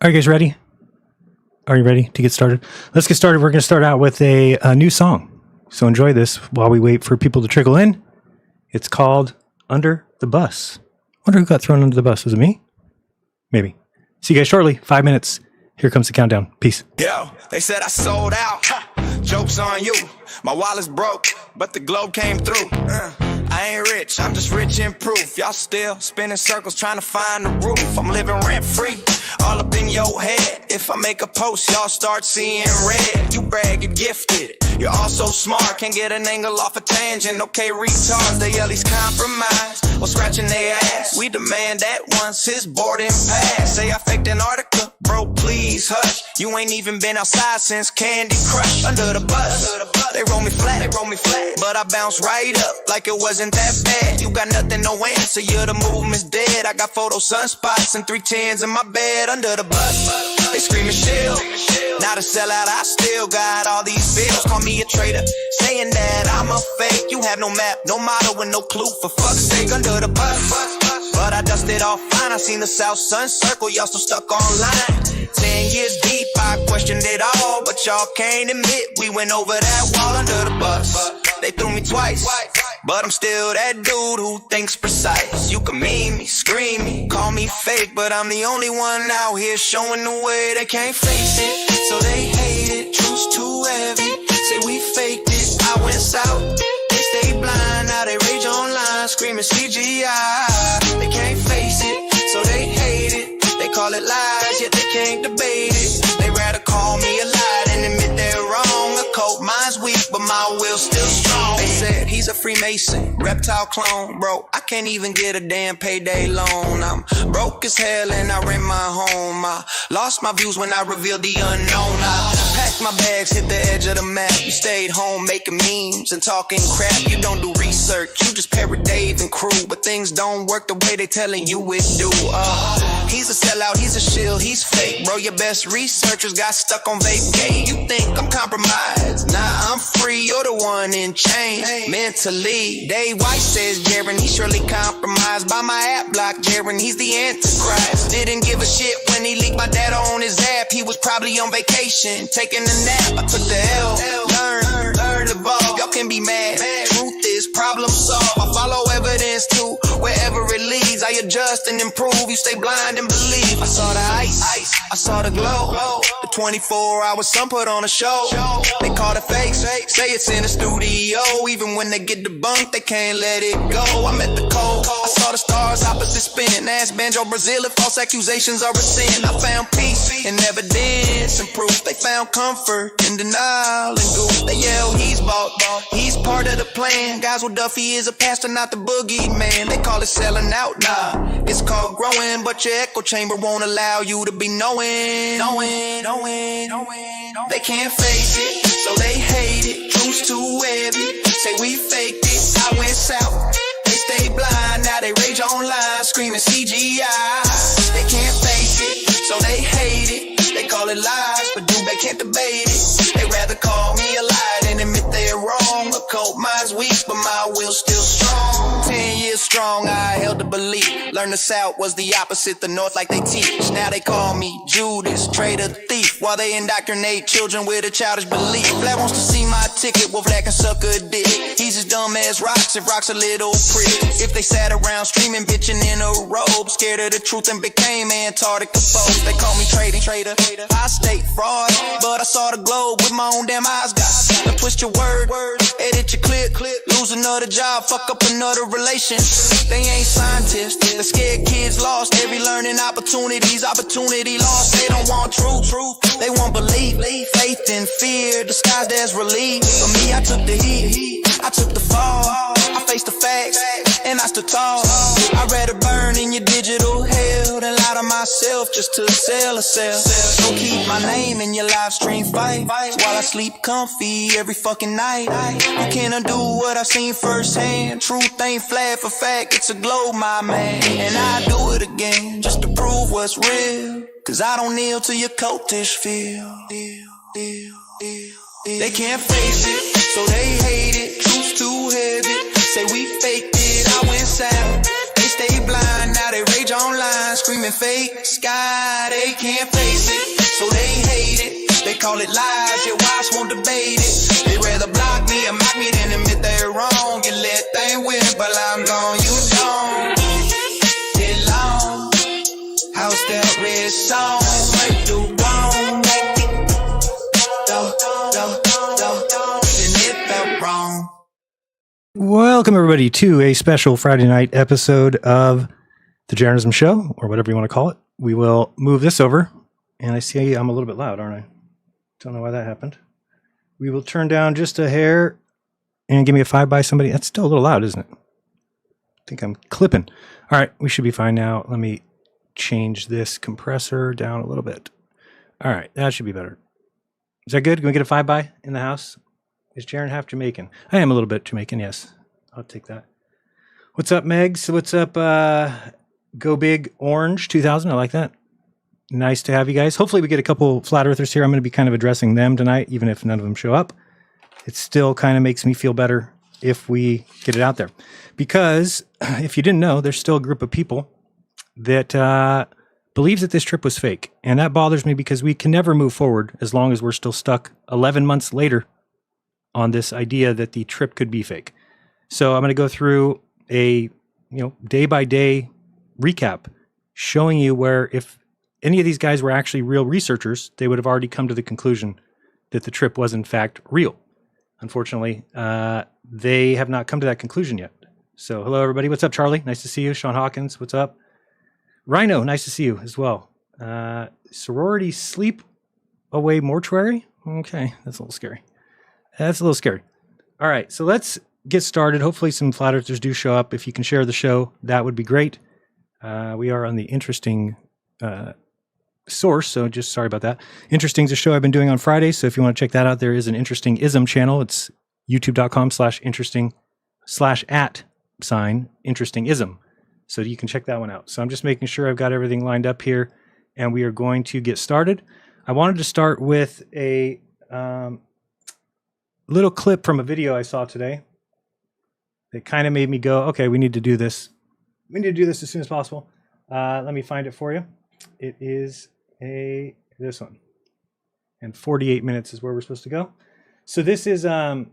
Are you guys ready? Are you ready to get started? Let's get started. We're going to start out with a new song. So enjoy this while we wait for people to trickle in. It's called Under the Bus. Wonder who got thrown under the bus. Was it me? Maybe. See you guys shortly. 5 minutes. Here comes the countdown. Peace. Yo, they said I sold out. Joke's on you. My wallet's broke, but the globe came through. I ain't rich, I'm just rich in proof. Y'all still spinning circles trying to find the roof. I'm living rent free, all up in your head. If I make a post, y'all start seeing red. You brag, you're gifted, you're all so smart. Can't get an angle off a tangent. Okay, retards, they at least compromise or scratching their ass. We demand that once his boarding pass. Say I faked Antarctica, bro, please hush. You ain't even been outside since Candy Crush. Under the bus, they roll me flat, but I bounce right up like it wasn't that bad. You got nothing, no answer, you're the movement's dead. I got photo sunspots and 310s in my bed. Under the bus, they screaming shield. Not a sellout, I still got all these bills. Call me a traitor, saying that I'm a fake. You have no map, no motto, and no clue. For fuck's sake, under the bus. But I dusted off fine. I seen the South Sun circle, y'all still stuck online. 10 years deep, I questioned it all, but y'all can't admit we went over that wall. Under the bus, they threw me twice, but I'm still that dude who thinks precise. You can meme me, scream me, call me fake, but I'm the only one out here showing the way. They can't face it, so they hate it. Truth's too heavy, say we faked it. I went south, they stay blind, now they rage online, screaming CGI. They can't face it, so they hate it. They call it lies, yet they can't debate it. They rather call me a lie than admit they're wrong. A cold mind's weak, but my will's still strong. They said he's a Freemason, reptile clone. Bro, I can't even get a damn payday loan. I'm broke as hell and I rent my home. I lost my views when I revealed the unknown. I packed my bags, hit the edge of the map. You stayed home making memes and talking crap. You don't do research, you just parrot Dave and crew. But things don't work the way they telling you it do. He's a sellout, he's a shill, he's fake. Bro, your best researchers got stuck on vape gate. You think I'm compromised? Nah, I'm free, you're the one in chains. Mentally, Dave White says Jaren, he surely compromised by my app block. Jaren, he's the Antichrist. Didn't give a shit when he leaked my data on his app. He was probably on vacation, taking a nap. I took the L, learn the ball. Y'all can be mad, truth is problem solved. I follow evidence too, wherever it leads. I adjust and improve, you stay blind and believe. I saw the ice, I saw the glow. The 24-hour sun put on a show. They call it fake, say it's in the studio. Even when they get debunked, they can't let it go. I'm at the cold, I saw the stars opposite spin. Ask Banjo Brazil if false accusations are a sin. I found peace in evidence and proof. They found comfort in denial and goof. They yell he's bought, he's part of the plan. Guys, well, Duffy is a pastor, not the boogeyman. They call it selling out, nah, it's called growing. But your echo chamber won't allow you to be knowing. They can't face it, so they hate it. Truth's too heavy, say we faked it. I went south, they stay blind, now they rage online, screaming CGI. They can't face it, so they hate it. They call it lies, but dude, they can't debate it. They rather call me a lie than admit they're wrong. A cold mind's weak, but my will's still strong. 10 years strong, I held the belief. Learned the South was the opposite, the North like they teach. Now they call me Judas, traitor, thief, while they indoctrinate children with a childish belief. Black wants to see my ticket, well, Black can suck a dick. He's as dumb as rocks, if rocks a little prick. If they sat around screaming, bitching in a robe, scared of the truth and became Antarctica folks. They call me traitor, I state fraud, but I saw the globe with my own damn eyes. Got now twist your word, edit your clip, lose another job, fuck up another relation. They ain't scientists, the scared kids lost every learning opportunity lost. They don't want truth, they want belief, faith and fear disguised as relief. For me, I took the heat, I took the fall, I faced the facts, and I stood tall. I'd rather burn in your digital hell than lie to myself just to sell a cell. So keep my name in your live stream fight while I sleep comfy every fucking night. You can't undo what I've seen firsthand. Truth ain't flat for fact, it's a globe, my man. And I do it again just to prove what's real. Cause I don't kneel to your cultish feel. They can't face it, so they hate it. Truth's too heavy, say we faked it. I went south, they stay blind, now they rage online, screaming fake sky, they can't face it, so they hate it. They call it lies, your watch won't debate it. They rather block me or mock me than admit they're wrong. You let they win, but I'm gone, you don't. Get long, house that red song, make the wrong. Wrong. Welcome, everybody, to a special Friday night episode of the Jeranism Show, or whatever you want to call it. We will move this over, and I see I'm a little bit loud, aren't I? Don't know why that happened. We will turn down just a hair and give me a 5 by somebody. That's still a little loud, isn't it? I think I'm clipping. All right, we should be fine now. Let me change this compressor down a little bit. All right, that should be better. Is that good? Can we get a 5 by in the house? Is Jaron half Jamaican? I am a little bit Jamaican, yes. I'll take that. What's up, Megs? What's up, Go Big Orange 2000? I like that. Nice to have you guys. Hopefully we get a couple flat earthers here. I'm going to be kind of addressing them tonight, even if none of them show up. It still kind of makes me feel better if we get it out there. Because if you didn't know, there's still a group of people that believes that this trip was fake. And that bothers me because we can never move forward as long as we're still stuck 11 months later on this idea that the trip could be fake. So I'm going to go through a day by day recap showing you where if any of these guys were actually real researchers, they would have already come to the conclusion that the trip was in fact real. Unfortunately, they have not come to that conclusion yet. So hello, everybody. What's up, Charlie? Nice to see you. Sean Hawkins, what's up? Rhino, nice to see you as well. Sorority Sleep Away Mortuary? Okay, that's a little scary. That's a little scary. All right, so let's get started. Hopefully some flat earthers do show up. If you can share the show, that would be great. We are on the interesting source, so just sorry about that. Interesting is a show I've been doing on Fridays, so if you want to check that out, there is an Interesting Ism channel. It's youtube.com/interesting/@interestingism. So you can check that one out. So I'm just making sure I've got everything lined up here, and we are going to get started. I wanted to start with a little clip from a video I saw today that kind of made me go, okay, we need to do this. We need to do this as soon as possible. Let me find it for you. It is this one. And 48 minutes is where we're supposed to go. So this is, or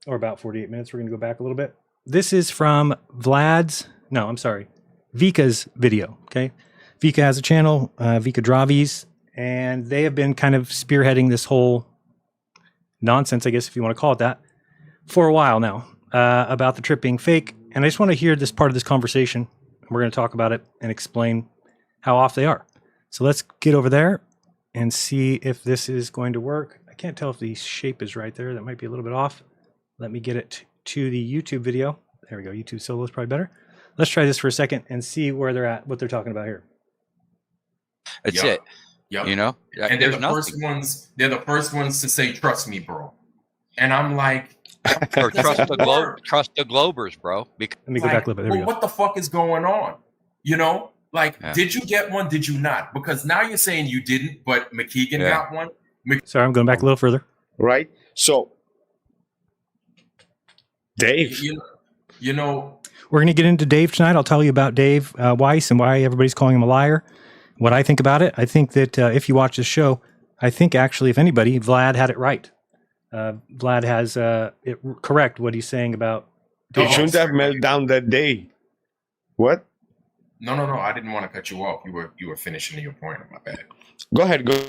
about 48 minutes. We're going to go back a little bit. This is from Vika's video, okay? Vika has a channel, Vika Dravies, and they have been kind of spearheading this whole nonsense, I guess, if you want to call it that, for a while now, about the trip being fake. And I just want to hear this part of this conversation. We're going to talk about it and explain how off they are. So let's get over there and see if this is going to work. I can't tell if the shape is right there. That might be a little bit off. Let me get it to the YouTube video. There we go. YouTube solo is probably better. Let's try this for a second and see where they're at, what they're talking about here. That's it. Yep. You know, and they're the first ones. They're the first ones to say, "Trust me, bro." And I'm like, or trust the Globers, bro. Let me go back a little bit. There we go. What the fuck is going on? Did you get one? Did you not? Because now you're saying you didn't, but McKeegan got one. Sorry, I'm going back a little further. Right. So, Dave, you know, we're going to get into Dave tonight. I'll tell you about Dave Weiss and why everybody's calling him a liar. What I think about it, I think that if you watch this show, I think actually, if anybody, Vlad had it right. Vlad has it correct what he's saying about. He shouldn't have melted down that day. What? No. I didn't want to cut you off. You were finishing your point. My bad. Go ahead. Go.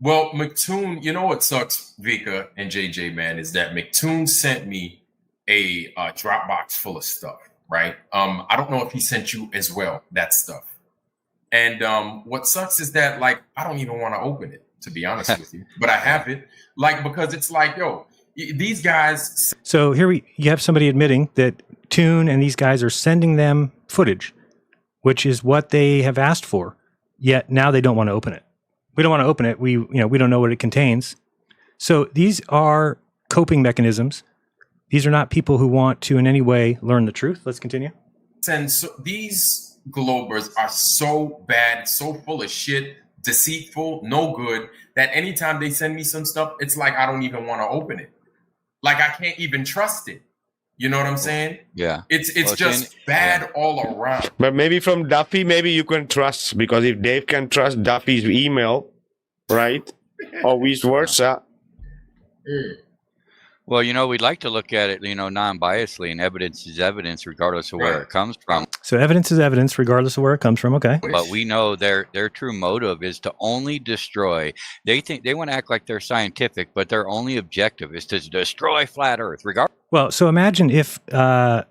Well, McToon, you know what sucks, Vika and JJ, man, is that McToon sent me a Dropbox full of stuff, right? I don't know if he sent you as well that stuff. And what sucks is that, like, I don't even want to open it, to be honest with you. But I have it, like, because it's like, yo, these guys. So here you have somebody admitting that Toon and these guys are sending them footage, which is what they have asked for. Yet now they don't want to open it. We don't want to open it. We don't know what it contains. So these are coping mechanisms. These are not people who want to in any way learn the truth. Let's continue. And so these Globers are so bad, so full of shit, deceitful, no good, that anytime they send me some stuff, it's like I don't even want to open it. Like I can't even trust it. You know what I'm saying? Yeah. It's Well, just bad all around. But maybe from Duffy, maybe you can trust, because if Dave can trust Duffy's email, right, or vice versa. Well, we'd like to look at it, non-biasedly, and evidence is evidence regardless of where it comes from. So evidence is evidence regardless of where it comes from. Okay. But we know their true motive is to only destroy. They want to act like they're scientific, but their only objective is to destroy flat Earth. Well, so imagine if the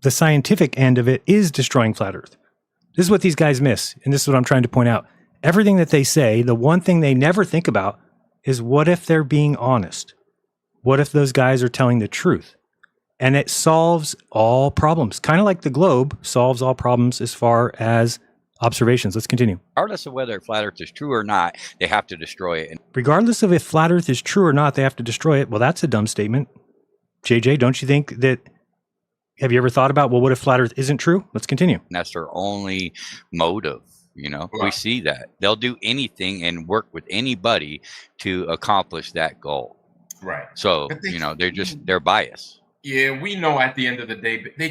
scientific end of it is destroying flat Earth. This is what these guys miss, and this is what I'm trying to point out. Everything that they say, the one thing they never think about is, what if they're being honest? What if those guys are telling the truth? And it solves all problems. Kind of like the globe solves all problems as far as observations. Let's continue. Regardless of whether flat Earth is true or not, they have to destroy it. Regardless of if flat Earth is true or not, they have to destroy it. Well, that's a dumb statement. JJ, don't you think that? Have you ever thought about, well, what if flat Earth isn't true? Let's continue. And that's their only motive. We see that they'll do anything and work with anybody to accomplish that goal. Right. So, they're biased. Yeah, we know at the end of the day, but they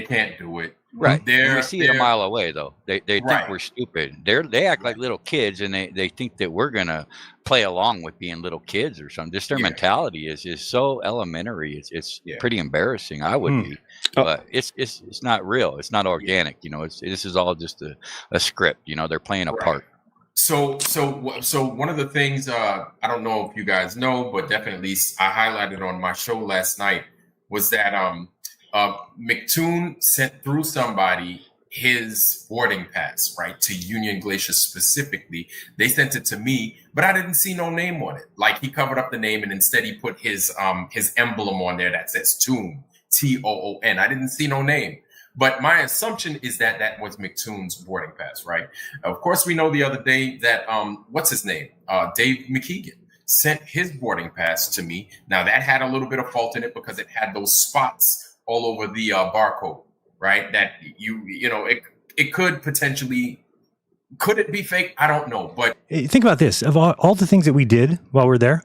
can't do it. Right. We see it a mile away, though. They think we're stupid. They act like little kids, and they think that we're gonna play along with being little kids or something. Just their mentality is so elementary. It's pretty embarrassing. I would be, but it's not real. It's not organic. This is all just a script. They're playing a part. So one of the things I don't know if you guys know, but definitely I highlighted on my show last night was that McToon sent through somebody his boarding pass, right, to Union Glacier specifically. They sent it to me, but I didn't see no name on it. Like, he covered up the name and instead he put his emblem on there that says Toon, Toon. I didn't see no name. But my assumption is that that was McToon's boarding pass, right? Of course, we know the other day that, what's his name? Dave McKeegan sent his boarding pass to me. Now, that had a little bit of fault in it because it had those spots all over the barcode, right? That it could potentially, could it be fake? I don't know. But think about this. Of all the things that we did while we're there,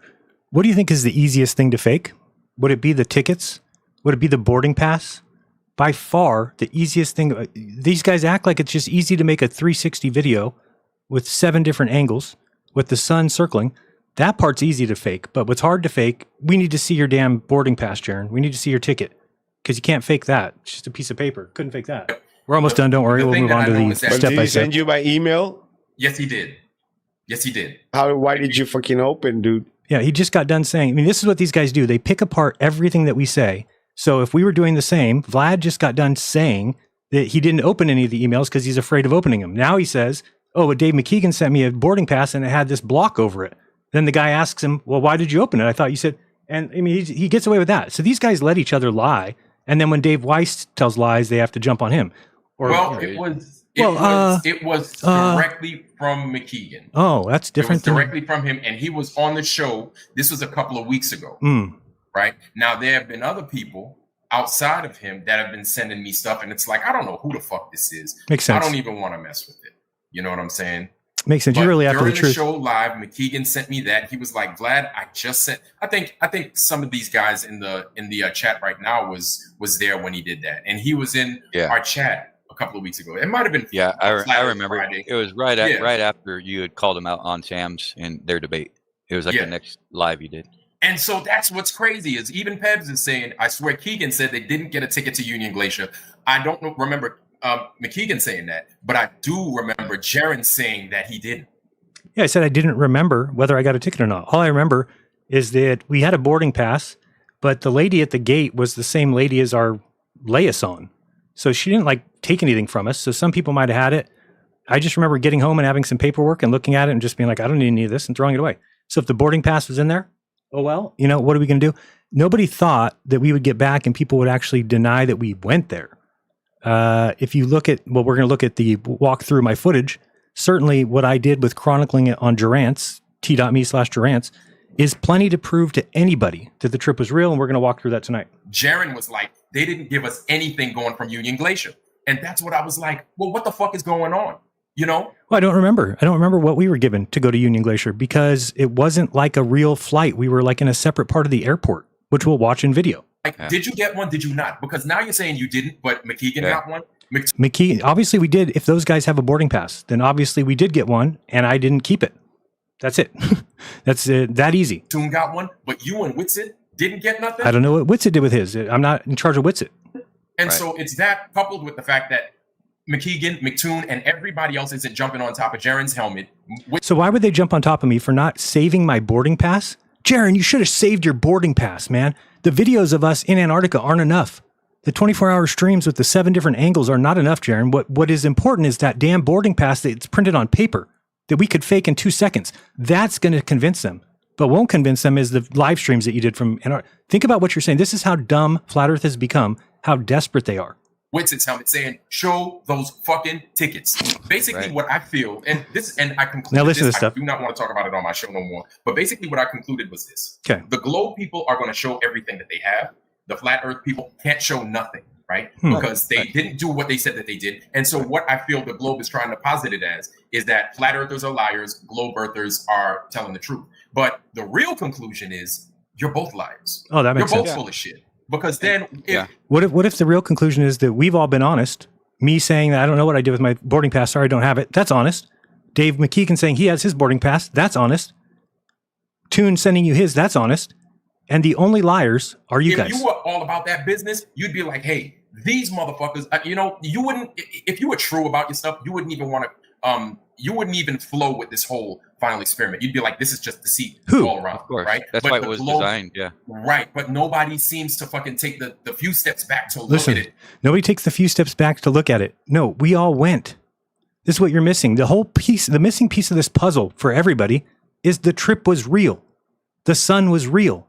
what do you think is the easiest thing to fake? Would it be the tickets? Would it be the boarding pass? By far, the easiest thing. These guys act like it's just easy to make a 360 video with 7 different angles with the sun circling. That part's easy to fake. But what's hard to fake, we need to see your damn boarding pass, Jaron. We need to see your ticket, because you can't fake that. It's just a piece of paper. Couldn't fake that. We're almost done. Don't worry. We'll move on to the step by step. Did he send you by email? Yes, he did. Why did you fucking open, dude? Yeah, he just got done saying, this is what these guys do. They pick apart everything that we say. So if we were doing the same, Vlad just got done saying that he didn't open any of the emails because he's afraid of opening them. Now he says, oh, but Dave McKeegan sent me a boarding pass and it had this block over it. Then the guy asks him, well, why did you open it? I thought you said, and he gets away with that. So these guys let each other lie. And then when Dave Weiss tells lies, they have to jump on him. It was directly from McKeegan. Oh, that's different. It was directly from him. And he was on the show. This was a couple of weeks ago. Right now, there have been other people outside of him that have been sending me stuff, and it's like, I don't know who the fuck this is. Makes sense. I don't even want to mess with it. You know what I'm saying? Makes sense. You're really after the truth. During the show live, McKeegan sent me that. He was like, Vlad, I just sent. I think some of these guys in the chat right now was there when he did that, and he was in our chat a couple of weeks ago. It might have been. Yeah, I remember. Friday. It was right after you had called him out on Sam's in their debate. It was like the next live you did. And so that's what's crazy is even Pebs is saying, I swear Keegan said they didn't get a ticket to Union Glacier. I don't remember McKeegan saying that, but I do remember Jaron saying that he didn't. Yeah, I said I didn't remember whether I got a ticket or not. All I remember is that we had a boarding pass, but the lady at the gate was the same lady as our liaison. So she didn't take anything from us. So some people might have had it. I just remember getting home and having some paperwork and looking at it and just being like, I don't need any of this, and throwing it away. So if the boarding pass was in there, oh, well, what are we going to do? Nobody thought that we would get back and people would actually deny that we went there. If you look at, we're going to look at the walk through my footage. Certainly what I did with chronicling it on Gerance, t.me/Gerance, is plenty to prove to anybody that the trip was real. And we're going to walk through that tonight. Jaron was like, they didn't give us anything going from Union Glacier. And that's what I was like, well, what the fuck is going on? Well, I don't remember. I don't remember what we were given to go to Union Glacier because it wasn't like a real flight. We were in a separate part of the airport, which we'll watch in video. Like, did you get one? Did you not? Because now you're saying you didn't, but McKeegan got one. McKeegan, obviously we did. If those guys have a boarding pass, then obviously we did get one, and I didn't keep it. That's it. That's that easy. Toon got one, but you and Whitsitt didn't get nothing? I don't know what Whitsitt did with his. I'm not in charge of Whitsitt. And so it's that coupled with the fact that McKeegan, McToon, and everybody else isn't jumping on top of Jaren's helmet. So why would they jump on top of me for not saving my boarding pass? Jaren, you should have saved your boarding pass, man. The videos of us in Antarctica aren't enough. The 24-hour streams with the 7 different angles are not enough, Jaren. What is important is that damn boarding pass that's printed on paper that we could fake in 2 seconds. That's going to convince them. But won't convince them is the live streams that you did from Antarctica. Think about what you're saying. This is how dumb Flat Earth has become, how desperate they are. Whitsitt's helmet saying, show those fucking tickets. Basically what I feel, and I concluded now listen this, to this stuff. I do not want to talk about it on my show no more, but basically what I concluded was this. Okay. The globe people are going to show everything that they have. The flat earth people can't show nothing, right? Because they didn't do what they said that they did. And so what I feel the globe is trying to posit it as is that flat earthers are liars, globe earthers are telling the truth. But the real conclusion is you're both liars. Oh, that makes sense. You're both full of shit. Because then what if the real conclusion is that we've all been honest? Me saying that I don't know what I did with my boarding pass, sorry I don't have it, that's honest. Dave McKeegan saying he has his boarding pass, that's honest. Toon sending you his, that's honest. And the only liars are you guys. If you were all about that business, you'd be like, hey, these motherfuckers, you wouldn't, if you were true about your stuff, you wouldn't even want to, you wouldn't even flow with this whole final experiment. You'd be like, this is just deceit all around, right? That's why it was designed, Right, but nobody seems to fucking take the few steps back to look at it. Nobody takes the few steps back to look at it. No, we all went. This is what you're missing. The missing piece of this puzzle for everybody is the trip was real. The sun was real.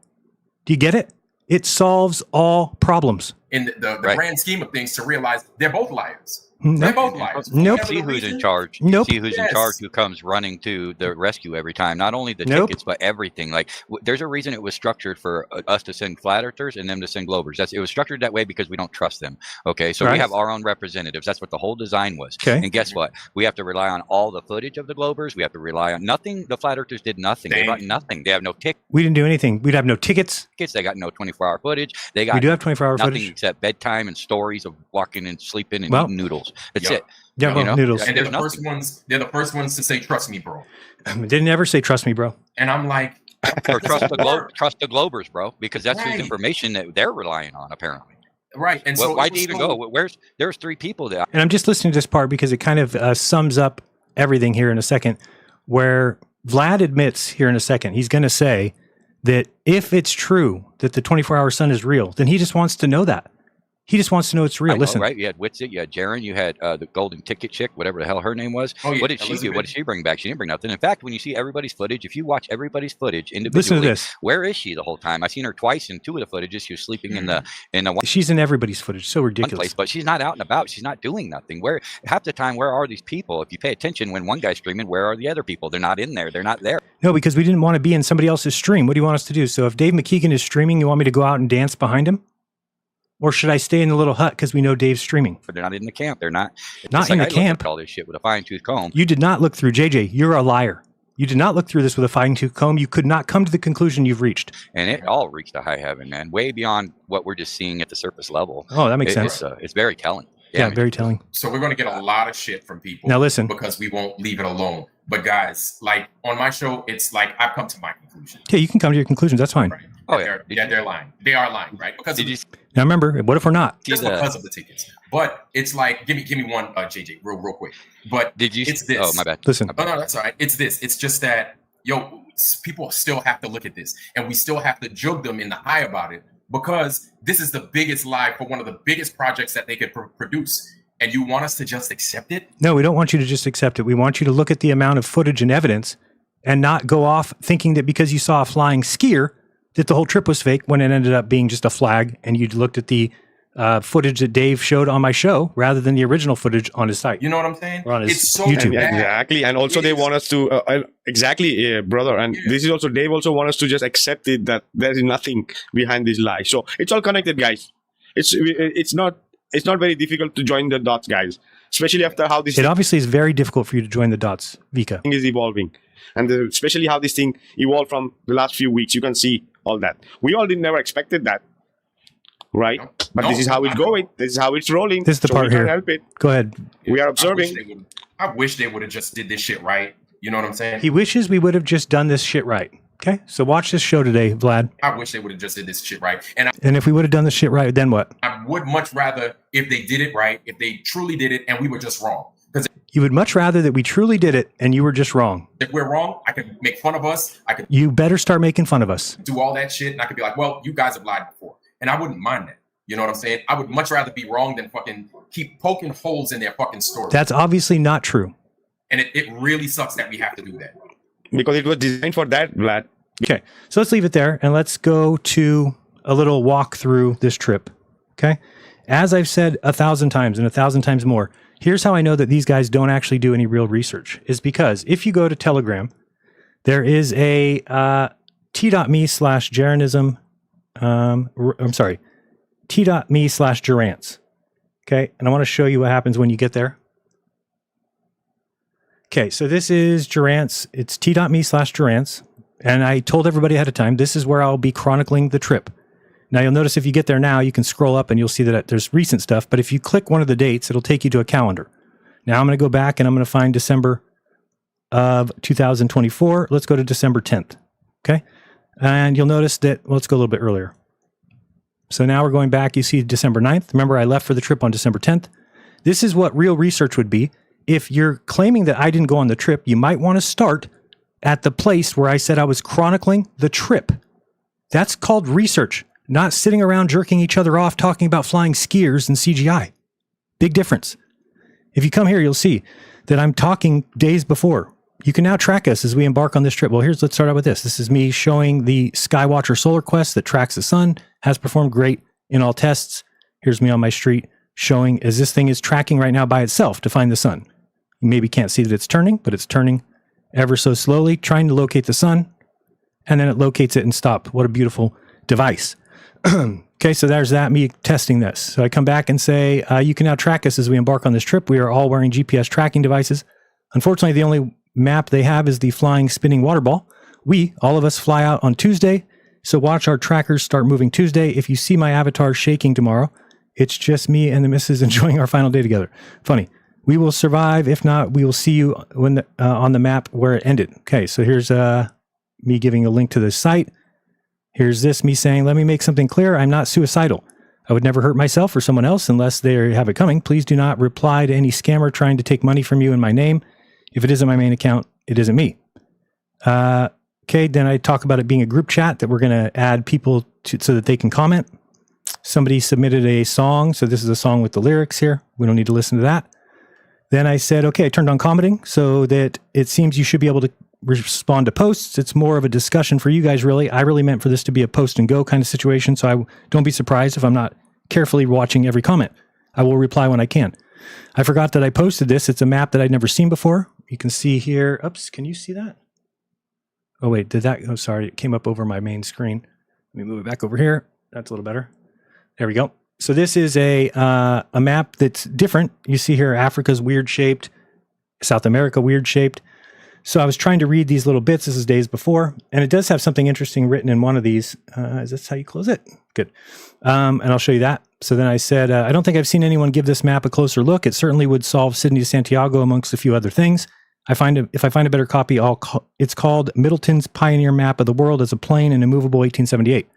Do you get it? It solves all problems. In the grand scheme of things, to realize they're both liars. Nope. They're both liars. Nope. See who's in charge. Nope. See who's in charge, who comes running to the rescue every time. Not only the tickets, but everything. Like, there's a reason it was structured for us to send flat earthers and them to send globers. It was structured that way because we don't trust them. Okay, so we have our own representatives. That's what the whole design was. Okay. And guess what? We have to rely on all the footage of the globers. We have to rely on nothing. The flat earthers did nothing. They brought nothing. They have no tickets. We didn't do anything. We'd have no tickets. They got no 24-hour footage. We do have 24-hour nothing footage. except bedtime and stories of walking and sleeping and eating noodles. That's it. Yeah, noodles. And they're the first ones. They're the first ones to say, "Trust me, bro." Didn't ever say, "Trust me, bro." And I'm like, or trust the globers, bro, because that's whose information that they're relying on, apparently. Right. And so why do you even go? There's 3 people there. And I'm just listening to this part because it kind of sums up everything here in a second. Where Vlad admits here in a second, he's going to say that if it's true that the 24-hour sun is real, then he just wants to know that. He just wants to know it's real. Listen, right? You had Whitsitt, you had Jaren, you had the golden ticket chick, whatever the hell her name was. Oh, yeah, what did she do? What did she bring back? She didn't bring nothing. In fact, when you see everybody's footage, if you watch everybody's footage individually, listen to this. Where is she the whole time? I've seen her twice in 2 of the footages. She was sleeping in the one. She's in everybody's footage. So ridiculous. Place, but she's not out and about. She's not doing nothing. Where half the time, where are these people? If you pay attention, when one guy's streaming, where are the other people? They're not in there. They're not there. No, because we didn't want to be in somebody else's stream. What do you want us to do? So if Dave McKeegan is streaming, you want me to go out and dance behind him? Or should I stay in the little hut because we know Dave's streaming? But they're not in the camp. They're not in the camp. All this shit with a fine-tooth comb. You did not look through JJ. You're a liar. You did not look through this with a fine-tooth comb. You could not come to the conclusion you've reached. And it all reached a high heaven, man. Way beyond what we're just seeing at the surface level. Oh, that makes sense. It's very telling. Yeah, very telling. So we're going to get a lot of shit from people. Now listen. Because we won't leave it alone. But guys, like on my show, it's like I've come to my conclusion. Okay, you can come to your conclusions. That's fine. Right. They're lying. They are lying, right? Because now remember, what if we're not? Just because of the tickets. But it's like, give me one, JJ, real quick. But it's this. Oh, my bad. Listen. Oh, no, that's all right. It's this. It's just that, people still have to look at this, and we still have to jug them in the eye about it, because this is the biggest lie for one of the biggest projects that they could produce. And you want us to just accept it? No, we don't want you to just accept it. We want you to look at the amount of footage and evidence and not go off thinking that because you saw a flying skier that the whole trip was fake when it ended up being just a flag, and you looked at the footage that Dave showed on my show rather than the original footage on his site. You know what I'm saying? Or on his it's so YouTube. bad. Exactly. And also they want us to, brother. And this is also, Dave also want us to just accept it that there is nothing behind this lie. So it's all connected, guys. It's not very difficult to join the dots, guys. Especially after how this... It obviously is very difficult for you to join the dots, Vika. ...thing is evolving. And especially how this thing evolved from the last few weeks. You can see all that. We all never expected that. right? But this is how it's going. This is how it's rolling. This is the so part we can't here. help it. Go ahead. We are observing. I wish they would have just did this shit right. You know what I'm saying? He wishes we would have just done this shit right. Okay, so watch this show today, Vlad. I wish they would have just did this shit right. And if we would have done this shit right, then what? I would much rather if they did it right, if they truly did it, and we were just wrong. Because You would much rather that we truly did it and you were just wrong. if we're wrong, I can make fun of us. I can You better start making fun of us. do all that shit, and I could be like, well, you guys have lied before. And I wouldn't mind that. You know what I'm saying? I would much rather be wrong than fucking keep poking holes in their fucking story. That's obviously not true. And it really sucks that we have to do that. Because it was designed for that, Vlad. Okay, so let's leave it there and let's go to a little walk through this trip. Okay, as I've said 1,000 times and 1,000 times more, here's how I know that these guys don't actually do any real research. Is because if you go to Telegram, there is a t.me/Jeranism. I'm sorry, t.me/Gerants. Okay, and I want to show you what happens when you get there. Okay, so this is Gerants. It's t.me/Gerants. And I told everybody ahead of time, this is where I'll be chronicling the trip. Now, you'll notice if you get there now, you can scroll up and you'll see that there's recent stuff. But if you click one of the dates, it'll take you to a calendar. Now, I'm going to go back and I'm going to find December of 2024. Let's go to December 10th. Okay. And you'll notice that, well, let's go a little bit earlier. So now we're going back. You see December 9th. Remember, I left for the trip on December 10th. This is what real research would be. If you're claiming that I didn't go on the trip, you might want to start at the place where I said I was chronicling the trip. That's called research, not sitting around jerking each other off talking about flying skiers and CGI. Big difference. If you come here, you'll see that I'm talking days before. You can now track us as we embark on this trip. Well, let's start out with this. This is me showing the Skywatcher Solar Quest that tracks the sun, has performed great in all tests. Here's me on my street showing as this thing is tracking right now by itself to find the sun. You maybe can't see that it's turning, but it's turning ever so slowly, trying to locate the sun, and then it locates it and stops. What a beautiful device. Okay, so there's that, me testing this. So I come back and say, you can now track us as we embark on this trip. We are all wearing GPS tracking devices. Unfortunately, the only map they have is the flying spinning water ball. All of us fly out on Tuesday, so watch our trackers start moving Tuesday. If you see my avatar shaking tomorrow, it's just me and the missus enjoying our final day together. Funny. We will survive. If not, we will see you when on the map where it ended. Okay, so here's me giving a link to the site. Here's this, me saying, let me make something clear. I'm not suicidal. I would never hurt myself or someone else unless they have it coming. Please do not reply to any scammer trying to take money from you in my name. If it isn't my main account, it isn't me. Okay, then I talk about it being a group chat that we're going to add people to so that they can comment. Somebody submitted a song. So this is a song with the lyrics here. We don't need to listen to that. Then I said, okay, I turned on commenting so that it seems you should be able to respond to posts. It's more of a discussion for you guys, really. I really meant for this to be a post and go kind of situation. So don't be surprised if I'm not carefully watching every comment. I will reply when I can. I forgot that I posted this. It's a map that I'd never seen before. You can see here. Oops, can you see that? Oh, wait, oh, sorry. It came up over my main screen. Let me move it back over here. That's a little better. There we go. So this is a map that's different. You see here, Africa's weird shaped, South America weird shaped. So I was trying to read these little bits. This is days before, and it does have something interesting written in one of these. Is this how you close it? Good. And I'll show you that. So then I said, I don't think I've seen anyone give this map a closer look. It certainly would solve Sydney to Santiago amongst a few other things. If I find a better copy, it's called Middleton's Pioneer Map of the World as a Plain and Immovable 1878.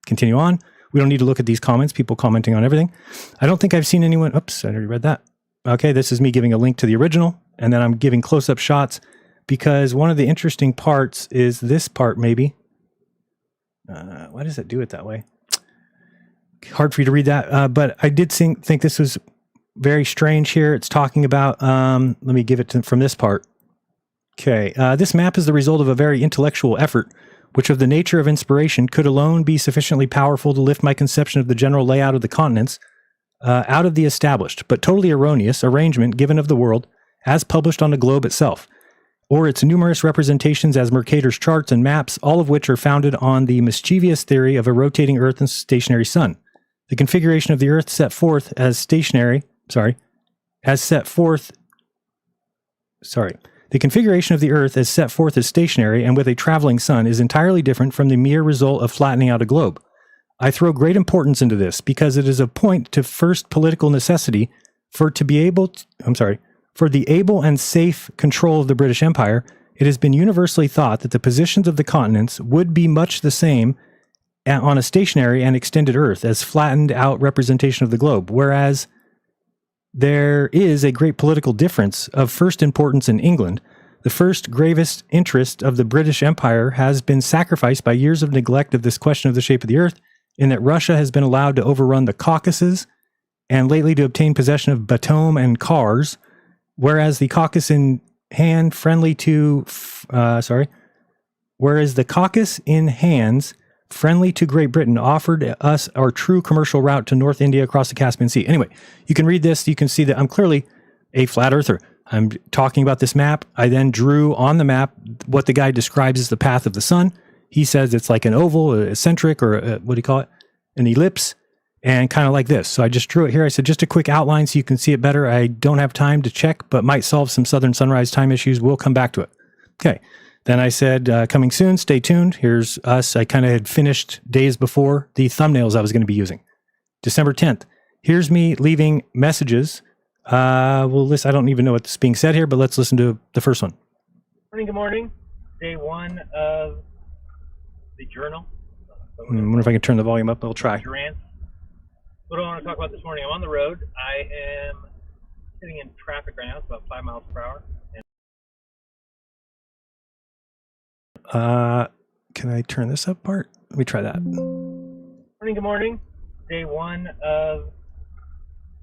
Continue on. We don't need to look at these comments, people commenting on everything. I don't think I've seen anyone. Oops, I already read that. Okay, this is me giving a link to the original, and then I'm giving close-up shots because one of the interesting parts is this part, maybe. Why does it do it that way? Hard for you to read that, but I did think this was very strange here. It's talking about, let me give it from this part. Okay, this map is the result of a very intellectual effort, which of the nature of inspiration could alone be sufficiently powerful to lift my conception of the general layout of the continents out of the established, but totally erroneous, arrangement given of the world as published on the globe itself, or its numerous representations as Mercator's charts and maps, all of which are founded on the mischievous theory of a rotating Earth and stationary sun. The configuration of the Earth set forth as stationary, The configuration of the Earth as set forth as stationary and with a traveling sun is entirely different from the mere result of flattening out a globe. I throw great importance into this because it is a point to first political necessity for the able and safe control of the British Empire. It has been universally thought that the positions of the continents would be much the same on a stationary and extended Earth as flattened out representation of the globe, whereas there is a great political difference of first importance in England. The first gravest interest of the British Empire has been sacrificed by years of neglect of this question of the shape of the Earth, in that Russia has been allowed to overrun the Caucasus and lately to obtain possession of Batum and Kars, whereas the Caucasus in hands friendly to Great Britain offered us our true commercial route to North India across the Caspian Sea. Anyway, you can read this. You can see that I'm clearly a flat earther. I'm talking about this map. I then drew on the map what the guy describes as the path of the sun. He says it's like an oval, a eccentric, or what do you call it? An ellipse, and kind of like this. So I just drew it here. I said just a quick outline so you can see it better. I don't have time to check, but might solve some southern sunrise time issues. We'll come back to it. Okay. Then I said, coming soon, stay tuned. Here's us. I kind of had finished days before the thumbnails I was going to be using. December 10th. Here's me leaving messages. We'll listen. I don't even know what's being said here, but let's listen to the first one. Good morning. Day one of the journal. I wonder if I can turn the volume up. I'll try. Jeranism. What do I want to talk about this morning? I'm on the road. I am sitting in traffic right now. It's about 5 miles per hour. Can I turn this up part? Let me try that. Good morning. Day one of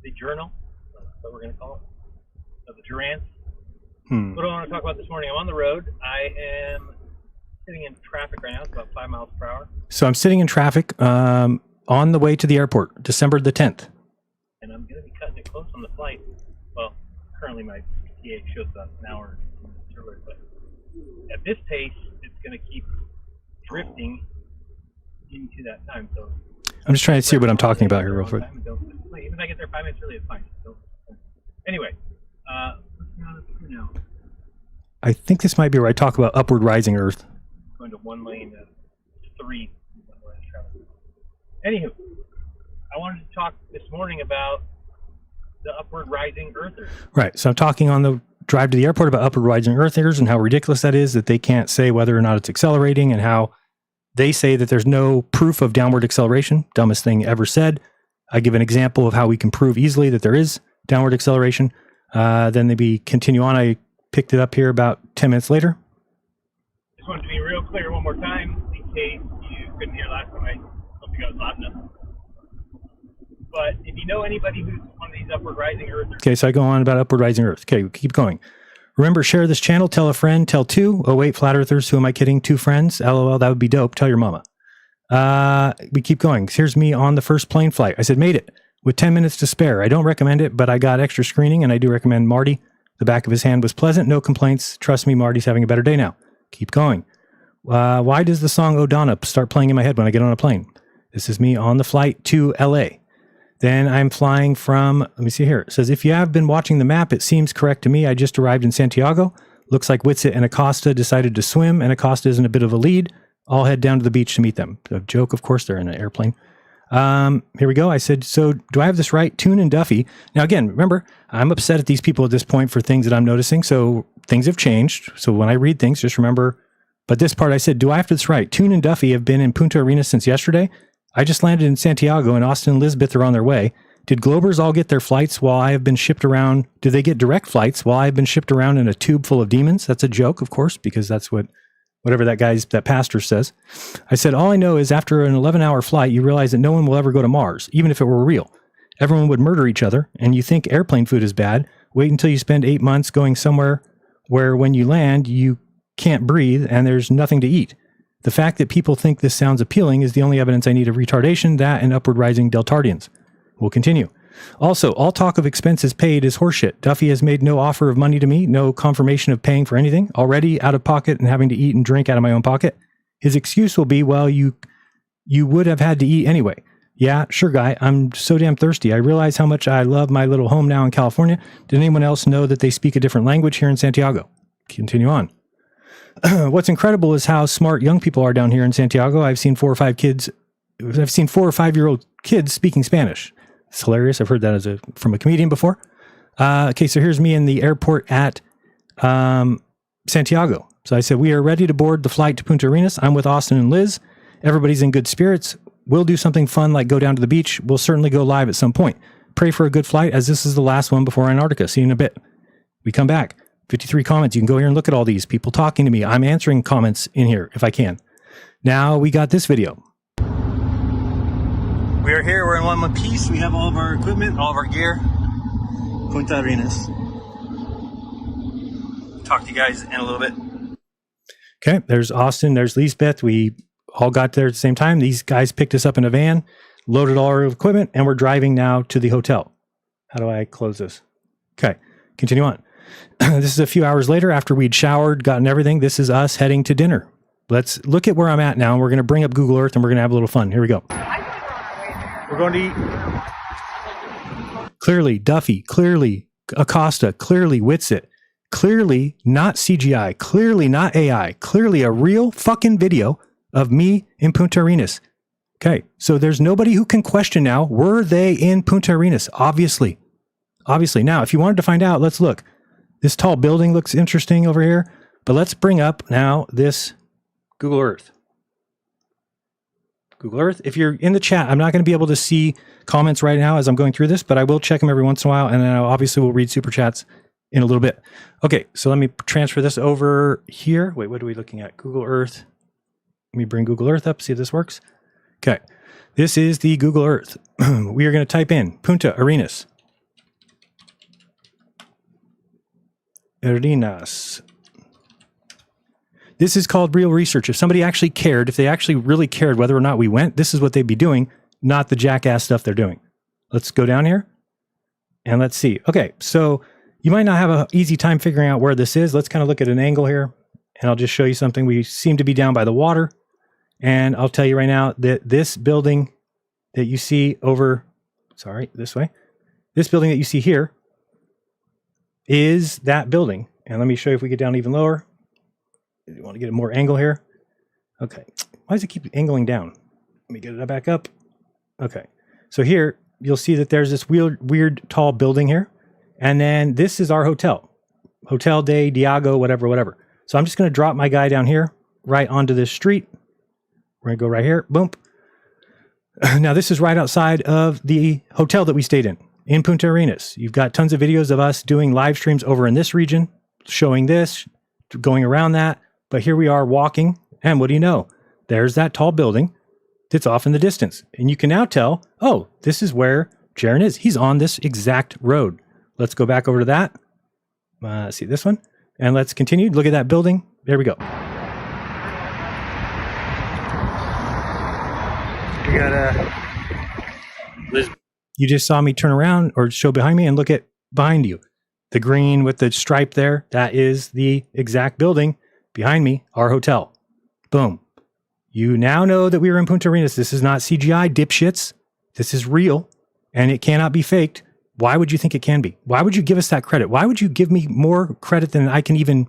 the journal. That's what we're going to call it. Of the Jeranism. What do I want to talk about this morning? I'm on the road. I am sitting in traffic right now. It's about 5 miles per hour. So I'm sitting in traffic on the way to the airport, December the 10th. And I'm going to be cutting it close on the flight. Well, currently my PTA shows about an hour earlier, but at this pace, it's going to keep drifting into that time. So I'm just trying to see what I'm talking about here real quick. Even if I get there 5 minutes early, it's fine. So, anyway, what's going on now? I think this might be where I talk about upward rising Earth. Going to 1 lane to 3. Anywho, I wanted to talk this morning about the upward rising Earthers. Right. So I'm talking on the drive to the airport about upward rising Earthers and how ridiculous that is that they can't say whether or not it's accelerating, and how they say that there's no proof of downward acceleration. Dumbest thing ever said. I give an example of how we can prove easily that there is downward acceleration. Then they continue on. I picked it up here about 10 minutes later. Just wanted to be real clear one more time in case you couldn't hear last time. I hope you guys loud enough. But if you know anybody who's one of these upward rising Earthers. Okay, so I go on about upward rising Earth. Okay, keep going. Remember, share this channel, tell a friend, tell two. Oh, wait, flat earthers, who am I kidding? 2 friends? LOL, that would be dope. Tell your mama. We keep going. Here's me on the first plane flight. I said, made it with 10 minutes to spare. I don't recommend it, but I got extra screening, and I do recommend Marty. The back of his hand was pleasant. No complaints. Trust me, Marty's having a better day now. Keep going. Why does the song O'Donna start playing in my head when I get on a plane? This is me on the flight to LA. Then I'm flying from, let me see here. It says, if you have been watching the map, it seems correct to me. I just arrived in Santiago. Looks like Whitsitt and Acosta decided to swim, and Acosta is in a bit of a lead. I'll head down to the beach to meet them. A joke, of course, they're in an airplane. Here we go. I said, so do I have this right? Toon and Duffy. Now, again, remember, I'm upset at these people at this point for things that I'm noticing. So things have changed. So when I read things, just remember, but this part I said, do I have this right? Toon and Duffy have been in Punta Arenas since yesterday. I just landed in Santiago, and Austin and Elizabeth are on their way. Did Globers all get their flights while I have been shipped around? Did they get direct flights while I've been shipped around in a tube full of demons? That's a joke, of course, because that's whatever that pastor says. I said, all I know is after an 11-hour flight, you realize that no one will ever go to Mars, even if it were real. Everyone would murder each other, and you think airplane food is bad. Wait until you spend 8 months going somewhere where when you land, you can't breathe and there's nothing to eat. The fact that people think this sounds appealing is the only evidence I need of retardation, that and upward rising Deltardians. We'll continue. Also, all talk of expenses paid is horseshit. Duffy has made no offer of money to me, no confirmation of paying for anything, already out of pocket and having to eat and drink out of my own pocket. His excuse will be, well, you would have had to eat anyway. Yeah, sure, guy. I'm so damn thirsty. I realize how much I love my little home now in California. Did anyone else know that they speak a different language here in Santiago? Continue on. What's incredible is how smart young people are down here in Santiago. I've seen 4 or 5 kids I've seen 4 or 5-year-old kids speaking Spanish. It's hilarious. I've heard that from a comedian before. Okay, so here's me in the airport at Santiago. So I said, we are ready to board the flight to Punta Arenas. I'm with Austin and Liz. Everybody's in good spirits. We'll do something fun like go down to the beach. We'll certainly go live at some point. Pray for a good flight as this is the last one before Antarctica. See you in a bit. We come back. 53 comments. You can go here and look at all these people talking to me. I'm answering comments in here if I can. Now we got this video. We are here. We're in one piece. We have all of our equipment, all of our gear. Punta Arenas. Talk to you guys in a little bit. Okay, there's Austin, there's Lisbeth. We all got there at the same time. These guys picked us up in a van, loaded all our equipment, and we're driving now to the hotel. How do I close this? Okay, continue on. This is a few hours later after we'd showered, gotten everything. This is us heading to dinner. Let's look at where I'm at now. And we're going to bring up Google Earth and we're going to have a little fun. Here we go. We're going to eat. Clearly, Duffy. Clearly, Acosta. Clearly, Witsit. Clearly not CGI, clearly not AI, clearly a real fucking video of me in Punta Arenas. Okay, so there's nobody who can question now, were they in Punta Arenas? Obviously. Obviously. Now, if you wanted to find out, let's look. This tall building looks interesting over here, but let's bring up now this Google Earth. Google Earth. If you're in the chat, I'm not going to be able to see comments right now as I'm going through this, but I will check them every once in a while, and then I obviously will read super chats in a little bit. Okay, so let me transfer this over here. Wait, what are we looking at? Google Earth. Let me bring Google Earth up, see if this works. Okay, this is the Google Earth. We are going to type in Punta Arenas. Arenas. This is called real research. If somebody actually cared, if they actually really cared whether or not we went, this is what they'd be doing, not the jackass stuff they're doing. Let's go down here and let's see. Okay, so you might not have an easy time figuring out where this is. Let's kind of look at an angle here, and I'll just show you something. We seem to be down by the water, and I'll tell you right now that this building that you see over, sorry, this way, this building that you see here is that building. And let me show you if we get down even lower. You want to get a more angle here. Okay, why does it keep angling down? Let me get it back up. Okay, so here you'll see that there's this weird tall building here. And then this is our hotel. Hotel de Diago, whatever. So I'm just going to drop my guy down here, right onto this street. We're going to go right here. Boom. Now, this is right outside of the hotel that we stayed in Punta Arenas. You've got tons of videos of us doing live streams over in this region, showing this, going around that. But here we are walking. And what do you know? There's that tall building that's off in the distance. And you can now tell, oh, this is where Jeranism is. He's on this exact road. Let's go back over to that. See this one. And let's continue. Look at that building. There we go. We got Liz. You just saw me turn around or show behind me and look at behind you. The green with the stripe there. That is the exact building behind me, our hotel. Boom. You now know that we were in Punta Arenas. This is not CGI, dipshits. This is real and it cannot be faked. Why would you think it can be? Why would you give us that credit? Why would you give me more credit than I even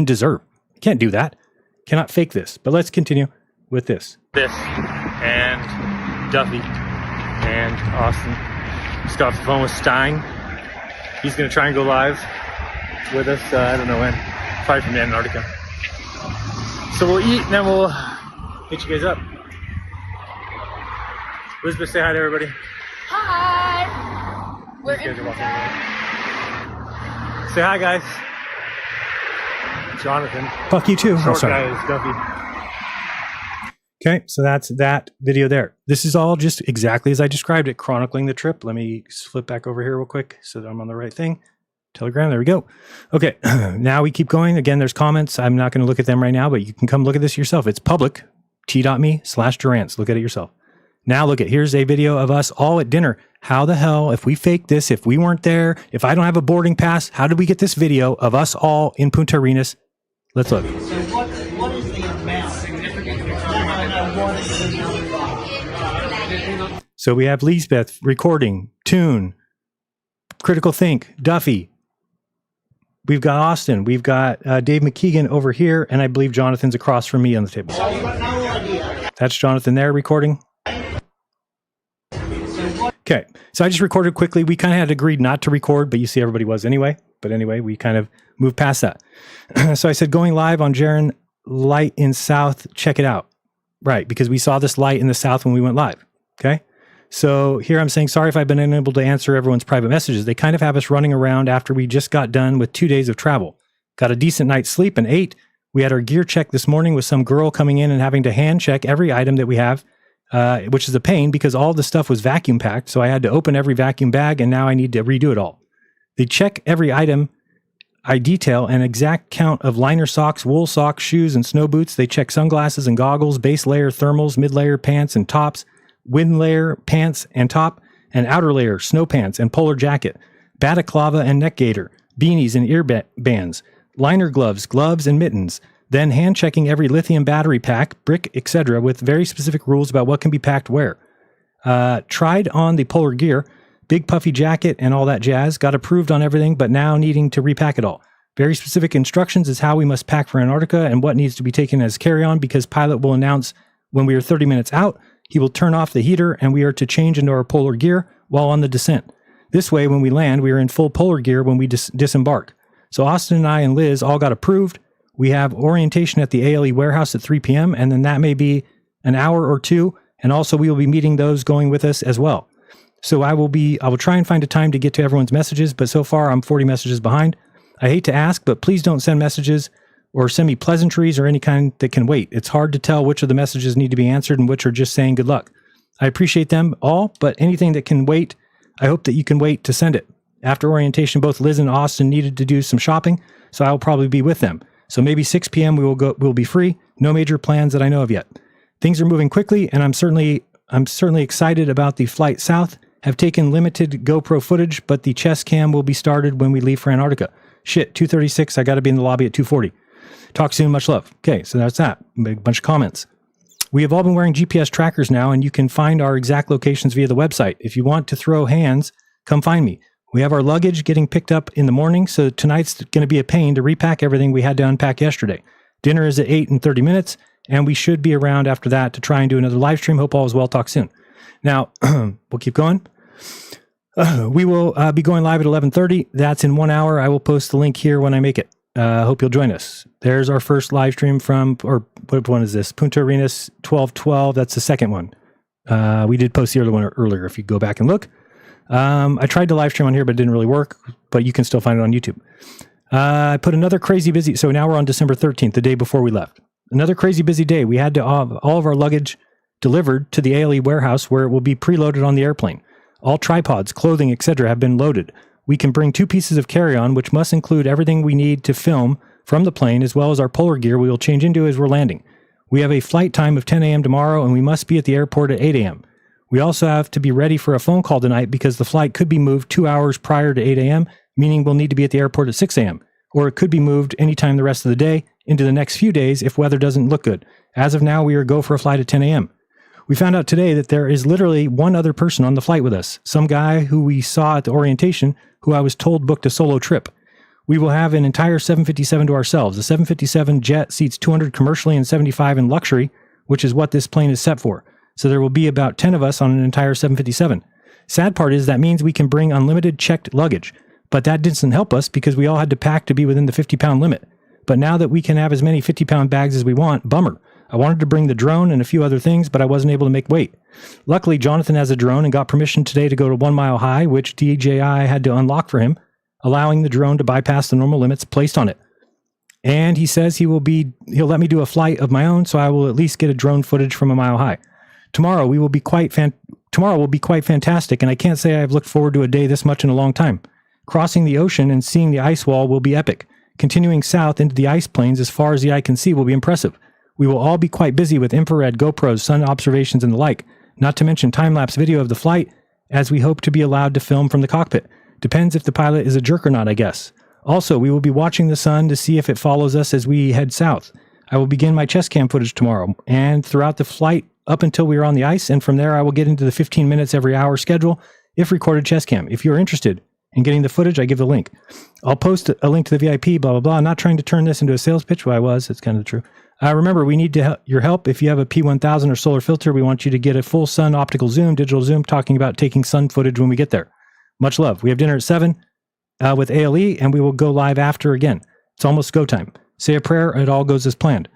deserve? You can't do that. Cannot fake this. But let's continue with this. This and Duffy and Austin just got off the phone with Stein. He's going to try and go live with us. I don't know when. Probably from Antarctica. So we'll eat and then we'll hit you guys up. Elizabeth, say hi to everybody. Hi. We're in Say hi, guys. Jonathan. Fuck you too. Short guy is Duffy. Okay, so that's that video there. This is all just exactly as I described it, chronicling the trip. Let me flip back over here real quick so that I'm on the right thing. Telegram, there we go. Okay, now we keep going. Again, there's comments. I'm not going to look at them right now, but you can come look at this yourself. It's public, t.me/Durance. Look at it yourself. Now look at, here's a video of us all at dinner. How the hell, if we faked this, if we weren't there, if I don't have a boarding pass, how did we get this video of us all in Punta Arenas? Let's look. So what is the amount? So we have Lisbeth recording, Tune, Critical Think, Duffy. We've got Austin. We've got Dave McKeegan over here, and I believe Jonathan's across from me on the table. That's Jonathan there recording. Okay, so I just recorded quickly. We kind of had agreed not to record, but you see everybody was anyway. But anyway, we kind of moved past that. So I said, going live on Jaron light in south, check it out. Right, because we saw this light in the south when we went live. Okay, so here I'm saying, sorry if I've been unable to answer everyone's private messages. They kind of have us running around after we just got done with 2 days of travel. Got a decent night's sleep and ate. We had our gear check this morning with some girl coming in and having to hand check every item that we have. Which is a pain because all the stuff was vacuum packed. So I had to open every vacuum bag and now I need to redo it all. They check every item. I detail an exact count of liner socks, wool socks, shoes, and snow boots. They check sunglasses and goggles, base layer thermals, mid layer pants and tops, wind layer pants and top, and outer layer snow pants and polar jacket, balaclava and neck gaiter, beanies and ear bands, liner gloves and mittens. Then hand checking every lithium battery pack, brick, etc. with very specific rules about what can be packed where. Tried on the polar gear, big puffy jacket and all that jazz, got approved on everything, but now needing to repack it all. Very specific instructions as how we must pack for Antarctica and what needs to be taken as carry-on because pilot will announce when we are 30 minutes out, he will turn off the heater and we are to change into our polar gear while on the descent. This way, when we land, we are in full polar gear when we disembark. So Austin and I and Liz all got approved. We have orientation at the ALE warehouse at 3 p.m. and then that may be an hour or two. And also we will be meeting those going with us as well. So I will try and find a time to get to everyone's messages, but so far I'm 40 messages behind. I hate to ask, but please don't send messages or send me pleasantries or any kind that can wait. It's hard to tell which of the messages need to be answered and which are just saying good luck. I appreciate them all, but anything that can wait, I hope that you can wait to send it. After orientation, both Liz and Austin needed to do some shopping, so I will probably be with them. So maybe 6 p.m. we'll be free. No major plans that I know of yet. Things are moving quickly, and I'm certainly excited about the flight south. Have taken limited GoPro footage, but the chest cam will be started when we leave for Antarctica. Shit, 2:36. I got to be in the lobby at 2:40. Talk soon. Much love. Okay, so that's that. A bunch of comments. We have all been wearing GPS trackers now, and you can find our exact locations via the website. If you want to throw hands, come find me. We have our luggage getting picked up in the morning, so tonight's going to be a pain to repack everything we had to unpack yesterday. Dinner is at 8 and 30 minutes, and we should be around after that to try and do another live stream. Hope all is well. Talk soon. Now, we'll keep going. We will be going live at 11:30. That's in 1 hour. I will post the link here when I make it. Hope you'll join us. There's our first live stream from, or what one is this? Punta Arenas 1212. That's the second one. We did post the other one earlier if you go back and look. I tried to live stream on here, but it didn't really work, but you can still find it on YouTube. I put another crazy busy, so now we're on December 13th, the day before we left. Another crazy busy day. We had to have all of our luggage delivered to the ALE warehouse where it will be preloaded on the airplane. All tripods, clothing, etc. have been loaded. We can bring 2 pieces of carry-on, which must include everything we need to film from the plane, as well as our polar gear we will change into as we're landing. We have a flight time of 10 a.m. tomorrow, and we must be at the airport at 8 a.m. We also have to be ready for a phone call tonight because the flight could be moved 2 hours prior to 8 a.m., meaning we'll need to be at the airport at 6 a.m., or it could be moved anytime the rest of the day into the next few days if weather doesn't look good. As of now, we are go for a flight at 10 a.m. We found out today that there is literally one other person on the flight with us, some guy who we saw at the orientation, who I was told booked a solo trip. We will have an entire 757 to ourselves. The 757 jet seats 200 commercially and 75 in luxury, which is what this plane is set for. So there will be about 10 of us on an entire 757. Sad part is that means we can bring unlimited checked luggage, but that didn't help us because we all had to pack to be within the 50-pound limit. But now that we can have as many 50-pound bags as we want, bummer. I wanted to bring the drone and a few other things, but I wasn't able to make weight. Luckily, Jonathan has a drone and got permission today to go to 1 mile high, which DJI had to unlock for him, allowing the drone to bypass the normal limits placed on it. And he says he'll let me do a flight of my own, so I will at least get a drone footage from 1 mile high. Tomorrow will be quite fantastic, and I can't say I've looked forward to a day this much in a long time. Crossing the ocean and seeing the ice wall will be epic. Continuing south into the ice plains as far as the eye can see will be impressive. We will all be quite busy with infrared, GoPros, sun observations, and the like, not to mention time-lapse video of the flight, as we hope to be allowed to film from the cockpit. Depends if the pilot is a jerk or not, I guess. Also, we will be watching the sun to see if it follows us as we head south. I will begin my chest cam footage tomorrow, and throughout the flight up until we are on the ice, and from there I will get into the 15 minutes every hour schedule if recorded chest cam. If you're interested in getting the footage, I give the link. I'll post a link to the VIP, blah, blah, blah. I'm not trying to turn this into a sales pitch, but I was. It's kind of true. Remember, we need your help. If you have a P1000 or solar filter, we want you to get a full sun optical zoom, digital zoom, talking about taking sun footage when we get there. Much love. We have dinner at 7 with ALE, and we will go live after again. It's almost go time. Say a prayer, and it all goes as planned.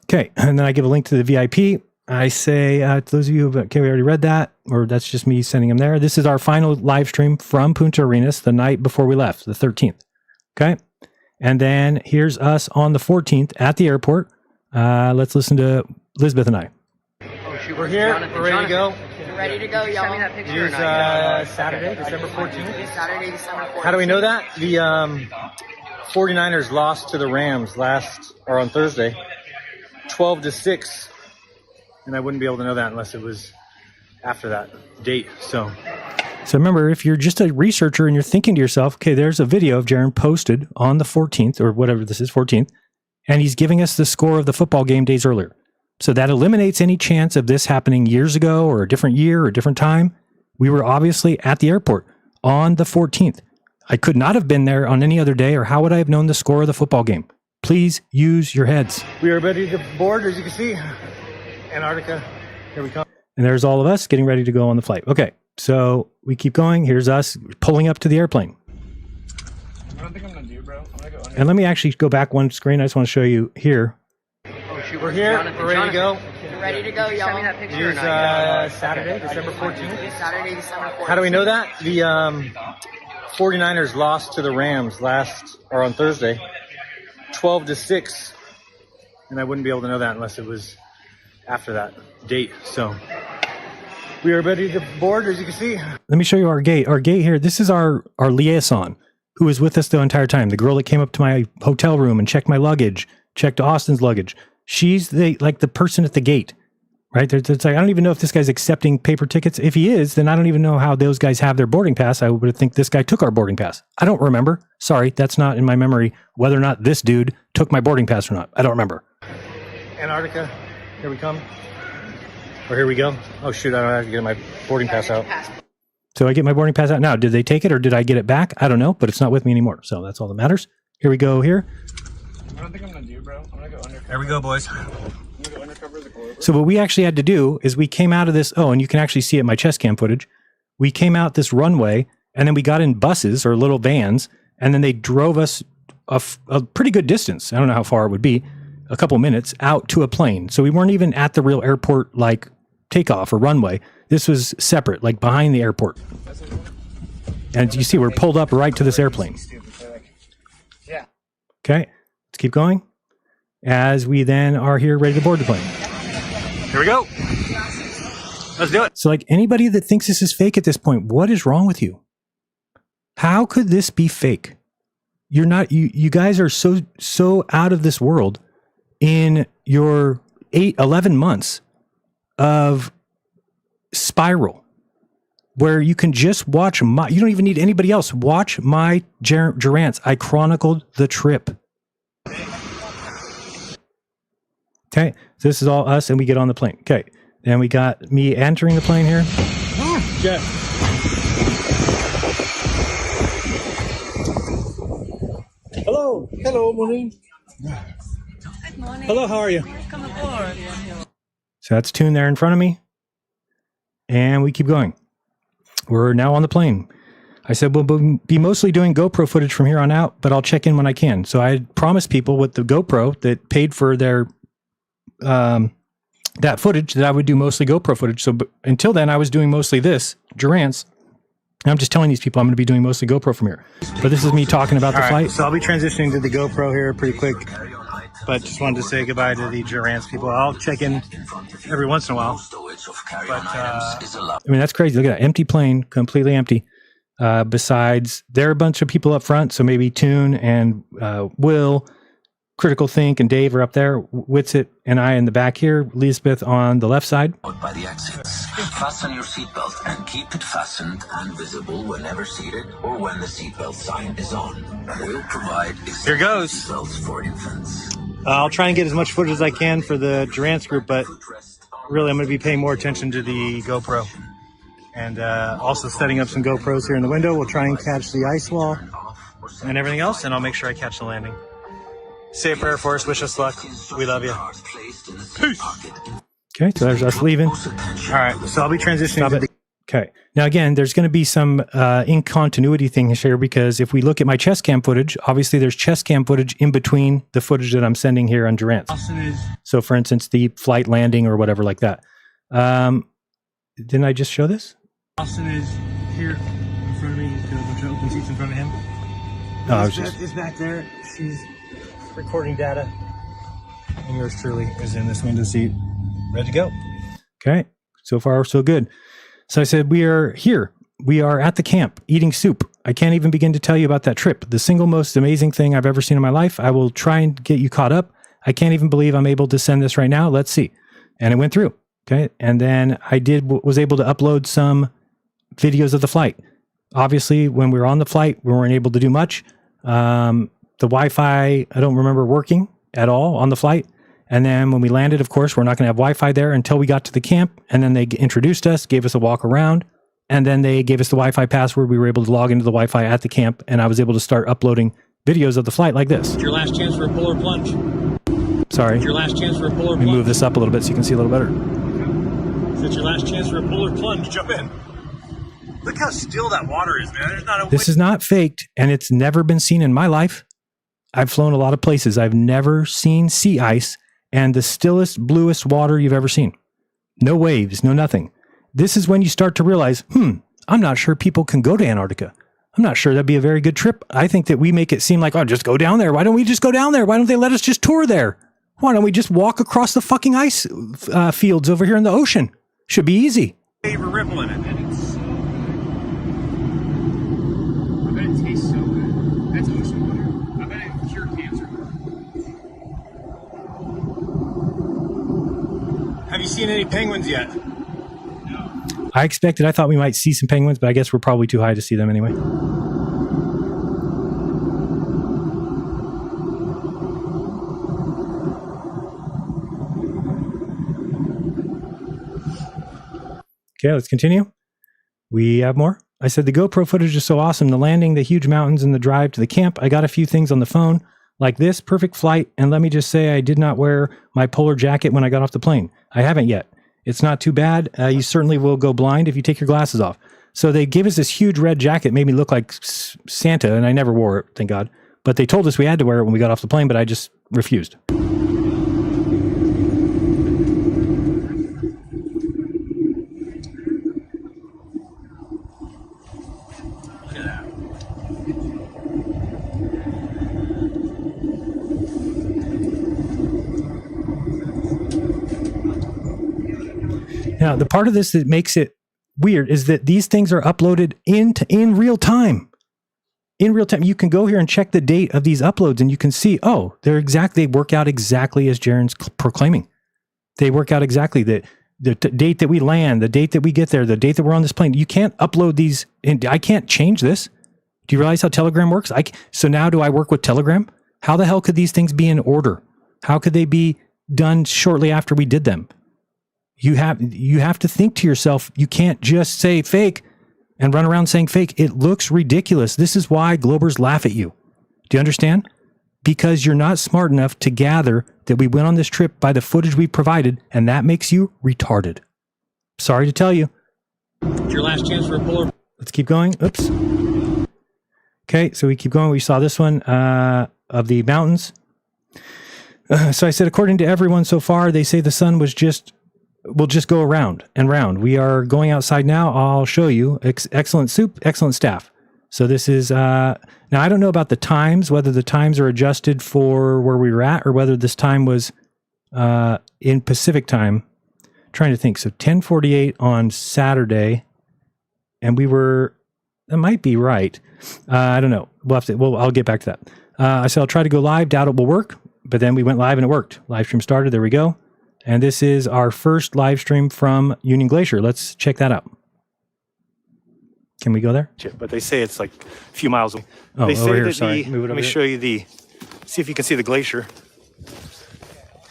Okay, and then I give a link to the VIP. I say, to those of you who, okay, we already read that, or that's just me sending them there. This is our final live stream from Punta Arenas the night before we left, the 13th. Okay, and then here's us on the 14th at the airport. Let's listen to Elizabeth and I. We're here. We're ready to go. Ready to go, y'all. It is Saturday, December 14th. Saturday, December 14th. How do we know that? The 49ers lost to the Rams on Thursday, 12-6. And I wouldn't be able to know that unless it was after that date. So remember, if you're just a researcher and you're thinking to yourself, okay, there's a video of Jaron posted on the 14th or whatever this is, 14th, and he's giving us the score of the football game days earlier. So that eliminates any chance of this happening years ago or a different year or a different time. We were obviously at the airport on the 14th. I could not have been there on any other day, or how would I have known the score of the football game? Please use your heads. We are ready to board, as you can see. Antarctica, here we come. And there's all of us getting ready to go on the flight. Okay, so we keep going. Here's us pulling up to the airplane. I don't think I'm going to do, bro. I'm going to go under. And let me actually go back one screen. I just want to show you here. We're here. We're ready to go. Ready to go, y'all. It is Saturday, December 14th. Saturday, December 14th. How do we know that? The 49ers lost to the Rams on Thursday, 12-6. And I wouldn't be able to know that unless it was after that date. So we are ready to board, as you can see. Let me show you our gate. Our gate here, this is our liaison who was with us the entire time. The girl that came up to my hotel room and checked my luggage, checked Austin's luggage. She's the person at the gate, right? It's like, I don't even know if this guy's accepting paper tickets. If he is, then I don't even know how those guys have their boarding pass. I would think this guy took our boarding pass. I don't remember. Sorry, that's not in my memory whether or not this dude took my boarding pass or not. I don't remember. Antarctica, here we come. Or here we go. Oh, shoot, I don't have to get my boarding pass out. So I get my boarding pass out now. Did they take it or did I get it back? I don't know, but it's not with me anymore. So that's all that matters. Here we go here. I don't think I'm going to do, bro. I'm going to go undercover. There we go, boys. I'm going to go undercover the globe. So what we actually had to do is we came out of this, and you can actually see it in my chest cam footage. We came out this runway, and then we got in buses or little vans, and then they drove us a pretty good distance. I don't know how far it would be, a couple minutes, out to a plane. So we weren't even at the real airport, like takeoff or runway. This was separate, like behind the airport. And you see, we're pulled up right to this airplane. Yeah. Okay. Let's keep going as we then are here ready to board the plane. Here we go. Let's do it. So like anybody that thinks this is fake at this point, what is wrong with you? How could this be fake? You're not, you guys are so out of this world in your 11 months of spiral where you can just watch you don't even need anybody else. Watch my Gerants. I chronicled the trip. Okay, so this is all us, and we get on the plane. Okay, then we got me entering the plane here. Yeah. Hello, morning. Good morning. Hello, how are you? Come aboard. So that's tuned there in front of me, and we keep going. We're now on the plane. I said we'll be mostly doing GoPro footage from here on out, but I'll check in when I can. So I had promised people with the GoPro that paid for their that footage that I would do mostly GoPro footage. So until then, I was doing mostly this, Durant's. And I'm just telling these people I'm going to be doing mostly GoPro from here. But this is me talking about the flight. So I'll be transitioning to the GoPro here pretty quick. But just wanted to say goodbye to the Durant's people. I'll check in every once in a while. But, I mean, that's crazy. Look at that. Empty plane, completely empty. Besides, there are a bunch of people up front. So maybe Toon and Will, Critical Think, and Dave are up there. Witsit and I in the back here. Elizabeth on the left side. By the exits. Fasten your seatbelt and keep it fastened and visible whenever seated or when the seatbelt sign is on. We'll provide Here goes. seatbelts for infants. I'll try and get as much footage as I can for the Durant's group, but really I'm going to be paying more attention to the GoPro. And also setting up some GoPros here in the window. We'll try and catch the ice wall and everything else, and I'll make sure I catch the landing. Say a prayer for us. Wish us luck. We love you. Peace. Okay, so there's us leaving. All right, so I'll be transitioning to the... Okay, now again, there's going to be some incontinuity thing here because if we look at my chest cam footage, obviously there's chest cam footage in between the footage that I'm sending here on Durant. So for instance, the flight landing or whatever like that. Didn't I just show this? Austin is here in front of me. He's got a bunch of open seats in front of him. No, I was just... Beth is back there. She's recording data. And yours truly is in this window seat, ready to go. Okay, so far so good. So I said, we are here. We are at the camp eating soup. I can't even begin to tell you about that trip. The single most amazing thing I've ever seen in my life. I will try and get you caught up. I can't even believe I'm able to send this right now. Let's see. And it went through. Okay. And then I was able to upload some videos of the flight. Obviously, when we were on the flight, we weren't able to do much. The Wi-Fi, I don't remember working at all on the flight. And then when we landed, of course, we're not going to have Wi-Fi there until we got to the camp. And then they introduced us, gave us a walk around, and then they gave us the Wi-Fi password. We were able to log into the Wi-Fi at the camp, and I was able to start uploading videos of the flight like this. It's your last chance for a pull or plunge. Sorry. It's your last chance for a pull or plunge. Let me move this up a little bit so you can see a little better. It's your last chance for a pull or plunge. Jump in. Look how still that water is, man. There's not a... This is not faked, and it's never been seen in my life. I've flown a lot of places. I've never seen sea ice and the stillest, bluest water you've ever seen. No waves, no nothing. This is when you start to realize, I'm not sure people can go to Antarctica. I'm not sure that'd be a very good trip. I think that we make it seem like, just go down there. Why don't we just go down there? Why don't they let us just tour there? Why don't we just walk across the fucking ice fields over here in the ocean? Should be easy. Favorite ripple in it. And it's so good. I bet it tastes so good. That's ocean water. I bet it can cure cancer. Have you seen any penguins yet? No. I thought we might see some penguins, but I guess we're probably too high to see them anyway. Okay, let's continue. We have more. I said the GoPro footage is so awesome. The landing, the huge mountains, and the drive to the camp. I got a few things on the phone like this. Perfect flight. And let me just say, I did not wear my polar jacket when I got off the plane. I haven't yet. It's not too bad. You certainly will go blind if you take your glasses off. So they gave us this huge red jacket, made me look like Santa, and I never wore it, thank God. But they told us we had to wear it when we got off the plane, but I just refused. Now, the part of this that makes it weird is that these things are uploaded in real time. In real time, you can go here and check the date of these uploads, and you can see, they work out exactly as Jaren's proclaiming. They work out exactly the date that we land, the date that we get there, the date that we're on this plane. You can't upload these, and I can't change this. Do you realize how Telegram works? So now do I work with Telegram? How the hell could these things be in order? How could they be done shortly after we did them? You have to think to yourself, you can't just say fake and run around saying fake. It looks ridiculous. This is why Globers laugh at you. Do you understand? Because you're not smart enough to gather that we went on this trip by the footage we provided, and that makes you retarded. Sorry to tell you. It's your last chance for a puller. Let's keep going. Oops. Okay, so we keep going. We saw this one of the mountains. So I said, according to everyone so far, they say the sun will just go around and round. We are going outside now. I'll show you. Excellent soup, excellent staff. So this is, now I don't know about the times, whether the times are adjusted for where we were at or whether this time was in Pacific time. I'm trying to think. So 10:48 on Saturday, and that might be right. I don't know. I'll get back to that. I said, I'll try to go live. Doubt it will work. But then we went live and it worked. Live stream started. There we go. And this is our first live stream from Union Glacier. Let's check that out. Can we go there? But they say it's like a few miles away. Oh, they say over here, that sorry. let me show you see if you can see the glacier.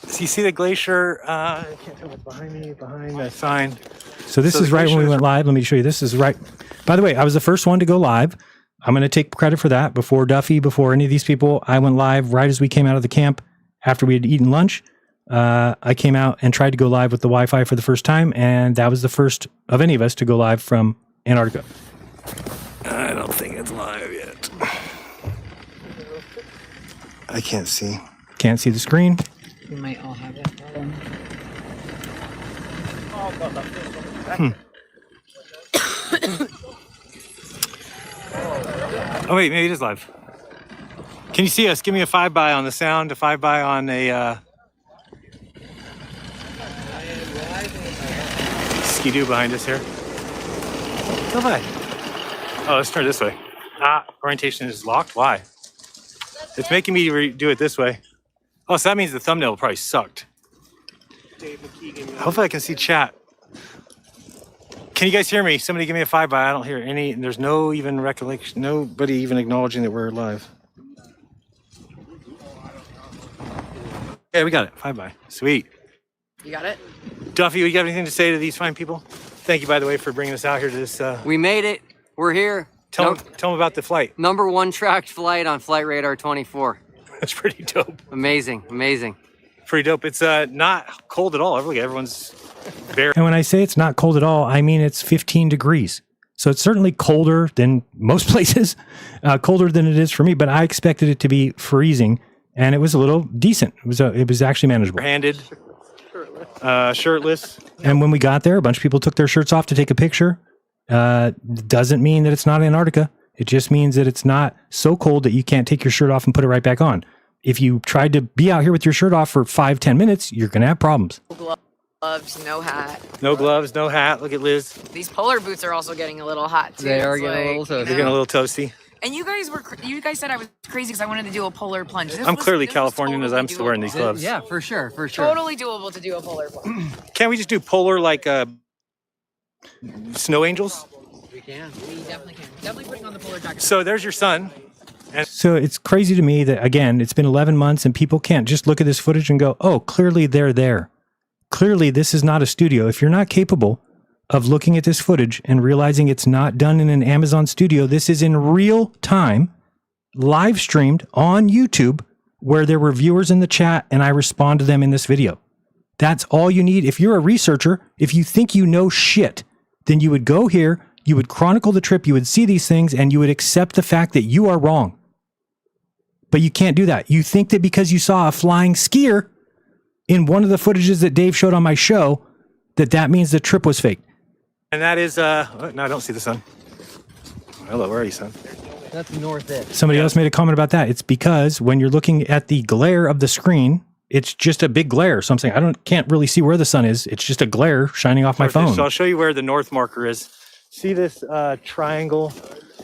So you see the glacier? I can't tell what's behind me, behind that sign. So this is right when we went live. Let me show you. This is right. By the way, I was the first one to go live. I'm going to take credit for that. Before Duffy, before any of these people, I went live right as we came out of the camp after we had eaten lunch. I came out and tried to go live with the Wi-Fi for the first time, and that was the first of any of us to go live from Antarctica. I don't think it's live yet. I can't see. Can't see the screen. We might all have that problem. Oh wait, maybe it is live. Can you see us? Give me a 5x on the sound, a 5x on a skidoo behind us here. Go by. Oh, let's turn this way. Orientation is locked. Why? It's making me do it this way. Oh, so that means the thumbnail probably sucked. Hopefully I can see chat. Can you guys hear me? Somebody give me a 5x. I don't hear any. There's no even recollection. Nobody even acknowledging that we're live. Yeah, we got it. 5x. Sweet. You got it? Duffy, you got anything to say to these fine people? Thank you, by the way, for bringing us out here to this. We made it. We're here. Tell them about the flight. #1 tracked flight on Flight Radar 24. That's pretty dope. Amazing, amazing. Pretty dope. It's not cold at all. Everyone's very. And when I say it's not cold at all, I mean it's 15 degrees. So it's certainly colder than most places, colder than it is for me, but I expected it to be freezing, and it was a little decent. It was actually manageable. Handed, shirtless. And when we got there, a bunch of people took their shirts off to take a picture. Doesn't mean that it's not Antarctica. It just means that it's not so cold that you can't take your shirt off and put it right back on. If you tried to be out here with your shirt off for 5-10 minutes, you're going to have problems. Gloves, no hat. No gloves, no hat. Look at Liz. These polar boots are also getting a little hot too. They are It's getting a little like, toasty. They're getting a little toasty. And you guys said I was crazy because I wanted to do a polar plunge. I'm clearly Californian as I'm still wearing these gloves. Yeah, for sure, for sure. Totally doable to do a polar plunge. Can't we just do polar like snow angels? We can. We definitely can. Definitely putting on the polar jacket. So there's your son. So it's crazy to me that, again, it's been 11 months and people can't just look at this footage and go, oh, clearly they're there. Clearly this is not a studio. If you're not capable of looking at this footage and realizing it's not done in an Amazon studio, this is in real time, live streamed on YouTube, where there were viewers in the chat and I respond to them in this video. That's all you need. If you're a researcher, if you think you know shit, then you would go here, you would chronicle the trip, you would see these things, and you would accept the fact that you are wrong. But you can't do that. You think that because you saw a flying skier in one of the footages that Dave showed on my show, that means the trip was fake. And that is, no, I don't see the sun. Hello, where are you, son? That's north-ish. Somebody else made a comment about that. It's because when you're looking at the glare of the screen, it's just a big glare. So I'm saying can't really see where the sun is. It's just a glare shining off my phone. So I'll show you where the north marker is. See this triangle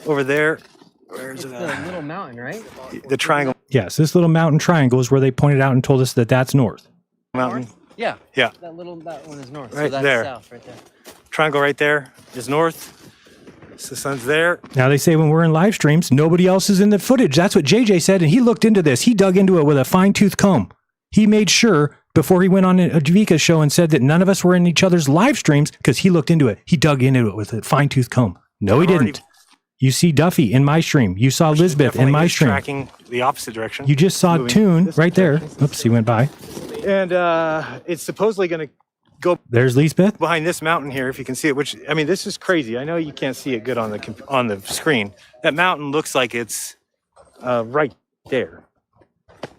over there? Where's It's the little mountain, right? The triangle Yes, this little mountain triangle is where they pointed out and told us that that's north. mountain. Yeah. Yeah. That one is north. Right so that's there. south right there. Triangle right there is north. So the sun's there. Now they say when we're in live streams, nobody else is in the footage. That's what JJ said, and he looked into this. He dug into it with a fine-tooth comb. He made sure before he went on a Javika's show and said that none of us were in each other's live streams because he looked into it. He dug into it with a fine-tooth comb. No, he didn't. You see Duffy in my stream. You saw Lisbeth in my stream. Tracking the opposite direction. You just saw Toon right there. Oops, he went by. And it's supposedly going to go There's Lisbeth. behind this mountain here, if you can see it. Which, I mean, this is crazy. I know you can't see it good on the screen. That mountain looks like it's right there.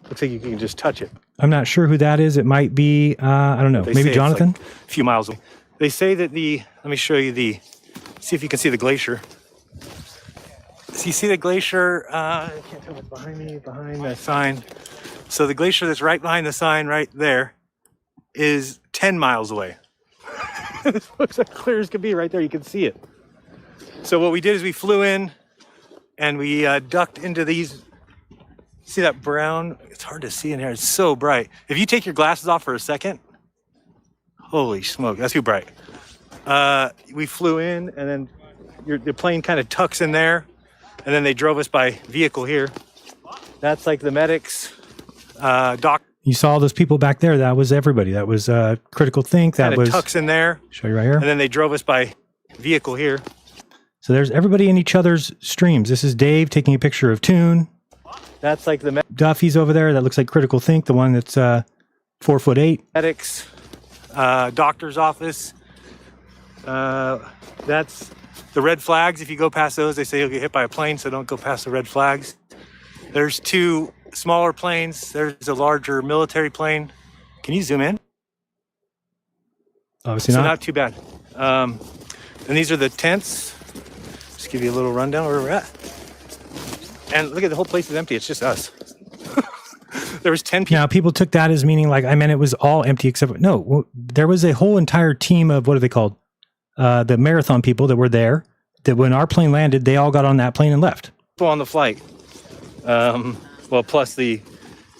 Looks like you can just touch it. I'm not sure who that is. It might be, I don't know, They maybe say it's Jonathan? like a few miles away. They say that let me show you see if you can see the glacier. So you see the glacier, I can't tell what's behind me, behind the sign. So the glacier that's right behind the sign right there is 10 miles away. This looks like clear as can be right there. You can see it. So what we did is we flew in and we ducked into these. See that brown? It's hard to see in here. It's so bright. If you take your glasses off for a second, holy smoke, that's too bright. We flew in and then the plane kind of tucks in there. And then they drove us by vehicle here. That's like the medics, doc. You saw all those people back there. That was everybody. That was Critical Think. That was tucks in there. Show you right here. And then they drove us by vehicle here. So there's everybody in each other's streams. This is Dave taking a picture of Toon. That's like the Duffy's over there. That looks like Critical Think, the one that's 4'8". medics, doctor's office. That's the red flags. If you go past those, they say you'll get hit by a plane, so don't go past the red flags. There's 2 smaller planes. There's a larger military plane. Can you zoom in? Obviously so not. not too bad. And these are the tents. Just give you a little rundown where we're at. And look at the whole place is empty. It's just us. There was 10 people. Now, people took that as meaning like, I meant it was all empty except, no, there was a whole entire team of, what are they called? The marathon people that were there, that when our plane landed, they all got on that plane and left. People on the flight. Well, plus the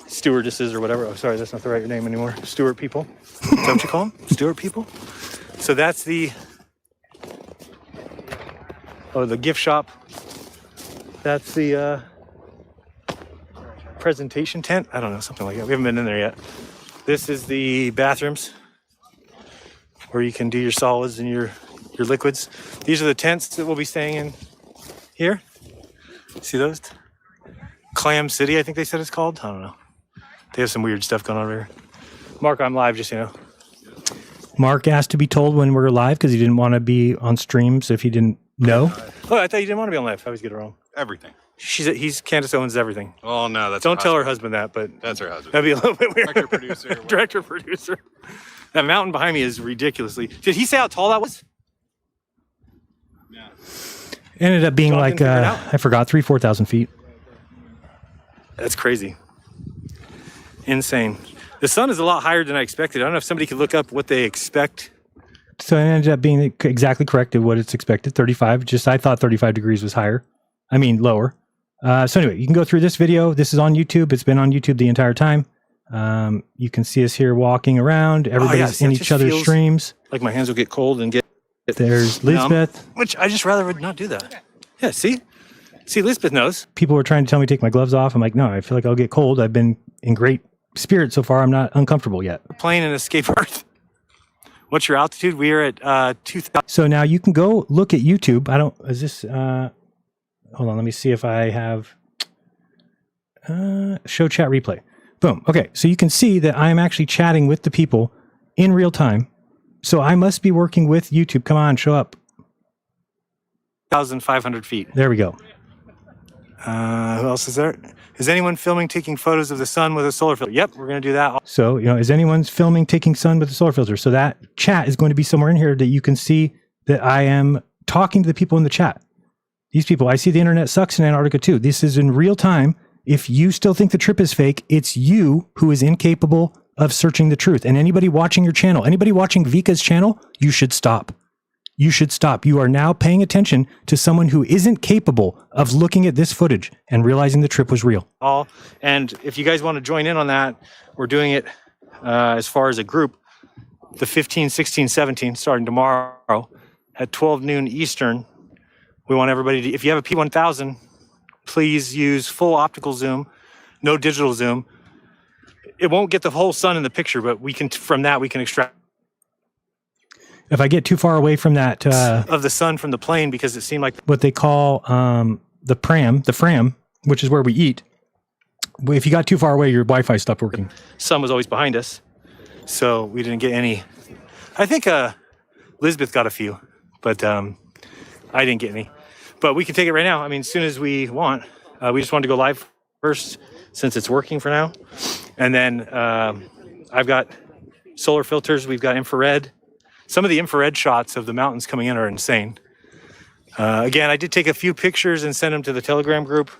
stewardesses or whatever. Oh, sorry, that's not the right name anymore. Steward people. Is that what you call them? Steward people? So that's the gift shop. That's the presentation tent. I don't know, something like that. We haven't been in there yet. This is the bathrooms where you can do your solids and your liquids. These are the tents that we'll be staying in here. See those? Clam City, I think they said it's called. I don't know. They have some weird stuff going on over here. Mark, I'm live, just so you know. Mark asked to be told when we're live because he didn't want to be on streams if he didn't know. Oh, I thought you didn't want to be on live. I always get it wrong. Everything. Candace owns everything. Oh no, that's don't tell her husband that, but that's her husband. That'd be a little bit weird. Director producer. Director producer. That mountain behind me is ridiculously. Did he say how tall that was? Yeah. Ended up being John like didn't figure it out? I forgot 3,000-4,000 feet. That's crazy. Insane. The sun is a lot higher than I expected. I don't know if somebody could look up what they expect. So it ended up being exactly correct to what it's expected, 35. Just I thought 35 degrees was higher. I mean lower. So anyway, you can go through this video. This is on YouTube. It's been on YouTube the entire time. You can see us here walking around. Everybody's in each other's streams. Like my hands will get cold and get. There's Lisbeth. Which I just rather would not do that. Yeah, see? See, Lisbeth knows. People were trying to tell me to take my gloves off. I'm like, no, I feel like I'll get cold. I've been in great spirit so far. I'm not uncomfortable yet. Plane and escape Earth. What's your altitude? We are at 2,000. So now you can go look at YouTube. Is this, hold on, let me see if I have, show chat replay. Boom. Okay. So you can see that I'm actually chatting with the people in real time. So I must be working with YouTube. Come on, show up. 1,500 feet. There we go. Who else is there? Is anyone filming taking photos of the sun with a solar filter? Yep, we're going to do that. So, is anyone's filming taking sun with a solar filter? So that chat is going to be somewhere in here that you can see that I am talking to the people in the chat. These people, I see the internet sucks in Antarctica too. This is in real time. If you still think the trip is fake, it's you who is incapable of searching the truth. And anybody watching your channel, anybody watching Vika's channel, you should stop. You should stop. You are now paying attention to someone who isn't capable of looking at this footage and realizing the trip was real. And if you guys want to join in on that, we're doing it as far as a group, the 15, 16, 17, starting tomorrow at 12 noon Eastern. We want everybody to, if you have a P1000, please use full optical zoom, no digital zoom. It won't get the whole sun in the picture, but we can, from that, we can extract. If I get too far away from that of the sun from the plane, because it seemed like what they call the fram, which is where we eat. If you got too far away, your Wi-Fi stopped working. Sun was always behind us, so we didn't get any. I think Lisbeth got a few, but I didn't get any. But we can take it right now. I mean, as soon as we want. We just wanted to go live first, since it's working for now. And then I've got solar filters. We've got infrared. Some of the infrared shots of the mountains coming in are insane. Again, I did take a few pictures and send them to the Telegram group,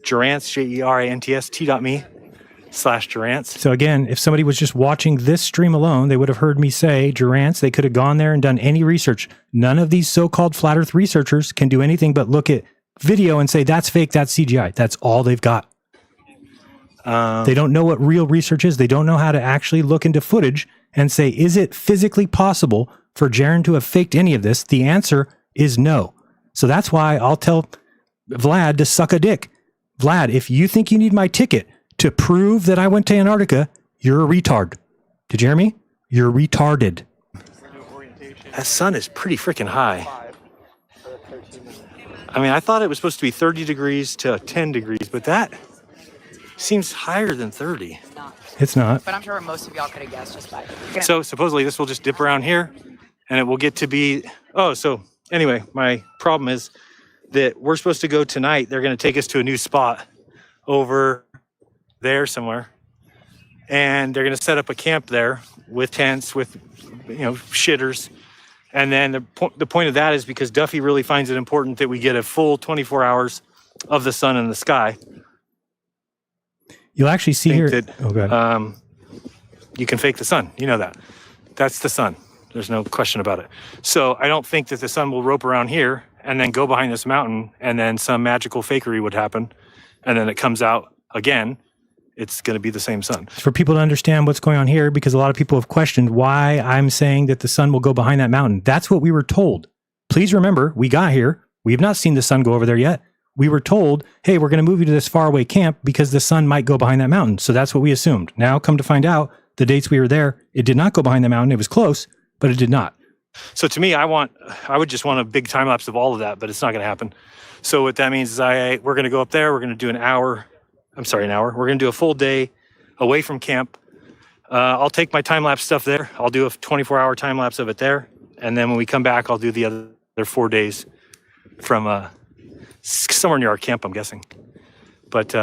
Jerants, JERANTS.me/Jerants. So again, if somebody was just watching this stream alone, they would have heard me say Jerants. They could have gone there and done any research. None of these so-called flat earth researchers can do anything but look at video and say, that's fake, that's CGI. That's all they've got. They don't know what real research is. They don't know how to actually look into footage and say, is it physically possible for Jaron to have faked any of this? The answer is no. So that's why I'll tell Vlad to suck a dick. Vlad, if you think you need my ticket to prove that I went to Antarctica, you're a retard. Did you hear me? You're retarded. That sun is pretty freaking high. I mean, I thought it was supposed to be 30 degrees to 10 degrees, but that seems higher than 30. It's not. But I'm sure most of y'all could have guessed just by. So supposedly this will just dip around here and it will get to be, so anyway, my problem is that we're supposed to go tonight. They're going to take us to a new spot over there somewhere. And they're going to set up a camp there with tents, with, shitters. And then the point of that is because Duffy really finds it important that we get a full 24 hours of the sun in the sky. You'll actually see here. That, you can fake the sun. You know that. That's the sun. There's no question about it. So I don't think that the sun will rope around here and then go behind this mountain and then some magical fakery would happen. And then it comes out again. It's going to be the same sun. For people to understand what's going on here, because a lot of people have questioned why I'm saying that the sun will go behind that mountain. That's what we were told. Please remember, we got here. We have not seen the sun go over there yet. We were told, hey, we're going to move you to this faraway camp because the sun might go behind that mountain. So that's what we assumed. Now, come to find out, the dates we were there, it did not go behind the mountain. It was close, but it did not. So to me, I would just want a big time lapse of all of that, but it's not going to happen. So what that means is we're going to go up there. We're going to do an hour. We're going to do a full day away from camp. I'll take my time lapse stuff there. I'll do a 24-hour time lapse of it there. And then when we come back, I'll do the other 4 days from somewhere near our camp, I'm guessing. But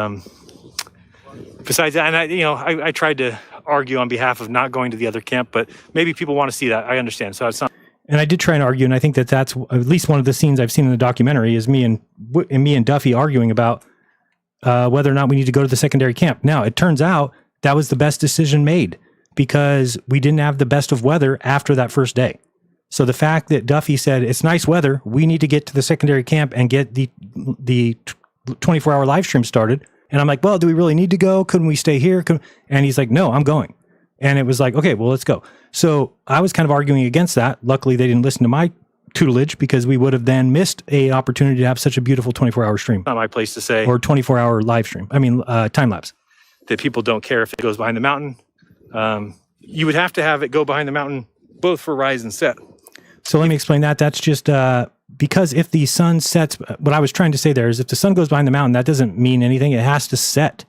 besides that, and I tried to argue on behalf of not going to the other camp, but maybe people want to see that. I understand. So it's not. And I did try and argue, and I think that's at least one of the scenes I've seen in the documentary is me and Duffy arguing about whether or not we need to go to the secondary camp. Now, it turns out that was the best decision made because we didn't have the best of weather after that first day. So the fact that Duffy said, it's nice weather, we need to get to the secondary camp and get the 24-hour live stream started. And I'm like, well, do we really need to go? Couldn't we stay here? And he's like, no, I'm going. And it was like, okay, well, let's go. So I was kind of arguing against that. Luckily, they didn't listen to my tutelage because we would have then missed a opportunity to have such a beautiful 24-hour stream. Not my place to say. Or 24-hour live stream. Time lapse. That people don't care if it goes behind the mountain. You would have to have it go behind the mountain both for rise and set. So let me explain that. That's just because if the sun sets, what I was trying to say there is if the sun goes behind the mountain, that doesn't mean anything. It has to set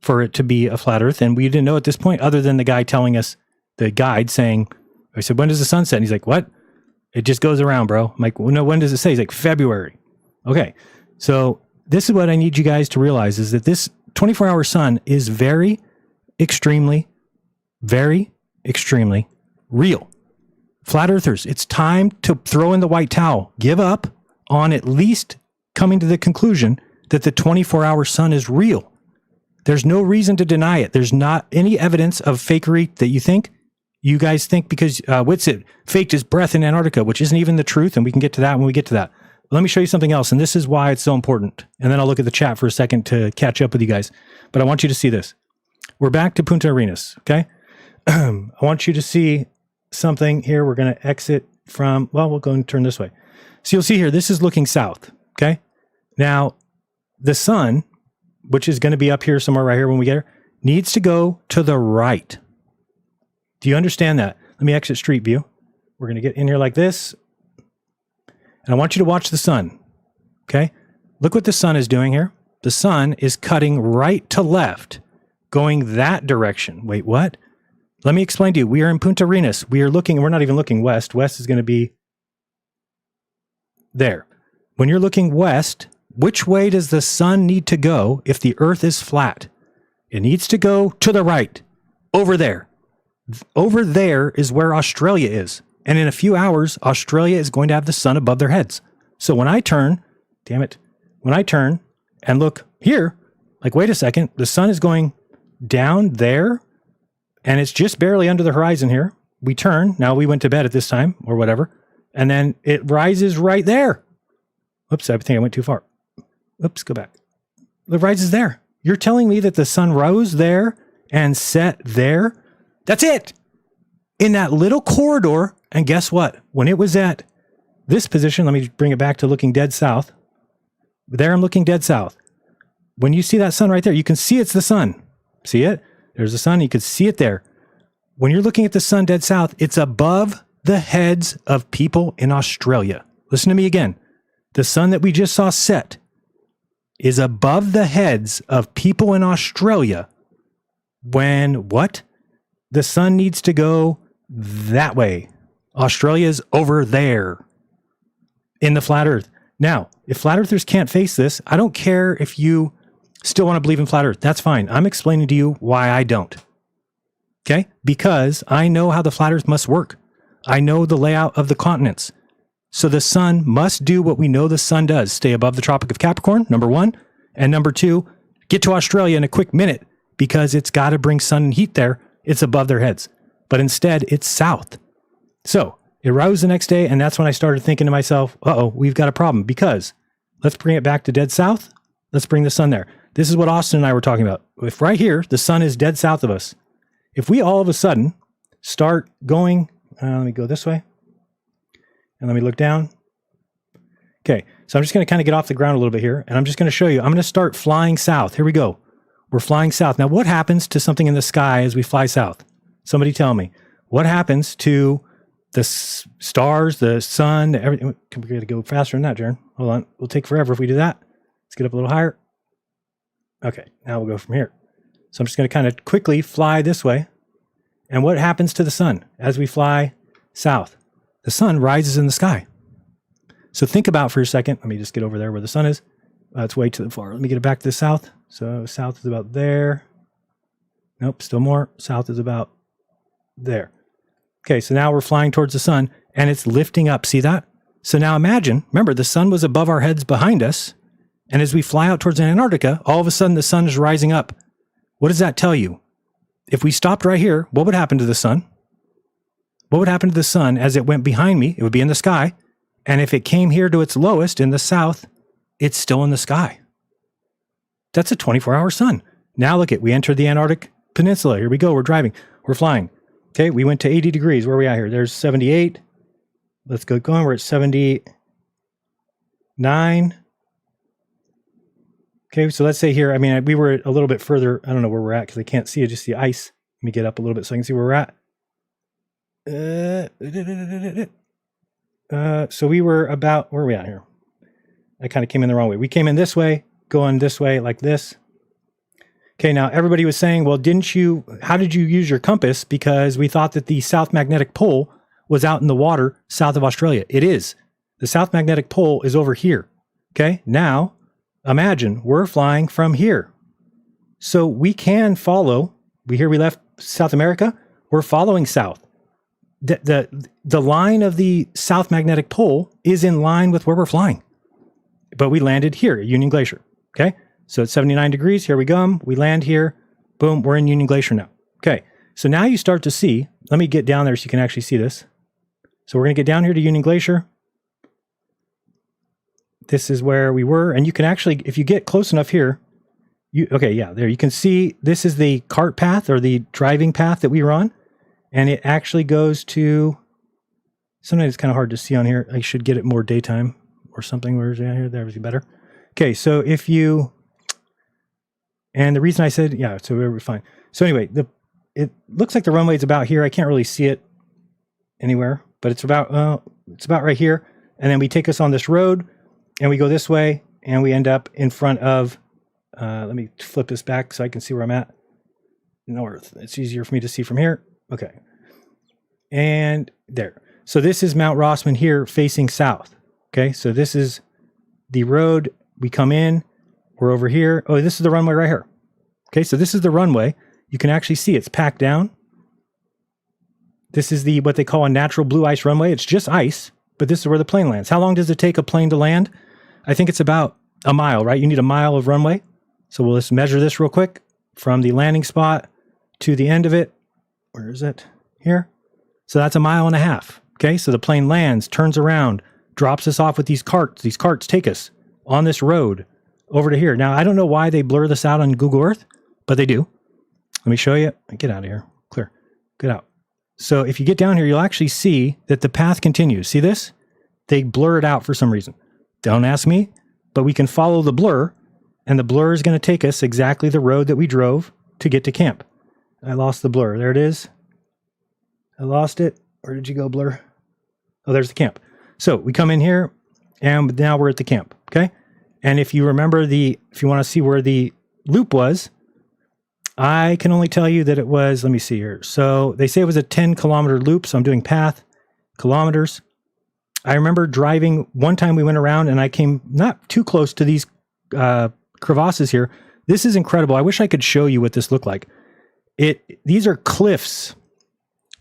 for it to be a flat earth. And we didn't know at this point, other than the guy telling us, the guide saying, I said, when does the sun set? And he's like, what? It just goes around, bro. I'm like, well, no, when does it say? He's like, February. Okay. So this is what I need you guys to realize is that this 24-hour sun is very, extremely real. Flat earthers, it's time to throw in the white towel. Give up on at least coming to the conclusion that the 24-hour sun is real. There's no reason to deny it. There's not any evidence of fakery that you guys think because Whitsitt faked his breath in Antarctica, which isn't even the truth, and we can get to that when we get to that. Let me show you something else, and this is why it's so important. And then I'll look at the chat for a second to catch up with you guys. But I want you to see this. We're back to Punta Arenas, okay? I want you to see something here. We're going to exit from, we'll go and turn this way. So you'll see here, this is looking south, okay? Now, the sun, which is going to be up here somewhere right here when we get here, needs to go to the right. Do you understand that? Let me exit street view. We're going to get in here like this. And I want you to watch the sun, okay? Look what the sun is doing here. The sun is cutting right to left, going that direction. Wait, what? Let me explain to you. We are in Punta Arenas. We are looking, we're not even looking west. West is going to be there. When you're looking west, which way does the sun need to go if the earth is flat? It needs to go to the right, over there. Over there is where Australia is. And in a few hours, Australia is going to have the sun above their heads. So when I turn, when I turn and look here, like, wait a second, the sun is going down there and it's just barely under the horizon here. We turn, now we went to bed at this time or whatever, and then it rises right there. Oops, I think I went too far. Oops, go back. It rises there. You're telling me that the sun rose there and set there? That's it. In that little corridor. And guess what? When it was at this position, let me bring it back to looking dead south. There I'm looking dead south. When you see that sun right there, you can see it's the sun. See it? There's the sun. You can see it there. When you're looking at the sun dead south, it's above the heads of people in Australia. Listen to me again. The sun that we just saw set is above the heads of people in Australia when what? The sun needs to go that way. Australia's over there in the flat earth. Now, if flat earthers can't face this, I don't care if you still want to believe in flat earth. That's fine. I'm explaining to you why I don't. Okay? Because I know how the flat earth must work. I know the layout of the continents. So the sun must do what we know the sun does. Stay above the Tropic of Capricorn, number one. And number two, get to Australia in a quick minute because it's got to bring sun and heat there. It's above their heads. But instead, it's south. So it rose the next day, and that's when I started thinking to myself, uh-oh, we've got a problem because let's bring it back to dead south. Let's bring the sun there. This is what Austin and I were talking about. If right here, the sun is dead south of us, if we all of a sudden start going, let me go this way, and let me look down. Okay, so I'm just going to kind of get off the ground a little bit here, and I'm just going to show you. I'm going to start flying south. Here we go. We're flying south. Now, what happens to something in the sky as we fly south? Somebody tell me. What happens to the stars, the sun, everything? We're going to go faster than that, Jaron. Hold on. It'll take forever if we do that. Let's get up a little higher. Okay, now we'll go from here. So I'm just going to kind of quickly fly this way. And what happens to the sun as we fly south? The sun rises in the sky. So think about for a second. Let me just get over there where the sun is. It's way too far. Let me get it back to the south. So south is about there. Nope, still more. South is about there. Okay, so now we're flying towards the sun and it's lifting up. See that? So now imagine, remember the sun was above our heads behind us. And as we fly out towards Antarctica, all of a sudden the sun is rising up. What does that tell you? If we stopped right here, what would happen to the sun? What would happen to the sun as it went behind me? It would be in the sky. And if it came here to its lowest in the south, it's still in the sky. That's a 24-hour sun. Now look at, we entered the Antarctic Peninsula. Here we go. We're driving. We're flying. Okay, we went to 80 degrees. Where are we at here? There's 78. Let's go going. We're at 79. Okay, so let's say here, I mean, we were a little bit further. I don't know where we're at because I can't see it, just the ice. Let me get up a little bit so I can see where we're at. So we were about, where are we at here? I kind of came in the wrong way. We came in this way, going this way like this. Okay, now everybody was saying, well, how did you use your compass? Because we thought that the South Magnetic Pole was out in the water south of Australia. It is. The South Magnetic Pole is over here. Okay, now imagine we're flying from here. So we can follow, we left South America, we're following south. The line of the South Magnetic Pole is in line with where we're flying. But we landed here at Union Glacier. Okay, so it's 79 degrees. Here we go. We land here. Boom, we're in Union Glacier now. Okay, so now you start to see, let me get down there so you can actually see this. So we're going to get down here to Union Glacier. This is where we were. And you can actually, if you get close enough here, okay, yeah, there you can see this is the cart path or the driving path that we were on. And it actually goes to, sometimes it's kind of hard to see on here. I should get it more daytime or something. Where's it here? There was better. Okay, so if you, and the reason I said, yeah, so we're fine. So anyway, it looks like the runway is about here. I can't really see it anywhere, but it's about right here. And then we take us on this road and we go this way and we end up in front of, let me flip this back so I can see where I'm at. North. It's easier for me to see from here. Okay. And there. So this is Mount Rossman here facing south. Okay. So this is the road. We come in. We're over here. Oh, this is the runway right here. Okay. So this is the runway. You can actually see it's packed down. This is what they call a natural blue ice runway. It's just ice, but this is where the plane lands. How long does it take a plane to land? I think it's about a mile, right? You need a mile of runway. So we'll just measure this real quick from the landing spot to the end of it. Where is it? Here. So that's a mile and a half. Okay. So the plane lands, turns around, drops us off with these carts. These carts take us on this road over to here. Now, I don't know why they blur this out on Google Earth, but they do. Let me show you. Get out of here. Clear. Get out. So if you get down here, you'll actually see that the path continues. See this? They blur it out for some reason. Don't ask me, but we can follow the blur, and the blur is going to take us exactly the road that we drove to get to camp. I lost the blur. There it is. I lost it. Where did you go, blur? Oh, there's the camp. So we come in here, and now we're at the camp. Okay. And if you remember if you want to see where the loop was, I can only tell you that it was, let me see here. So they say it was a 10-kilometer loop. So I'm doing path, kilometers. I remember driving one time we went around and I came not too close to these crevasses here. This is incredible. I wish I could show you what this looked like. These are cliffs,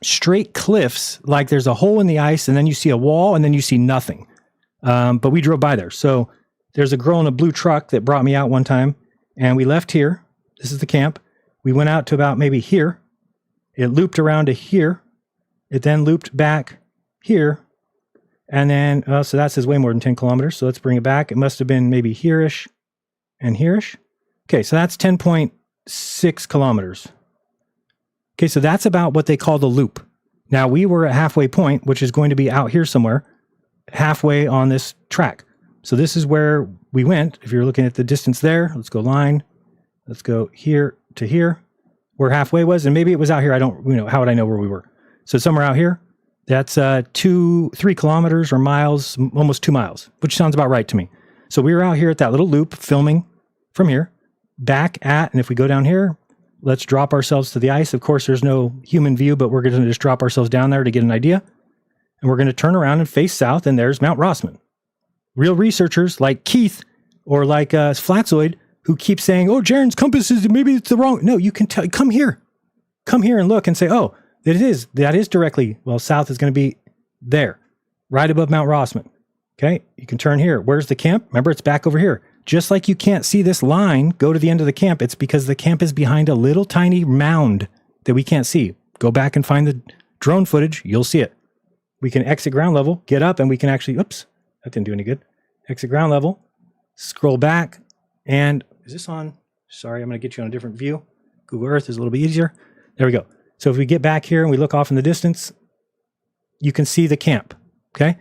straight cliffs, like there's a hole in the ice and then you see a wall and then you see nothing. But we drove by there. So there's a girl in a blue truck that brought me out one time and we left here. This is the camp. We went out to about maybe here. It looped around to here. It then looped back here. And then, so that says way more than 10 kilometers. So let's bring it back. It must have been maybe here-ish and here-ish. Okay, so that's 10.6 kilometers. Okay, so that's about what they call the loop. Now, we were at halfway point, which is going to be out here somewhere, halfway on this track. So this is where we went. If you're looking at the distance there, let's go line. Let's go here to here, where halfway was. And maybe it was out here. I don't, how would I know where we were? So somewhere out here, that's 3 kilometers or miles, almost 2 miles, which sounds about right to me. So we were out here at that little loop filming from here back at, and if we go down here, let's drop ourselves to the ice. Of course, there's no human view, but we're going to just drop ourselves down there to get an idea. And we're going to turn around and face south, and there's Mount Rossman. Real researchers like Keith or like Flatzoid who keep saying, oh, Jaren's compass is, maybe it's the wrong. No, you can tell, come here and look and say, oh, that is directly, well, south is going to be there, right above Mount Rossman. Okay, you can turn here. Where's the camp? Remember, it's back over here. Just like you can't see this line go to the end of the camp, it's because the camp is behind a little tiny mound that we can't see. Go back and find the drone footage. You'll see it. We can exit ground level, get up, and we can actually, oops, that didn't do any good. Exit ground level, scroll back, and is this on? Sorry, I'm going to get you on a different view. Google Earth is a little bit easier. There we go. So if we get back here and we look off in the distance, you can see the camp. Okay.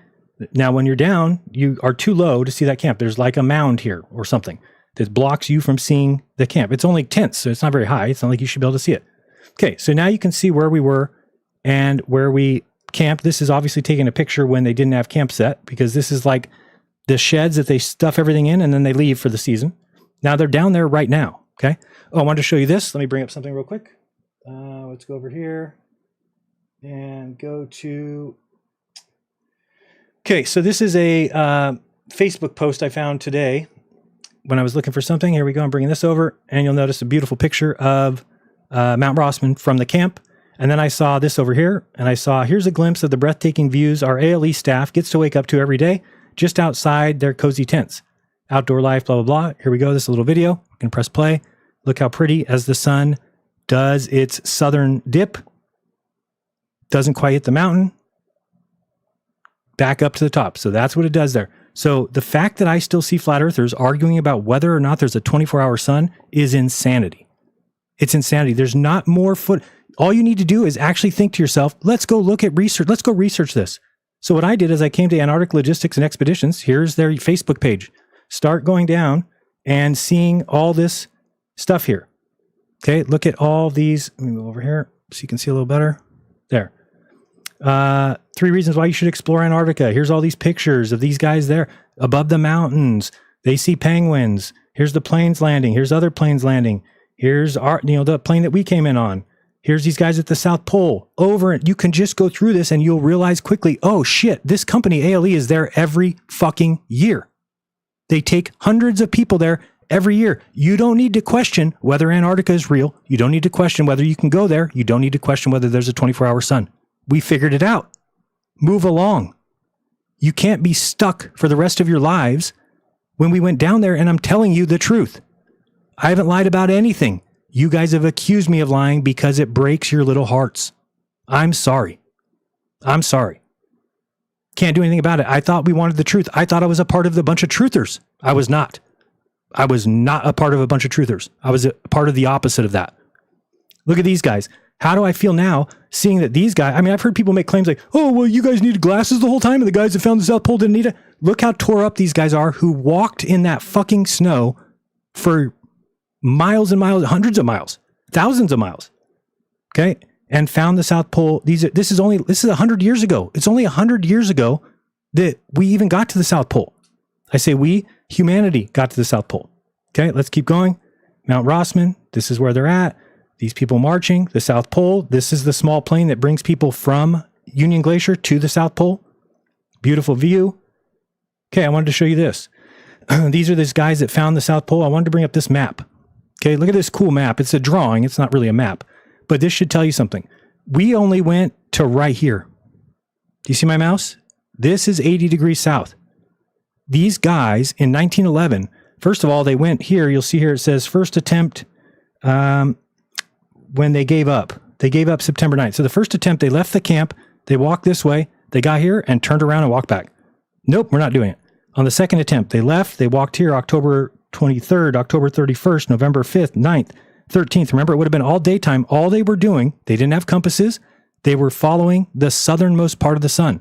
Now, when you're down, you are too low to see that camp. There's like a mound here or something that blocks you from seeing the camp. It's only tents, so it's not very high. It's not like you should be able to see it. Okay. So now you can see where we were and where we camped. This is obviously taking a picture when they didn't have camp set, because this is like the sheds that they stuff everything in and then they leave for the season. Now they're down there right now. Okay. Oh, I wanted to show you this. Let me bring up something real quick. Let's go over here and go to, okay, so this is a Facebook post I found today when I was looking for something. Here we go. I'm bringing this over, and you'll notice a beautiful picture of Mount Rossman from the camp. And then I saw this over here, and I saw, here's a glimpse of the breathtaking views our ALE staff gets to wake up to every day, just outside their cozy tents. Outdoor life, blah, blah, blah. Here we go. This is a little video. I can press play. Look how pretty as the sun does its southern dip. Doesn't quite hit the mountain. Back up to the top. So that's what it does there. So the fact that I still see flat earthers arguing about whether or not there's a 24-hour sun is insanity. It's insanity. There's not more all you need to do is actually think to yourself, let's go look at research. Let's go research this. So what I did is I came to Antarctic Logistics and Expeditions. Here's their Facebook page. Start going down and seeing all this stuff here. Okay, look at all these. Let me move over here so you can see a little better. There. 3 reasons why you should explore Antarctica. Here's all these pictures of these guys there above the mountains. They see penguins. Here's the planes landing. Here's other planes landing. Here's the plane that we came in on. Here's these guys at the South Pole. Over it. You can just go through this and you'll realize quickly, oh shit, this company ALE is there every fucking year. They take hundreds of people there every year. You don't need to question whether Antarctica is real. You don't need to question whether you can go there. You don't need to question whether there's a 24-hour sun. We figured it out. Move along. You can't be stuck for the rest of your lives when we went down there, and I'm telling you the truth. I haven't lied about anything. You guys have accused me of lying because it breaks your little hearts. I'm sorry. I'm sorry. Can't do anything about it. I thought we wanted the truth. I thought I was a part of the bunch of truthers. I was not. I was not a part of a bunch of truthers. I was a part of the opposite of that. Look at these guys. How do I feel now seeing that these guys, I mean, I've heard people make claims like, oh, well, you guys needed glasses the whole time and the guys that found the South Pole didn't need it. Look how tore up these guys are who walked in that fucking snow for miles and miles, hundreds of miles, thousands of miles. Okay. And found the South Pole. This is 100 years ago. It's only 100 years ago that we even got to the South Pole. I say we, humanity, got to the South Pole. Okay, let's keep going. Mount Rossman, this is where they're at. These people marching, the South Pole. This is the small plane that brings people from Union Glacier to the South Pole. Beautiful view. Okay, I wanted to show you this. These are these guys that found the South Pole. I wanted to bring up this map. Okay, look at this cool map. It's a drawing. It's not really a map, but this should tell you something. We only went to right here. Do you see my mouse? This is 80 degrees south. These guys in 1911, first of all, they went here. You'll see here it says first attempt when they gave up. They gave up September 9th. So the first attempt, they left the camp. They walked this way. They got here and turned around and walked back. Nope, we're not doing it. On the second attempt, they left. They walked here October 23rd, October 31st, November 5th, 9th, 13th. Remember, it would have been all daytime. All they were doing, they didn't have compasses. They were following the southernmost part of the sun.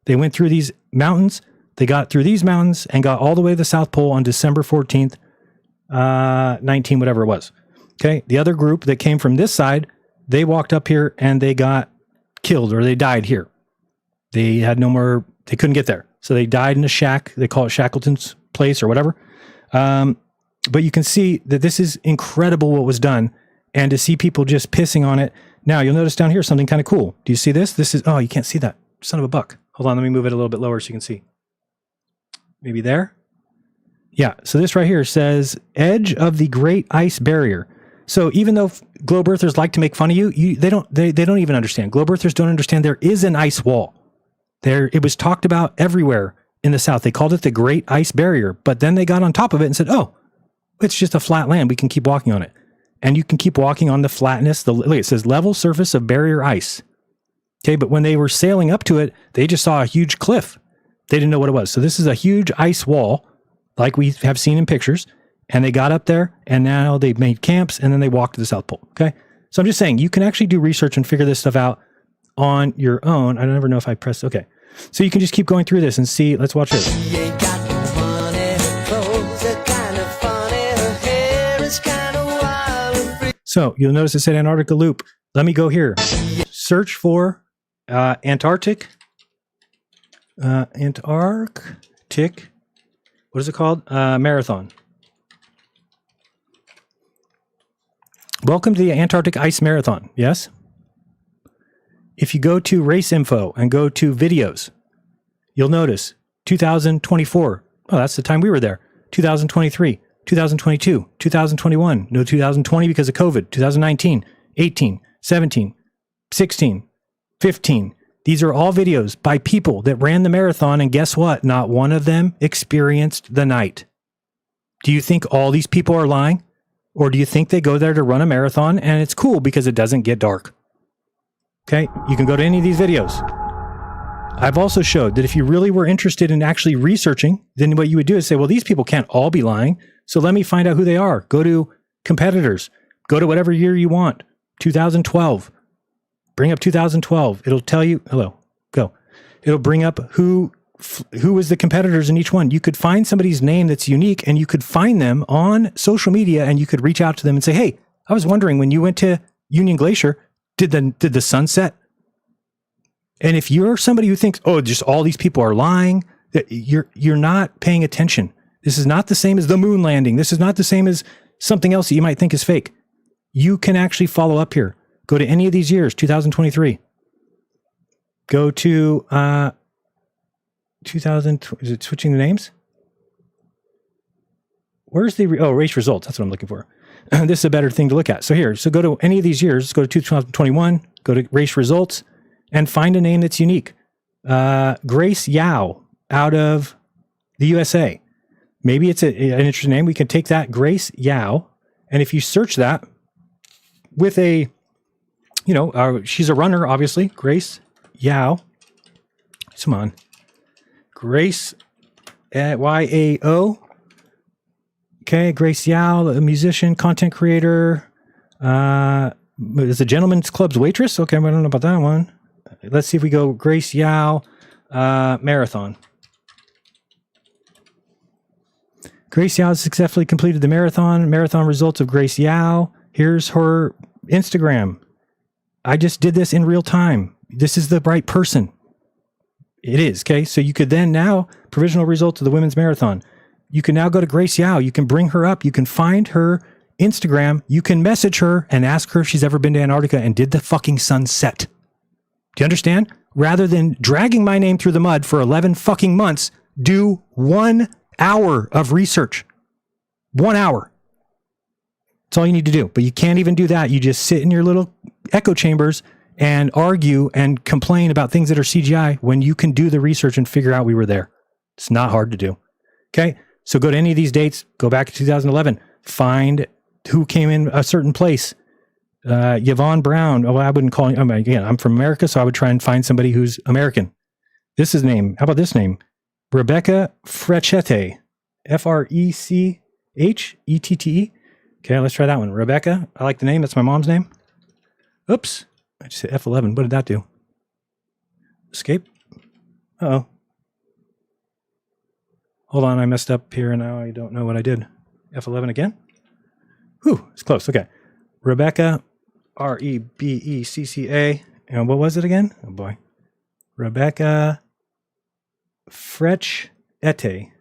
They went through these mountains. They got through these mountains and got all the way to the South Pole on December 14th, 19, whatever it was. Okay. The other group that came from this side, they walked up here and they got killed or they died here. They had no more, they couldn't get there. So they died in a shack. They call it Shackleton's place or whatever. But you can see that this is incredible what was done. And to see people just pissing on it. Now you'll notice down here something kind of cool. Do you see this? This is, oh, you can't see that. Son of a buck. Hold on. Let me move it a little bit lower so you can see. Maybe there. Yeah. So this right here says edge of the Great Ice Barrier. So even though globe earthers like to make fun of you, they don't even understand. Globe earthers don't understand there is an ice wall. There, it was talked about everywhere in the South. They called it the Great Ice Barrier, but then they got on top of it and said, oh, it's just a flat land. We can keep walking on it. And you can keep walking on the flatness. Look, it says level surface of barrier ice. Okay. But when they were sailing up to it, they just saw a huge cliff. They didn't know what it was. So this is a huge ice wall like we have seen in pictures. And they got up there and now they've made camps and then they walked to the South Pole. Okay. So I'm just saying you can actually do research and figure this stuff out on your own. I never know if I pressed. Okay. So you can just keep going through this and see. Let's watch this. So you'll notice it said Antarctica Loop. Let me go here. Search for Antarctic. Antarctic. What is it called? Marathon. Welcome to the Antarctic Ice Marathon. Yes? If you go to race info and go to videos, you'll notice 2024. Oh, that's the time we were there. 2023, 2022, 2021. No 2020 because of COVID. 2019, 18, 17, 16, 15. These are all videos by people that ran the marathon. And guess what? Not one of them experienced the night. Do you think all these people are lying? Or do you think they go there to run a marathon and it's cool because it doesn't get dark? Okay, you can go to any of these videos. I've also showed that if you really were interested in actually researching, then what you would do is say, well, these people can't all be lying. So let me find out who they are. Go to competitors. Go to whatever year you want. 2012. Bring up 2012. It'll tell you, hello, go. It'll bring up who was the competitors in each one. You could find somebody's name that's unique and you could find them on social media and you could reach out to them and say, hey, I was wondering when you went to Union Glacier, did the sun set? And if you're somebody who thinks, oh, just all these people are lying, that you're not paying attention. This is not the same as the moon landing. This is not the same as something else that you might think is fake. You can actually follow up here. Go to any of these years, 2023. Go to 2000. Is it switching the names? Where's the race results? That's what I'm looking for. This is a better thing to look at. So here, so go to any of these years. Go to 2021. Go to race results and find a name that's unique. Grace Yao out of the USA. Maybe it's an interesting name. We can take that, Grace Yao, and if you search that with a, she's a runner, obviously. Grace Yao. Come on. Grace Y-A-O. Okay, Grace Yao, a musician, content creator. Is a Gentleman's Club's waitress? Okay, I don't know about that one. Let's see if we go Grace Yao marathon. Grace Yao successfully completed the marathon. Marathon results of Grace Yao. Here's her Instagram. I just did this in real time. This is the right person. It is. Okay. So you could then now, provisional results of the women's marathon. You can now go to Grace Yao. You can bring her up. You can find her Instagram. You can message her and ask her if she's ever been to Antarctica and did the fucking sun set. Do you understand? Rather than dragging my name through the mud for 11 fucking months, do 1 hour of research. 1 hour. That's all you need to do. But you can't even do that. You just sit in your little echo chambers and argue and complain about things that are CGI when you can do the research and figure out we were there. It's not hard to do. Okay. So go to any of these dates, go back to 2011, find who came in a certain place. Yvonne Brown. Oh, I wouldn't call him. Again, I'm from America, so I would try and find somebody who's American. This is name. How about this name? Rebecca Frechette. Frechette. Okay, let's try that one. Rebecca. I like the name. That's my mom's name. Oops. I just hit F11. What did that do? Escape. Uh-oh. Hold on. I messed up here and now I don't know what I did. F11 again? Whew. It's close. Okay. Rebecca. Rebecca. And what was it again? Oh boy. Rebecca Frechette.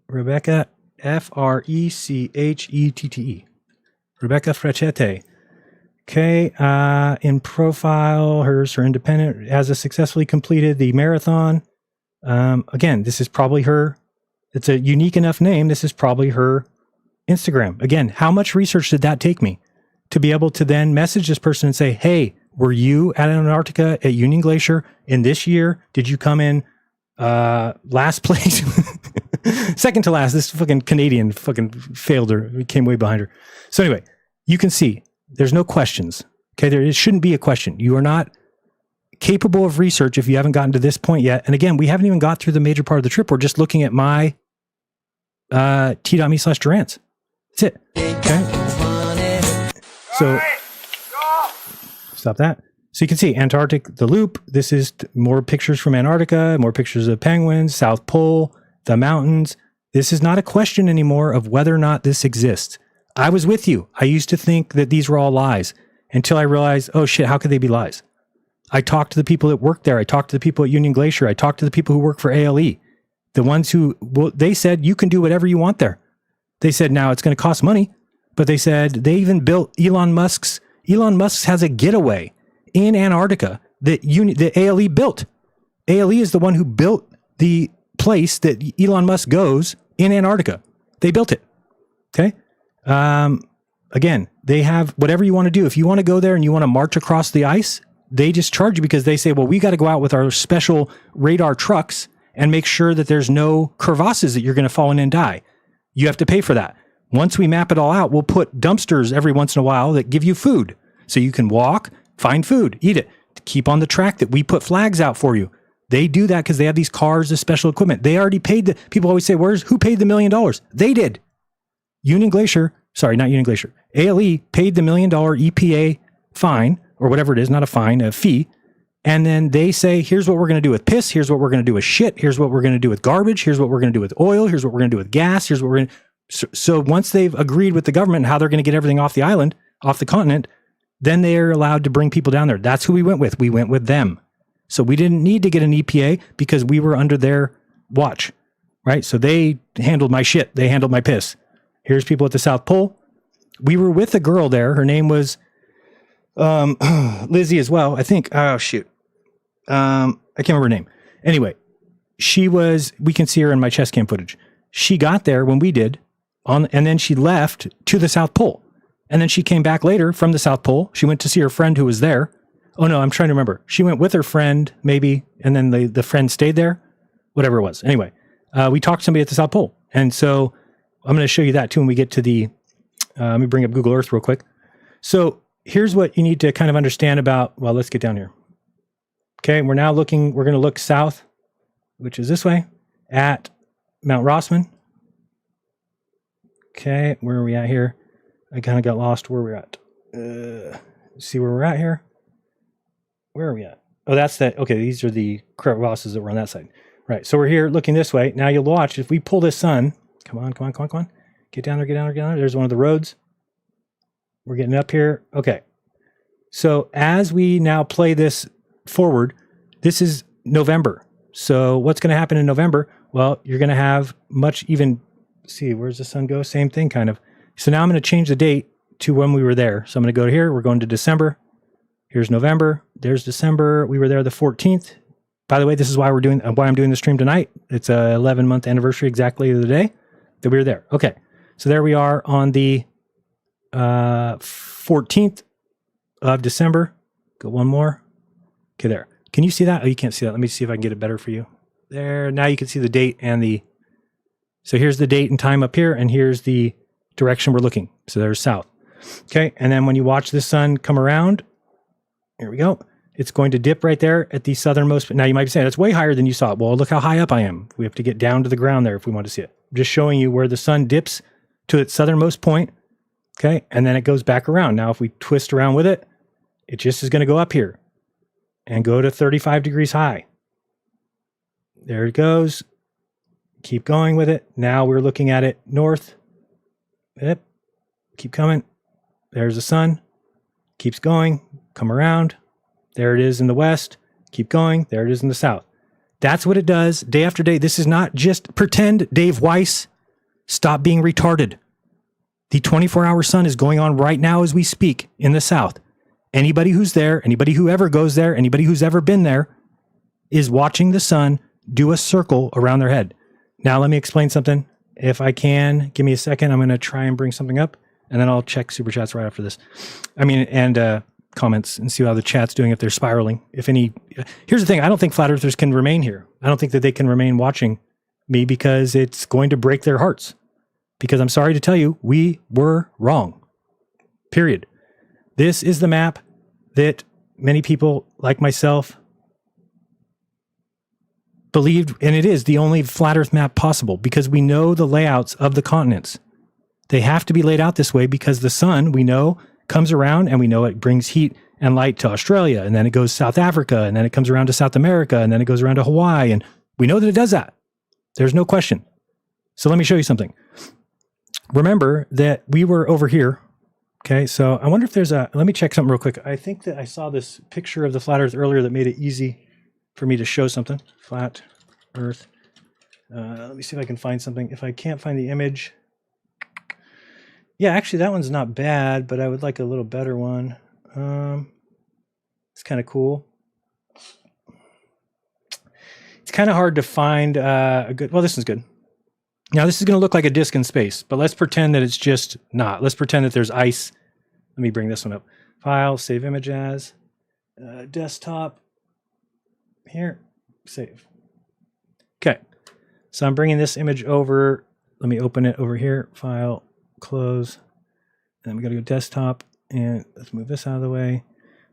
Rebecca Frechette. Rebecca Frechette. Okay. In profile, her independent has successfully completed the marathon. Again, this is probably her. It's a unique enough name. This is probably her Instagram. Again, how much research did that take me to be able to then message this person and say, hey, were you at Antarctica at Union Glacier in this year? Did you come in last place? Second to last. This fucking Canadian fucking failed her. We came way behind her. So anyway, you can see there's no questions. Okay, there shouldn't be a question. You are not capable of research if you haven't gotten to this point yet. And again, we haven't even got through the major part of the trip. We're just looking at my t.me/Durance. That's it. Okay. So stop that. So you can see Antarctic, the loop. This is more pictures from Antarctica, more pictures of penguins, South Pole, the mountains. This is not a question anymore of whether or not this exists. I was with you. I used to think that these were all lies until I realized, oh shit, how could they be lies? I talked to the people that work there. I talked to the people at Union Glacier. I talked to the people who work for ALE. The ones who, well, they said, you can do whatever you want there. They said, now it's going to cost money, but they said they even built Elon Musk has a getaway in Antarctica that ALE built. ALE is the one who built the place that Elon Musk goes in Antarctica. They built it. Okay. Again, they have whatever you want to do. If you want to go there and you want to march across the ice, they just charge you because they say, well, we got to go out with our special radar trucks and make sure that there's no crevasses that you're going to fall in and die. You have to pay for that. Once we map it all out, we'll put dumpsters every once in a while that give you food. So you can walk, find food, eat it, keep on the track that we put flags out for you. They do that because they have these cars, this special equipment. They already paid people always say, who paid the $1 million? They did. Union Glacier, sorry, not Union Glacier. ALE paid the $1 million EPA fine, or whatever it is, not a fine, a fee. And then they say, here's what we're going to do with piss. Here's what we're going to do with shit. Here's what we're going to do with garbage. Here's what we're going to do with oil. Here's what we're going to do with gas. Here's what we're going to. So once they've agreed with the government and how they're going to get everything off the island, off the continent, then they are allowed to bring people down there. That's who we went with. We went with them. So we didn't need to get an EPA because we were under their watch, right? So they handled my shit. They handled my piss. Here's people at the South Pole. We were with a girl there. Her name was Lizzie as well, I think. Oh, shoot. I can't remember her name. Anyway, we can see her in my chest cam footage. She got there when we did, and then she left to the South Pole. And then she came back later from the South Pole. She went to see her friend who was there. Oh, no, I'm trying to remember. She went with her friend, maybe, and then the friend stayed there. Whatever it was. Anyway, we talked to somebody at the South Pole. And so I'm going to show you that, too, when we get to the... let me bring up Google Earth real quick. So here's what you need to kind of understand about... Well, let's get down here. Okay, we're going to look south, which is this way, at Mount Rossman. Okay, where are we at here? I kind of got lost where we're at. See where we're at here? Where are we at? Oh, that's that. Okay, these are the crevasses that were on that side. Right, so we're here looking this way. Now you'll watch, if we pull this sun, come on. Get down there. There's one of the roads. We're getting up here. Okay, so as we now play this forward, this is November. So what's going to happen in November? Well, you're going to have see, where's the sun go? Same thing kind of. So now I'm going to change the date to when we were there. So I'm going to go to here. We're going to December. Here's November. There's December. We were there the 14th. By the way, this is why I'm doing the stream tonight. It's a 11-month anniversary exactly of the day that we were there. Okay. So there we are on the 14th of December. Go one more. Okay, there. Can you see that? Oh, you can't see that. Let me see if I can get it better for you. There. Now you can see the date so here's the date and time up here, and here's the direction we're looking. So there's south. Okay. And then when you watch the sun come around, here we go. It's going to dip right there at the southernmost. Now you might be saying that's way higher than you saw it. Well, look how high up I am. We have to get down to the ground there if we want to see it. I'm just showing you where the sun dips to its southernmost point. Okay. And then it goes back around. Now, if we twist around with it, it just is going to go up here and go to 35 degrees high. There it goes. Keep going with it. Now we're looking at it north. Yep. Keep coming. There's the sun. Keeps going. Come around. There it is in the west. Keep going. There it is in the south. That's what it does day after day. This is not just pretend. Dave Weiss, stop being retarded. The 24-hour sun is going on right now as we speak in the south. Anybody who's there, anybody who ever goes there, anybody who's ever been there is watching the sun do a circle around their head. Now, let me explain something. If I can, give me a second. I'm going to try and bring something up, and then I'll check super chats right after this. And comments and see how the chat's doing, if they're spiraling. Here's the thing. I don't think flat earthers can remain here. I don't think that they can remain watching me because it's going to break their hearts. Because I'm sorry to tell you, we were wrong. Period. This is the map that many people like myself believed, and it is the only flat earth map possible because we know the layouts of the continents. They have to be laid out this way because the sun, we know, comes around, and we know it brings heat and light to Australia, and then it goes South Africa, and then it comes around to South America, and then it goes around to Hawaii, and we know that it does that. There's no question. So let me show you something. Remember that we were over here. Okay, so I wonder if let me check something real quick. I think that I saw this picture of the flat earth earlier that made it easy for me to show something. Flat earth. Let me see if I can find something. If I can't find the image. Yeah, actually, that one's not bad, but I would like a little better one. It's kind of cool. It's kind of hard to find a good... Well, this one's good. Now, this is going to look like a disk in space, but let's pretend that it's just not. Let's pretend that there's ice. Let me bring this one up. File, save image as, desktop. Here, save. Okay, so I'm bringing this image over. Let me open it over here. File, close. Then we got to go desktop, and let's move this out of the way.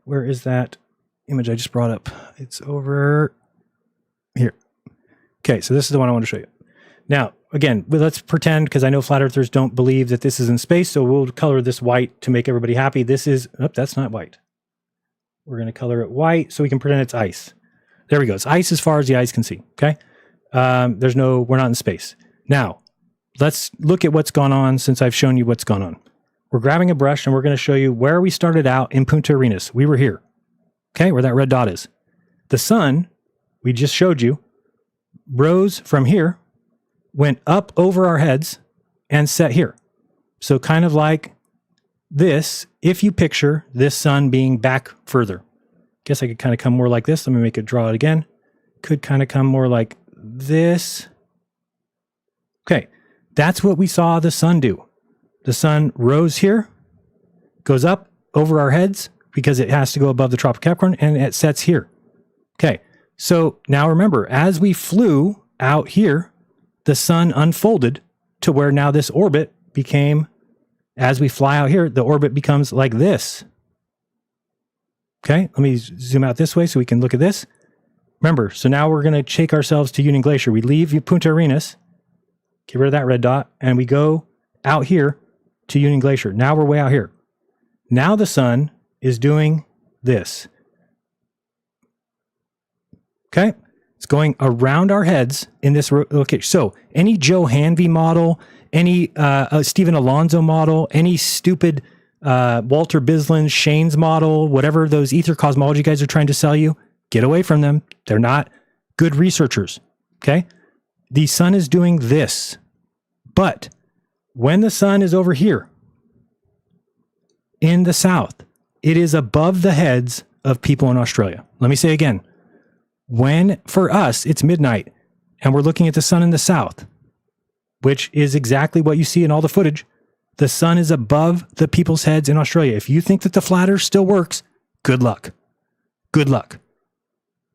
Where is that image I just brought up? It's over here. Okay, so this is the one I want to show you. Now, again, let's pretend, because I know flat earthers don't believe that this is in space, so we'll color this white to make everybody happy. This is, that's not white. We're going to color it white so we can pretend it's ice. There we go. It's ice as far as the eyes can see, okay? We're not in space. Now, let's look at what's gone on since I've shown you what's gone on. We're grabbing a brush and we're going to show you where we started out in Punta Arenas. We were here, okay, where that red dot is. The sun, we just showed you, rose from here, went up over our heads, and set here. So kind of like this, if you picture this sun being back further. Guess I could kind of come more like this. Let me draw it again. Could kind of come more like this. Okay, that's what we saw the sun do. The sun rose here, goes up over our heads because it has to go above the Tropic Capricorn, and it sets here. Okay, so now remember, as we flew out here, the sun unfolded to where now this orbit became, as we fly out here, the orbit becomes like this. Okay, let me zoom out this way so we can look at this. Remember, so now we're going to take ourselves to Union Glacier. We leave Punta Arenas, get rid of that red dot, and we go out here to Union Glacier. Now we're way out here. Now the sun is doing this. Okay, it's going around our heads in this location. So any Joe Hanvey model, any Stephen Alonso model, any stupid Walter Bislin, Shane's model, whatever those ether cosmology guys are trying to sell you, get away from them. They're not good researchers. Okay. The sun is doing this. But when the sun is over here in the south, it is above the heads of people in Australia. Let me say again, when for us, it's midnight and we're looking at the sun in the south, which is exactly what you see in all the footage. The sun is above the people's heads in Australia. If you think that the flat earth still works, good luck. Good luck.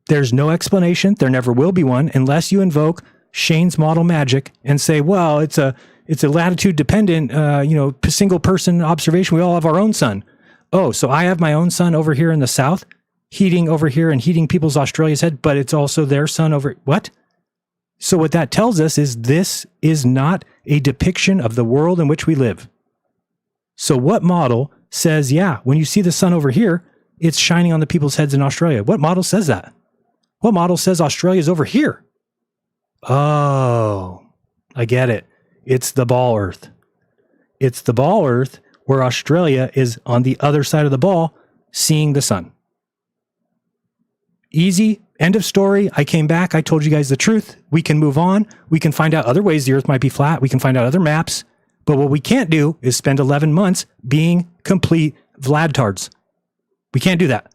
There's no explanation. There never will be one unless you invoke Shane's model magic and say, well, it's a latitude dependent, single person observation. We all have our own sun. Oh, so I have my own sun over here in the south, heating over here and heating people's Australia's head, but it's also their sun over. What? So what that tells us is this is not a depiction of the world in which we live. So what model says, yeah, when you see the sun over here, it's shining on the people's heads in Australia? What model says that? What model says Australia's over here? Oh, I get it. It's the ball earth. It's the ball earth where Australia is on the other side of the ball, seeing the sun. Easy. End of story. I came back. I told you guys the truth. We can move on. We can find out other ways the earth might be flat. We can find out other maps. But what we can't do is spend 11 months being complete Vladtards. We can't do that.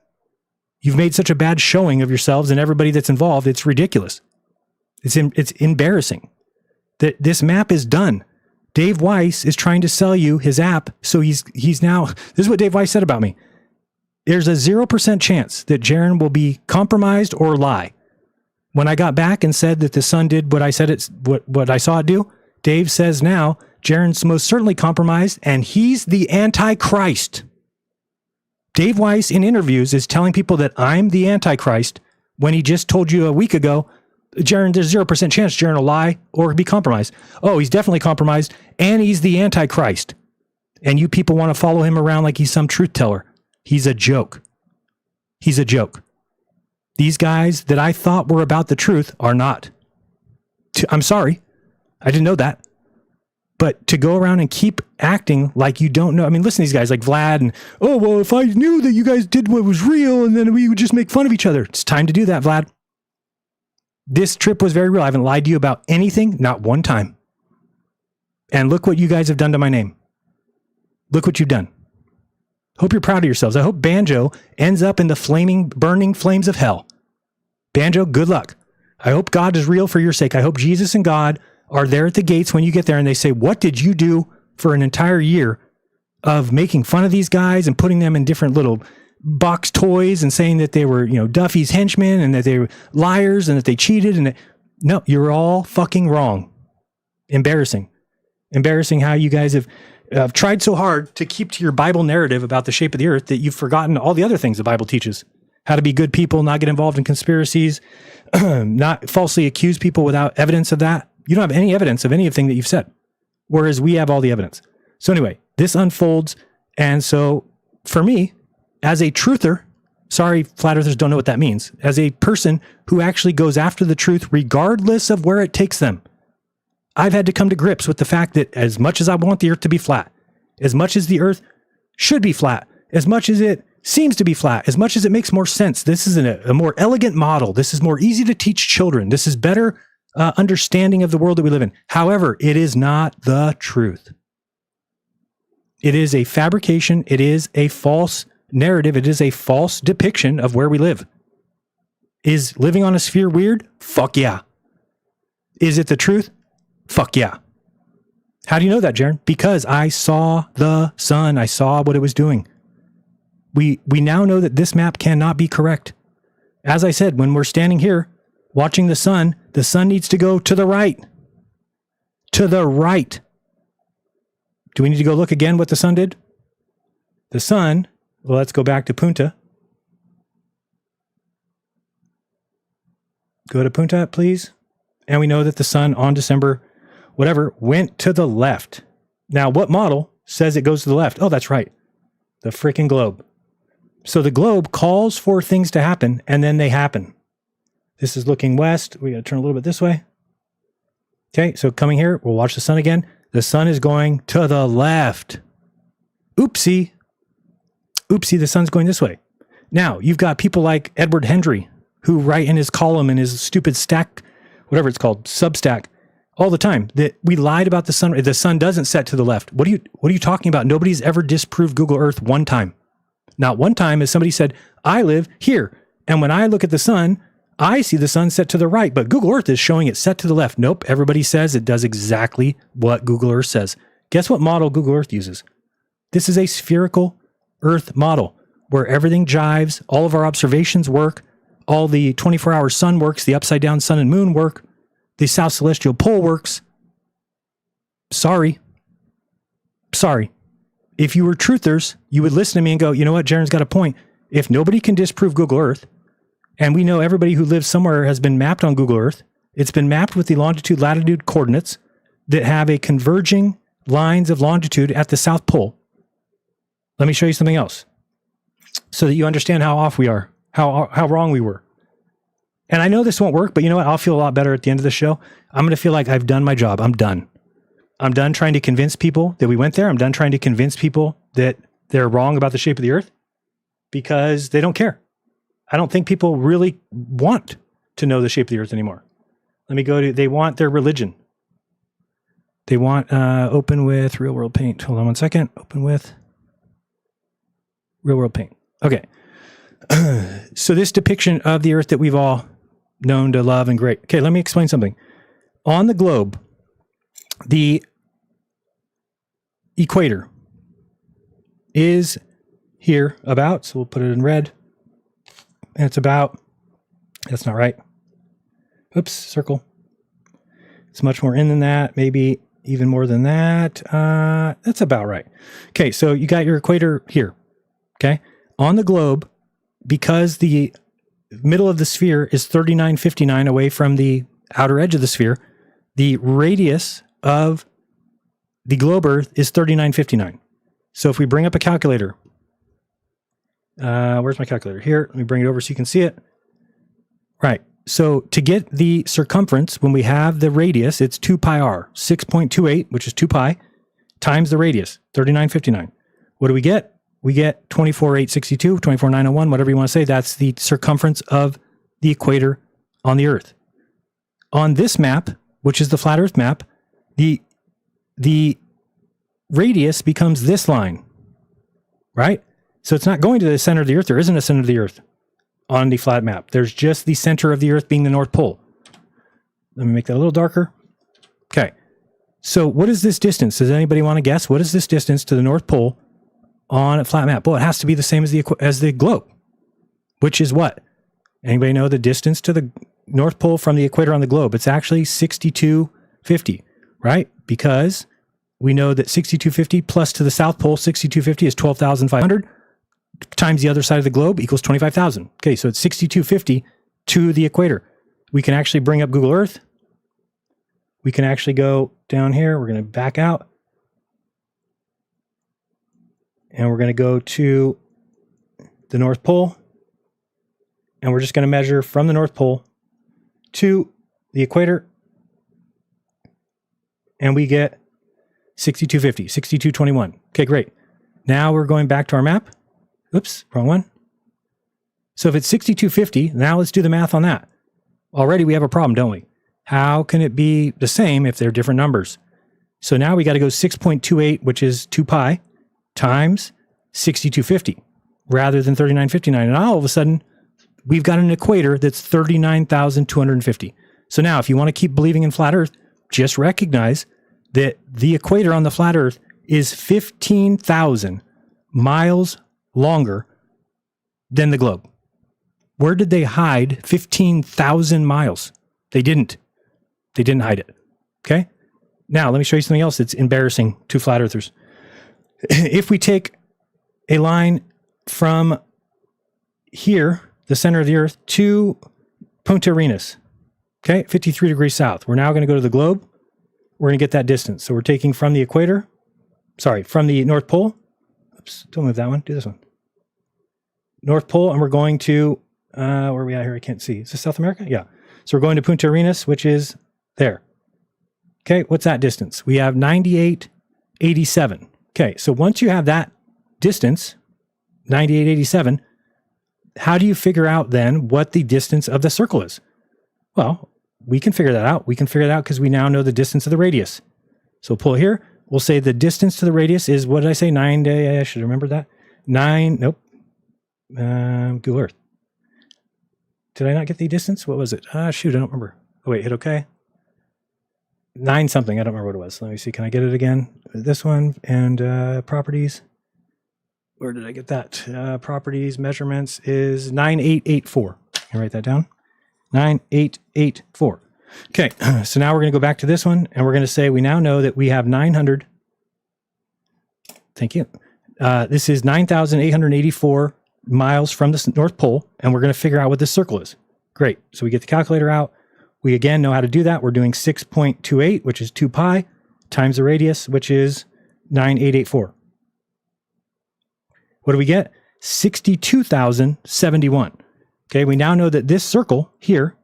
You've made such a bad showing of yourselves and everybody that's involved. It's ridiculous. It's embarrassing that this map is done. Dave Weiss is trying to sell you his app. So he's now, this is what Dave Weiss said about me. There's a 0% chance that Jaron will be compromised or lie. When I got back and said that the sun did what I said what I saw it do, Dave says now Jaron's most certainly compromised and he's the Antichrist. Dave Weiss in interviews is telling people that I'm the Antichrist when he just told you a week ago, Jaron, there's 0% chance Jaron will lie or be compromised. Oh, he's definitely compromised and he's the Antichrist. And you people want to follow him around like he's some truth teller. He's a joke. He's a joke. These guys that I thought were about the truth are not. I'm sorry. I didn't know that. But to go around and keep acting like you don't know. I mean, listen to these guys like Vlad and, oh, well, if I knew that you guys did what was real and then we would just make fun of each other. It's time to do that, Vlad. This trip was very real. I haven't lied to you about anything, not one time. And look what you guys have done to my name. Look what you've done. Hope you're proud of yourselves. I hope Banjo ends up in the burning flames of hell. Banjo, good luck. I hope God is real for your sake. I hope Jesus and God are there at the gates when you get there and they say, what did you do for an entire year of making fun of these guys and putting them in different little box toys and saying that they were, Duffy's henchmen and that they were liars and that they cheated and no, you're all fucking wrong. Embarrassing how you guys have tried so hard to keep to your Bible narrative about the shape of the earth that you've forgotten all the other things the Bible teaches. How to be good people, not get involved in conspiracies, not falsely accuse people without evidence of that. You don't have any evidence of anything that you've said, whereas we have all the evidence. So anyway, this unfolds. And so for me, as a truther, sorry, flat earthers don't know what that means, as a person who actually goes after the truth regardless of where it takes them, I've had to come to grips with the fact that as much as I want the earth to be flat, as much as the earth should be flat, as much as it seems to be flat, as much as it makes more sense, this is a more elegant model. This is more easy to teach children. This is better understanding of the world that we live in. However, it is not the truth. It is a fabrication. It is a false narrative. It is a false depiction of where we live. Is living on a sphere weird? Fuck yeah. Is it the truth? Fuck yeah. How do you know that, Jaron? Because I saw the sun. I saw what it was doing. We now know that this map cannot be correct. As I said, when we're standing here watching the sun needs to go to the right. To the right. Do we need to go look again what the sun did? The sun, well, let's go back to Punta. Go to Punta, please. And we know that the sun on December, whatever, went to the left. Now, what model says it goes to the left? Oh, that's right. The freaking globe. So the globe calls for things to happen, and then they happen. This is looking west. We got to turn a little bit this way. Okay, so coming here, we'll watch the sun again. The sun is going to the left. Oopsie. Oopsie, the sun's going this way. Now, you've got people like Edward Hendry, who write in his column in his stupid stack, whatever it's called, Substack, all the time that we lied about the sun. The sun doesn't set to the left. What are you talking about? Nobody's ever disproved Google Earth one time. Not one time has somebody said, I live here. And when I look at the sun, I see the sun set to the right, but Google Earth is showing it set to the left. Nope. Everybody says it does exactly what Google Earth says. Guess what model Google Earth uses? This is a spherical Earth model where everything jives. All of our observations work. All the 24-hour sun works. The upside down sun and moon work. The South Celestial Pole works. Sorry. If you were truthers, you would listen to me and go, you know what? Jaren's got a point. If nobody can disprove Google Earth, and we know everybody who lives somewhere has been mapped on Google Earth, it's been mapped with the longitude, latitude coordinates that have a converging lines of longitude at the South Pole. Let me show you something else so that you understand how off we are, how wrong we were. And I know this won't work, but you know what? I'll feel a lot better at the end of the show. I'm going to feel like I've done my job. I'm done. I'm done trying to convince people that we went there. I'm done trying to convince people that they're wrong about the shape of the Earth because they don't care. I don't think people really want to know the shape of the Earth anymore. Let me go to, they want their religion. They want open with real world paint. Hold on one second. Open with real world paint. Okay. So this depiction of the Earth that we've all known to love and great. Okay, let me explain something. On the globe, the equator is here about, so we'll put it in red. And it's about, that's not right. Oops, circle. It's much more in than that, maybe even more than that. That's about right. Okay, so you got your equator here. Okay, on the globe, because the middle of the sphere is 3959 away from the outer edge of the sphere, the radius of the globe Earth is 3959. So if we bring up a calculator, where's my calculator? Here, let me bring it over so you can see it. Right. So to get the circumference, when we have the radius, it's 2 pi r, 6.28, which is 2 pi, times the radius, 3959. What do we get? We get 24,862, 24,901, whatever you want to say. That's the circumference of the equator on the Earth. On this map, which is the flat Earth map, the radius becomes this line, right? So it's not going to the center of the Earth. There isn't a center of the Earth on the flat map. There's just the center of the Earth being the North Pole. Let me make that a little darker. Okay. So what is this distance? Does anybody want to guess? What is this distance to the North Pole on a flat map? Well, it has to be the same as the globe, which is what? Anybody know the distance to the North Pole from the equator on the globe? It's actually 6250, right? Because we know that 6250 plus to the South Pole, 6250 is 12,500 times the other side of the globe equals 25,000. Okay, so it's 6250 to the equator. We can actually bring up Google Earth. We can actually go down here. We're going to back out. And we're going to go to the North Pole. And we're just going to measure from the North Pole to the equator. And we get 6250, 6221. Okay, great. Now we're going back to our map. Oops, wrong one. So if it's 6250, now let's do the math on that. Already we have a problem, don't we? How can it be the same if they're different numbers? So now we got to go 6.28, which is 2 pi, times 6250, rather than 3959. And all of a sudden, we've got an equator that's 39,250. So now if you want to keep believing in flat Earth, just recognize that the equator on the flat Earth is 15,000 miles longer than the globe. Where did they hide 15,000 miles? They didn't. They didn't hide it. Okay? Now, let me show you something else that's embarrassing to flat earthers. If we take a line from here, the center of the Earth, to Punta Arenas, okay, 53 degrees south. We're now going to go to the globe. We're going to get that distance. So we're taking from the equator, from the North Pole. Oops, don't move that one. Do this one. North Pole, and we're going to, where are we at here? I can't see. Is this South America? Yeah. So we're going to Punta Arenas, which is there. Okay, what's that distance? We have 9887. Okay, so once you have that distance, 9887, how do you figure out then what the distance of the circle is? Well, we can figure that out. We can figure it out because we now know the distance of the radius. So we'll pull it here. We'll say the distance to the radius is, what did I say? 9 day. I should remember that. 9. Nope. Google Earth. Did I not get the distance? What was it? Shoot, I don't remember. Oh, wait, hit OK. 9 something. I don't remember what it was. Let me see. Can I get it again? This one and properties. Where did I get that? Properties, measurements is 9884. Can I write that down? 9884. Okay, so now we're going to go back to this one, and we're going to say we now know that we have 900. Thank you. This is 9,884 miles from the North Pole, and we're going to figure out what this circle is. Great. So we get the calculator out. We again know how to do that. We're doing 6.28, which is 2 pi, times the radius, which is 9884. What do we get? 62,071. Okay, we now know that this circle here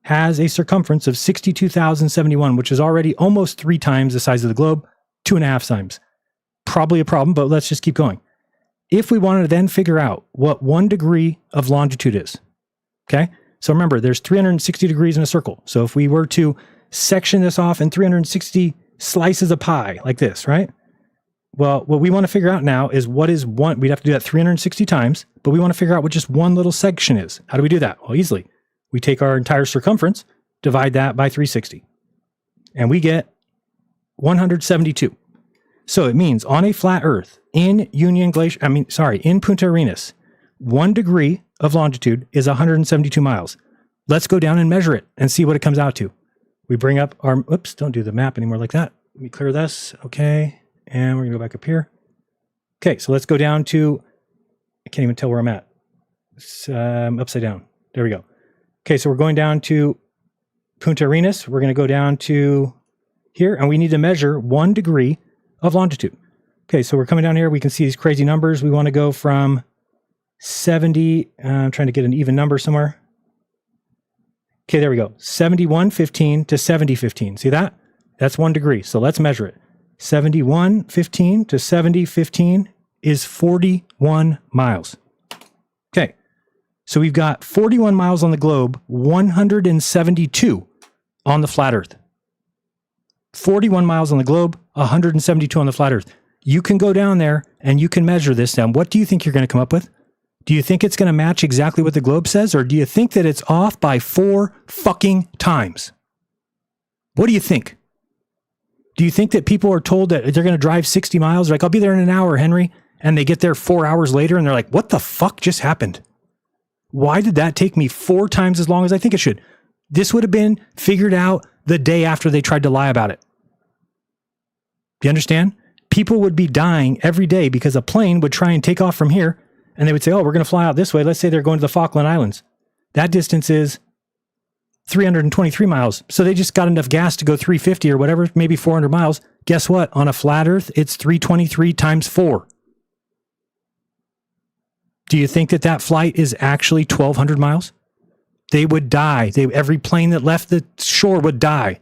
has a circumference of 62,071, which is already almost 3 times the size of the globe, 2.5 times. Probably a problem, but let's just keep going. If we wanted to then figure out what 1 degree of longitude is, okay? So remember, there's 360 degrees in a circle. So if we were to section this off in 360 slices of pie, like this, right? Well, what we want to figure out now is what is one, we'd have to do that 360 times, but we want to figure out what just one little section is. How do we do that? Well, easily. We take our entire circumference, divide that by 360, and we get 172. So it means on a flat Earth in in Punta Arenas, 1 degree of longitude is 172 miles. Let's go down and measure it and see what it comes out to. We bring up our, oops, don't do the map anymore like that. Let me clear this. Okay. And we're gonna go back up here. Okay. So let's go down to, I can't even tell where I'm at. It's upside down. There we go. Okay. So we're going down to Punta Arenas. We're going to go down to here, and we need to measure 1 degree of longitude. Okay. So we're coming down here. We can see these crazy numbers. We want to go from 70. I'm trying to get an even number somewhere. Okay, there we go. 7115 to 7015. See that? That's 1 degree. So let's measure it. 7115 to 7015 is 41 miles. Okay. So we've got 41 miles on the globe, 172 on the flat Earth. 41 miles on the globe, 172 on the flat Earth. You can go down there and you can measure this down. What do you think you're going to come up with? Do you think it's going to match exactly what the globe says, or do you think that it's off by 4 fucking times? What do you think? Do you think that people are told that they're going to drive 60 miles? Like, I'll be there in an hour, Henry. And they get there 4 hours later and they're like, what the fuck just happened? Why did that take me 4 times as long as I think it should? This would have been figured out the day after they tried to lie about it. Do you understand? People would be dying every day because a plane would try and take off from here. And they would say, oh, we're going to fly out this way. Let's say they're going to the Falkland Islands. That distance is 323 miles. So they just got enough gas to go 350 or whatever, maybe 400 miles. Guess what? On a flat Earth, it's 323 times 4. Do you think that that flight is actually 1,200 miles? They would die. Every plane that left the shore would die.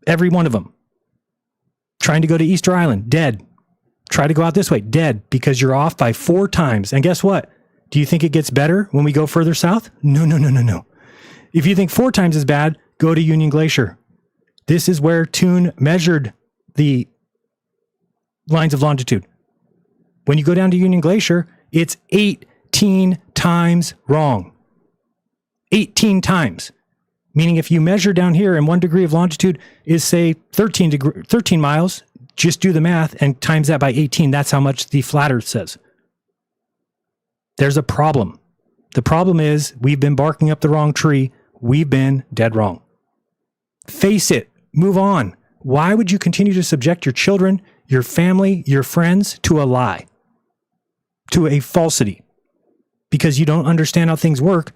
Every one of them. Trying to go to Easter Island, dead. Try to go out this way, dead, because you're off by 4 times. And guess what? Do you think it gets better when we go further south? No. If you think 4 times is bad, go to Union Glacier. This is where Toon measured the lines of longitude. When you go down to Union Glacier, it's 18 times wrong. 18 times. Meaning if you measure down here and 1 degree of longitude is, say, 13 miles, just do the math and times that by 18. That's how much the flat Earth says. There's a problem. The problem is we've been barking up the wrong tree. We've been dead wrong. Face it. Move on. Why would you continue to subject your children, your family, your friends to a lie, to a falsity? Because you don't understand how things work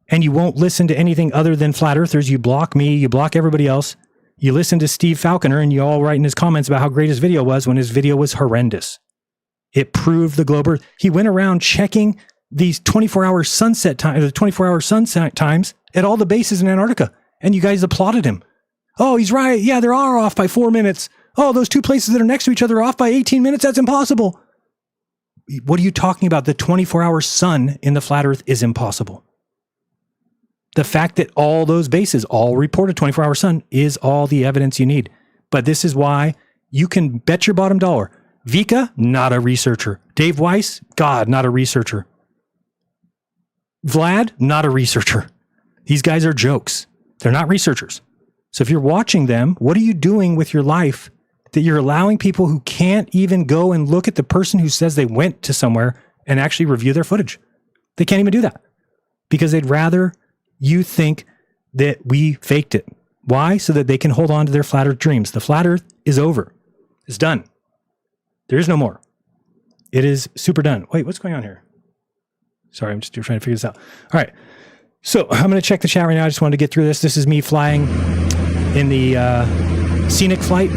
and you won't listen to anything other than flat earthers. You block me. You block everybody else. You listen to Steve Falconer and you all write in his comments about how great his video was when his video was horrendous. It proved the globe Earth. He went around checking these 24-hour sunset time, the 24-hour sunset times at all the bases in Antarctica. And you guys applauded him. Oh, he's right. Yeah, they are off by 4 minutes. Oh, those 2 places that are next to each other are off by 18 minutes. That's impossible. What are you talking about? The 24-hour sun in the flat earth is impossible. The fact that all those bases all report a 24-hour sun is all the evidence you need. But this is why you can bet your bottom dollar. Vika, not a researcher. Dave Weiss, God, not a researcher. Vlad, not a researcher. These guys are jokes. They're not researchers. So if you're watching them, what are you doing with your life that you're allowing people who can't even go and look at the person who says they went to somewhere and actually review their footage? They can't even do that because they'd rather you think that we faked it. Why? So that they can hold on to their flat earth dreams. The flat earth is over. It's done. There is no more. It is super done. Wait, what's going on here? Sorry, I'm just trying to figure this out. All right. So I'm going to check the chat right now. I just wanted to get through this. This is me flying in the scenic flight.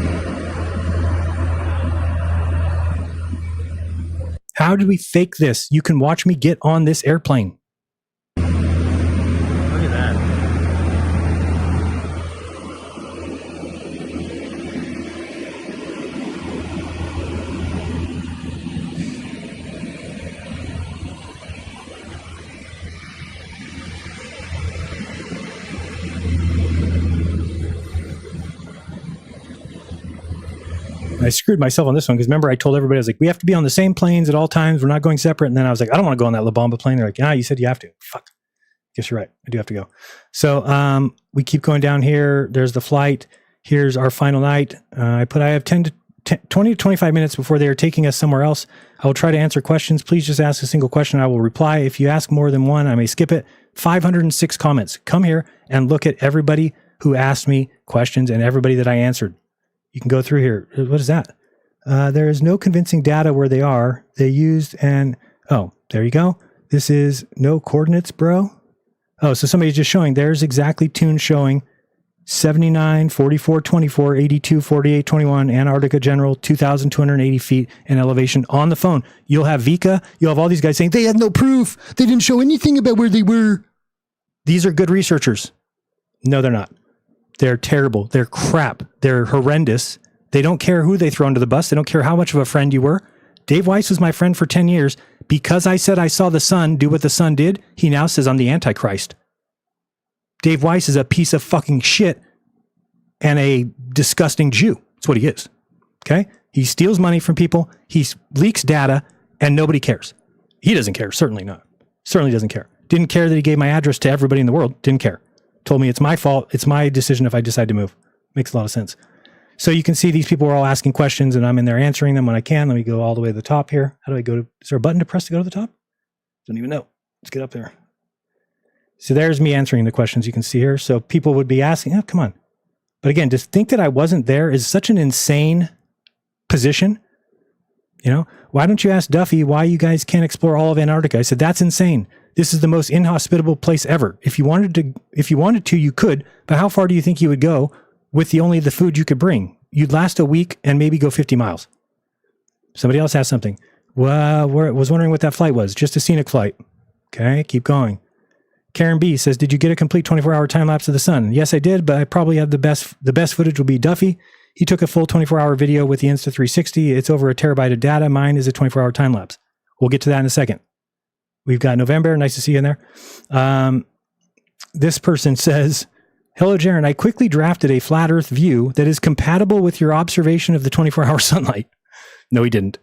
How did we fake this? You can watch me get on this airplane. Look at that. I screwed myself on this one because remember I told everybody, I was like, we have to be on the same planes at all times. We're not going separate. And then I was like, I don't want to go on that La Bamba plane. They're like, you said you have to. Fuck. Guess you're right. I do have to go. So we keep going down here. There's the flight. Here's our final night. I have 20 to 25 minutes before they are taking us somewhere else. I will try to answer questions. Please just ask a single question. I will reply. If you ask more than one, I may skip it. 506 comments. Come here and look at everybody who asked me questions and everybody that I answered. You can go through here. What is that? There is no convincing data where they are. They used oh, there you go. This is no coordinates, bro. Oh, so somebody's just showing. There's exactly tunes showing 79, 44, 24, 82, 48, 21, Antarctica General, 2,280 feet in elevation on the phone. You'll have Vika. You'll have all these guys saying, they have no proof. They didn't show anything about where they were. These are good researchers. No, they're not. They're terrible. They're crap. They're horrendous. They don't care who they throw under the bus. They don't care how much of a friend you were. Dave Weiss was my friend for 10 years. Because I said I saw the sun do what the sun did, he now says I'm the Antichrist. Dave Weiss is a piece of fucking shit and a disgusting Jew. That's what he is. Okay? He steals money from people. He leaks data and nobody cares. He doesn't care. Certainly not. Certainly doesn't care. Didn't care that he gave my address to everybody in the world. Didn't care. Told me it's my fault. It's my decision if I decide to move. Makes a lot of sense. So you can see these people are all asking questions and I'm in there answering them when I can. Let me go all the way to the top here. How do I go to, is there a button to press to go to the top? Don't even know. Let's get up there. So there's me answering the questions you can see here. So people would be asking, oh, come on. But again, to think that I wasn't there is such an insane position. You know, why don't you ask Duffy why you guys can't explore all of Antarctica? I said, that's insane. This is the most inhospitable place ever. If you wanted to, you could, but how far do you think you would go with only the food you could bring? You'd last a week and maybe go 50 miles. Somebody else asked something. Well, was wondering what that flight was. Just a scenic flight. Okay, keep going. Karen B says, did you get a complete 24-hour time lapse of the sun? Yes, I did, but I probably have the best footage will be Duffy. He took a full 24-hour video with the Insta360. It's over a terabyte of data. Mine is a 24-hour time lapse. We'll get to that in a second. We've got November. Nice to see you in there. This person says, hello, Jaron. I quickly drafted a flat earth view that is compatible with your observation of the 24-hour sunlight. No, he didn't.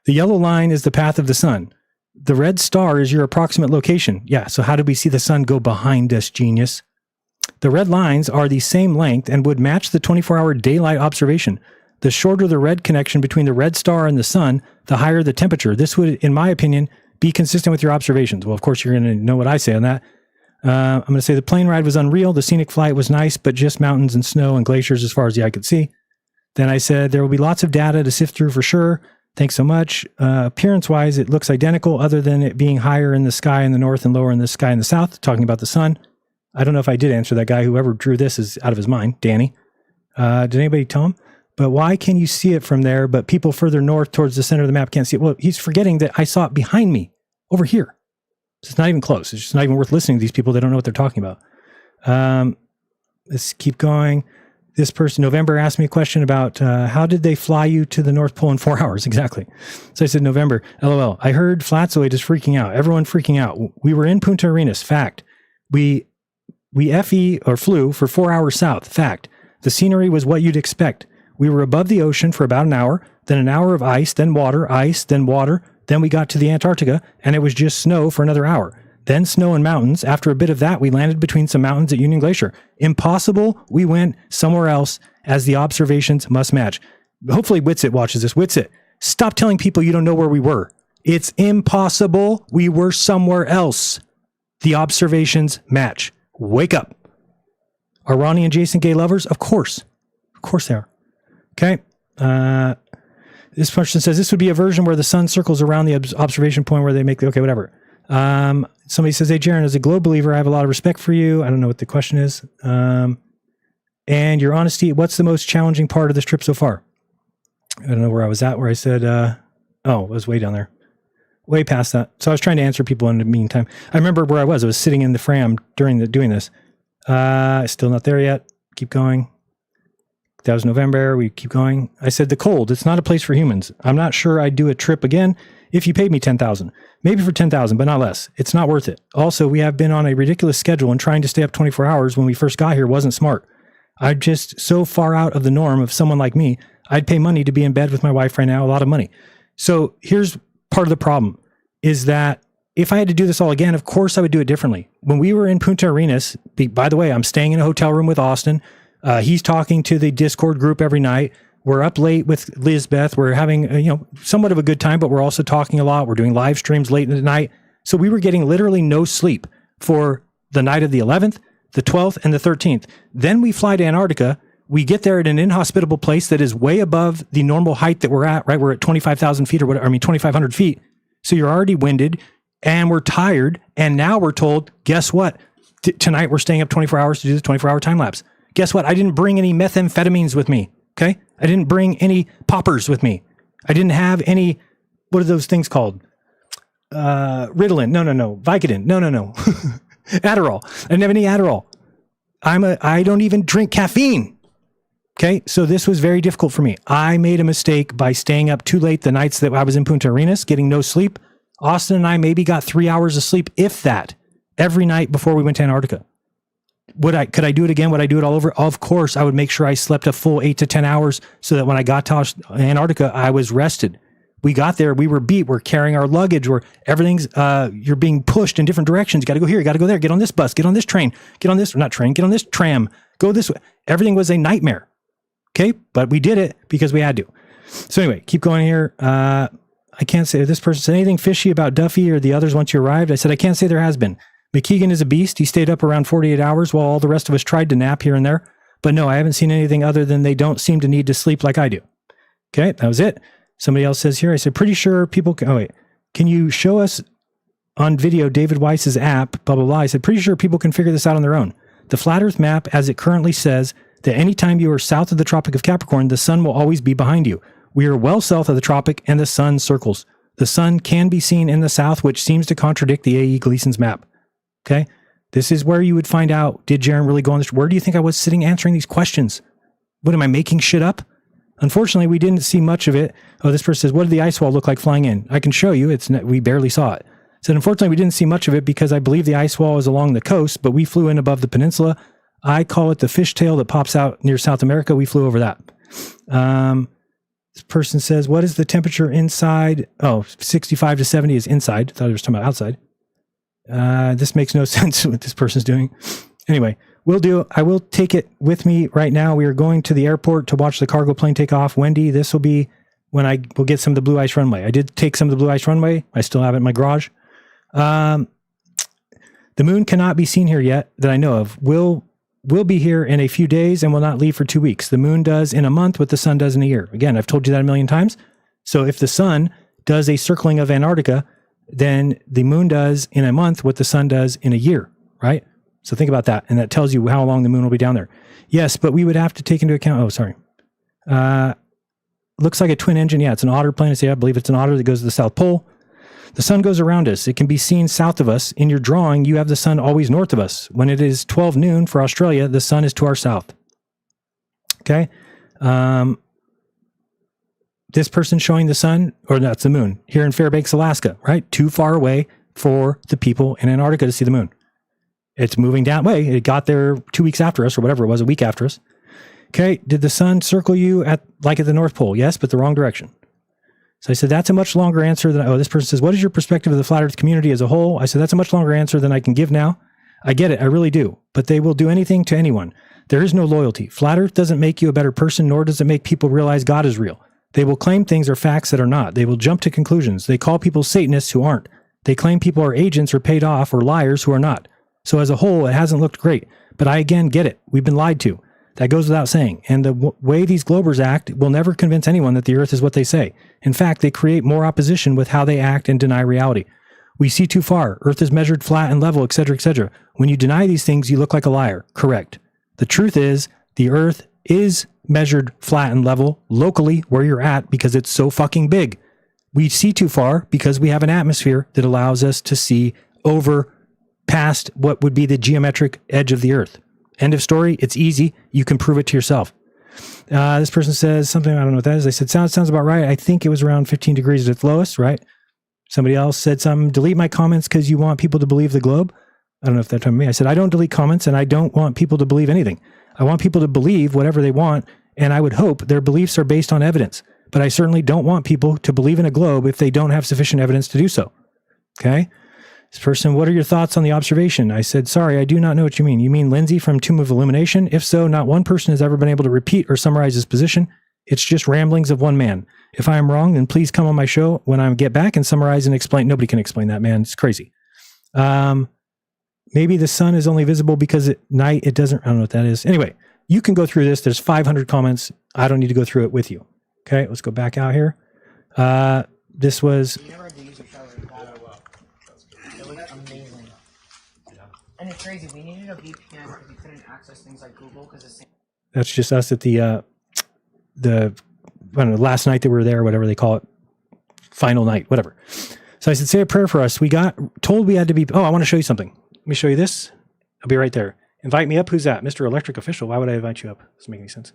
The yellow line is the path of the sun. The red star is your approximate location. Yeah, so how did we see the sun go behind us, genius? The red lines are the same length and would match the 24-hour daylight observation. The shorter the red connection between the red star and the sun, the higher the temperature. This would, in my opinion, be consistent with your observations. Well, of course, you're going to know what I say on that. I'm going to say the plane ride was unreal. The scenic flight was nice, but just mountains and snow and glaciers as far as the eye could see. Then I said there will be lots of data to sift through for sure. Thanks so much. Appearance-wise, it looks identical other than it being higher in the sky in the north and lower in the sky in the south, talking about the sun. I don't know if I did answer that guy. Whoever drew this is out of his mind. Danny. Did anybody tell him? But why can you see it from there, but people further north towards the center of the map can't see it? Well, he's forgetting that I saw it behind me over here. So it's not even close. It's just not even worth listening to these people. They don't know what they're talking about. Let's keep going. This person, November, asked me a question about how did they fly you to the North Pole in 4 hours? Exactly. So I said, November, LOL. I heard Flatzoid is freaking out. Everyone freaking out. We were in Punta Arenas. Fact. We FE or flew for 4 hours south. Fact. The scenery was what you'd expect. We were above the ocean for about an hour, then an hour of ice, then water, ice, then water. Then we got to the Antarctica and it was just snow for another hour. Then snow and mountains. After a bit of that, we landed between some mountains at Union Glacier. Impossible. We went somewhere else as the observations must match. Hopefully Witsit watches this. Witsit, stop telling people you don't know where we were. It's impossible. We were somewhere else. The observations match. Wake up. Are Ronnie and Jason gay lovers? Of course. Of course they are. Okay. This person says this would be a version where the sun circles around the observation point where they make the, okay, whatever. Somebody says, hey, Jaron, as a globe believer, I have a lot of respect for you. I don't know what the question is. And your honesty, what's the most challenging part of this trip so far? I don't know where I was at, where I said, it was way down there. Way past that. So I was trying to answer people in the meantime. I remember where I was. I was sitting in the Fram doing this. Still not there yet. Keep going. That was November. We keep going. I said, the cold, it's not a place for humans. I'm not sure I'd do a trip again if you paid me $10,000. Maybe for $10,000, but not less. It's not worth it. Also, we have been on a ridiculous schedule and trying to stay up 24 hours when we first got here wasn't smart. I'm just so far out of the norm of someone like me. I'd pay money to be in bed with my wife right now, a lot of money. So here's part of the problem is that if I had to do this all again, of course I would do it differently. When we were in Punta Arenas, by the way, I'm staying in a hotel room with Austin. He's talking to the Discord group every night. We're up late with Lizbeth. We're having, somewhat of a good time, but we're also talking a lot. We're doing live streams late in the night. So we were getting literally no sleep for the night of the 11th, the 12th, and the 13th. Then we fly to Antarctica. We get there at an inhospitable place that is way above the normal height that we're at, right? We're at 25,000 feet or whatever, 2,500 feet. So you're already winded and we're tired. And now we're told, guess what? Tonight we're staying up 24 hours to do the 24-hour time lapse. Guess what? I didn't bring any methamphetamines with me. Okay. I didn't bring any poppers with me. I didn't have any, what are those things called? Ritalin. No. Vicodin. No. Adderall. I didn't have any Adderall. I don't even drink caffeine. Okay. So this was very difficult for me. I made a mistake by staying up too late the nights that I was in Punta Arenas, getting no sleep. Austin and I maybe got 3 hours of sleep, if that, every night before we went to Antarctica. Could I do it again? Would I do it all over? Of course, I would make sure I slept a full 8 to 10 hours so that when I got to Antarctica, I was rested. We got there, we were beat, we're carrying our luggage, everything's, you're being pushed in different directions. You got to go here, you got to go there, get on this bus, get on this train, get on this tram, go this way. Everything was a nightmare. Okay. But we did it because we had to. So anyway, keep going here. I can't say this person said anything fishy about Duffy or the others once you arrived. I said, I can't say there has been. McKeegan is a beast. He stayed up around 48 hours while all the rest of us tried to nap here and there. But no, I haven't seen anything other than they don't seem to need to sleep like I do. Okay, that was it. Somebody else says here, I said, pretty sure people can, can you show us on video David Weiss's app, blah, blah, blah. I said, pretty sure people can figure this out on their own. The flat earth map, as it currently says, that anytime you are south of the Tropic of Capricorn, the sun will always be behind you. We are well south of the tropic and the sun circles. The sun can be seen in the south, which seems to contradict the A.E. Gleason's map. Okay, this is where you would find out, did Jaron really go on this? Where do you think I was sitting answering these questions? What, am I making shit up? Unfortunately, we didn't see much of it. Oh, this person says, what did the ice wall look like flying in? I can show you. We barely saw it. So unfortunately, we didn't see much of it because I believe the ice wall is along the coast, but we flew in above the peninsula. I call it the fishtail that pops out near South America. We flew over that. This person says, what is the temperature inside? 65 to 70 is inside. I thought I was talking about outside. This makes no sense what this person's doing. Anyway, I will take it with me right now. We are going to the airport to watch the cargo plane take off. Wendy, this will be when I will get some of the blue ice runway. I did take some of the blue ice runway. I still have it in my garage. The moon cannot be seen here yet that I know of. We'll be here in a few days and will not leave for 2 weeks. The moon does in a month what the sun does in a year. Again, I've told you that a million times. So if the sun does a circling of Antarctica, then the moon does in a month what the sun does in a year, right? So think about that. And that tells you how long the moon will be down there. Yes, but we would have to take into account, looks like a twin engine. Yeah, it's an otter plane. I believe it's an otter that goes to the South Pole. The sun goes around us. It can be seen south of us. In your drawing, you have the sun always north of us. When it is 12 noon for Australia, the sun is to our south. Okay. This person showing the sun, or that's the moon, here in Fairbanks, Alaska, right? Too far away for the people in Antarctica to see the moon. It's moving that way. It got there 2 weeks after us, or whatever it was, a week after us. Okay. Did the sun circle you at the North Pole? Yes, but the wrong direction. So I said, that's a much longer answer than, this person says, what is your perspective of the flat earth community as a whole? I said, that's a much longer answer than I can give now. I get it. I really do. But they will do anything to anyone. There is no loyalty. Flat earth doesn't make you a better person, nor does it make people realize God is real. They will claim things are facts that are not. They will jump to conclusions. They call people Satanists who aren't. They claim people are agents or paid off or liars who are not. So as a whole, it hasn't looked great. But I again get it. We've been lied to. That goes without saying. And the way these globers act will never convince anyone that the earth is what they say. In fact, they create more opposition with how they act and deny reality. We see too far. Earth is measured flat and level, etc., etc. When you deny these things, you look like a liar. Correct. The truth is, the earth is measured flat and level locally where you're at because it's so fucking big. We see too far because we have an atmosphere that allows us to see over past what would be the geometric edge of the earth. End of story. It's easy. You can prove it to yourself. This person says something, I don't know what that is. They said, sounds about right. I think it was around 15 degrees at its lowest, right? Somebody else said something, delete my comments because you want people to believe the globe. I don't know if that told me. I said, I don't delete comments and I don't want people to believe anything. I want people to believe whatever they want, and I would hope their beliefs are based on evidence. But I certainly don't want people to believe in a globe if they don't have sufficient evidence to do so. Okay? This person, what are your thoughts on the observation? I said, sorry, I do not know what you mean. You mean Lindsay from Tomb of Illumination? If so, not one person has ever been able to repeat or summarize his position. It's just ramblings of one man. If I am wrong, then please come on my show when I get back and summarize and explain. Nobody can explain that, man. It's crazy. Maybe the sun is only visible because at night it doesn't. I don't know what that is. Anyway, you can go through this. There's 500 comments. I don't need to go through it with you. Okay, let's go back out here. This was. And it's crazy. We needed a VPN because we couldn't access things like Google because it's. That's just us at the I don't know, last night that we were there, whatever they call it, final night, whatever. So I said, say a prayer for us. We got told we had to be. Oh, I want to show you something. Let me show you this. I'll be right there. Invite me up. Who's that? Mr. Electric Official. Why would I invite you up? Doesn't make any sense.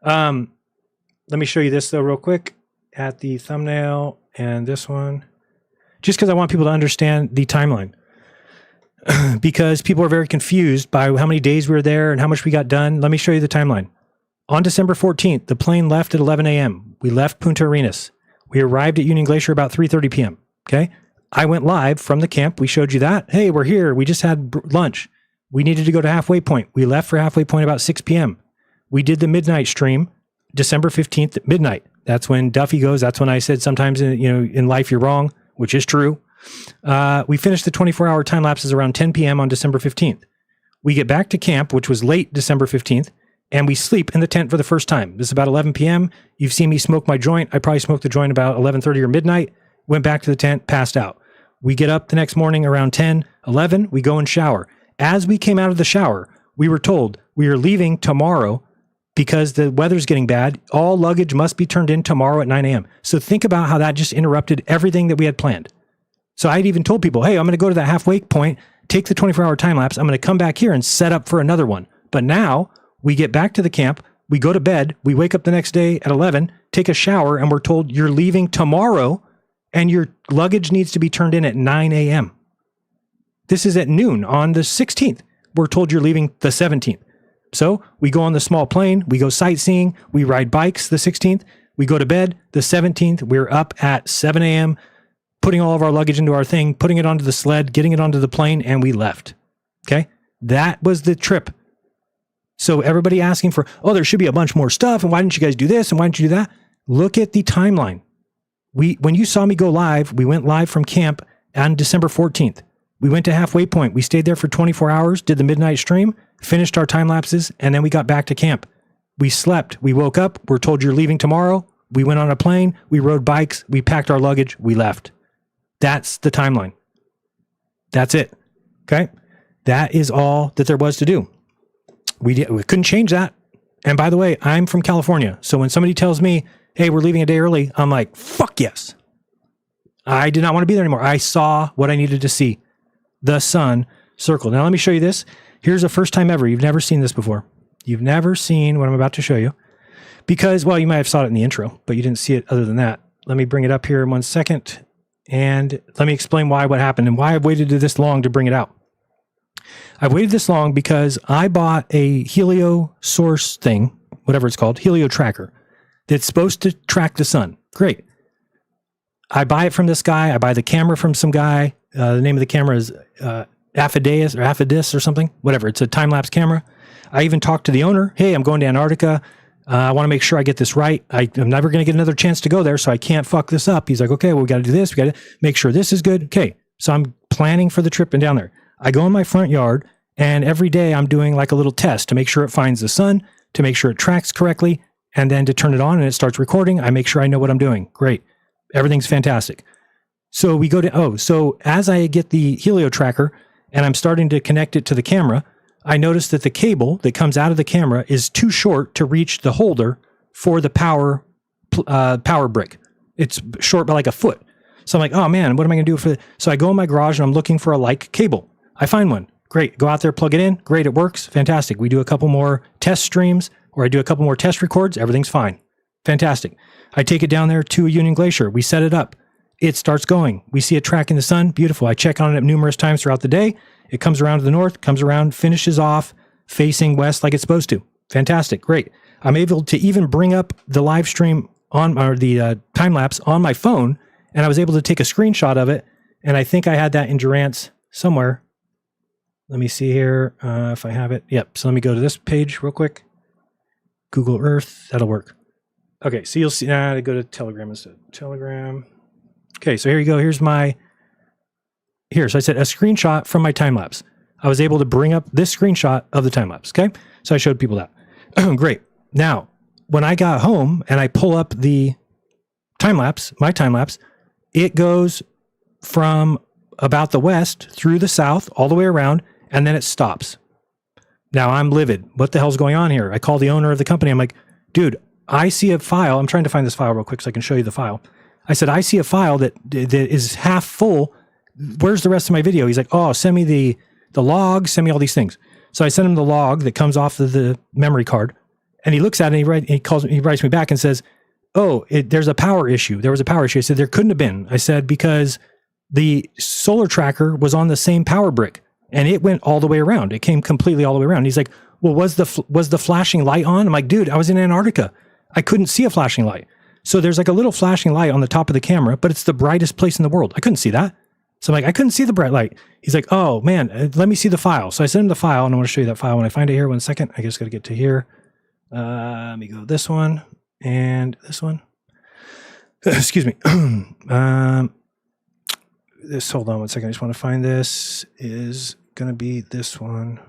Let me show you this though, real quick at the thumbnail and this one, just because I want people to understand the timeline. Because people are very confused by how many days we were there and how much we got done. Let me show you the timeline. On December 14th, the plane left at 11 a.m. We left Punta Arenas. We arrived at Union Glacier about 3:30 p.m. Okay. I went live from the camp. We showed you that. Hey, we're here. We just had lunch. We needed to go to halfway point. We left for halfway point about 6 p.m. We did the midnight stream, December 15th at midnight. That's when Duffy goes. That's when I said sometimes in life you're wrong, which is true. We finished the 24-hour time lapses around 10 p.m. on December 15th. We get back to camp, which was late December 15th, and we sleep in the tent for the first time. This is about 11 p.m. You've seen me smoke my joint. I probably smoked the joint about 11:30 or midnight. Went back to the tent, passed out. We get up the next morning around 10, 11. We go and shower. As we came out of the shower, we were told we are leaving tomorrow because the weather's getting bad. All luggage must be turned in tomorrow at 9 a.m. So think about how that just interrupted everything that we had planned. So I'd even told people, hey, I'm going to go to that halfway point, take the 24-hour time lapse. I'm going to come back here and set up for another one. But now we get back to the camp. We go to bed. We wake up the next day at 11, take a shower, and we're told you're leaving tomorrow and your luggage needs to be turned in at 9 a.m. This is at noon on the 16th. We're told you're leaving the 17th. So we go on the small plane. We go sightseeing. We ride bikes the 16th. We go to bed the 17th. We're up at 7 a.m., putting all of our luggage into our thing, putting it onto the sled, getting it onto the plane, and we left. Okay? That was the trip. So everybody asking for, oh, there should be a bunch more stuff, and why didn't you guys do this, and why didn't you do that? Look at the timeline. When you saw me go live, we went live from camp on December 14th. We went to halfway point. We stayed there for 24 hours, did the midnight stream, finished our time lapses, and then we got back to camp. We slept. We woke up. We're told you're leaving tomorrow. We went on a plane. We rode bikes. We packed our luggage. We left. That's the timeline. That's it. Okay? That is all that there was to do. We couldn't change that. And by the way, I'm from California. So when somebody tells me, hey, we're leaving a day early, I'm like, fuck yes. I did not want to be there anymore. I saw what I needed to see. The sun circled. Now let me show you this. Here's the first time ever. You've never seen this before. You've never seen what I'm about to show you because, well, you might have saw it in the intro, but you didn't see it other than that. Let me bring it up here in 1 second and let me explain what happened and why I've waited this long to bring it out. I've waited this long because I bought a Helio source thing, whatever it's called, Helio tracker, that's supposed to track the sun. Great. I buy it from this guy. I buy the camera from some guy. The name of the camera is Affidis or something, whatever. It's a time-lapse camera. I even talked to the owner. Hey, I'm going to Antarctica. I want to make sure I get this right. I'm never going to get another chance to go there, so I can't fuck this up. He's like, okay, well, we got to do this. We got to make sure this is good. Okay, so I'm planning for the trip and down there. I go in my front yard, and every day I'm doing like a little test to make sure it finds the sun, to make sure it tracks correctly, and then to turn it on and it starts recording. I make sure I know what I'm doing. Great. Everything's fantastic. So we go to, so as I get the Helio tracker and I'm starting to connect it to the camera, I notice that the cable that comes out of the camera is too short to reach the holder for the power brick. It's short by like a foot. So I'm like, oh man, what am I going to do for it? So I go in my garage and I'm looking for a like cable. I find one. Great. Go out there, plug it in. Great. It works. Fantastic. We do a couple more test streams or I do a couple more test records. Everything's fine. Fantastic. I take it down there to a Union Glacier. We set it up. It starts going. We see it tracking the sun. Beautiful. I check on it numerous times throughout the day. It comes around to the north, comes around, finishes off facing west like it's supposed to. Fantastic. Great. I'm able to even bring up the live stream on or the time lapse on my phone. And I was able to take a screenshot of it. And I think I had that in Durant's somewhere. Let me see here if I have it. Yep. So let me go to this page real quick. Google Earth. That'll work. Okay, so you'll see. I go to Telegram instead. Telegram. Okay, so here you go. So I said a screenshot from my time lapse. I was able to bring up this screenshot of the time lapse. Okay, so I showed people that. Great. Now, when I got home and I pull up the time lapse, my time lapse, it goes from about the west through the south all the way around, and then it stops. Now I'm livid. What the hell's going on here? I call the owner of the company. I'm like, dude, I see a file. I'm trying to find this file real quick so I can show you the file. I said, I see a file that is half full. Where's the rest of my video? He's like, oh, send me the log, send me all these things. So I sent him the log that comes off of the memory card. And he looks at it and he writes me back and says, oh, there's a power issue. There was a power issue. I said, there couldn't have been. I said, because the solar tracker was on the same power brick and it went all the way around. It came completely all the way around. He's like, well, was the flashing light on? I'm like, dude, I was in Antarctica. I couldn't see a flashing light. So there's like a little flashing light on the top of the camera, but it's the brightest place in the world. I couldn't see that. So I'm like, I couldn't see the bright light. He's like, oh man, let me see the file. So I sent him the file and I want to show you that file when I find it here. 1 second. I just got to get to here. Let me go this one and this one. Excuse me. Hold on 1 second. I just want to find this is going to be this one.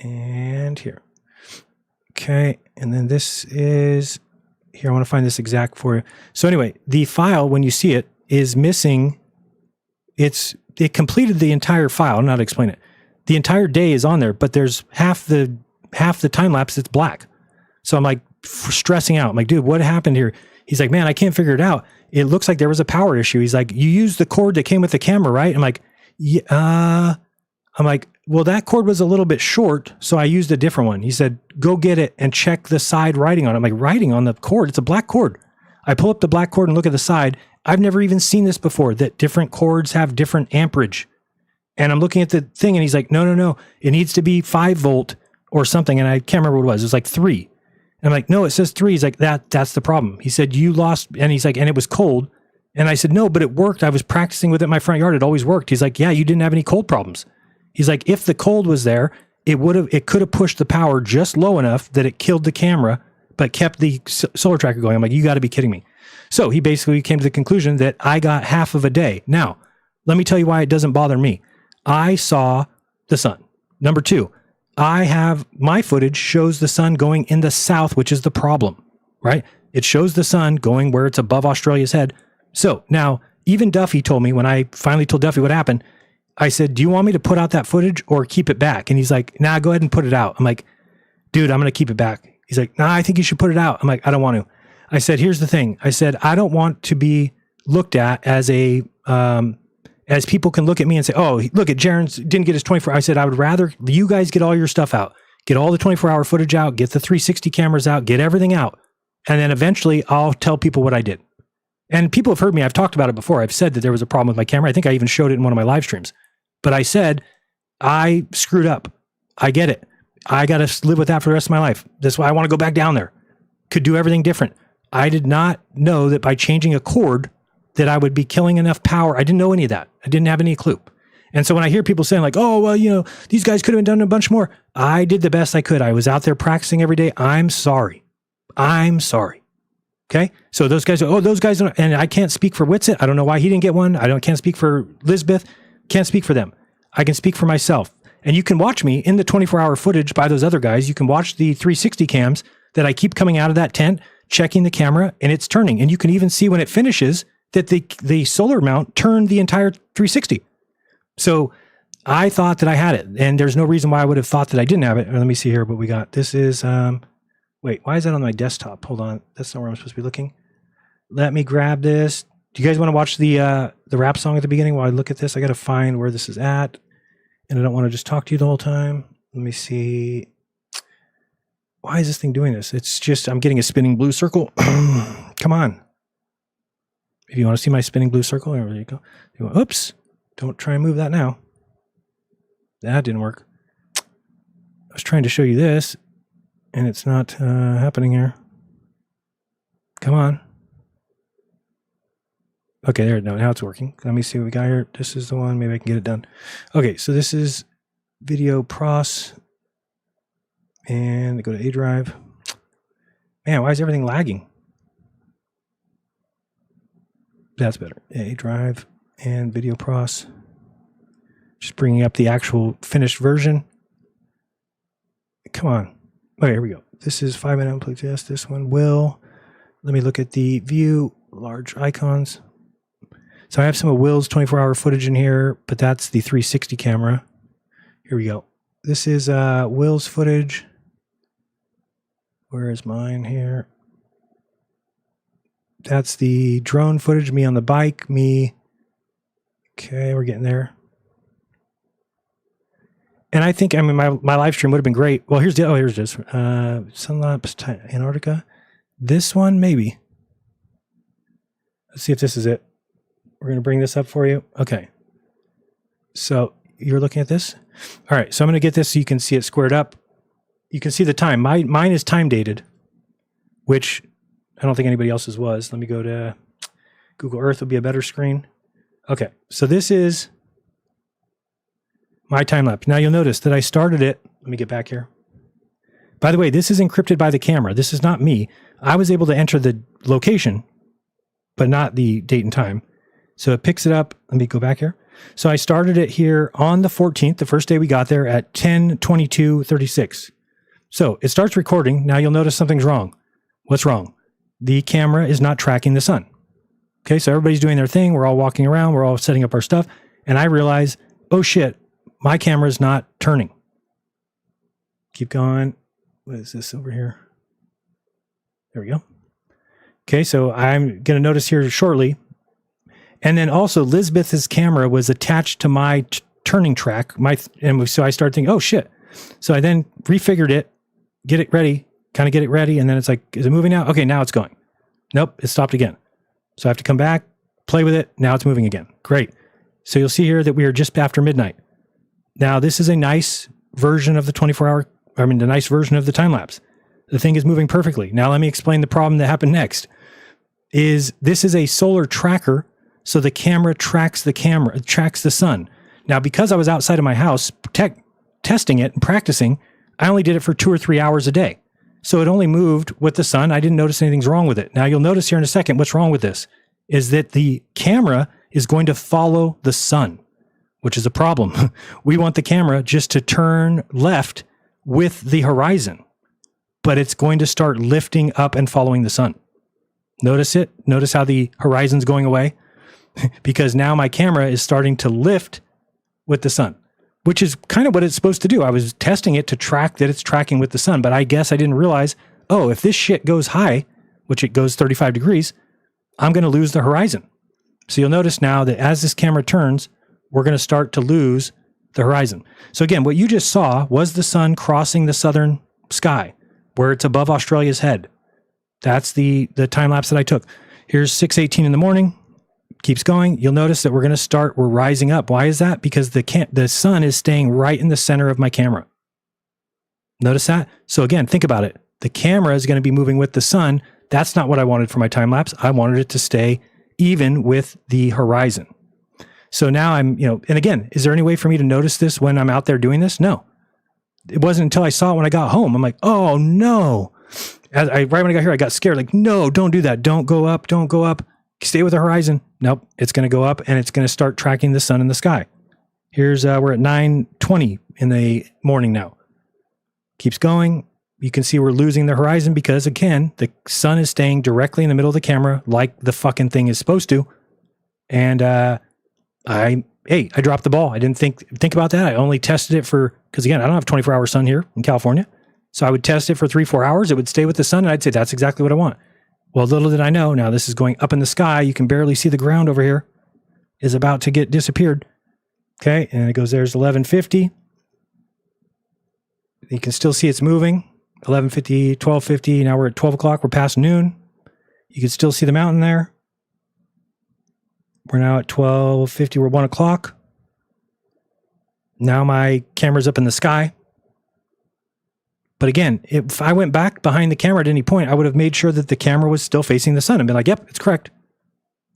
And here. Okay. And then this is here. I want to find this exact for you. So anyway, the file, when you see it, is missing. It completed the entire file. I'm not to explain it. The entire day is on there, but there's half the time lapse that's black. So I'm like stressing out. I'm like, dude, what happened here? He's like, man, I can't figure it out. It looks like there was a power issue. He's like, you used the cord that came with the camera, right? I'm like, yeah. I'm like, well, that cord was a little bit short, so I used a different one. He said, go get it and check the side writing on it. I'm like, writing on the cord? It's a black cord. I pull up the black cord and look at the side. I've never even seen this before, that different cords have different amperage. And I'm looking at the thing and he's like, no. It needs to be 5 volt or something. And I can't remember what it was. It was like 3. And I'm like, no, it says 3. He's like, that's the problem. He said, you lost. And he's like, and it was cold. And I said, no, but it worked. I was practicing with it in my front yard. It always worked. He's like, yeah, you didn't have any cold problems. He's like, if the cold was there, it could have pushed the power just low enough that it killed the camera, but kept the solar tracker going. I'm like, you got to be kidding me. So he basically came to the conclusion that I got half of a day. Now, let me tell you why it doesn't bother me. I saw the sun. Number 2, my footage shows the sun going in the south, which is the problem, right? It shows the sun going where it's above Australia's head. So now, even Duffy told me, when I finally told Duffy what happened, I said, do you want me to put out that footage or keep it back? And he's like, nah, go ahead and put it out. I'm like, dude, I'm going to keep it back. He's like, nah, I think you should put it out. I'm like, I don't want to. I said, here's the thing. I said, I don't want to be looked at as as people can look at me and say, oh, look at Jaren's didn't get his 24. I said, I would rather you guys get all your stuff out. get all the 24-hour footage out, get the 360 cameras out, get everything out. And then eventually I'll tell people what I did. And people have heard me. I've talked about it before. I've said that there was a problem with my camera. I think I even showed it in one of my live streams. But I said, I screwed up. I get it. I got to live with that for the rest of my life. That's why I want to go back down there. Could do everything different. I did not know that by changing a cord that I would be killing enough power. I didn't know any of that. I didn't have any clue. And so when I hear people saying like, oh, well, you know, these guys could have done a bunch more. I did the best I could. I was out there practicing every day. I'm sorry. Okay. So those guys, those guys don't, and I can't speak for Whitsitt. I don't know why he didn't get one. Can't speak for Lisbeth. Can't speak for them. I can speak for myself. And you can watch me in the 24-hour footage by those other guys. You can watch the 360 cams that I keep coming out of that tent, checking the camera, and it's turning. And you can even see when it finishes that the solar mount turned the entire 360. So I thought that I had it, and there's no reason why I would have thought that I didn't have it. Let me see here what we got. This is, wait, why is that on my desktop? Hold on. That's not where I'm supposed to be looking. Let me grab this. Do you guys want to watch the rap song at the beginning while I look at this? I got to find where this is at, and I don't want to just talk to you the whole time. Let me see. Why is this thing doing this? It's just, I'm getting a spinning blue circle. Come on. If you want to see my spinning blue circle, there you go. Oops. Don't try and move that now. That didn't work. I was trying to show you this, and it's not happening here. Come on. Okay, there. No, now it's working. Let me see what we got here. This is the one. Maybe I can get it done. Okay, so this is video pros. And go to A drive. Man, why is everything lagging? That's better. A drive and video pros. Just bringing up the actual finished version. Come on. Okay, here we go. This is 5-minute unplugged. Yes, this one will. Let me look at the view, large icons. So I have some of Will's 24-hour footage in here, but that's the 360 camera. Here we go. This is Will's footage. Where is mine here? That's the drone footage, me on the bike, me. Okay, we're getting there. And I think, I mean, my live stream would have been great. Well, here's this. Sunlapse, Antarctica. This one, maybe. Let's see if this is it. We're going to bring this up for you. Okay. So you're looking at this? All right. So I'm going to get this so you can see it squared up. You can see the time. Mine is time dated, which I don't think anybody else's was. Let me go to Google Earth. Will be a better screen. Okay. So this is my time lapse. Now you'll notice that I started it. Let me get back here. By the way, this is encrypted by the camera. This is not me. I was able to enter the location, but not the date and time. So it picks it up. Let me go back here. So I started it here on the 14th, the first day we got there at 10:22:36. So it starts recording. Now you'll notice something's wrong. What's wrong? The camera is not tracking the sun. Okay, so everybody's doing their thing. We're all walking around. We're all setting up our stuff. And I realize, oh shit, my camera is not turning. Keep going. What is this over here? There we go. Okay, so I'm going to notice here shortly. And then also Lisbeth's camera was attached to my turning track. And so I started thinking, oh shit. So I then refigured it, get it ready, and then it's like, is it moving now? Okay, now it's going. Nope, it stopped again. So I have to come back, play with it. Now it's moving again. Great. So you'll see here that we are just after midnight. Now this is a nice version of the the nice version of the time lapse. The thing is moving perfectly. Now let me explain the problem that happened next. This is a solar tracker, so the camera tracks the sun. Now because I was outside of my house testing it and practicing, I only did it for 2 or 3 hours a day. So it only moved with the sun. I didn't notice anything's wrong with it. Now you'll notice here in a second what's wrong with this is that the camera is going to follow the sun, which is a problem. We want the camera just to turn left with the horizon, but it's going to start lifting up and following the sun. Notice it? Notice how the horizon's going away? Because now my camera is starting to lift with the sun, which is kind of what it's supposed to do. I was testing it to track that it's tracking with the sun, but I guess I didn't realize, oh, if this shit goes high, which it goes 35 degrees, I'm going to lose the horizon. So you'll notice now that as this camera turns, we're going to start to lose the horizon. So again, what you just saw was the sun crossing the southern sky where it's above Australia's head. That's the time lapse that I took. Here's 6:18 in the morning. Keeps going. You'll notice that we're rising up. Why is that? Because the sun is staying right in the center of my camera. Notice that? So again, think about it. The camera is going to be moving with the sun. That's not what I wanted for my time lapse. I wanted it to stay even with the horizon. So now I'm, and again, is there any way for me to notice this when I'm out there doing this? No. It wasn't until I saw it when I got home. I'm like, oh no. Right when I got here, I got scared. Like, no, don't do that. Don't go up. Don't go up. Stay with the horizon. Nope. It's going to go up and it's going to start tracking the sun in the sky. Here's, we're at 9:20 in the morning now. Keeps going. You can see we're losing the horizon because, again, the sun is staying directly in the middle of the camera like the fucking thing is supposed to. And I dropped the ball. I didn't think about that. I only tested it because again, I don't have 24-hour sun here in California. So I would test it for 3-4 hours. It would stay with the sun and I'd say, that's exactly what I want. Well, little did I know, now this is going up in the sky. You can barely see the ground over here is about to get disappeared. Okay. And it goes, there's 11:50. You can still see it's moving. 11:50, 12:50. Now we're at 12 o'clock. We're past noon. You can still see the mountain there. We're now at 12:50. We're 1 o'clock. Now my camera's up in the sky. But again, if I went back behind the camera at any point, I would have made sure that the camera was still facing the sun and been like, yep, it's correct.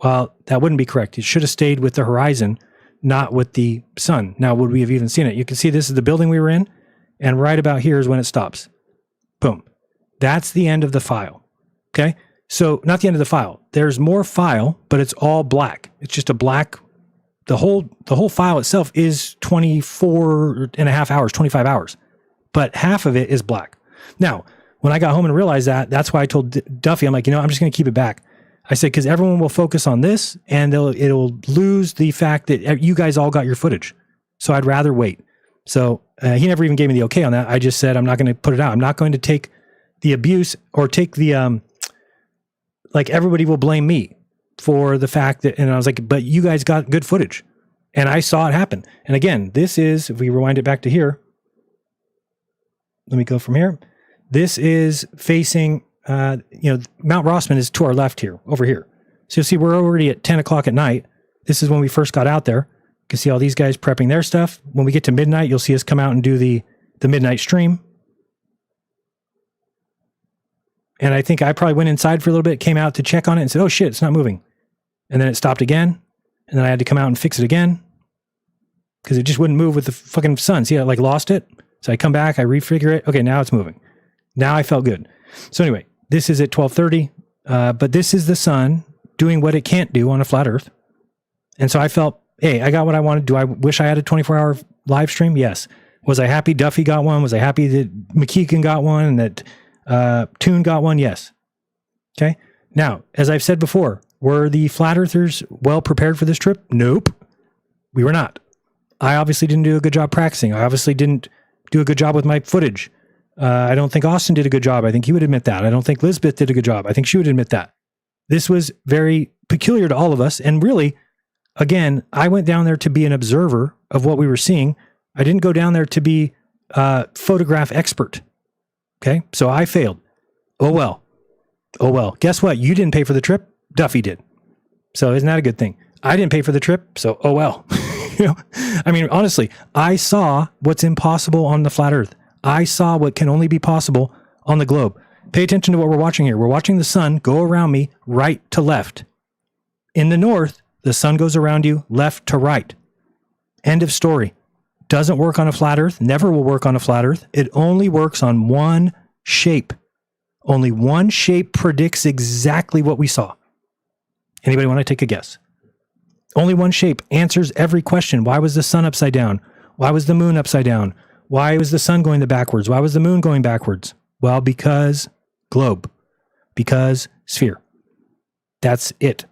Well, that wouldn't be correct. It should have stayed with the horizon, not with the sun. Now, would we have even seen it? You can see this is the building we were in, and right about here is when it stops. Boom. That's the end of the file. Okay? So, not the end of the file. There's more file, but it's all black. It's just a black, the whole file itself is 24 and a half hours, 25 hours. But half of it is black. Now, when I got home and realized that, that's why I told Duffy, I'm like, I'm just going to keep it back. I said, because everyone will focus on this and it'll lose the fact that you guys all got your footage. So I'd rather wait. So he never even gave me the okay on that. I just said, I'm not going to put it out. I'm not going to take the abuse or take the, like everybody will blame me for the fact that, and I was like, but you guys got good footage and I saw it happen. And again, this is, if we rewind it back to here, let me go from here. This is facing, Mount Rossman is to our left here, over here. So you'll see we're already at 10 o'clock at night. This is when we first got out there. You can see all these guys prepping their stuff. When we get to midnight, you'll see us come out and do the midnight stream. And I think I probably went inside for a little bit, came out to check on it and said, oh shit, it's not moving. And then it stopped again. And then I had to come out and fix it again because it just wouldn't move with the fucking sun. See, I lost it. So I come back, I refigure it. Okay, now it's moving. Now I felt good. So anyway, this is at 12:30, but this is the sun doing what it can't do on a flat earth. And so I felt, hey, I got what I wanted. Do I wish I had a 24-hour live stream? Yes. Was I happy Duffy got one? Was I happy that McKeegan got one and that Toon got one? Yes. Okay. Now, as I've said before, were the flat earthers well prepared for this trip? Nope. We were not. I obviously didn't do a good job practicing. I obviously didn't do a good job with my footage. I don't think Austin did a good job. I think he would admit that. I don't think Lisbeth did a good job. I think she would admit that. This was very peculiar to all of us. And really, again, I went down there to be an observer of what we were seeing. I didn't go down there to be a photograph expert. Okay. So I failed. Oh, well. Oh, well. Guess what? You didn't pay for the trip. Duffy did. So isn't that a good thing? I didn't pay for the trip. So, oh, well. I mean, honestly, I saw what's impossible on the flat earth. I saw what can only be possible on the globe. Pay attention to what we're watching here. We're watching the sun go around me right to left. In the north, the sun goes around you left to right. End of story. Doesn't work on a flat earth. Never will work on a flat earth. It only works on one shape. Only one shape predicts exactly what we saw. Anybody want to take a guess? Only one shape answers every question. Why was the sun upside down? Why was the moon upside down? Why was the sun going backwards? Why was the moon going backwards? Well, because globe. Because sphere. That's it.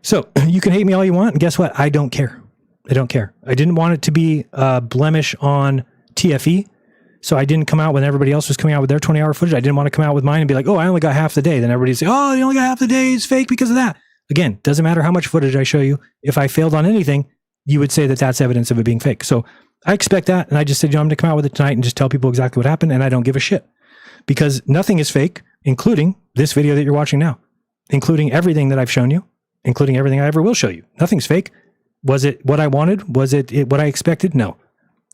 So you can hate me all you want. And guess what? I don't care. I don't care. I didn't want it to be a blemish on TFE. So I didn't come out when everybody else was coming out with their 20-hour footage. I didn't want to come out with mine and be like, oh, I only got half the day. Then everybody say, oh, you only got half the day. It's fake because of that. Again, doesn't matter how much footage I show you. If I failed on anything, you would say that that's evidence of it being fake. So I expect that. And I just said, I'm going to come out with it tonight and just tell people exactly what happened. And I don't give a shit because nothing is fake, including this video that you're watching now, including everything that I've shown you, including everything I ever will show you. Nothing's fake. Was it what I wanted? Was it what I expected? No.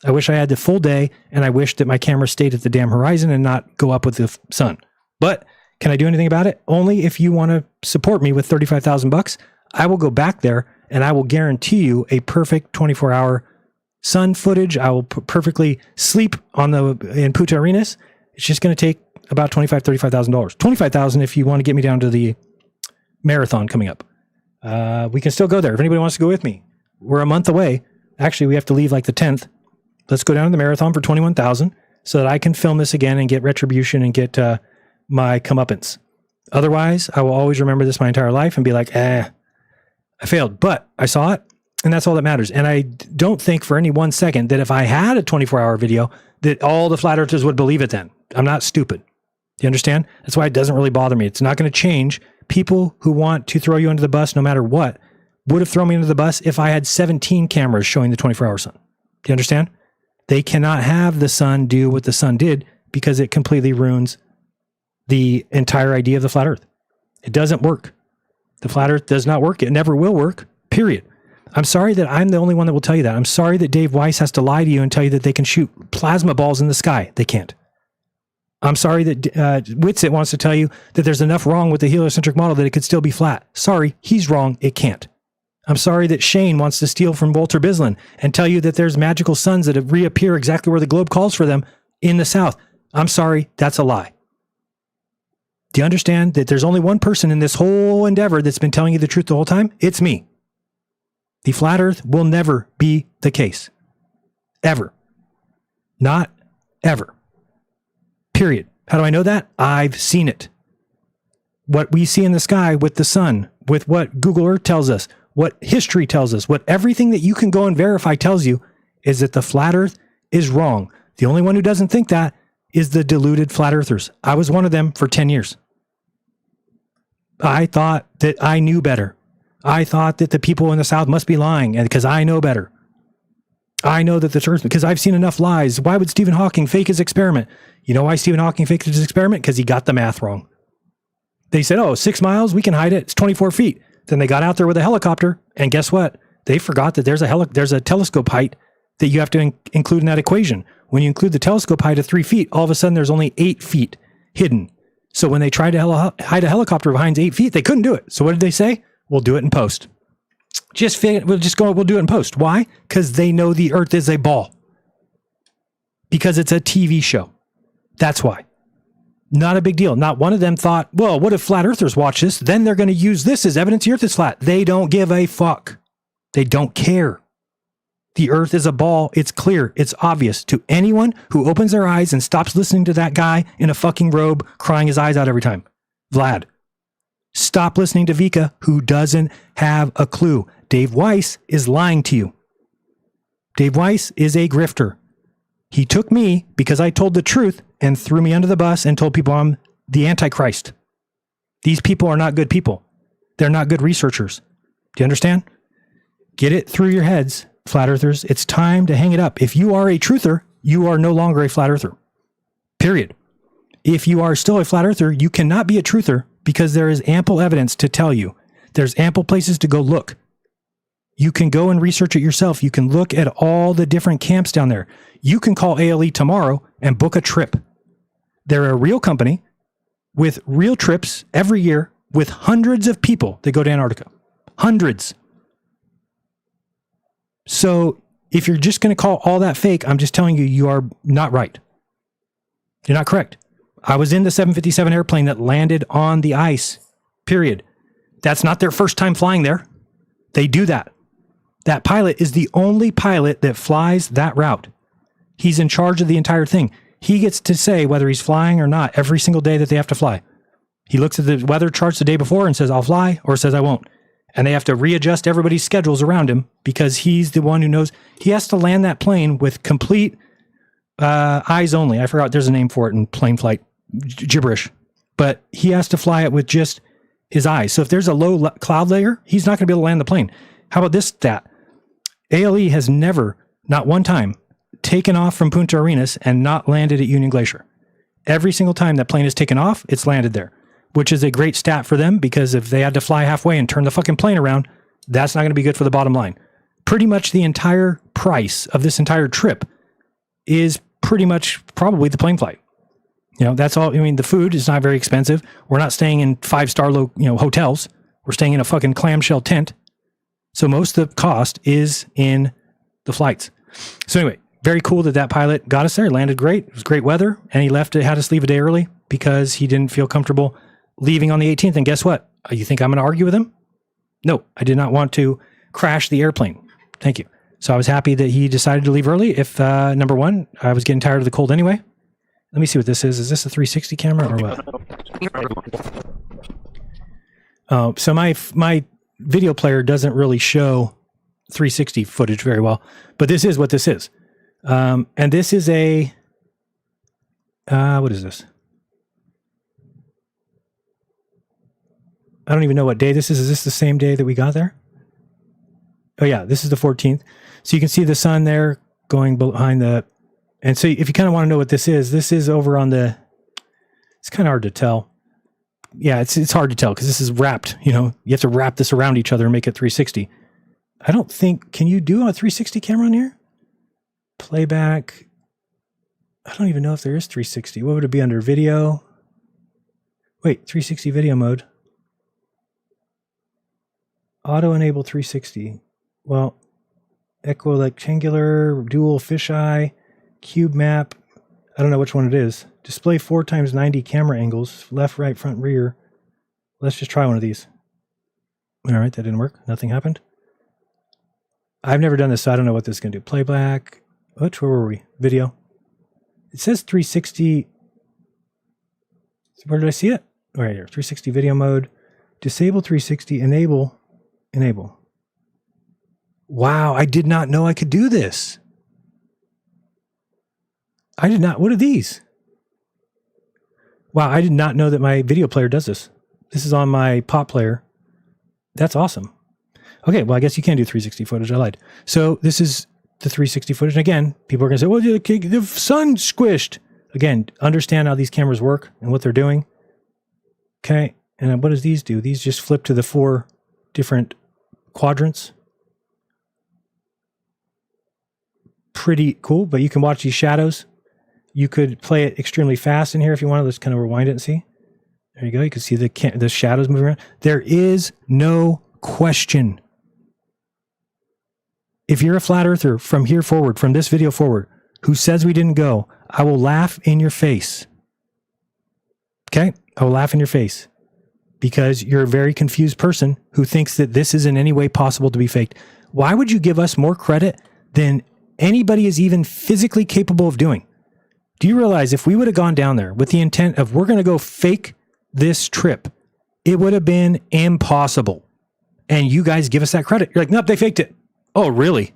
I wish I had the full day, and I wish that my camera stayed at the damn horizon and not go up with the sun. But can I do anything about it? Only if you want to support me with $35,000. I will go back there and I will guarantee you a perfect 24-hour sun footage. I will perfectly sleep in Punta Arenas. It's just going to take about $25,000, $35,000. $25,000 if you want to get me down to the marathon coming up. We can still go there if anybody wants to go with me. We're a month away. Actually, we have to leave like the 10th. Let's go down to the marathon for $21,000 so that I can film this again and get retribution and get my comeuppance. Otherwise, I will always remember this my entire life and be like, I failed, but I saw it, and that's all that matters. And I don't think for any 1 second that if I had a 24-hour video, that all the flat earthers would believe it then. I'm not stupid. You understand? That's why it doesn't really bother me. It's not going to change. People who want to throw you under the bus no matter what would have thrown me under the bus if I had 17 cameras showing the 24-hour sun. Do you understand? They cannot have the sun do what the sun did because it completely ruins the entire idea of the flat earth. It doesn't work. The flat earth does not work. It never will work, period. I'm sorry that I'm the only one that will tell you that. I'm sorry that Dave Weiss has to lie to you and tell you that they can shoot plasma balls in the sky. They can't. I'm sorry that Witsit wants to tell you that there's enough wrong with the heliocentric model that it could still be flat. Sorry, he's wrong. It can't. I'm sorry that Shane wants to steal from Walter Bislin and tell you that there's magical suns that reappear exactly where the globe calls for them in the south. I'm sorry, that's a lie. Do you understand that there's only one person in this whole endeavor that's been telling you the truth the whole time? It's me. The flat earth will never be the case. Ever. Not ever. Period. How do I know that? I've seen it. What we see in the sky with the sun, with what Google Earth tells us, what history tells us, what everything that you can go and verify tells you is that the flat earth is wrong. The only one who doesn't think that is the deluded flat earthers. I was one of them for 10 years. I thought that I knew better. I thought that the people in the South must be lying because I know better. I know that the truth, because I've seen enough lies. Why would Stephen Hawking fake his experiment? You know why Stephen Hawking faked his experiment? Because he got the math wrong. They said, 6 miles, we can hide it. It's 24 feet. Then they got out there with a helicopter, and guess what? They forgot that there's a telescope height that you have to include in that equation. When you include the telescope height of 3 feet, all of a sudden there's only 8 feet hidden. So when they tried to hide a helicopter behind 8 feet, they couldn't do it. So what did they say? We'll do it in post. We'll do it in post. Why? Because they know the earth is a ball. Because it's a TV show. That's why. Not a big deal. Not one of them thought, well, what if flat earthers watch this? Then they're going to use this as evidence the earth is flat. They don't give a fuck. They don't care. The earth is a ball. It's clear. It's obvious to anyone who opens their eyes and stops listening to that guy in a fucking robe crying his eyes out every time. Vlad. Stop listening to Vika, who doesn't have a clue. Dave Weiss is lying to you. Dave Weiss is a grifter. He took me because I told the truth and threw me under the bus and told people I'm the Antichrist. These people are not good people. They're not good researchers. Do you understand? Get it through your heads, flat earthers. It's time to hang it up. If you are a truther, you are no longer a flat earther. Period. If you are still a flat earther, you cannot be a truther because there is ample evidence to tell you. There's ample places to go look. You can go and research it yourself. You can look at all the different camps down there. You can call ALE tomorrow and book a trip. They're a real company with real trips every year with hundreds of people that go to Antarctica. Hundreds. So if you're just going to call all that fake, I'm just telling you, you are not right. You're not correct. I was in the 757 airplane that landed on the ice, period. That's not their first time flying there. They do that. That pilot is the only pilot that flies that route. He's in charge of the entire thing. He gets to say whether he's flying or not every single day that they have to fly. He looks at the weather charts the day before and says, I'll fly, or says, I won't. And they have to readjust everybody's schedules around him because he's the one who knows. He has to land that plane with complete eyes only. I forgot there's a name for it in plane flight, gibberish. But he has to fly it with just his eyes. So if there's a low cloud layer, he's not going to be able to land the plane. How about this stat? ALE has never, not one time, taken off from Punta Arenas and not landed at Union Glacier. Every single time that plane is taken off, it's landed there, which is a great stat for them because if they had to fly halfway and turn the fucking plane around, that's not going to be good for the bottom line. Pretty much the entire price of this entire trip is pretty much probably the plane flight. You know, that's all. I mean, the food is not very expensive. We're not staying in 5-star hotels. We're staying in a fucking clamshell tent. So most of the cost is in the flights. So anyway, very cool that pilot got us there, landed great. It was great weather, and he had us leave a day early because he didn't feel comfortable leaving on the 18th. And guess what? You think I'm going to argue with him? No, I did not want to crash the airplane. Thank you. So I was happy that he decided to leave early. If number one, I was getting tired of the cold anyway. Let me see what this is. Is this a 360 camera or what? So my video player doesn't really show 360 footage very well, but this is what this is. And this is a, what is this? I don't even know what day this is. Is this the same day that we got there? Oh yeah, this is the 14th. So you can see the sun there going behind the, and so if you kind of want to know what this is over on the, it's kind of hard to tell. Yeah, it's hard to tell because this is wrapped, you have to wrap this around each other and make it 360. I don't think, can you do a 360 camera on here? Playback. I don't even know if there is 360. What would it be under? Video? Wait, 360 video mode. Auto enable 360. Well, equirectangular, dual fisheye, cube map. I don't know which one it is. Display 4x90 camera angles, left, right, front, rear. Let's just try one of these. All right, that didn't work. Nothing happened. I've never done this, so I don't know what this is going to do. Playback. Where were we? Video. It says 360. Where did I see it? Right here. 360 video mode. Disable 360. Enable. Wow, I did not know I could do this. I did not. What are these? Wow, I did not know that my video player does this. This is on my pop player. That's awesome. Okay, well, I guess you can do 360 footage. I lied. So this is the 360 footage. And again, people are going to say, well, the sun squished. Again, understand how these cameras work and what they're doing. Okay, and what does these do? These just flip to the 4 different quadrants. Pretty cool, but you can watch these shadows. You could play it extremely fast in here if you want to. Let's kind of rewind it and see. There you go. You can see the shadows moving around. There is no question. If you're a flat earther from here forward, from this video forward, who says we didn't go, I will laugh in your face. Okay? I will laugh in your face because you're a very confused person who thinks that this is in any way possible to be faked. Why would you give us more credit than anybody is even physically capable of doing? Do you realize if we would have gone down there with the intent of we're going to go fake this trip, it would have been impossible. And you guys give us that credit. You're like, nope, they faked it. Oh, really?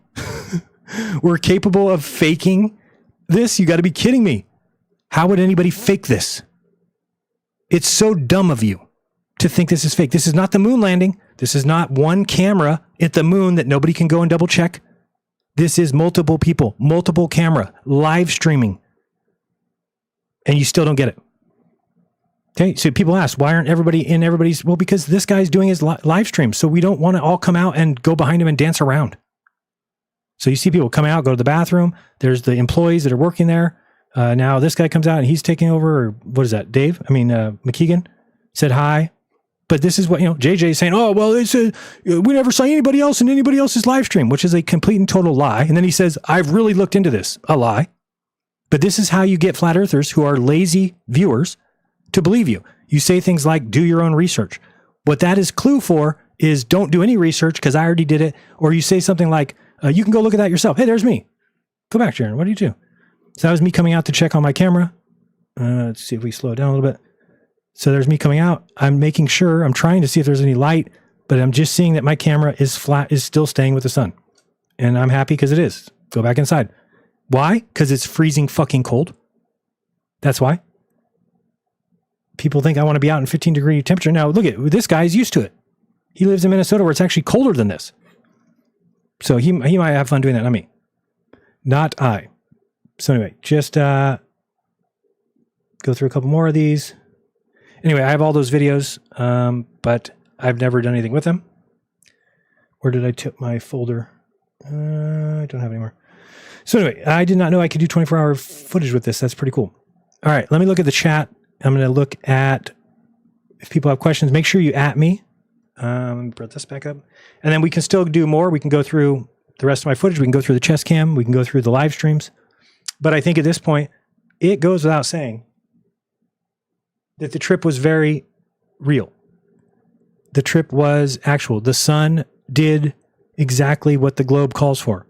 We're capable of faking this? You got to be kidding me. How would anybody fake this? It's so dumb of you to think this is fake. This is not the moon landing. This is not one camera at the moon that nobody can go and double check. This is multiple people, multiple camera, live streaming. And you still don't get it. Okay, so people ask, why aren't everybody in everybody's? Well, because this guy's doing his live stream, so we don't want to all come out and go behind him and dance around. So you see people come out, go to the bathroom. There's the employees that are working there. Now this guy comes out and he's taking over, or what is that, Dave? McKeegan said hi. But this is what, JJ is saying, oh, well, we never saw anybody else in anybody else's live stream, which is a complete and total lie. And then he says, I've really looked into this. A lie. But this is how you get flat earthers who are lazy viewers to believe you. You say things like, do your own research. What that is clue for is don't do any research because I already did it. Or you say something like, you can go look at that yourself. Hey, there's me. Go back, Jaron. What do you do? So that was me coming out to check on my camera. Let's see if we slow it down a little bit. So there's me coming out. I'm making sure, I'm trying to see if there's any light, but I'm just seeing that my camera is still staying with the sun. And I'm happy because it is. Go back inside. Why? Because it's freezing fucking cold. That's why. People think I want to be out in 15-degree temperature. Now, look at this guy is used to it. He lives in Minnesota where it's actually colder than this. So he might have fun doing that, not me. Not I. So anyway, just go through a couple more of these. Anyway, I have all those videos, but I've never done anything with them. Where did I tip my folder? I don't have any more. So anyway, I did not know I could do 24-hour footage with this. That's pretty cool. All right, let me look at the chat. I'm going to look at if people have questions. Make sure you at me. Let me bring this back up. And then we can still do more. We can go through the rest of my footage. We can go through the chest cam. We can go through the live streams. But I think at this point, it goes without saying that the trip was very real. The trip was actual. The sun did exactly what the globe calls for.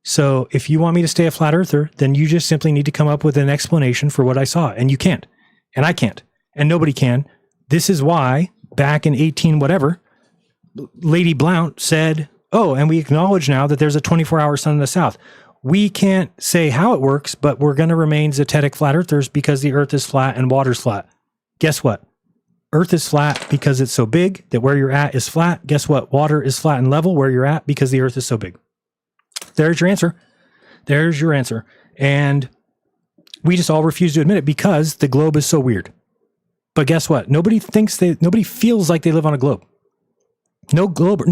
So if you want me to stay a flat earther, then you just simply need to come up with an explanation for what I saw. And you can't. And I can't. And nobody can. This is why back in 18 whatever, Lady Blount said, oh, and we acknowledge now that there's a 24-hour sun in the south. We can't say how it works, but we're going to remain zetetic flat earthers because the earth is flat and water's flat. Guess what? Earth is flat because it's so big that where you're at is flat. Guess what? Water is flat and level where you're at because the earth is so big. There's your answer. There's your answer. And we just all refuse to admit it because the globe is so weird. But guess what? Nobody feels like they live on a globe. No glober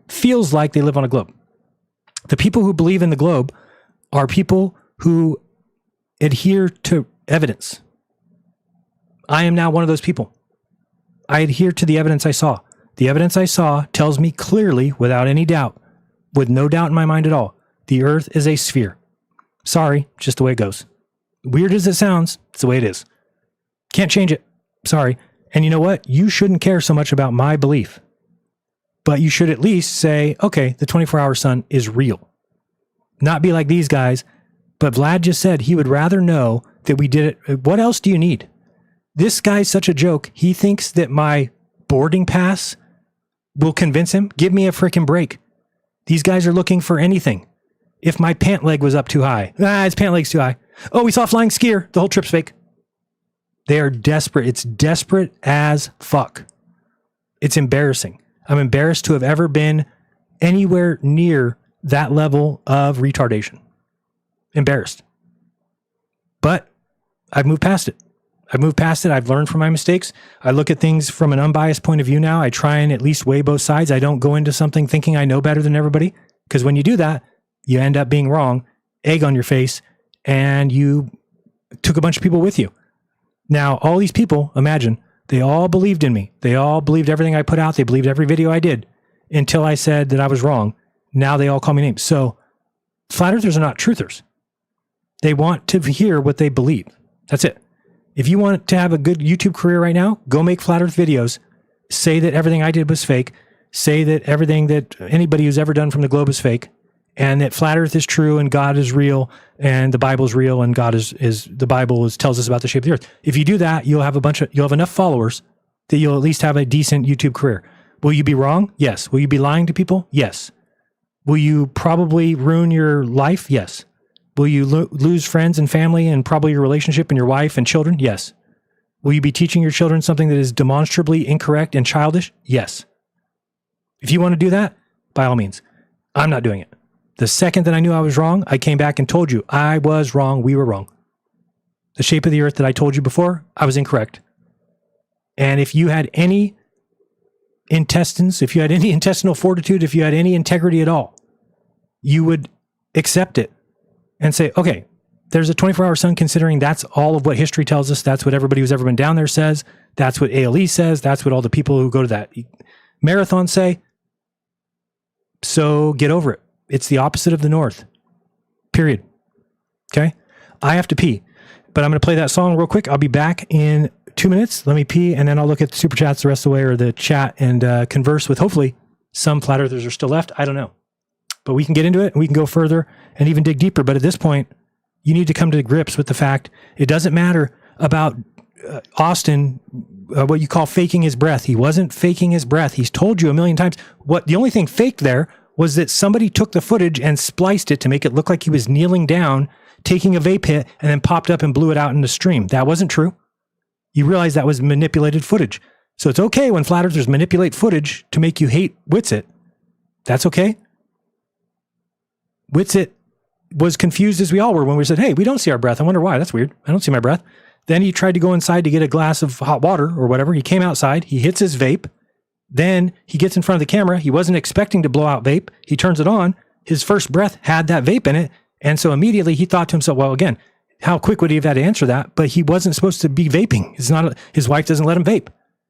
feels like they live on a globe. The people who believe in the globe are people who adhere to evidence. I am now one of those people. I adhere to the evidence I saw. The evidence I saw tells me clearly, without any doubt, with no doubt in my mind at all, the earth is a sphere. Sorry, just the way it goes. Weird as it sounds, it's the way it is. Can't change it. Sorry. And you know what? You shouldn't care so much about my belief. But you should at least say, okay, the 24-hour sun is real. Not be like these guys. But Vlad just said he would rather know that we did it. What else do you need? This guy's such a joke. He thinks that my boarding pass will convince him. Give me a freaking break. These guys are looking for anything. If my pant leg was up too high. His pant leg's too high. Oh, we saw a flying skier. The whole trip's fake. They are desperate. It's desperate as fuck. It's embarrassing. I'm embarrassed to have ever been anywhere near that level of retardation. Embarrassed. But I've moved past it. I've learned from my mistakes. I look at things from an unbiased point of view now. I try and at least weigh both sides. I don't go into something thinking I know better than everybody. Because when you do that, you end up being wrong, egg on your face, and you took a bunch of people with you. Now, all these people, imagine, they all believed in me. They all believed everything I put out. They believed every video I did until I said that I was wrong. Now they all call me names. So flat earthers are not truthers. They want to hear what they believe. That's it. If you want to have a good YouTube career right now, go make flat earth videos. Say that everything I did was fake. Say that everything that anybody who's ever done from the globe is fake. And that flat earth is true and God is real and the Bible is real and God is the Bible tells us about the shape of the earth. If you do that, you'll have enough followers that you'll at least have a decent YouTube career. Will you be wrong? Yes. Will you be lying to people? Yes. Will you probably ruin your life? Yes. Will you lose friends and family and probably your relationship and your wife and children? Yes. Will you be teaching your children something that is demonstrably incorrect and childish? Yes. If you want to do that, by all means. I'm not doing it. The second that I knew I was wrong, I came back and told you I was wrong. We were wrong. The shape of the earth that I told you before, I was incorrect. And if you had any intestines, if you had any intestinal fortitude, if you had any integrity at all, you would accept it and say, okay, there's a 24-hour sun considering that's all of what history tells us. That's what everybody who's ever been down there says. That's what ALE says. That's what all the people who go to that marathon say. So get over it. It's the opposite of the North. Period. Okay? I have to pee, but I'm going to play that song real quick. I'll be back in 2 minutes. Let me pee, and then I'll look at the super chats the rest of the way, or the chat, and converse with hopefully some flat earthers are still left. I don't know. But we can get into it, and we can go further and even dig deeper. But at this point, you need to come to grips with the fact it doesn't matter about Austin, what you call faking his breath. He wasn't faking his breath. He's told you a million times. The only thing faked there was that somebody took the footage and spliced it to make it look like he was kneeling down, taking a vape hit, and then popped up and blew it out in the stream. That wasn't true. You realize that was manipulated footage. So it's okay when flat earthers manipulate footage to make you hate Witsit. That's okay. Witsit was confused as we all were when we said, hey, we don't see our breath. I wonder why. That's weird. I don't see my breath. Then he tried to go inside to get a glass of hot water or whatever. He came outside. He hits his vape. Then he gets in front of the camera. He wasn't expecting to blow out vape. He turns it on. His first breath had that vape in it. And so immediately he thought to himself, well, again, how quick would he have had to answer that? But he wasn't supposed to be vaping. His wife doesn't let him vape,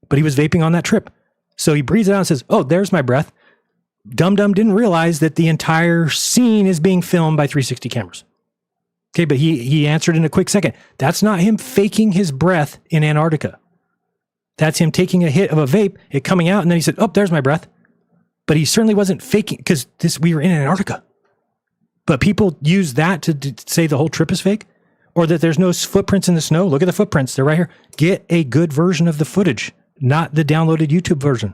but he was vaping on that trip. So he breathes it out and says, oh, there's my breath. Dum Dum didn't realize that the entire scene is being filmed by 360 cameras. Okay, but he answered in a quick second. That's not him faking his breath in Antarctica. That's him taking a hit of a vape, it coming out, and then he said, oh, there's my breath. But he certainly wasn't faking, because we were in Antarctica. But people use that to say the whole trip is fake, or that there's no footprints in the snow. Look at the footprints. They're right here. Get a good version of the footage, not the downloaded YouTube version.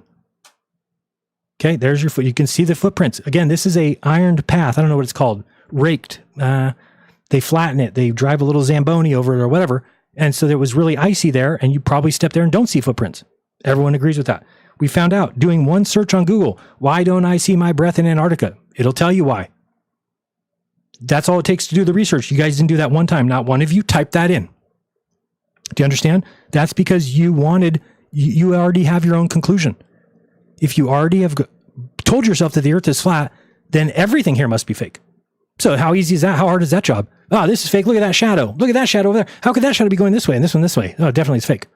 Okay, there's your foot. You can see the footprints. Again, this is a ironed path. I don't know what it's called. Raked. They flatten it. They drive a little Zamboni over it or whatever. And so it was really icy there, and you probably step there and don't see footprints. Everyone agrees with that. We found out doing one search on Google, why don't I see my breath in Antarctica? It'll tell you why. That's all it takes to do the research. You guys didn't do that one time. Not one of you typed that in. Do you understand? That's because you already have your own conclusion. If you already have told yourself that the earth is flat, then everything here must be fake. So how easy is that? How hard is that job? Oh, this is fake. Look at that shadow. Look at that shadow over there. How could that shadow be going this way and this one this way? Oh, definitely it's fake.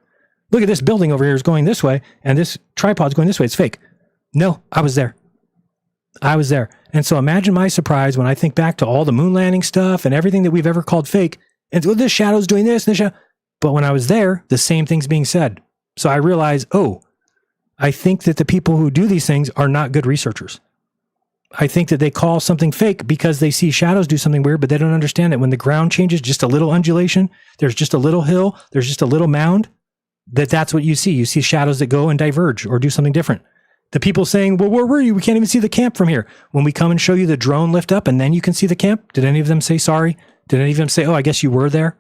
Look at this building over here is going this way and this tripod's going this way. It's fake. No, I was there. I was there. And so imagine my surprise when I think back to all the moon landing stuff and everything that we've ever called fake. And oh, this shadow's doing this and this shadow. But when I was there, the same thing's being said. So I realized, oh, I think that the people who do these things are not good researchers. I think that they call something fake because they see shadows do something weird, but they don't understand that when the ground changes just a little undulation, there's just a little hill, there's just a little mound, that's what you see. You see shadows that go and diverge or do something different. The people saying, well, where were you? We can't even see the camp from here. When we come and show you the drone lift up and then you can see the camp, did any of them say sorry? Did any of them say, oh, I guess you were there?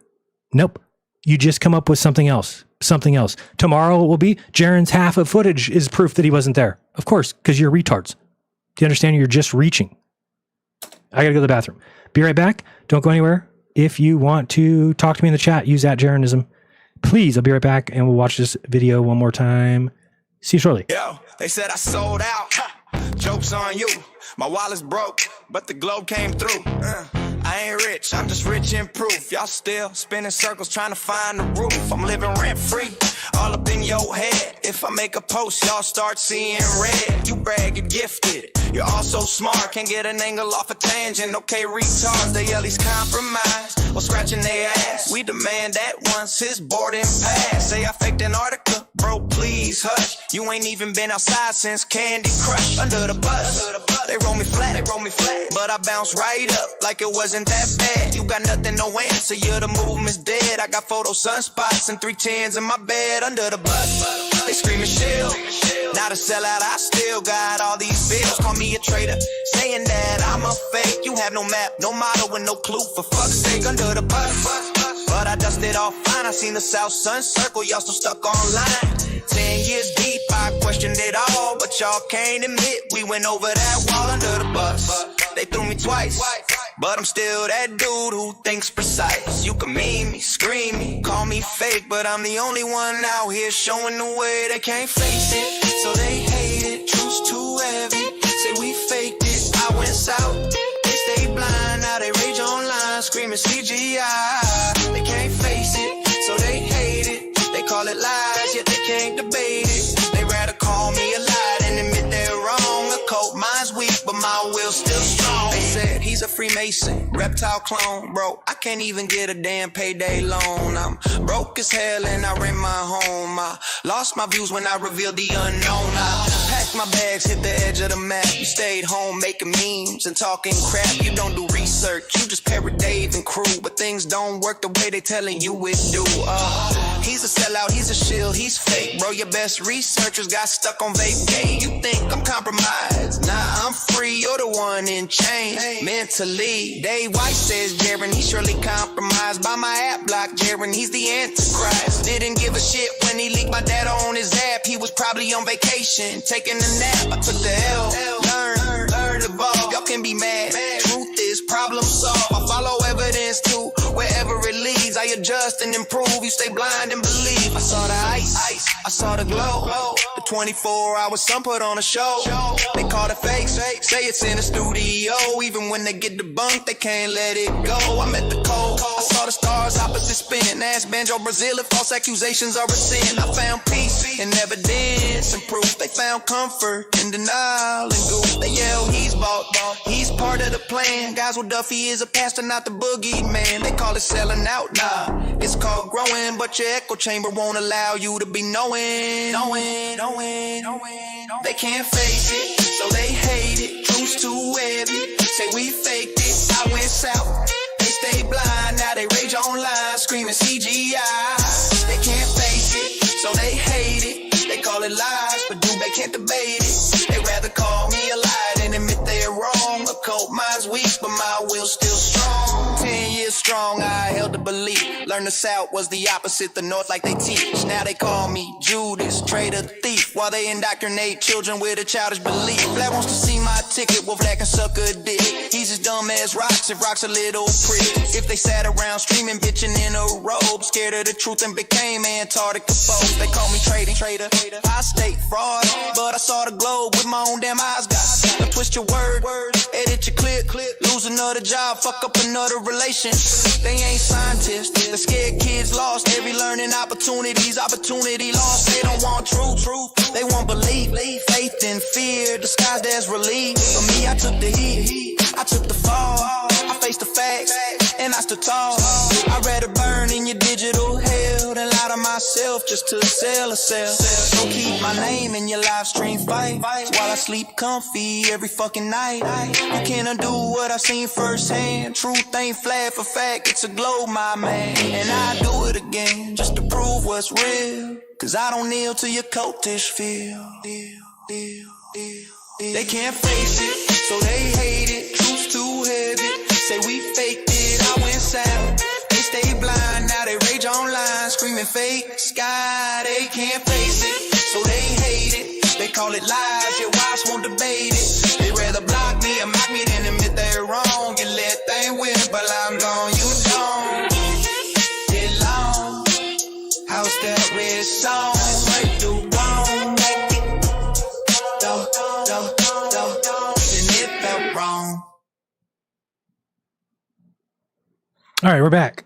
Nope. You just come up with something else. Something else. Tomorrow it will be Jaren's half of footage is proof that he wasn't there. Of course, because you're retards. Do you understand? You're just reaching. I got to go to the bathroom. Be right back. Don't go anywhere. If you want to talk to me in the chat, use @Jeranism. Please, I'll be right back and we'll watch this video one more time. See you shortly. Yo, they said I sold out. Joke's on you. My wallet's broke, but the globe came through. I ain't rich, I'm just rich in proof. Y'all still spinning circles trying to find the roof. I'm living rent free, all up in your head. If I make a post, y'all start seeing red. You brag, you're gifted, you're all so smart. Can't get an angle off a tangent. Okay, retards, they at least compromise while scratching their ass. We demand that once his boarding pass. Say I faked Antarctica, bro, please hush. You ain't even been outside since Candy Crush. Under the bus, they roll me flat, but I bounce right up like it wasn't that bad. You got nothing, no answer, yeah, the movement's dead. I got photo sunspots and 310s in my bed. Under the bus, they screaming shield. Not a sellout, I still got all these bills. Call me a traitor, saying that I'm a fake. You have no map, no model, and no clue, for fuck's sake. Under the bus, but I dusted off fine. I seen the South Sun circle, y'all still stuck online. 10 years deep, I questioned it all, but y'all can't admit we went over that wall. Under the bus, they threw me twice, but I'm still that dude who thinks precise. You can meme me, scream me, call me fake, but I'm the only one out here showing the way. They can't face it, so they hate it. Truth's too heavy, say we faked it. I went south, they stay blind, now they rage online, screaming CGI. They can't face it, so they hate it. They call it lies, yet they can't debate it. They rather call me a lie than admit they're wrong. A cold mind's weak, but my will's still strong. They said he's a Freemason, reptile clone. Bro, I can't even get a damn payday loan. I'm broke as hell and I rent my home. I lost my views when I revealed the unknown. I packed my bags, hit the edge of the map. You stayed home making memes and talking crap. You don't do research, you just parrot Dave and crew. But things don't work the way they telling you it do. He's a sellout, he's a shield, he's fake. Bro, your best researchers got stuck on vape gate. You think I'm compromised? Nah, I'm free, you're the one in chains. Mentally, Dave White says Jaren, he's surely compromised by my app block. Jaren, he's the Antichrist. Didn't give a shit when he leaked my data on his app. He was probably on vacation, taking a nap. I took the L, learn, evolve. Y'all can be mad. Truth is problem solved. adjust and improve. You stay blind and believe. I saw the ice, I saw the glow. The 24-hour sun put on a show. They call it fake, say it's in the studio. Even when they get debunked, they can't let it go. I'm at the cold, I saw the stars opposite spin. Ask Banjo Brazil if false accusations are a sin. I found peace in evidence and proof. They found comfort in denial and goof. They yell he's bought, he's part of the plan. Guys, well, Duffy is a pastor, not the boogeyman. They call it selling out, nah, it's called growing. But your echo chamber won't allow you to be knowing. They can't face it, so they hate it. Truth's too heavy, say we faked it. I went south, they stay blind. Now they rage online, screaming CGI. They can't face it, so they hate it. They call it lies, but dude, they can't debate it. They rather call me a lie than admit they're wrong. A cult mind's weak, but my will's still strong. 10 years strong, I held the belief. Learned the South was the opposite, the North like they teach. Now they call me Judas, traitor, thief. While they indoctrinate children with a childish belief. Black wants to see my ticket, well, Black can suck a dick. He's as dumb as rocks, if rocks a little prick. If they sat around screaming, bitching in a robe, scared of the truth and became Antarctica foes. They call me traitor. I state fraud, but I saw the globe with my own damn eyes. Got twist your word, edit your clip, lose another job, fuck up another relation. They ain't scientists, the scared kids lost every learning opportunity lost. They don't want truth, they want belief, faith and fear disguised as relief. For me, I took the heat, I took the fall, I faced the facts, and I stood tall. I'd rather burn in your digital hell than lie to myself just to sell a sell. So keep my name in your live stream fight while I sleep comfy every fucking night. You can't undo what I've seen firsthand. Truth ain't flat for fact, it's a globe, my man. And I do it again just to prove what's real. Cause I don't kneel to your cultish feel. They can't face it, so they hate it. Truth's too heavy, say we faked it. I went south, they stay blind. Now they rage online, screaming fake sky. They can't face it, so they hate it. They call it lies, your wives won't debate it. They rather block me or mock me than admit they're wrong. You let them win, but I'm gone, you don't. Get long, house that red song, right through wrong. All right, we're back.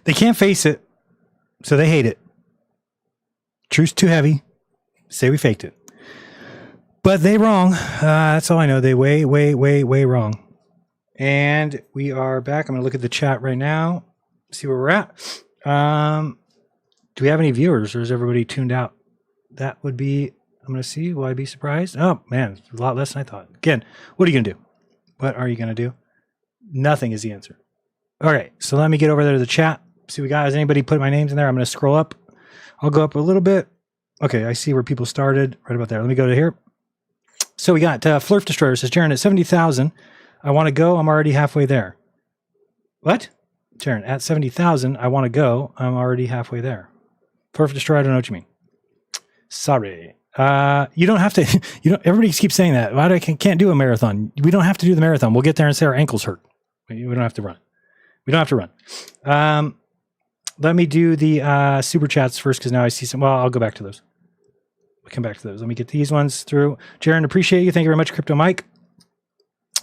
They can't face it, so they hate it. Truth's too heavy, say we faked it. But they wrong. That's all I know. They way wrong. And we are back. I'm going to look at the chat right now, see where we're at. Do we have any viewers, or is everybody tuned out? That would be, I'm going to see. Will I be surprised? Oh, man, it's a lot less than I thought. Again, what are you going to do? What are you going to do? Nothing is the answer. All right, so let me get over there to the chat. See, we got, has anybody put my names in there? I'm going to scroll up. I'll go up a little bit. Okay, I see where people started. Right about there. Let me go to here. So we got Flurf Destroyer says, Jaren, at 70,000, I want to go. I'm already halfway there. What? Jaren, at 70,000, I want to go. I'm already halfway there. Flurf Destroyer, I don't know what you mean. Sorry. You don't have to, everybody keeps saying that. Why can't do a marathon? We don't have to do the marathon. We'll get there and say our ankles hurt. We don't have to run. We don't have to run. Let me do the super chats first, because now I see some. Well, I'll go back to those. We'll come back to those. Let me get these ones through. Jaren, appreciate you. Thank you very much, Crypto Mike.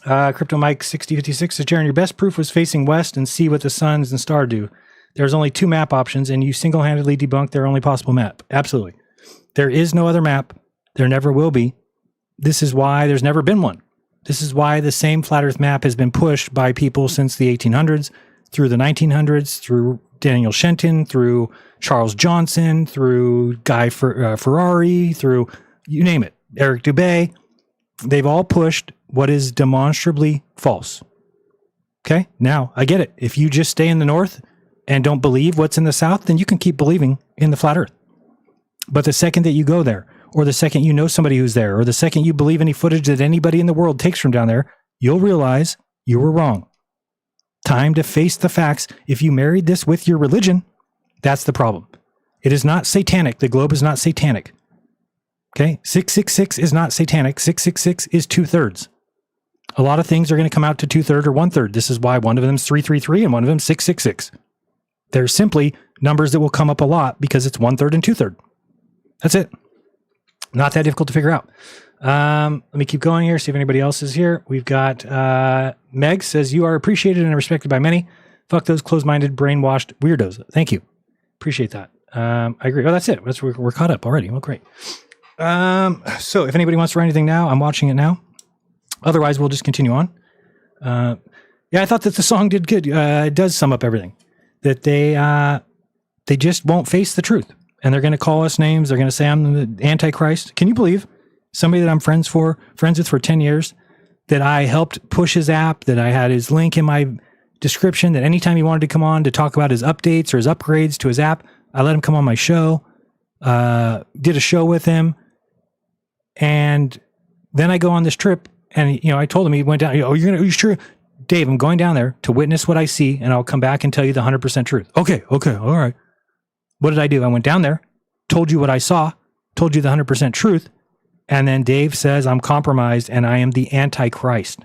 Crypto Mike 6056 says, Jaren, your best proof was facing west and see what the suns and star do. There's only 2 map options, and you single-handedly debunked their only possible map. Absolutely. There is no other map. There never will be. This is why there's never been one. This is why the same flat Earth map has been pushed by people since the 1800s, through the 1900s, through Daniel Shenton, through Charles Johnson, through Guy Ferrari, through you name it, Eric Dubay. They've all pushed what is demonstrably false. Okay? Now, I get it. If you just stay in the north and don't believe what's in the south, then you can keep believing in the flat Earth. But the second that you go there, or the second you know somebody who's there, or the second you believe any footage that anybody in the world takes from down there, you'll realize you were wrong. Time to face the facts. If you married this with your religion, that's the problem. It is not satanic. The globe is not satanic. Okay? 666 is not satanic. 666 is 2/3. A lot of things are going to come out to 2/3 or 1/3. This is why one of them is 333 and one of them is 666. They're simply numbers that will come up a lot because it's 1/3 and 2/3. That's it. Not that difficult to figure out. Let me keep going here, see if anybody else is here. We've got Meg says, you are appreciated and respected by many. Fuck those closed-minded, brainwashed weirdos. Thank you. Appreciate that. I agree. Oh, that's it. We're caught up already. Well, great. So if anybody wants to write anything now, I'm watching it now. Otherwise, we'll just continue on. Yeah, I thought that the song did good. It does sum up everything. That they just won't face the truth. And they're going to call us names. They're going to say I'm the Antichrist. Can you believe somebody that I'm friends with for 10 years, that I helped push his app, that I had his link in my description, that anytime he wanted to come on to talk about his updates or his upgrades to his app, I let him come on my show, did a show with him. And then I go on this trip and, I told him, he went down, are you sure? Dave, I'm going down there to witness what I see and I'll come back and tell you the 100% truth. Okay. All right. What did I do? I went down there, told you what I saw, told you the 100% truth. And then Dave says I'm compromised and I am the Antichrist.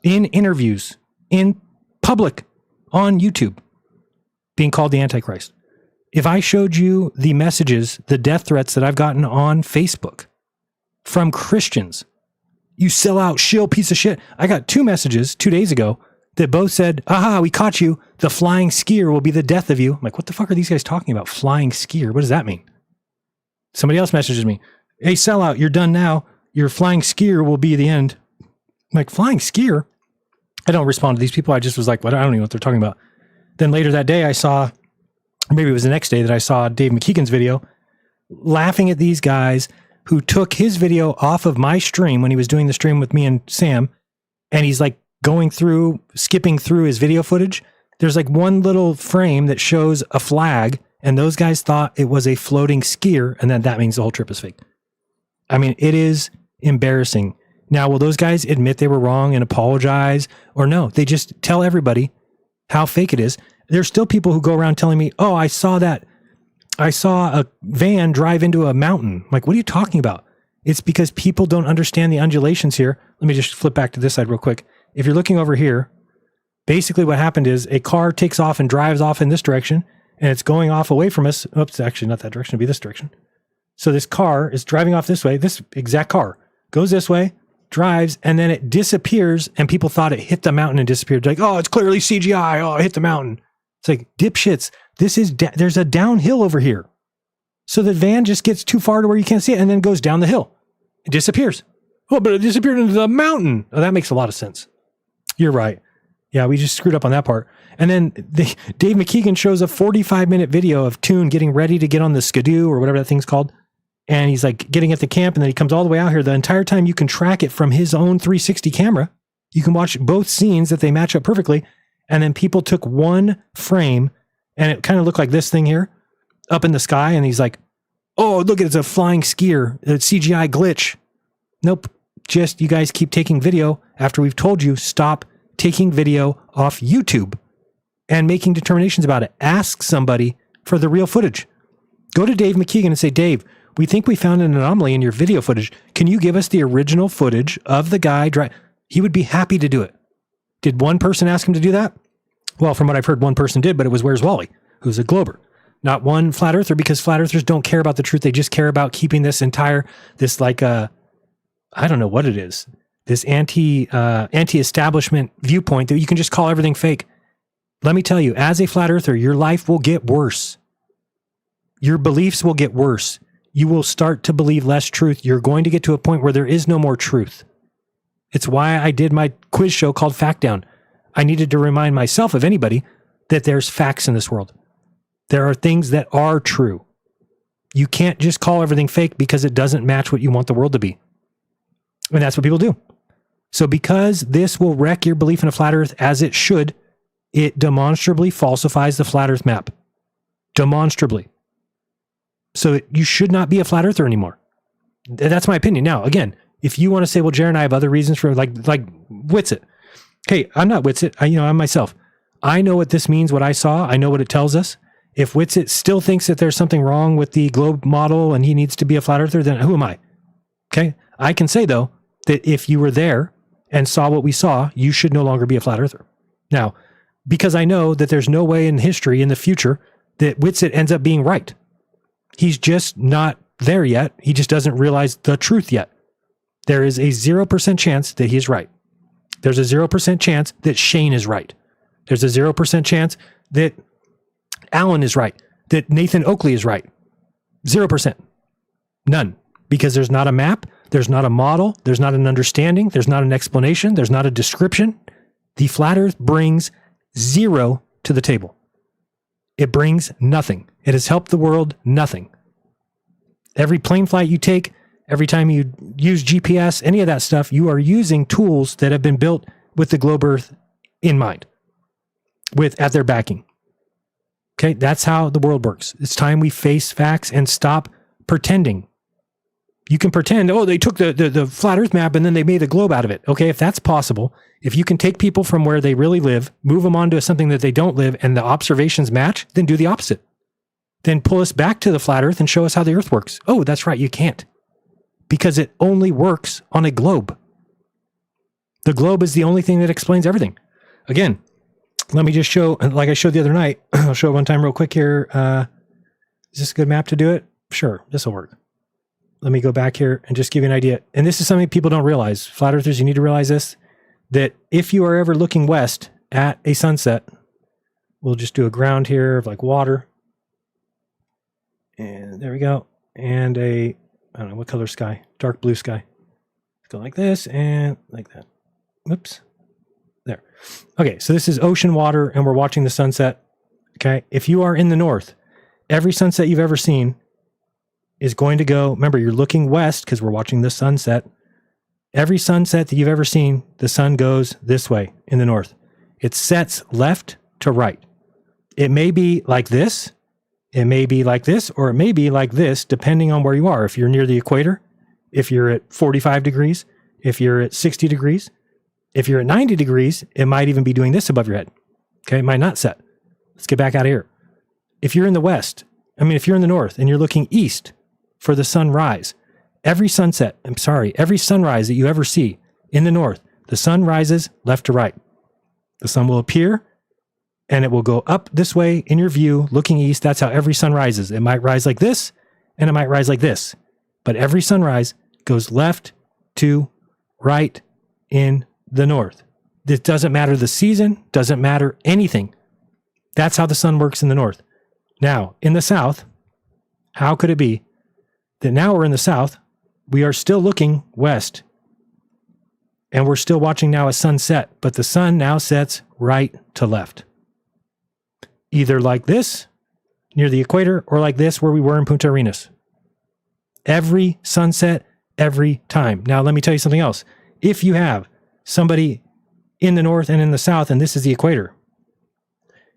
In interviews, in public, on YouTube, being called the Antichrist. If I showed you the messages, the death threats that I've gotten on Facebook from Christians, you sell out shill piece of shit. I got 2 messages 2 days ago that both said, aha, we caught you. The flying skier will be the death of you. I'm like, what the fuck are these guys talking about? Flying skier? What does that mean? Somebody else messages me, hey, sellout, you're done now. Your flying skier will be the end. I'm like, flying skier? I don't respond to these people. I just was like, what? I don't even know what they're talking about. Then later that day, I saw, or maybe it was the next day that I saw Dave McKeegan's video, laughing at these guys who took his video off of my stream when he was doing the stream with me and Sam. And he's like skipping through his video footage. There's like one little frame that shows a flag, and those guys thought it was a floating skier, and then that means the whole trip is fake. I mean, it is embarrassing. Now, will those guys admit they were wrong and apologize? Or no, they just tell everybody how fake it is. There's still people who go around telling me, oh, I saw a van drive into a mountain. I'm like, what are you talking about? It's because people don't understand the undulations here. Let me just flip back to this side real quick. If you're looking over here, basically what happened is a car takes off and drives off in this direction, and it's going off away from us. Oops, actually not that direction, it'd be this direction. So this car is driving off this way. This exact car goes this way, drives, and then it disappears, and people thought it hit the mountain and disappeared. Like, oh, it's clearly CGI. Oh, it hit the mountain. It's like, dipshits, there's a downhill over here. So the van just gets too far to where you can't see it and then goes down the hill. It disappears. Oh, but it disappeared into the mountain. Oh, that makes a lot of sense. You're right. Yeah, we just screwed up on that part. And then Dave McKeegan shows a 45-minute video of Toon getting ready to get on the Skidoo or whatever that thing's called. And he's like getting at the camp, and then he comes all the way out here. The entire time you can track it from his own 360 camera. You can watch both scenes that they match up perfectly. And then people took one frame, and it kind of looked like this thing here up in the sky. And he's like, oh, look, it's a flying skier. It's CGI glitch. Nope. Just you guys keep taking video after we've told you stop taking video off YouTube and making determinations about it. Ask somebody for the real footage. Go to Dave McKeegan and say, Dave, we think we found an anomaly in your video footage. Can you give us the original footage of the guy? He would be happy to do it. Did one person ask him to do that? Well, from what I've heard, one person did, but it was Where's Wally, who's a Glober. Not one flat earther, because flat earthers don't care about the truth. They just care about keeping this I don't know what it is. This anti-establishment viewpoint that you can just call everything fake. Let me tell you, as a flat earther, your life will get worse. Your beliefs will get worse. You will start to believe less truth. You're going to get to a point where there is no more truth. It's why I did my quiz show called Fact Down. I needed to remind myself, of anybody, that there's facts in this world. There are things that are true. You can't just call everything fake because it doesn't match what you want the world to be. And that's what people do. So because this will wreck your belief in a flat earth, as it should, it demonstrably falsifies the flat earth map. Demonstrably. So you should not be a flat earther anymore. That's my opinion. Now, again, if you want to say, well, Jared and I have other reasons for like Witsit. Hey, I'm not Witsit. I'm myself. I know what this means, what I saw. I know what it tells us. If Witsit still thinks that there's something wrong with the globe model and he needs to be a flat earther, then who am I? Okay. I can say, though, that if you were there and saw what we saw, you should no longer be a flat earther. Now, because I know that there's no way in history in the future that Whitsitt ends up being right. He's just not there yet. He just doesn't realize the truth yet. There is a 0% chance that he is right. There's a 0% chance that Shane is right. There's a 0% chance that Alan is right, that Nathan Oakley is right. 0%. None. Because there's not a map, there's not a model, there's not an understanding, there's not an explanation, there's not a description. The flat earth brings 0 to the table. It brings nothing. It has helped the world nothing. Every plane flight you take, every time you use GPS, any of that stuff, you are using tools that have been built with the globe earth in mind, at their backing. Okay, that's how the world works. It's time we face facts and stop pretending. You can pretend, oh, they took the flat earth map and then they made a globe out of it. Okay, if that's possible, if you can take people from where they really live, move them onto something that they don't live, and the observations match, then do the opposite. Then pull us back to the flat earth and show us how the earth works. Oh, that's right, you can't. Because it only works on a globe. The globe is the only thing that explains everything. Again, let me just show, like I showed the other night, I'll show it one time real quick here. Is this a good map to do it? Sure, this will work. Let me go back here and just give you an idea. And this is something people don't realize. Flat earthers, you need to realize this, that if you are ever looking west at a sunset, we'll just do a ground here of like water. And there we go. And I don't know what color sky, dark blue sky. Go like this and like that. Whoops. There. Okay, so this is ocean water and we're watching the sunset. Okay, if you are in the north, every sunset you've ever seen is going to go, remember, you're looking west because we're watching the sunset. Every sunset that you've ever seen, the sun goes this way in the north. It sets left to right. It may be like this, it may be like this, or it may be like this, depending on where you are. If you're near the equator, if you're at 45 degrees, if you're at 60 degrees, if you're at 90 degrees, it might even be doing this above your head. Okay, it might not set. Let's get back out of here. If you're in the west, if you're in the north and you're looking east for the sunrise, every sunrise that you ever see in the north, the sun rises left to right. The sun will appear and it will go up this way in your view, looking east. That's how every sun rises. It might rise like this and it might rise like this, but every sunrise goes left to right in the north. It doesn't matter the season, doesn't matter anything. That's how the sun works in the north. Now, in the south, how could it be that now we're in the south, we are still looking west, and we're still watching now a sunset, but the sun now sets right to left. Either like this, near the equator, or like this, where we were in Punta Arenas. Every sunset, every time. Now, let me tell you something else. If you have somebody in the north and in the south, and this is the equator,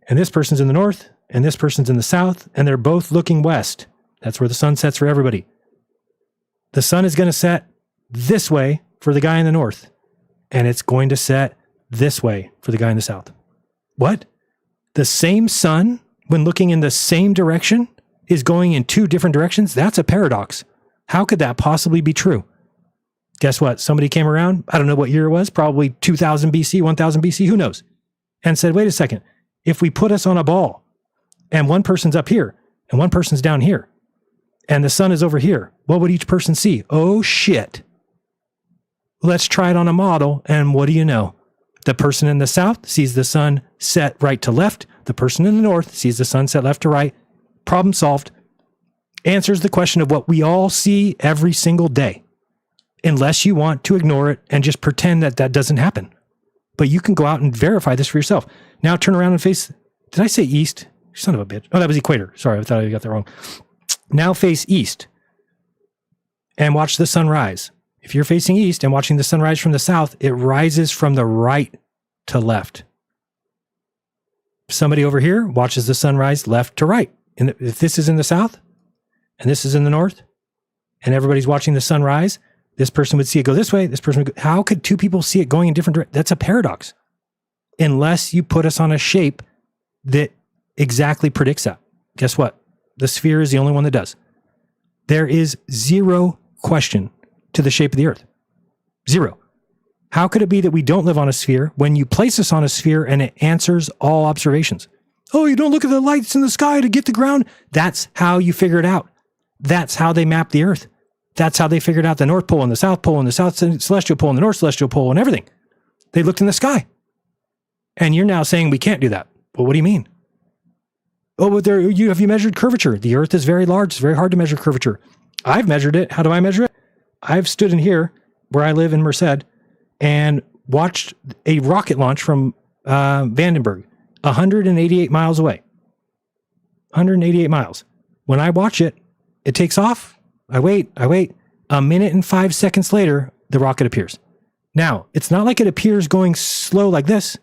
and this person's in the north, and this person's in the south, and they're both looking west, that's where the sun sets for everybody. The sun is going to set this way for the guy in the north, and it's going to set this way for the guy in the south. What? The same sun, when looking in the same direction, is going in two different directions? That's a paradox. How could that possibly be true? Guess what? Somebody came around, I don't know what year it was, probably 2000 BC, 1000 BC, who knows, and said, wait a second, if we put us on a ball, and one person's up here, and one person's down here, and the sun is over here, what would each person see? Oh, shit. Let's try it on a model, and what do you know? The person in the south sees the sun set right to left. The person in the north sees the sun set left to right. Problem solved. Answers the question of what we all see every single day, unless you want to ignore it and just pretend that that doesn't happen. But you can go out and verify this for yourself. Now turn around and face, did I say east? Son of a bitch. Oh, that was equator. Sorry, I thought I got that wrong. Now face east and watch the sun rise. If you're facing east and watching the sun rise from the south, it rises from the right to left. Somebody over here watches the sun rise left to right. And if this is in the south and this is in the north and everybody's watching the sun rise, this person would see it go this way. This person would go, how could two people see it going in different directions? That's a paradox. Unless you put us on a shape that exactly predicts that. Guess what? The sphere is the only one that does. There is zero question to the shape of the earth. Zero. How could it be that we don't live on a sphere when you place us on a sphere and it answers all observations? Oh, you don't look at the lights in the sky to get the ground. That's how you figure it out. That's how they map the Earth. That's how they figured out the North Pole and the South Pole and the South Celestial Pole and the North Celestial Pole and everything. They looked in the sky. And you're now saying we can't do that. Well, what do you mean? Oh, but have you measured curvature? The Earth is very large. It's very hard to measure curvature. I've measured it. How do I measure it? I've stood in here where I live in Merced and watched a rocket launch from Vandenberg, 188 miles away. 188 miles. When I watch it, it takes off. I wait. A minute and 5 seconds later, the rocket appears. Now, it's not like it appears going slow like this.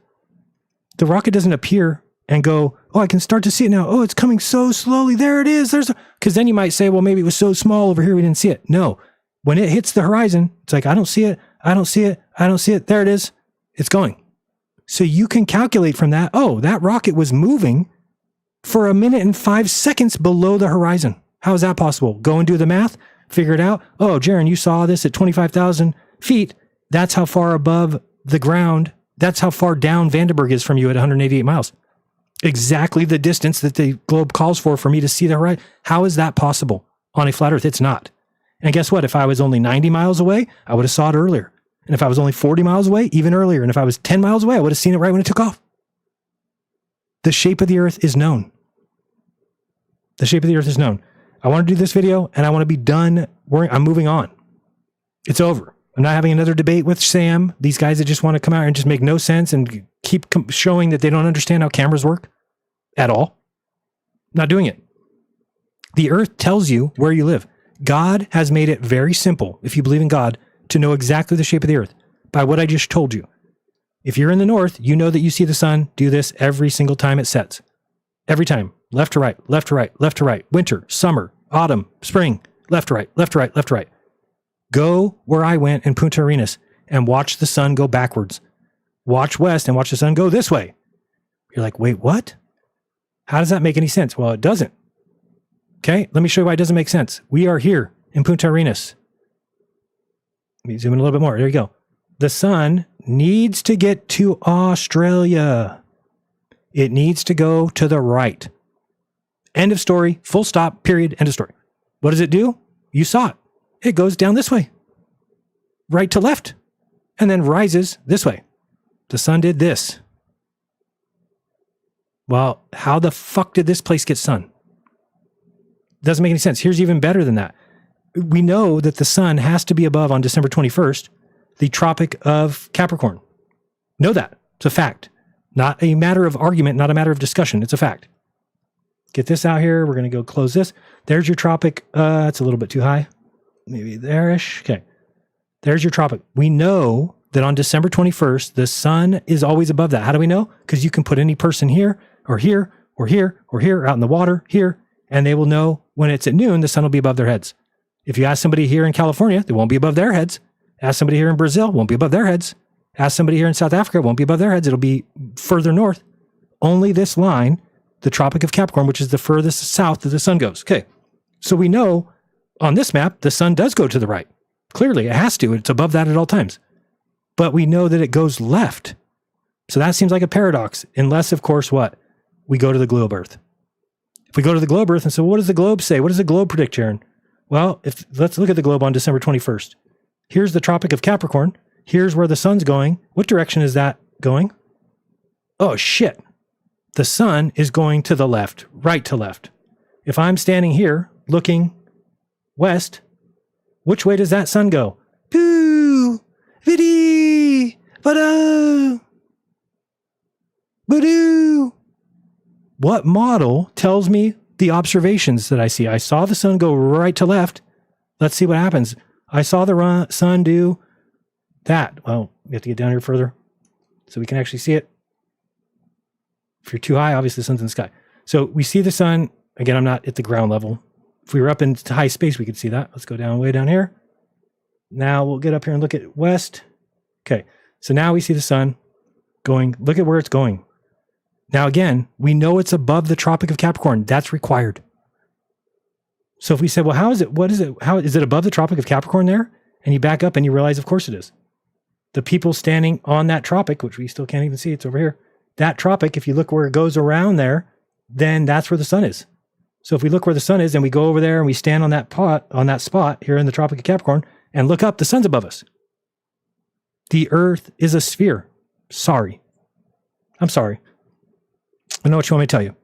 The rocket doesn't appear and go, oh, I can start to see it now. Oh, it's coming so slowly. There it is. Because then you might say, well, maybe it was so small over here we didn't see it. No. When it hits the horizon, it's like, I don't see it. I don't see it. I don't see it. There it is. It's going. So you can calculate from that, oh, that rocket was moving for a minute and 5 seconds below the horizon. How is that possible? Go and do the math, figure it out. Oh, Jaron, you saw this at 25,000 feet. That's how far above the ground. That's how far down Vandenberg is from you at 188 miles. Exactly the distance that the globe calls for me to see the horizon. How is that possible on a flat Earth? It's not. And guess what? If I was only 90 miles away, I would have saw it earlier. And if I was only 40 miles away, even earlier. And if I was 10 miles away, I would have seen it right when it took off. The shape of the Earth is known. The shape of the Earth is known. I want to do this video and I want to be done. I'm moving on. It's over. I'm not having another debate with Sam. These guys that just want to come out and just make no sense and keep showing that they don't understand how cameras work at all. Not doing it. The Earth tells you where you live. God has made it very simple, if you believe in God, to know exactly the shape of the Earth by what I just told you. If you're in the north, you know that you see the sun do this every single time it sets. Every time. Left to right, left to right, left to right. Winter, summer, autumn, spring, left to right, left to right, left to right. Go where I went in Punta Arenas and watch the sun go backwards. Watch west and watch the sun go this way. You're like, wait, what? How does that make any sense? Well, it doesn't. Okay, let me show you why it doesn't make sense. We are here in Punta Arenas. Let me zoom in a little bit more. There you go. The sun needs to get to Australia. It needs to go to the right. End of story. Full stop. Period. End of story. What does it do? You saw it. It goes down this way. Right to left. And then rises this way. The sun did this. Well, how the fuck did this place get sun? Doesn't make any sense. Here's even better than that. We know that the sun has to be above on December 21st, the Tropic of Capricorn. Know that. It's a fact. Not a matter of argument, not a matter of discussion. It's a fact. Get this out here. We're going to go close this. There's your tropic. It's a little bit too high. Maybe there-ish. Okay. There's your tropic. We know that on December 21st, the sun is always above that. How do we know? Because you can put any person here or here or here or here out in the water here, and they will know when it's at noon, the sun will be above their heads. If you ask somebody here in California, they won't be above their heads. Ask somebody here in Brazil, won't be above their heads. Ask somebody here in South Africa, won't be above their heads. It'll be further north. Only this line, the Tropic of Capricorn, which is the furthest south that the sun goes. Okay. So we know on this map, the sun does go to the right. Clearly, it has to. It's above that at all times. But we know that it goes left. So that seems like a paradox. Unless, of course, what? We go to the globe Earth. If we go to the globe Earth and say, what does the globe say? What does the globe predict, Jaron? Well, let's look at the globe on December 21st. Here's the Tropic of Capricorn. Here's where the sun's going. What direction is that going? Oh, shit. The sun is going to the left, right to left. If I'm standing here looking west, which way does that sun go? Boo! Vidi! Bada! Badoo! What model tells me the observations that I see? I saw the sun go right to left. Let's see what happens. I saw the sun do that. Well, we have to get down here further so we can actually see it. If you're too high, obviously the sun's in the sky. So we see the sun. Again, I'm not at the ground level. If we were up into high space, we could see that. Let's go down way down here. Now we'll get up here and look at west. Okay. So now we see the sun going. Look at where it's going. Now, again, we know it's above the Tropic of Capricorn. That's required. So if we said, well, how is it? What is it? How is it above the Tropic of Capricorn there? And you back up and you realize, of course it is. the people standing on that tropic, which we still can't even see, it's over here. That tropic, if you look where it goes around there, then that's where the sun is. So if we look where the sun is and we go over there and we stand on that spot here in the Tropic of Capricorn and look up, the sun's above us. The earth is a sphere. Sorry. I'm sorry. I know what you want me to tell you.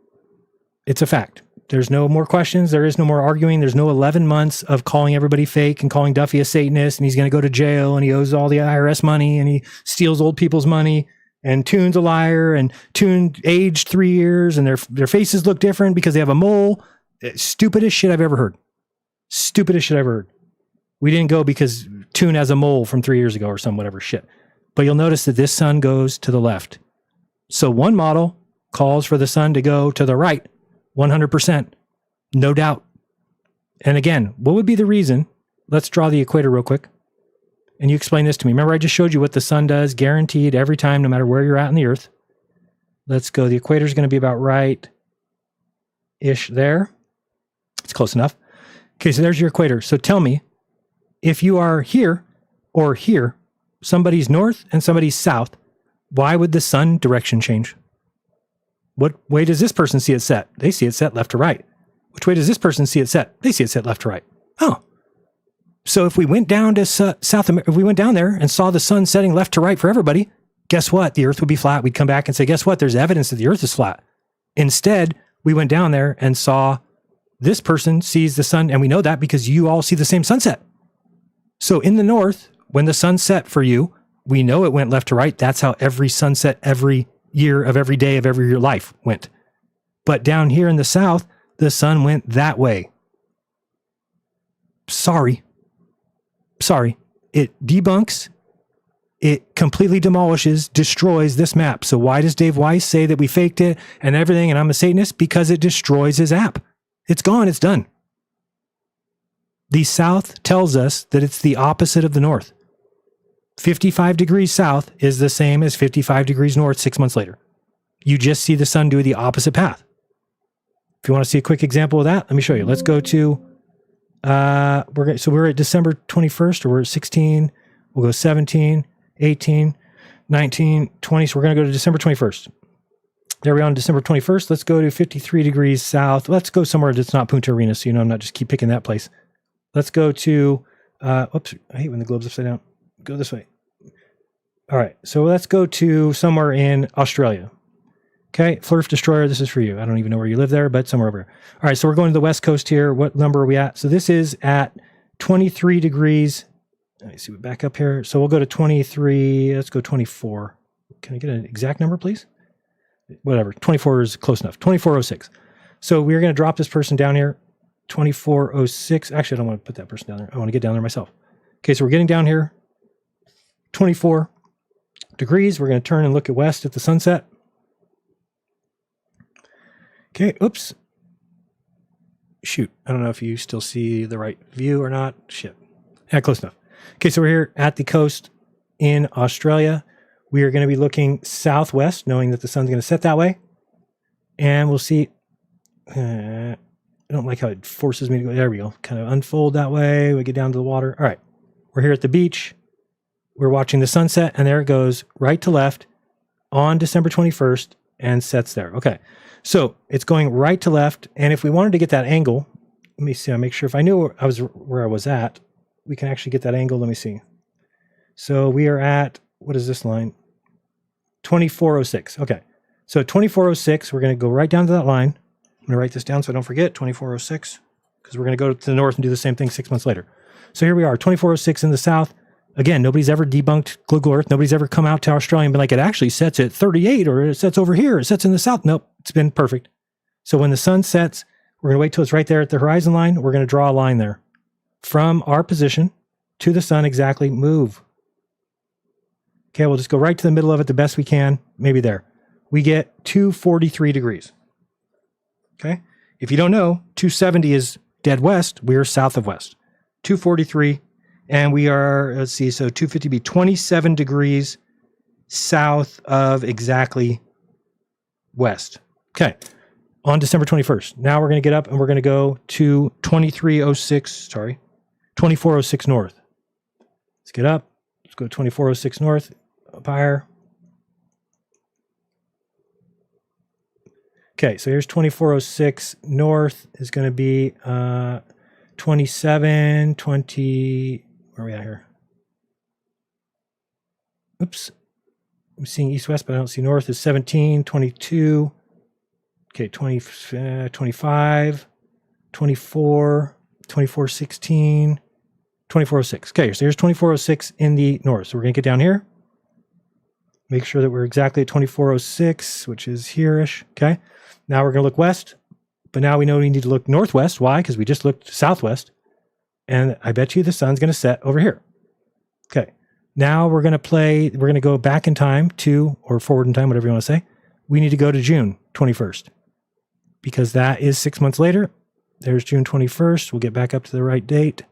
It's a fact. There's no more questions. There is no more arguing. There's no 11 months of calling everybody fake and calling Duffy a Satanist and he's going to go to jail and he owes all the IRS money and he steals old people's money and Toon's a liar and Toon aged 3 years and their faces look different because they have a mole. Stupidest shit I've ever heard. Stupidest shit I've ever heard. We didn't go because Toon has a mole from 3 years ago or some whatever shit. But you'll notice that this sun goes to the left. So one model calls for the sun to go to the right, 100%, no doubt. And again, what would be the reason? Let's draw the equator real quick. And you explain this to me. Remember, I just showed you what the sun does, guaranteed every time, no matter where you're at in the earth. Let's go. The equator is going to be about right-ish there. It's close enough. Okay, so there's your equator. So tell me, if you are here or here, somebody's north and somebody's south, why would the sun direction change? What way does this person see it set? They see it set left to right. Which way does this person see it set? They see it set left to right. Oh. So if we went down to South America, if we went down there and saw the sun setting left to right for everybody, guess what? The earth would be flat. We'd come back and say, guess what? There's evidence that the earth is flat. Instead, we went down there and saw this person sees the sun, and we know that because you all see the same sunset. So in the north, when the sun set for you, we know it went left to right. That's how every sunset, every year of every day of every year life went. But down here in the south, the sun went that way. Sorry. It debunks, it completely demolishes, destroys this map. So why does Dave Weiss say that we faked it and everything and I'm a Satanist? Because it destroys his app. It's gone. It's done. The south tells us that it's the opposite of the north. 55 degrees south is the same as 55 degrees north 6 months later. You just see the sun do the opposite path. If you want to see a quick example of that, let me show you. Let's go to, we're at December 21st, or we're at 16. We'll go 17, 18, 19, 20. So we're going to go to December 21st. There we are on December 21st. Let's go to 53 degrees south. Let's go somewhere that's not Punta Arenas, so you know I'm not just keep picking that place. Let's go to, oops, I hate when the globe's upside down. Go this way. All right, so let's go to somewhere in Australia. Okay, Flurf Destroyer, this is for you. I don't even know where you live there, but somewhere over here. All right, so we're going to the west coast here. What number are we at? So this is at 23 degrees. Let me see, back up here. So we'll go to 23, let's go 24. Can I get an exact number, please? Whatever, 24 is close enough. 2406. So we're going to drop this person down here. 2406. Actually, I don't want to put that person down there. I want to get down there myself. Okay, so we're getting down here. 24 degrees. We're going to turn and look at west at the sunset. Okay, oops. Shoot, I don't know if you still see the right view or not. Shit. Yeah, close enough. Okay, so we're here at the coast in Australia. We are going to be looking southwest, knowing that the sun's going to set that way. And we'll see. I don't like how it forces me to go. There we go. Kind of unfold that way. We get down to the water. All right. We're here at the beach. We're watching the sunset, and there it goes right to left on December 21st and sets there. Okay. So it's going right to left. And if we wanted to get that angle, let me see. I'll make sure if I knew where I was at, we can actually get that angle. Let me see. So we are at, what is this line? 2406. Okay. So 2406, we're going to go right down to that line. I'm going to write this down so I don't forget, 2406, because we're going to go to the north and do the same thing 6 months later. So here we are, 2406 in the south. Again, nobody's ever debunked Google Earth. Nobody's ever come out to Australia and been like, it actually sets at 38 or it sets over here. It sets in the south. Nope, it's been perfect. So when the sun sets, we're going to wait till it's right there at the horizon line. We're going to draw a line there. From our position to the sun, exactly, move. Okay, we'll just go right to the middle of it the best we can. Maybe there. We get 243 degrees. Okay, if you don't know, 270 is dead west. We're south of west. 243. And we are, let's see, so 250 be 27 degrees south of exactly west. Okay, on December 21st. Now we're going to get up and we're going to go to 2406 north. Let's get up, Let's go 2406 north, up higher. Okay, so here's 2406 north is going to be 27, 20, where are we at here? Oops. I'm seeing east-west, but I don't see north. Is 17, 22, okay, 20, 25, 24, 24, 16, 2406. Okay, so here's 2406 in the north. So we're going to get down here. Make sure that we're exactly at 2406, which is here-ish. Okay, now we're going to look west, but now we know we need to look northwest. Why? Because we just looked southwest, and I bet you the sun's going to set over here. Okay. Now we're going to go back in time to, or forward in time, whatever you want to say. We need to go to June 21st because that is 6 months later. There's June 21st. We'll get back up to the right date.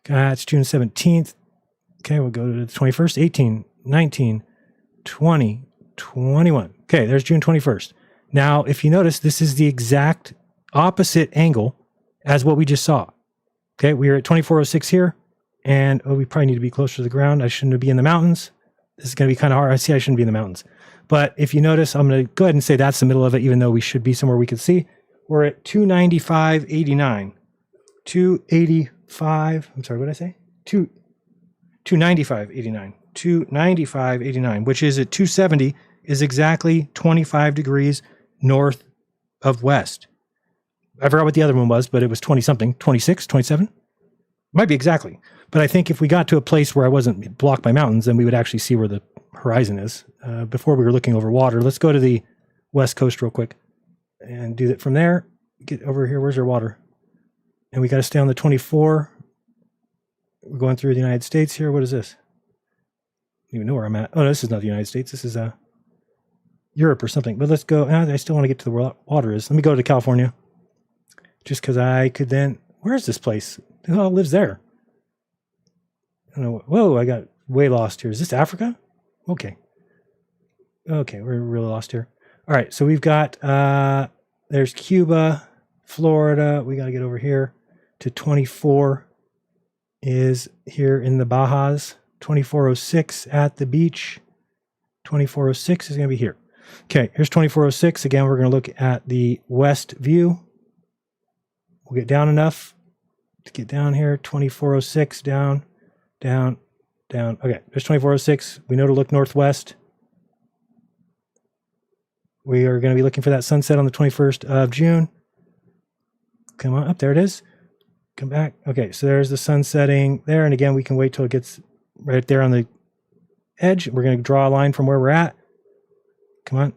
It's June 17th. Okay, we'll go to the 21st, 18, 19, 20, 21. Okay, there's June 21st. Now, if you notice, this is the exact opposite angle as what we just saw. Okay, we are at 2406 here. And we probably need to be closer to the ground. I shouldn't be in the mountains. This is going to be kind of hard. I see I shouldn't be in the mountains. But if you notice, I'm going to go ahead and say that's the middle of it, even though we should be somewhere we can see. We're at 295.89. 285. I'm sorry, what did I say? 295.89. 295.89, which is at 270, is exactly 25 degrees north of west. I forgot what the other one was, but it was 20 something. 26, 27? Might be exactly. But I think if we got to a place where I wasn't blocked by mountains, then we would actually see where the horizon is. Before we were looking over water. Let's go to the west coast real quick and do that from there. Get over here. Where's our water? And we got to stay on the 24. We're going through the United States here. What is this? I don't even know where I'm at. Oh, no, this is not the United States. This is Europe or something. But let's go. I still want to get to the where water is. Let me go to California. Just because I could then... Where's this place? Who the hell lives there? I don't know. Whoa, I got way lost here. Is this Africa? Okay. Okay, we're really lost here. All right, so we've got, there's Cuba, Florida. We got to get over here to 24 is here in the Bajas. 2406 at the beach. 2406 is going to be here. Okay, here's 2406. Again, we're going to look at the west view. We'll get down enough to get down here. 2406 down. Down, down. Okay, there's 2406. We know to look northwest. We are going to be looking for that sunset on the 21st of June. Come on up. There it is. Come back. Okay, so there's the sun setting there. And again, we can wait till it gets right there on the edge. We're going to draw a line from where we're at. Come on.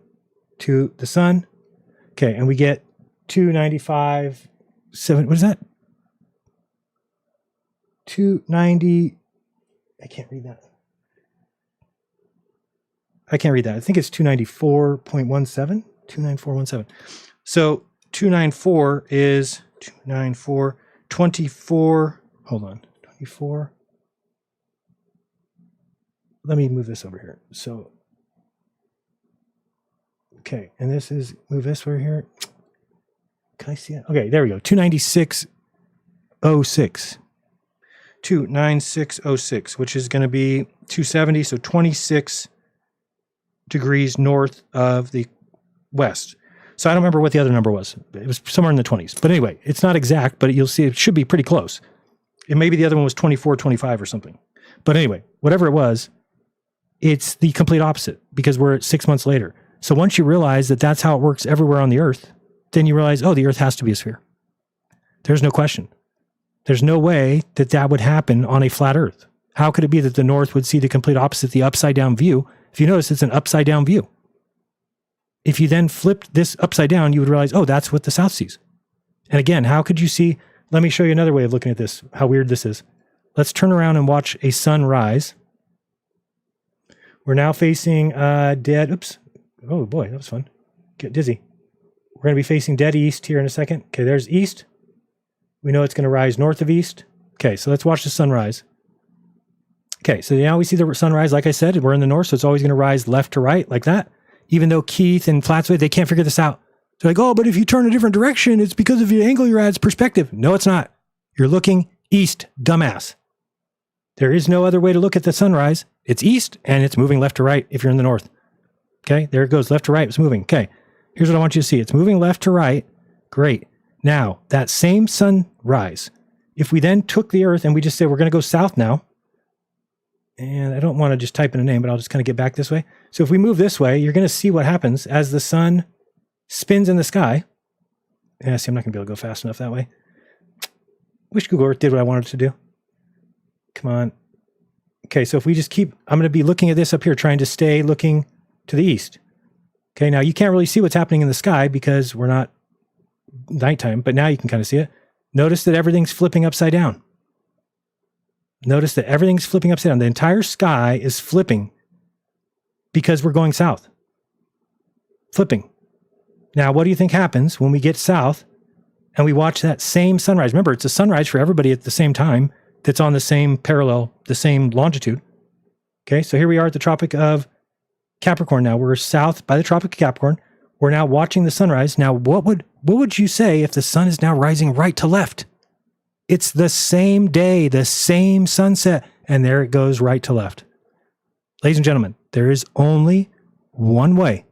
To the sun. Okay, and we get 295. What is that? 290. I can't read that. I think it's 294.17. 294.17. So 294 is 294. 24. Hold on. 24. Let me move this over here. So, okay. And this is, move this over here. Can I see it? Okay, there we go. 296.06. 296.06, which is going to be 270, so 26 degrees north of the west. So I don't remember what the other number was. It was somewhere in the 20s. But anyway, it's not exact, but you'll see it should be pretty close. And maybe the other one was 24, 25 or something. But anyway, whatever it was, it's the complete opposite because we're at 6 months later. So once you realize that that's how it works everywhere on the earth, then you realize, oh, the earth has to be a sphere. There's no question. There's no way that that would happen on a flat earth. How could it be that the north would see the complete opposite, the upside down view? If you notice, it's an upside down view. If you then flipped this upside down, you would realize, oh, that's what the south sees. And again, how could you see? Let me show you another way of looking at this, how weird this is. Let's turn around and watch a sunrise. We're now facing dead. Oops. Oh boy, that was fun. Get dizzy. We're going to be facing dead east here in a second. Okay, there's east. We know it's going to rise north of east. Okay, so let's watch the sunrise. Okay, so now we see the sunrise. Like I said, we're in the north, so it's always going to rise left to right like that. Even though Keith and Flatsway, they can't figure this out. They're like, oh, but if you turn a different direction, it's because of the angle you're at, it's perspective. No, it's not. You're looking east, dumbass. There is no other way to look at the sunrise. It's east and it's moving left to right if you're in the north. Okay, there it goes, left to right, it's moving. Okay, here's what I want you to see. It's moving left to right. Great. Now, that same sunrise, if we then took the Earth and we just say we're going to go south now, and I don't want to just type in a name, but I'll just kind of get back this way. So if we move this way, you're going to see what happens as the sun spins in the sky. Yeah, see, I'm not going to be able to go fast enough that way. Wish Google Earth did what I wanted it to do. Come on. Okay, so if we just keep, I'm going to be looking at this up here, trying to stay looking to the east. Okay, now you can't really see what's happening in the sky because we're not nighttime, but now you can kind of see it. Notice that everything's flipping upside down. Notice that everything's flipping upside down. The entire sky is flipping because we're going south. Flipping. Now, what do you think happens when we get south and we watch that same sunrise? Remember, it's a sunrise for everybody at the same time that's on the same parallel, the same longitude. Okay, so here we are at the Tropic of Capricorn now. We're south by the Tropic of Capricorn. We're now watching the sunrise. Now, what would you say if the sun is now rising right to left? It's the same day, the same sunset, and there it goes right to left. Ladies and gentlemen, there is only one way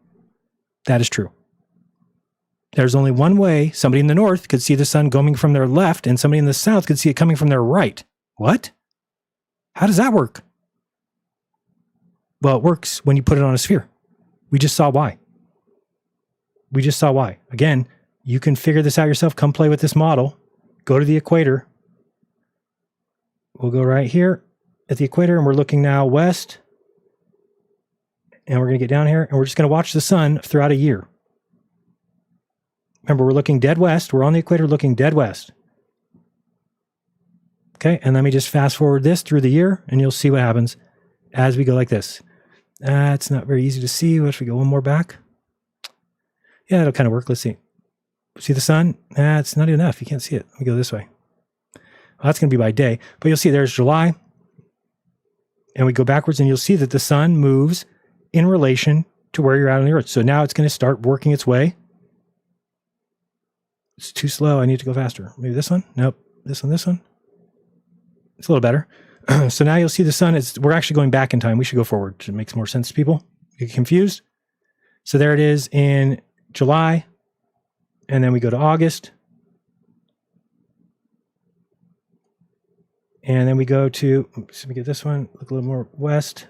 that is true. There's only one way somebody in the north could see the sun going from their left and somebody in the south could see it coming from their right. What? How does that work? Well, it works when you put it on a sphere. We just saw why. We just saw why. Again, you can figure this out yourself. Come play with this model. Go to the equator. We'll go right here at the equator, and we're looking now west. And we're going to get down here, and we're just going to watch the sun throughout a year. Remember, we're looking dead west. We're on the equator looking dead west. Okay, and let me just fast forward this through the year, and you'll see what happens as we go like this. It's not very easy to see. What if we go one more back? Yeah, that'll kind of work. Let's see. See the sun? It's not enough. You can't see it. Let me go this way. Well, that's going to be by day. But you'll see there's July. And we go backwards, and you'll see that the sun moves in relation to where you're at on the Earth. So now it's going to start working its way. It's too slow. I need to go faster. Maybe this one? Nope. This one, this one. It's a little better. So now you'll see the sun. We're actually going back in time. We should go forward. It makes more sense to people. You get confused. So there it is in July. And then we go to August. And then we go to, oops, let me get this one, look a little more west.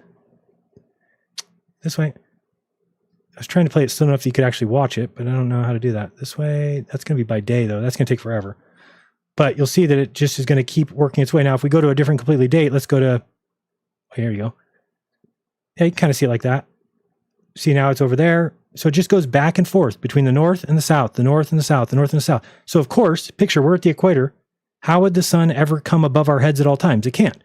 This way. I was trying to play it slow enough that you could actually watch it, but I don't know how to do that. This way, that's going to be by day, though. That's going to take forever. But you'll see that it just is going to keep working its way. Now, if we go to a different completely date, let's go to, oh, here you go. Yeah, you can kind of see it like that. See, now it's over there. So it just goes back and forth between the north and the south, the north and the south, the north and the south. So, of course, picture we're at the equator. How would the sun ever come above our heads at all times? It can't.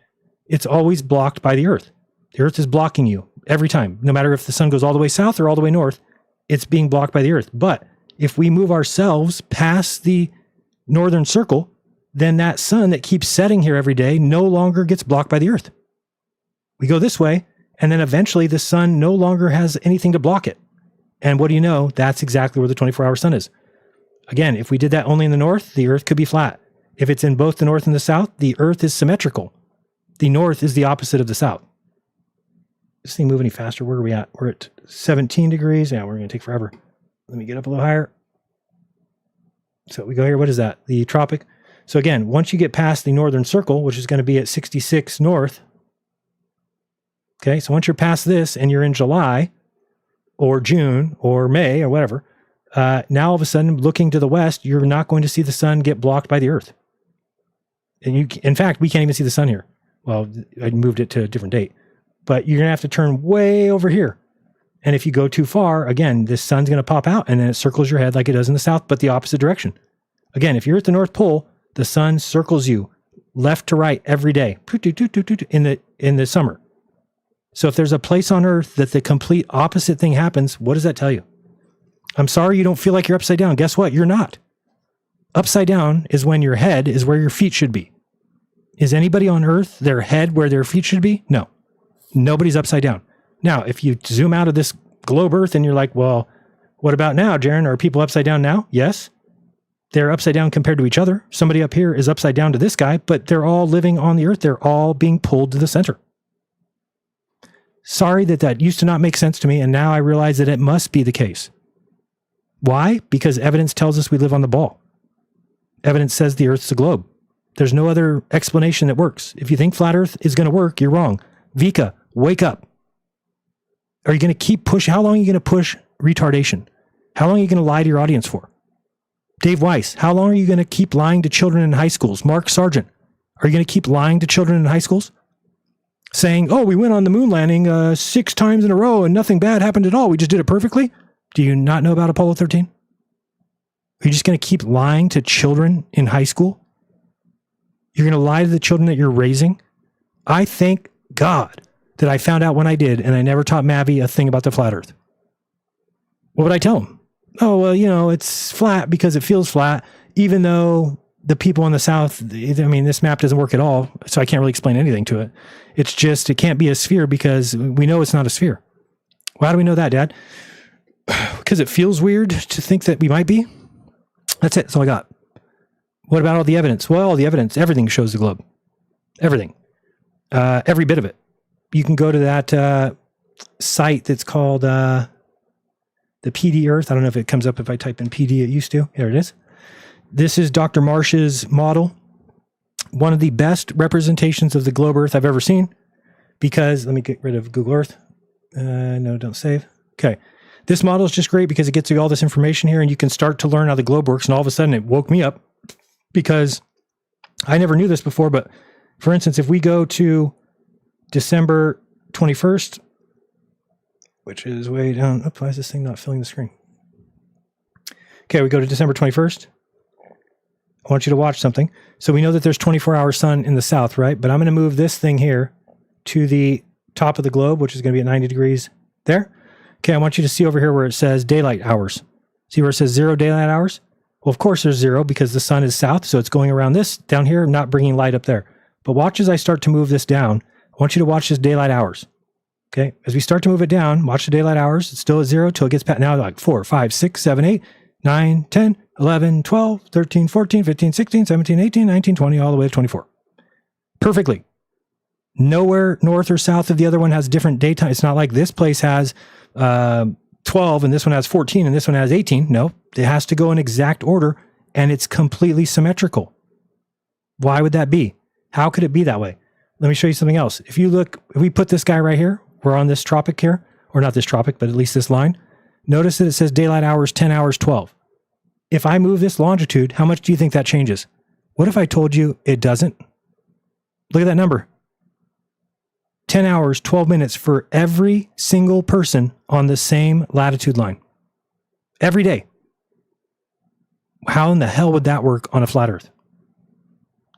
It's always blocked by the Earth. The Earth is blocking you every time. No matter if the sun goes all the way south or all the way north, it's being blocked by the Earth. But if we move ourselves past the northern circle, then that sun that keeps setting here every day no longer gets blocked by the Earth. We go this way, and then eventually the sun no longer has anything to block it. And what do you know? That's exactly where the 24-hour sun is. Again, if we did that only in the north, the Earth could be flat. If it's in both the north and the south, the Earth is symmetrical. The north is the opposite of the south. This thing move any faster? Where are we at? We're at 17 degrees. Yeah, we're going to take forever. Let me get up a little higher. So we go here. What is that? The tropic. So again, once you get past the northern circle, which is going to be at 66 north. Okay, so once you're past this and you're in July or June or May or whatever, now all of a sudden, looking to the west, you're not going to see the sun get blocked by the Earth. And in fact, we can't even see the sun here. Well, I moved it to a different date. But you're going to have to turn way over here. And if you go too far, again, this sun's going to pop out and then it circles your head like it does in the south, but the opposite direction. Again, if you're at the North Pole, the sun circles you left to right every day in the summer. So if there's a place on Earth that the complete opposite thing happens, what does that tell you? I'm sorry you don't feel like you're upside down. Guess what? You're not. Upside down is when your head is where your feet should be. Is anybody on Earth, their head where their feet should be? No. Nobody's upside down. Now, if you zoom out of this globe Earth and you're like, well, what about now, Jaron? Are people upside down now? Yes. They're upside down compared to each other. Somebody up here is upside down to this guy, but they're all living on the Earth. They're all being pulled to the center. Sorry that used to not make sense to me, and now I realize that it must be the case. Why? Because evidence tells us we live on the ball. Evidence says the Earth's a globe. There's no other explanation that works. If you think flat Earth is going to work, you're wrong. Vika, wake up. Are you going to keep pushing? How long are you going to push retardation? How long are you going to lie to your audience for? Dave Weiss, how long are you going to keep lying to children in high schools? Mark Sargent, are you going to keep lying to children in high schools? Saying, oh, we went on the moon landing 6 times in a row and nothing bad happened at all. We just did it perfectly. Do you not know about Apollo 13? Are you just going to keep lying to children in high school? You're going to lie to the children that you're raising? I thank God that I found out when I did, and I never taught Mavi a thing about the flat Earth. What would I tell him? Oh, well, it's flat because it feels flat, even though the people in the South, I mean, this map doesn't work at all, so I can't really explain anything to it. It's just, it can't be a sphere because we know it's not a sphere. Why do we know that, Dad? Because it feels weird to think that we might be. That's it. That's all I got. What about all the evidence? Well, all the evidence, everything shows the globe. Everything. Every bit of it. You can go to that site that's called the PD Earth. I don't know if it comes up if I type in PD. It used to. There it is. This is Dr. Marsh's model. One of the best representations of the globe Earth I've ever seen. Because, let me get rid of Google Earth. No, don't save. Okay. This model is just great because it gets you all this information here and you can start to learn how the globe works. And all of a sudden it woke me up because I never knew this before. But for instance, if we go to December 21st, which is way down. Why is this thing not filling the screen? Okay, we go to December 21st. I want you to watch something. So we know that there's 24-hour sun in the south, right? But I'm going to move this thing here to the top of the globe, which is going to be at 90 degrees there. Okay, I want you to see over here where it says daylight hours. See where it says 0 daylight hours? Well, of course there's 0 because the sun is south, so it's going around this down here, not bringing light up there. But watch as I start to move this down. I want you to watch this daylight hours. Okay, as we start to move it down, watch the daylight hours. It's still at 0 till it gets past now like 4, 5, 6, 7, 8, 9, 10, 11, 12, 13, 14, 15, 16, 17, 18, 19, 20, all the way to 24. Perfectly. Nowhere north or south of the other one has different daytime. It's not like this place has 12 and this one has 14 and this one has 18. No, it has to go in exact order and it's completely symmetrical. Why would that be? How could it be that way? Let me show you something else. If we put this guy right here, we're on this tropic here, or not this tropic, but at least this line. Notice that it says daylight hours, 10 hours, 12. If I move this longitude, how much do you think that changes? What if I told you it doesn't? Look at that number. 10 hours, 12 minutes for every single person on the same latitude line. Every day. How in the hell would that work on a flat Earth?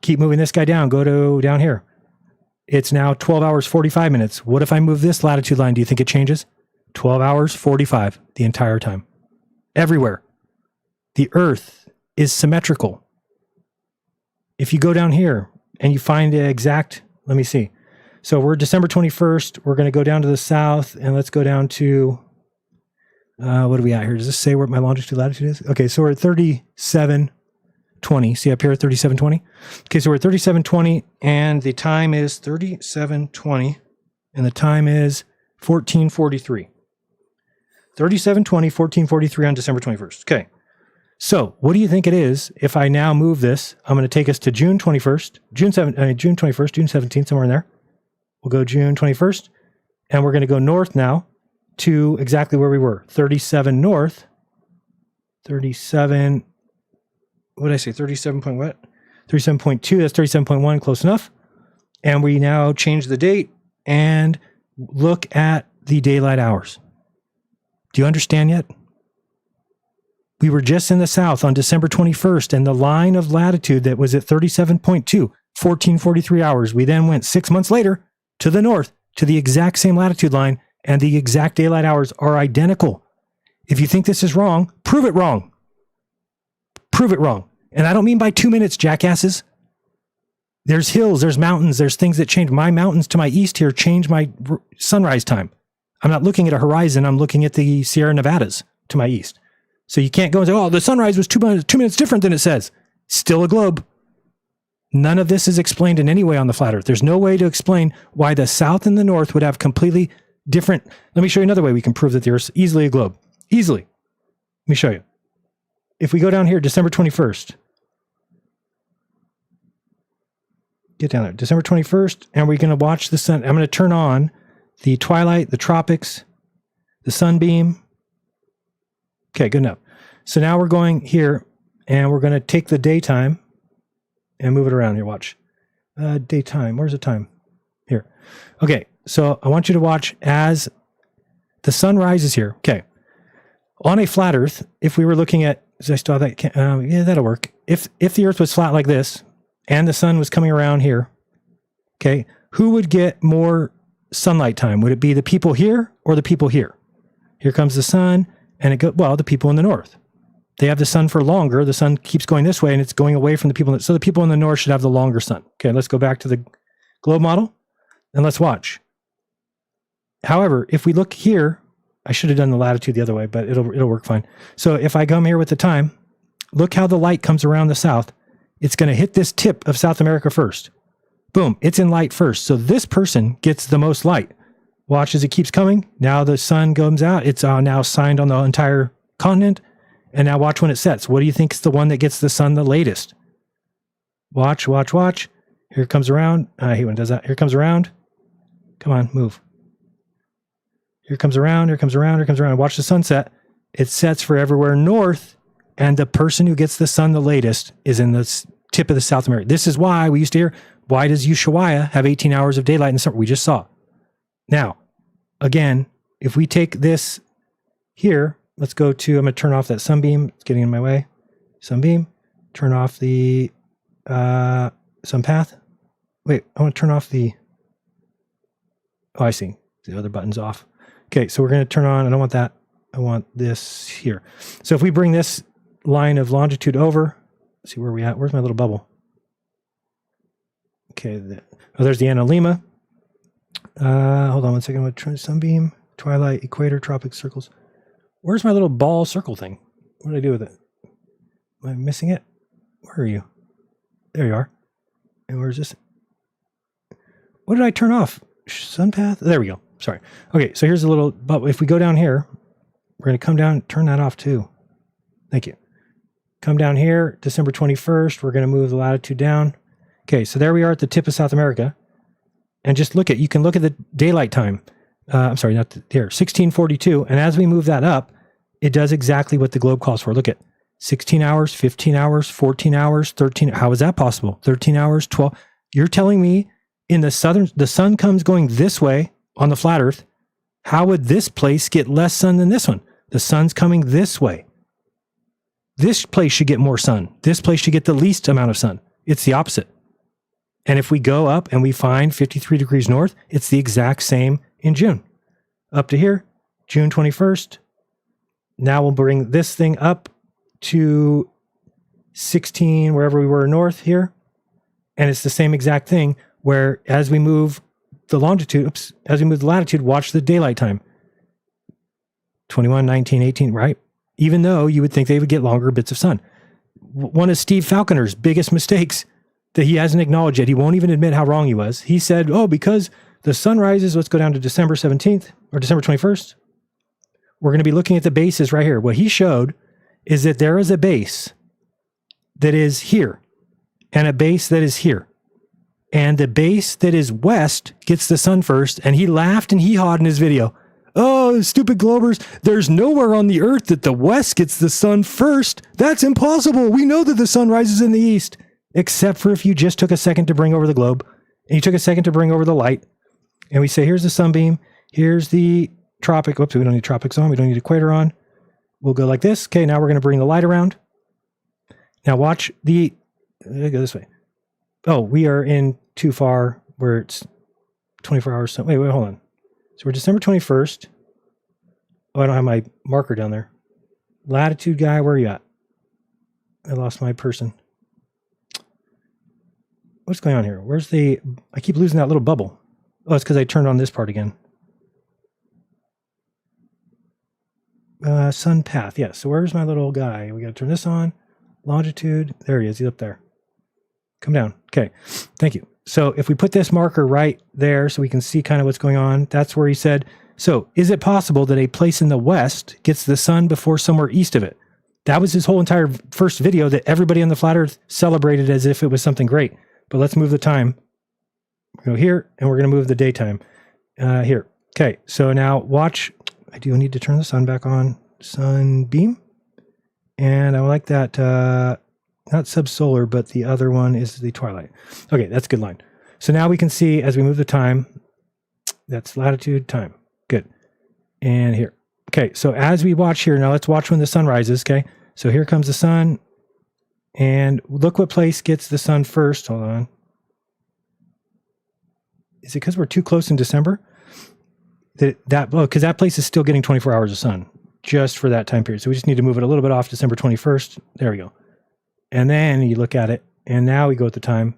Keep moving this guy down. Go to down here. It's now 12 hours, 45 minutes. What if I move this latitude line? Do you think it changes? 12 hours, 45 the entire time. Everywhere. The Earth is symmetrical. If you go down here and you find the exact, let me see. So we're December 21st. We're going to go down to the south and let's go down to, what are we at here? Does this say where my longitude latitude is? Okay, so we're at 3720. See up here at 3720? Okay, so we're at 3720 and the time is 3720 and the time is 1443. 3720, 1443 on December 21st. Okay. So what do you think it is if I now move this? I'm going to take us to June 21st, June 21st, June 17th, somewhere in there. We'll go June 21st, and we're going to go north now to exactly where we were. 37 north, 37, what did I say, 37 point what? 37.2, that's 37.1, close enough. And we now change the date and look at the daylight hours. Do you understand yet? We were just in the south on December 21st, and the line of latitude that was at 37.2, 1443 hours. We then went 6 months later to the north, to the exact same latitude line, and the exact daylight hours are identical. If you think this is wrong, prove it wrong. Prove it wrong. And I don't mean by 2 minutes, jackasses. There's hills, there's mountains, there's things that change. My mountains to my east here change my sunrise time. I'm not looking at a horizon, I'm looking at the Sierra Nevadas to my east. So you can't go and say, oh, the sunrise was 2 minutes different than it says. Still a globe. None of this is explained in any way on the flat Earth. There's no way to explain why the south and the north would have completely different. Let me show you another way we can prove that the Earth's easily a globe. Easily. Let me show you. If we go down here, December 21st. Get down there. December 21st, and we're going to watch the sun. I'm going to turn on the twilight, the tropics, the sunbeam. Okay, good enough. So now we're going here, and we're going to take the daytime and move it around here. Watch. Daytime. Where's the time? Here. Okay, so I want you to watch as the sun rises here. Okay. On a flat Earth, if we were looking at, is I still have that? Yeah, that'll work. If the Earth was flat like this, and the sun was coming around here, okay, who would get more sunlight time? Would it be the people here or the people here? Here comes the sun, and it goes, well, the people in the north. They have the sun for longer. The sun keeps going this way, and it's going away from the people. So the people in the north should have the longer sun. Okay, let's go back to the globe model, and let's watch. However, if we look here, I should have done the latitude the other way, but it'll work fine. So if I come here with the time, look how the light comes around the south. It's going to hit this tip of South America first. Boom, it's in light first. So this person gets the most light. Watch as it keeps coming. Now the sun comes out. It's now signed on the entire continent. And now watch when it sets. What do you think is the one that gets the sun the latest? Watch, watch, watch. Here it comes around. I hate when it does that. Here it comes around. Come on, move. Here it comes around, here it comes around, here it comes around. Watch the sunset. It sets for everywhere north, and the person who gets the sun the latest is in the tip of the South America. This is why we used to hear, why does Ushuaia have 18 hours of daylight in the summer? We just saw. Now, again, if we take this here, let's go to, I'm going to turn off that sunbeam. It's getting in my way. Sunbeam. Turn off the sun path. Wait, I want to turn off the, oh, I see. The other button's off. Okay, so we're going to turn on, I don't want that. I want this here. So if we bring this line of longitude over, let's see where we at. Where's my little bubble? Okay, there's the Analema. Hold on 1 second. I'm going to turn sunbeam, twilight, equator, tropic circles. Where's my little ball circle thing? What did I do with it? Am I missing it? Where are you? There you are. And where's this? What did I turn off? Sun path? There we go. Sorry. Okay, so here's a little, but if we go down here, we're going to come down, turn that off too. Thank you. Come down here, December 21st, we're going to move the latitude down. Okay, so there we are at the tip of South America. And just look at, you can look at the daylight time. I'm sorry, not here, 1642. And as we move that up, it does exactly what the globe calls for. Look at 16 hours, 15 hours, 14 hours, 13. How is that possible? 13 hours, 12. You're telling me in the southern, the sun comes going this way on the flat Earth. How would this place get less sun than this one? The sun's coming this way. This place should get more sun. This place should get the least amount of sun. It's the opposite. And if we go up and we find 53 degrees north, it's the exact same in June. Up to here, June 21st. Now we'll bring this thing up to 16, wherever we were north here. And it's the same exact thing where as we move the longitude, as we move the latitude, watch the daylight time. 21, 19, 18, right? Even though you would think they would get longer bits of sun. One of Steve Falconer's biggest mistakes that he hasn't acknowledged yet, he won't even admit how wrong he was. He said, oh, because the sun rises, let's go down to December 17th or December 21st. We're going to be looking at the bases right here. What he showed is that there is a base that is here and a base that is here. And the base that is west gets the sun first. And he laughed and hee-hawed in his video. Oh, stupid globers. There's nowhere on the earth that the west gets the sun first. That's impossible. We know that the sun rises in the east. Except for if you just took a second to bring over the globe. And you took a second to bring over the light. And we say, here's the sunbeam. Here's the tropic. Oops, we don't need tropics on. We don't need equator on. We'll go like this. Okay, now we're going to bring the light around. Now watch the... Go this way. Oh, we are in too far where it's 24 hours. Wait, hold on. So we're December 21st. Oh, I don't have my marker down there. Latitude guy, where are you at? I lost my person. What's going on here? Where's the... I keep losing that little bubble. Oh, it's because I turned on this part again. Sun path. Yeah, so where's my little guy? We got to turn this on. Longitude. There he is. He's up there. Come down. Okay. Thank you. So if we put this marker right there so we can see kind of what's going on, that's where he said So is it possible that a place in the west gets the sun before somewhere east of it? That was his whole entire first video that everybody on the flat earth celebrated as if it was something great. But let's move the time. Go here, and we're going to move the daytime here. Okay, so now watch. I do need to turn the sun back on. Sunbeam. And I like that, not subsolar, but the other one is the twilight. Okay, that's a good line. So now we can see as we move the time, that's latitude, time. Good. And here. Okay, so as we watch here, now let's watch when the sun rises, okay? So here comes the sun, and look what place gets the sun first. Hold on. Is it because we're too close in December? Because that place is still getting 24 hours of sun just for that time period. So we just need to move it a little bit off December 21st. There we go. And then you look at it, and now we go at the time.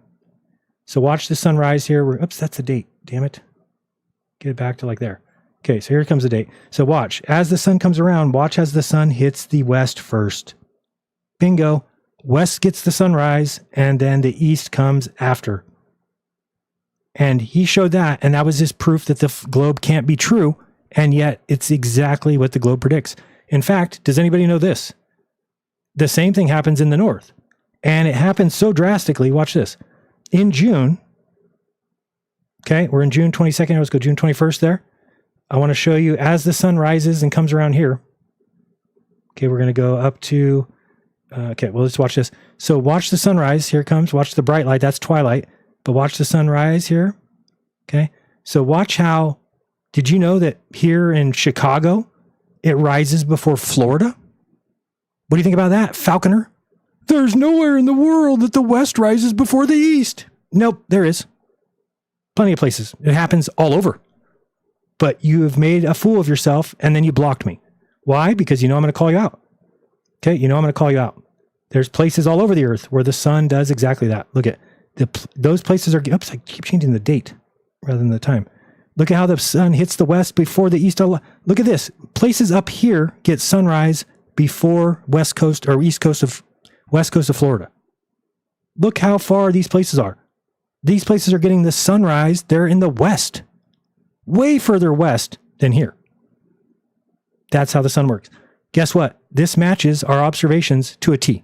So watch the sunrise here. Oops, that's the date. Damn it. Get it back to like there. Okay, so here comes the date. So watch. As the sun comes around, watch as the sun hits the west first. Bingo. West gets the sunrise, and then the east comes after. And he showed that, and that was his proof that the globe can't be true, and yet it's exactly what the globe predicts. In fact, does anybody know this? The same thing happens in the north, and it happens so drastically. Watch this. In June, okay, we're in June 22nd. Let's go June 21st there. I want to show you as the sun rises and comes around here. Okay, we're going to go up to, okay, well, let's watch this. So watch the sunrise. Here it comes. Watch the bright light. That's twilight. But watch the sunrise here. Okay. So watch how, did you know that here in Chicago, it rises before Florida? What do you think about that, Falconer? There's nowhere in the world that the west rises before the east. Nope, there is. Plenty of places. It happens all over. But you have made a fool of yourself, and then you blocked me. Why? Because you know I'm going to call you out. Okay, you know I'm going to call you out. There's places all over the earth where the sun does exactly that. Look at those places are, oops, I keep changing the date rather than the time. Look at how the sun hits the west before the east. Look at this. Places up here get sunrise before west coast or west coast of Florida. Look how far these places are. These places are getting the sunrise. They're in the west, way further west than here. That's how the sun works. Guess what? This matches our observations to a T.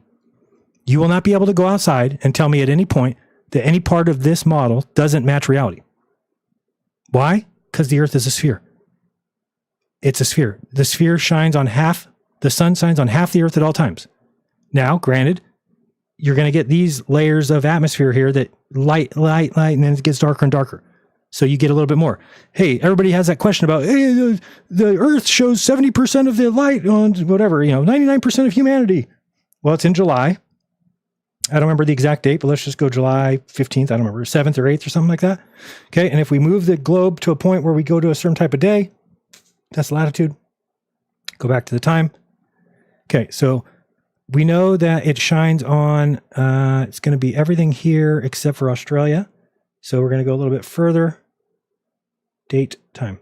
You will not be able to go outside and tell me at any point that any part of this model doesn't match reality. Why? Because the earth is a sphere. It's a sphere. The sphere shines on half, the sun shines on half the earth at all times. Now, granted, you're going to get these layers of atmosphere here that light, and then it gets darker and darker. So you get a little bit more. Hey, everybody has that question about, hey, the earth shows 70% of the light on whatever, 99% of humanity. Well, it's in July. I don't remember the exact date, but let's just go July 15th. I don't remember, 7th or 8th or something like that. Okay, and if we move the globe to a point where we go to a certain type of day, that's latitude. Go back to the time. Okay, so we know that it shines on, it's going to be everything here except for Australia. So we're going to go a little bit further. Date, time.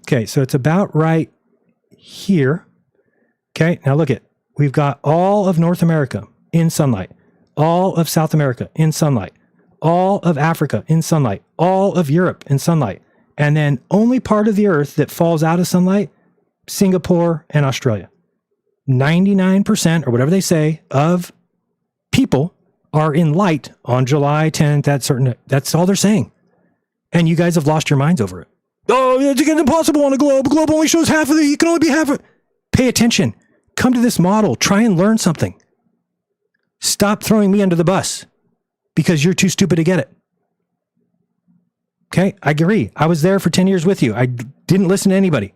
Okay, so it's about right here. Okay, now look at, we've got all of North America in sunlight. All of South America in sunlight, all of Africa in sunlight, all of Europe in sunlight, and then only part of the earth that falls out of sunlight, Singapore and Australia. 99% or whatever they say of people are in light on July 10th, that's all they're saying. And you guys have lost your minds over it. Oh, it's impossible on a globe. A globe only shows half of it. You can only be half of it. Pay attention. Come to this model. Try and learn something. Stop throwing me under the bus because you're too stupid to get it. Okay, I agree. I was there for 10 years with you. I didn't listen to anybody.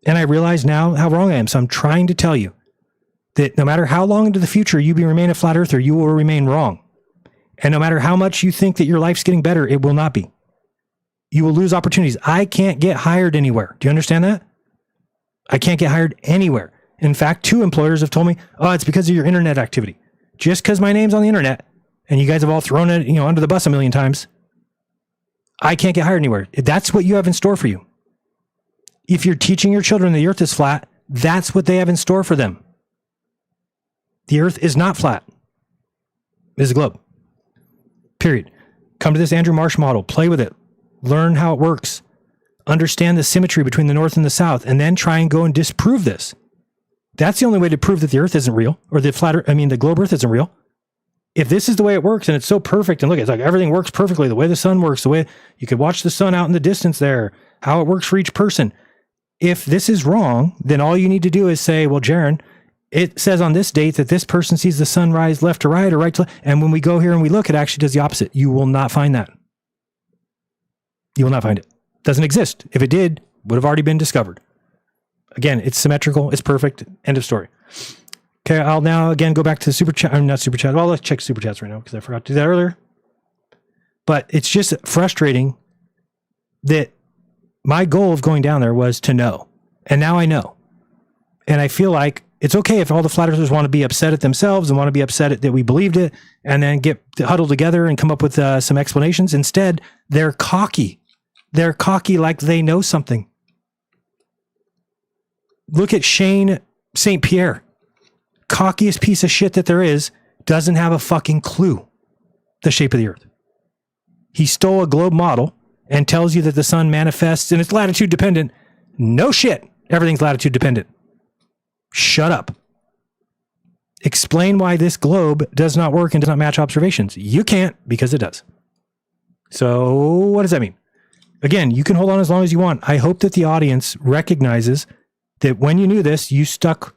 And I realize now how wrong I am. So I'm trying to tell you that no matter how long into the future you remain a flat earther, you will remain wrong. And no matter how much you think that your life's getting better, it will not be. You will lose opportunities. I can't get hired anywhere. Do you understand that? I can't get hired anywhere. In fact, 2 employers have told me, oh, it's because of your internet activity. Just because my name's on the internet and you guys have all thrown it, under the bus a million times, I can't get hired anywhere. That's what you have in store for you. If you're teaching your children the earth is flat, that's what they have in store for them. The earth is not flat. It is a globe. Period. Come to this Andrew Marsh model. Play with it. Learn how it works. understand the symmetry between the north and the south, and then try and go and disprove this. That's the only way to prove that the earth isn't real, or the globe earth isn't real. If this is the way it works and it's so perfect, and look, it's like everything works perfectly, the way the sun works, the way you could watch the sun out in the distance there, how it works for each person. If this is wrong, then all you need to do is say, well, Jaron, it says on this date that this person sees the sun rise left to right or right to left. And when we go here and we look, it actually does the opposite. You will not find that. You will not find it. It doesn't exist. If it did, would have already been discovered. Again, it's symmetrical. It's perfect. End of story. Okay, I'll now again go back to the super chat. I'm not super chat. Well, let's check super chats right now because I forgot to do that earlier. But it's just frustrating that my goal of going down there was to know. And now I know. And I feel like it's okay if all the flat earthers want to be upset at themselves and want to be upset at that we believed it and then get huddled together and come up with some explanations. Instead, they're cocky. They're cocky like they know something. Look at Shane St. Pierre. Cockiest piece of shit that there is, doesn't have a fucking clue the shape of the earth. He stole a globe model and tells you that the sun manifests and it's latitude dependent. No shit. Everything's latitude dependent. Shut up. Explain why this globe does not work and does not match observations. You can't, because it does. So what does that mean? Again, you can hold on as long as you want. I hope that the audience recognizes that when you knew this, you stuck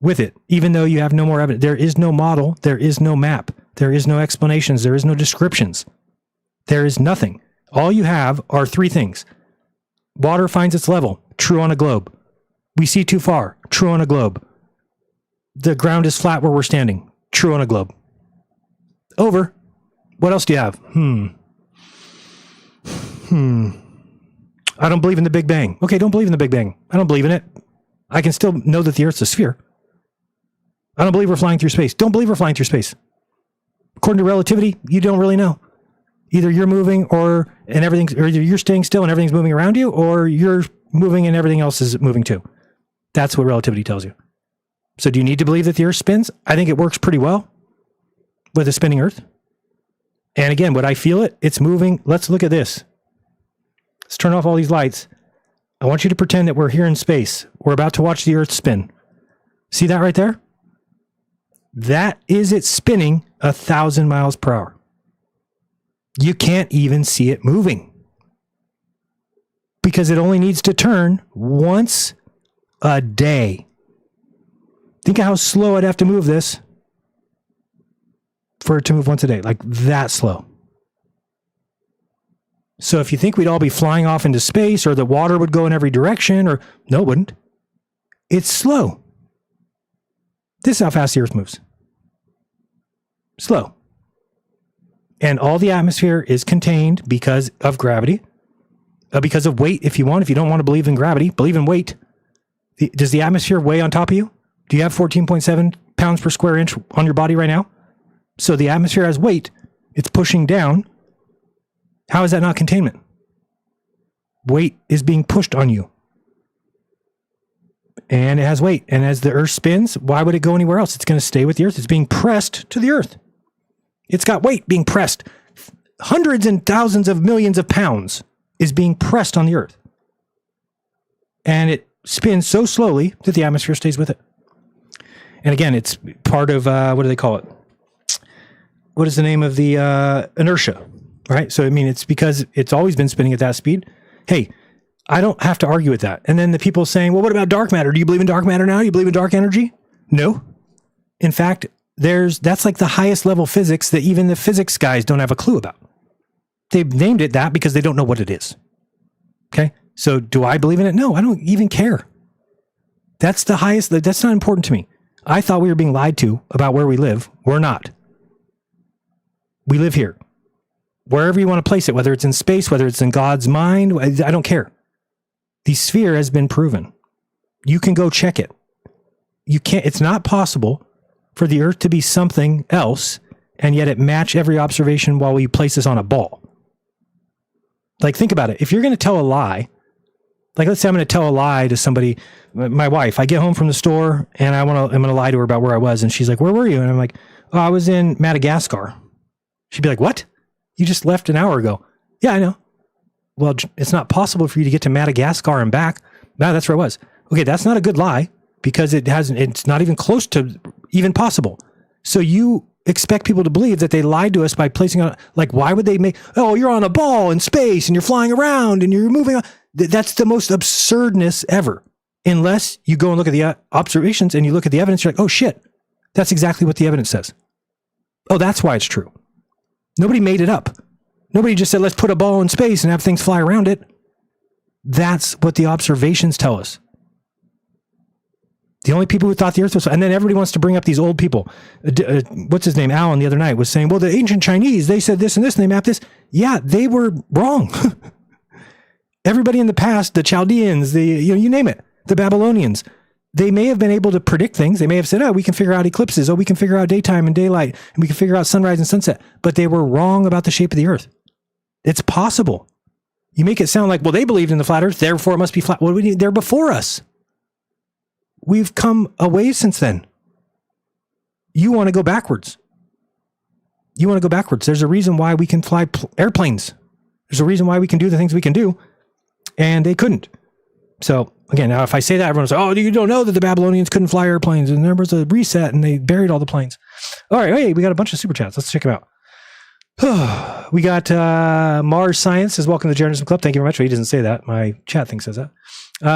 with it, even though you have no more evidence. There is no model. There is no map. There is no explanations. There is no descriptions. There is nothing. All you have are three things. Water finds its level. True on a globe. We see too far. True on a globe. The ground is flat where we're standing. True on a globe. Over. What else do you have? I don't believe in the Big Bang. Okay, don't believe in the Big Bang. I don't believe in it. I can still know that the Earth's a sphere. I don't believe we're flying through space. Don't believe we're flying through space. According to relativity, you don't really know. Either you're moving or either you're staying still and everything's moving around you, or you're moving and everything else is moving too. That's what relativity tells you. So do you need to believe that the Earth spins? I think it works pretty well with a spinning Earth. And again, would I feel it? It's moving. Let's look at this. Let's turn off all these lights. I want you to pretend that we're here in space. We're about to watch the Earth spin. See that right there? That is it spinning 1,000 miles per hour. You can't even see it moving because it only needs to turn once a day. Think of how slow I'd have to move this for it to move once a day, like that slow. So if you think we'd all be flying off into space or the water would go in every direction, or no, it wouldn't. It's slow. This is how fast the Earth moves. Slow. And all the atmosphere is contained because of gravity, because of weight. If you don't want to believe in gravity, believe in weight. Does the atmosphere weigh on top of you? Do you have 14.7 pounds per square inch on your body right now? So the atmosphere has weight. It's pushing down. How is that not containment? Weight is being pushed on you. And it has weight. And as the Earth spins, why would it go anywhere else? It's going to stay with the Earth. It's being pressed to the Earth. It's got weight being pressed. Hundreds and thousands of millions of pounds is being pressed on the Earth. And it spins so slowly that the atmosphere stays with it. And again, it's part of, what do they call it? What is the name of the inertia, right? So, I mean, it's because it's always been spinning at that speed. Hey, I don't have to argue with that. And then the people saying, well, what about dark matter? Do you believe in dark matter now? Do you believe in dark energy? No. In fact, that's like the highest level physics that even the physics guys don't have a clue about. They've named it that because they don't know what it is. Okay. So do I believe in it? No, I don't even care. That's the highest. That's not important to me. I thought we were being lied to about where we live. We're not. We live here. Wherever you want to place it, whether it's in space, whether it's in God's mind, I don't care. The sphere has been proven. You can go check it. You can't. It's not possible for the Earth to be something else and yet it match every observation while we place this on a ball. Like, think about it. If you're going to tell a lie, like let's say I'm going to tell a lie to somebody, my wife, I get home from the store and I'm going to lie to her about where I was. And she's like, where were you? And I'm like, oh, I was in Madagascar. She'd be like, what? You just left an hour ago. Yeah, I know. well, it's not possible for you to get to Madagascar and back. No, that's where it was. Okay, that's not a good lie because it's not even close to even possible. So you expect people to believe that they lied to us by placing on, like, why would they make, oh, you're on a ball in space and you're flying around and you're moving on. That's the most absurdness ever. Unless you go and look at the observations and you look at the evidence, you're like, oh shit, that's exactly what the evidence says. Oh, that's why it's true. Nobody made it up. Nobody just said, let's put a ball in space and have things fly around it. That's what the observations tell us. The only people who thought the earth was, and then everybody wants to bring up these old people. What's his name? Alan the other night was saying, well, the ancient Chinese, they said this and this and they mapped this. Yeah, they were wrong. Everybody in the past, the Chaldeans, you name it, the Babylonians, they may have been able to predict things. They may have said, oh, we can figure out eclipses. Oh, we can figure out daytime and daylight. And we can figure out sunrise and sunset. But they were wrong about the shape of the earth. It's possible. You make it sound like, well, they believed in the flat earth, therefore it must be flat. Well, they're before us. We've come a ways since then. You want to go backwards. You want to go backwards. There's a reason why we can fly airplanes. There's a reason why we can do the things we can do. And they couldn't. So, again, now if I say that, everyone's like, oh, you don't know that the Babylonians couldn't fly airplanes and there was a reset and they buried all the planes. All right, hey, we got a bunch of super chats. Let's check them out. We got Mars Science says, welcome to the Jeranism Club. Thank you very much. Well, he doesn't say that. My chat thing says that.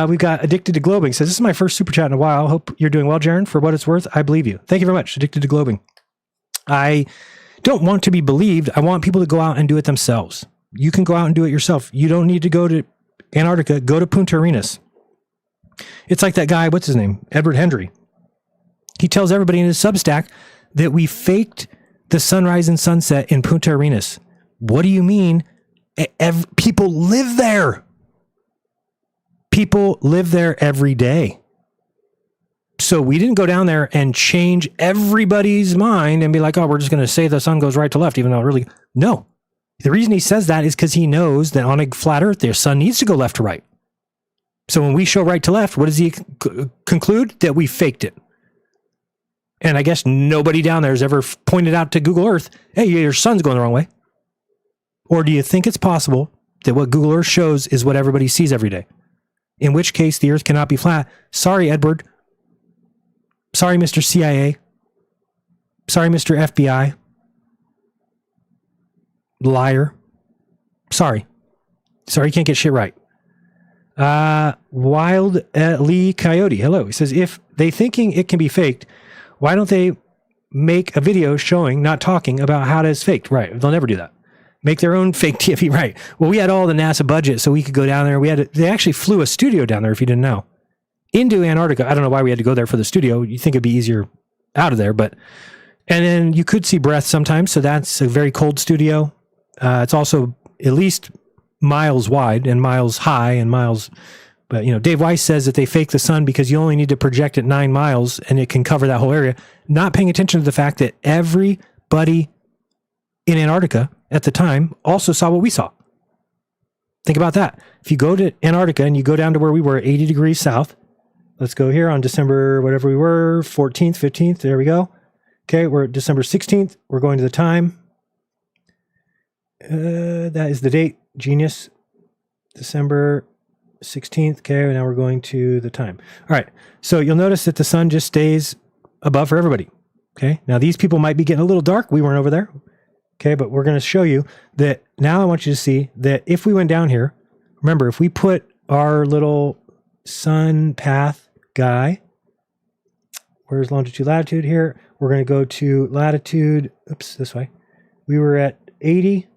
We've got Addicted to Globing. Says, this is my first super chat in a while. Hope you're doing well, Jaron. For what it's worth, I believe you. Thank you very much. Addicted to Globing. I don't want to be believed. I want people to go out and do it themselves. You can go out and do it yourself. You don't need to go to Antarctica. Go to Punta Arenas. It's like that guy, what's his name? Edward Hendry. He tells everybody in his Substack that we faked the sunrise and sunset in Punta Arenas. What do you mean? People live there. People live there every day. So we didn't go down there and change everybody's mind and be like, oh, we're just going to say the sun goes right to left, even though it really, no. The reason he says that is because he knows that on a flat earth, their sun needs to go left to right. So when we show right to left, what does he conclude? That we faked it. And I guess nobody down there has ever pointed out to Google Earth, hey, your sun's going the wrong way. Or do you think it's possible that what Google Earth shows is what everybody sees every day? In which case, the earth cannot be flat. Sorry, Edward. Sorry, Mr. CIA. Sorry, Mr. FBI. Liar. Sorry. Sorry, you can't get shit right. Wild Lee Coyote. Hello. He says, if they thinking it can be faked, why don't they make a video showing, not talking about how it is faked? Right. They'll never do that. Make their own fake TV. Right. Well, we had all the NASA budget, so we could go down there. They actually flew a studio down there, if you didn't know, into Antarctica. I don't know why we had to go there for the studio. You think it'd be easier out of there, and then you could see breath sometimes. So that's a very cold studio. It's also at least miles wide and miles high and miles. But, Dave Weiss says that they fake the sun because you only need to project it 9 miles and it can cover that whole area. Not paying attention to the fact that everybody in Antarctica at the time also saw what we saw. Think about that. If you go to Antarctica and you go down to where we were, 80 degrees south, let's go here on December, whatever we were, 14th, 15th, there we go. Okay, we're at December 16th. We're going to the time. That is the date. Genius. December 16th. Okay, now we're going to the time. All right, so you'll notice that the sun just stays above for everybody. Okay, now these people might be getting a little dark. We weren't over there. Okay, but we're going to show you that now I want you to see that if we went down here, remember, if we put our little sun path guy, where's longitude, latitude here? We're going to go to latitude, oops, this way. We were at 80,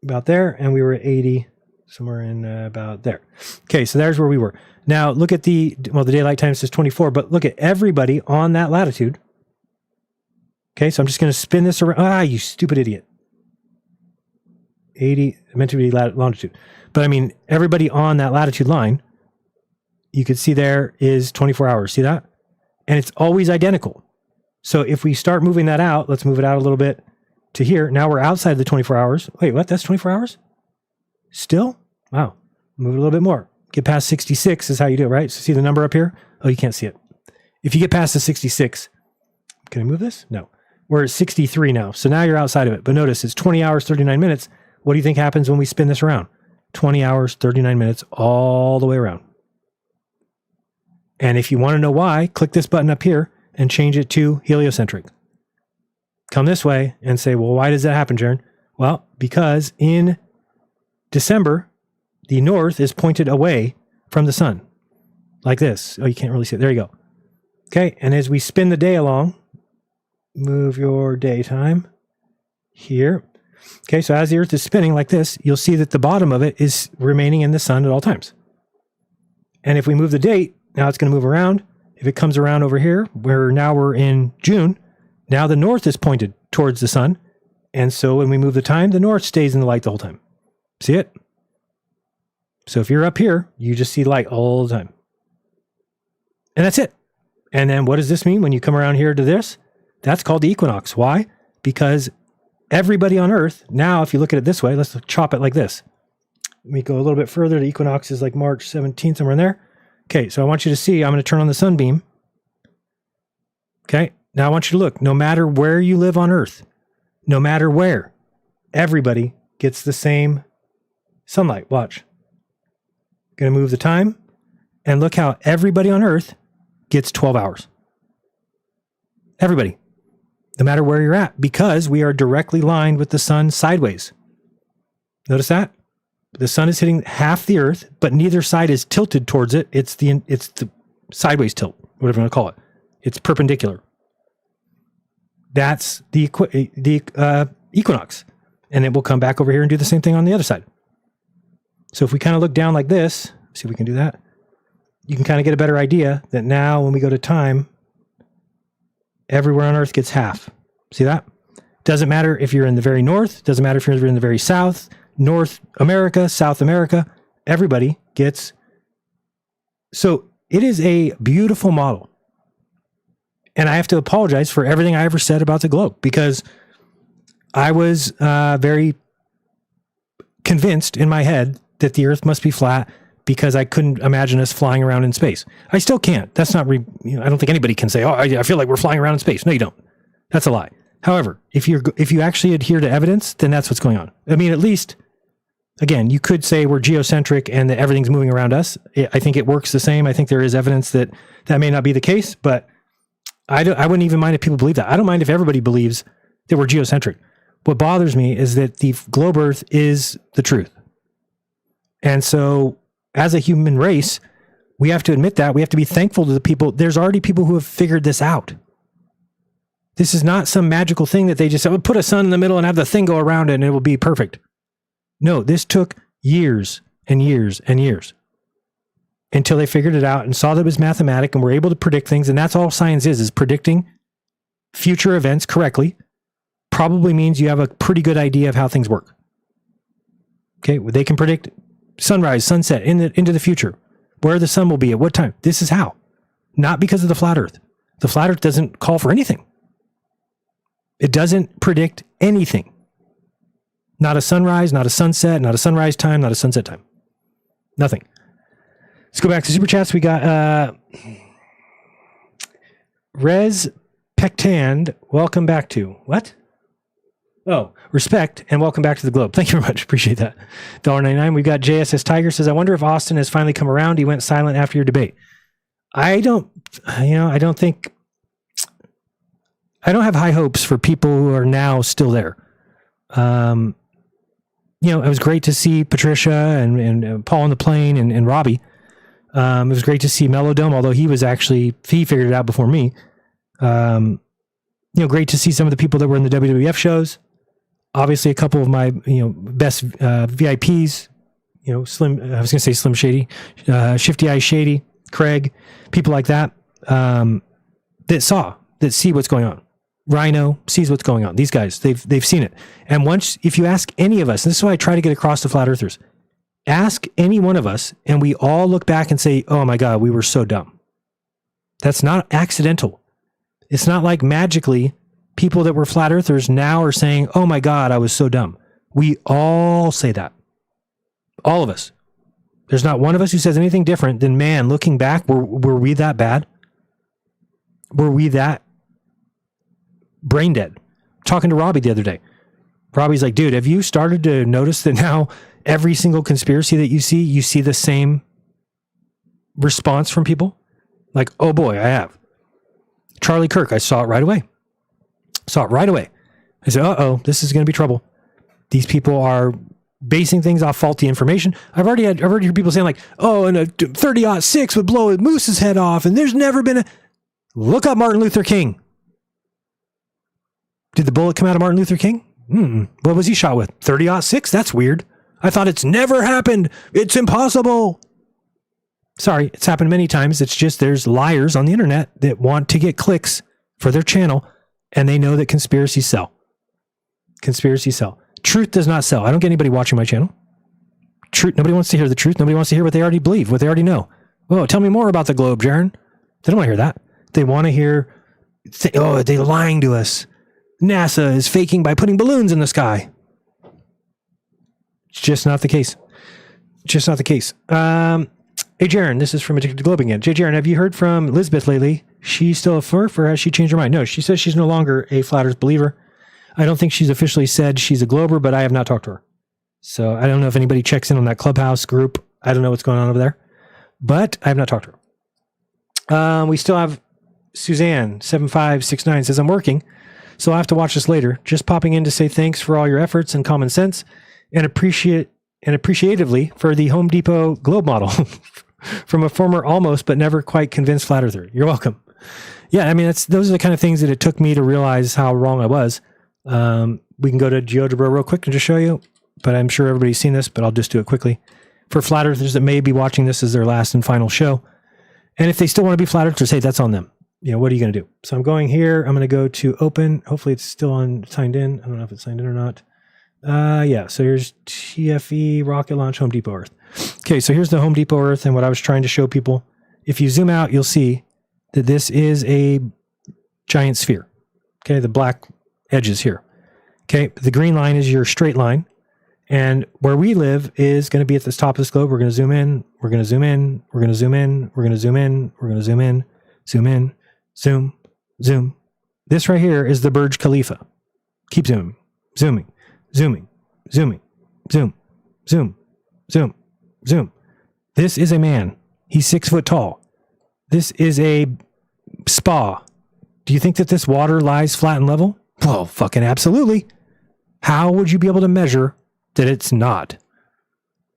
about there, and we were at 80, somewhere in about there. Okay, so there's where we were. Now look at the daylight time says 24, but look at everybody on that latitude. Okay, so I'm just going to spin this around. Ah, you stupid idiot. 80, meant to be longitude. But I mean, everybody on that latitude line, you could see there is 24 hours. See that? And it's always identical. So if we start moving that out, let's move it out a little bit to here. Now we're outside the 24 hours. Wait, what? That's 24 hours? Still? Wow. Move it a little bit more. Get past 66 is how you do it, right? So see the number up here? Oh, you can't see it. If you get past the 66, can I move this? No. We're at 63 now. So now you're outside of it. But notice it's 20 hours, 39 minutes. What do you think happens when we spin this around? 20 hours, 39 minutes, all the way around. And if you want to know why, click this button up here and change it to heliocentric. Come this way and say, well, why does that happen, Jaron? Well, because in December, the north is pointed away from the sun, like this. Oh, you can't really see it. There you go. Okay, and as we spin the day along, move your daytime here. Okay, so as the Earth is spinning like this, you'll see that the bottom of it is remaining in the sun at all times. And if we move the date, now it's going to move around. If it comes around over here, where now we're in June, now the north is pointed towards the sun. And so when we move the time, the north stays in the light the whole time. See it? So if you're up here, you just see light all the time. And that's it. And then what does this mean when you come around here to this? That's called the equinox. Why? Because everybody on Earth, now if you look at it this way, let's chop it like this. Let me go a little bit further. The equinox is like March 17th, somewhere in there. Okay, so I want you to see, I'm going to turn on the sunbeam. Okay, now I want you to look. No matter where you live on Earth, no matter where, everybody gets the same sunlight. Watch. Going to move the time, and look how everybody on Earth gets 12 hours. Everybody. No matter where you're at, because we are directly lined with the sun sideways. Notice that? The sun is hitting half the Earth, but neither side is tilted towards it. It's the sideways tilt, whatever you want to call it. It's perpendicular. That's the equinox. And it will come back over here and do the same thing on the other side. So if we kind of look down like this, see if we can do that. You can kind of get a better idea that now when we go to time, everywhere on Earth gets half. See that? Doesn't matter if you're in the very north. Doesn't matter if you're in the very south. North America, South America. Everybody gets. So it is a beautiful model. And I have to apologize for everything I ever said about the globe, because I was very convinced in my head that the Earth must be flat because I couldn't imagine us flying around in space. I still can't. That's not, I don't think anybody can say, oh, I feel like we're flying around in space. No, you don't. That's a lie. However, if you actually adhere to evidence, then that's what's going on. I mean, at least, again, you could say we're geocentric and that everything's moving around us. I think it works the same. I think there is evidence that may not be the case, but I wouldn't even mind if people believe that. I don't mind if everybody believes that we're geocentric. What bothers me is that the globe Earth is the truth. And so as a human race, we have to admit that. We have to be thankful to the people. There's already people who have figured this out. This is not some magical thing that they just said, put a sun in the middle and have the thing go around it and it will be perfect. No, this took years and years and years until they figured it out and saw that it was mathematic and were able to predict things. And that's all science is predicting future events correctly. Probably means you have a pretty good idea of how things work. Okay, well, they can predict sunrise, sunset into the future, where the sun will be at what time. This is how. Not because of the flat Earth. The flat Earth doesn't call for anything. It doesn't predict anything. Not a sunrise, not a sunset, not a sunrise time, not a sunset time. Nothing. Let's go back to Super Chats. We got Rez Pectand. Welcome back to what? Oh, respect and welcome back to the globe. Thank you very much. Appreciate that. $1.99. We've got JSS Tiger says, I wonder if Austin has finally come around. He went silent after your debate. I don't have high hopes for people who are now still there. It was great to see Patricia and Paul on the plane and Robbie. It was great to see Melodome, although he figured it out before me. Great to see some of the people that were in the WWF shows. Obviously, a couple of my best VIPs. Slim. I was going to say Slim Shady, Shifty Eye Shady, Craig, people like that that see what's going on. Rhino sees what's going on. These guys, they've seen it. And if you ask any of us, and this is what I try to get across to flat earthers, ask any one of us, and we all look back and say, "Oh my God, we were so dumb." That's not accidental. It's not like magically people that were flat earthers now are saying, "Oh my God, I was so dumb." We all say that. All of us. There's not one of us who says anything different than, man, looking back, were we that bad? Were we that brain dead? Talking to Robbie the other day. Robbie's like, dude, have you started to notice that now every single conspiracy that you see the same response from people? Like, oh boy, I have. Charlie Kirk, I saw it right away. I said, uh-oh, this is going to be trouble. These people are basing things off faulty information. I've already heard people saying like, oh, and a 30-06 would blow a moose's head off, and there's never been a... Look up Martin Luther King. Did the bullet come out of Martin Luther King? What was he shot with? 30-06? That's weird. I thought it's never happened. It's impossible. Sorry, it's happened many times. It's just there's liars on the internet that want to get clicks for their channel, and they know that conspiracies sell. Conspiracies sell. Truth does not sell. I don't get anybody watching my channel. Truth. Nobody wants to hear the truth. Nobody wants to hear what they already believe, what they already know. Oh, tell me more about the globe, Jaron. They don't want to hear that. They want to hear, they're lying to us. NASA is faking by putting balloons in the sky. It's just not the case. Just not the case. Hey, Jaron, this is from Addicted to Globe again. Jay Jaron, have you heard from Elizabeth lately? She's still a FERF, or has she changed her mind? No, she says she's no longer a Flat Earth believer. I don't think she's officially said she's a Glober, but I have not talked to her. So I don't know if anybody checks in on that Clubhouse group. I don't know what's going on over there, but I have not talked to her. We still have Suzanne 7569 says, I'm working, so I'll have to watch this later. Just popping in to say thanks for all your efforts and common sense, and appreciatively for the Home Depot globe model from a former almost but never quite convinced flat earther. You're welcome. Yeah, I mean, those are the kind of things that it took me to realize how wrong I was. We can go to GeoGebra real quick and just show you, but I'm sure everybody's seen this, but I'll just do it quickly. For flat earthers that may be watching this as their last and final show, and if they still want to be flat earthers, hey, that's on them. You know, what are you going to do? So I'm going here. I'm going to go to open. Hopefully it's still signed in. I don't know if it's signed in or not. Yeah, so here's TFE, Rocket Launch, Home Depot Earth. Okay, so here's the Home Depot Earth, and what I was trying to show people. If you zoom out, you'll see that this is a giant sphere. Okay, the black edges here. Okay, the green line is your straight line, and where we live is going to be at the top of this globe. We're going to zoom in, we're going to zoom in, we're going to zoom in, we're going to zoom in, we're going to zoom in, zoom in, zoom, zoom. This right here is the Burj Khalifa. Keep zooming, zooming, zooming, zooming, zoom, zoom, zoom, zoom. This is a man. He's 6 foot tall. This is a spa. Do you think that this water lies flat and level? Well, fucking absolutely. How would you be able to measure that it's not?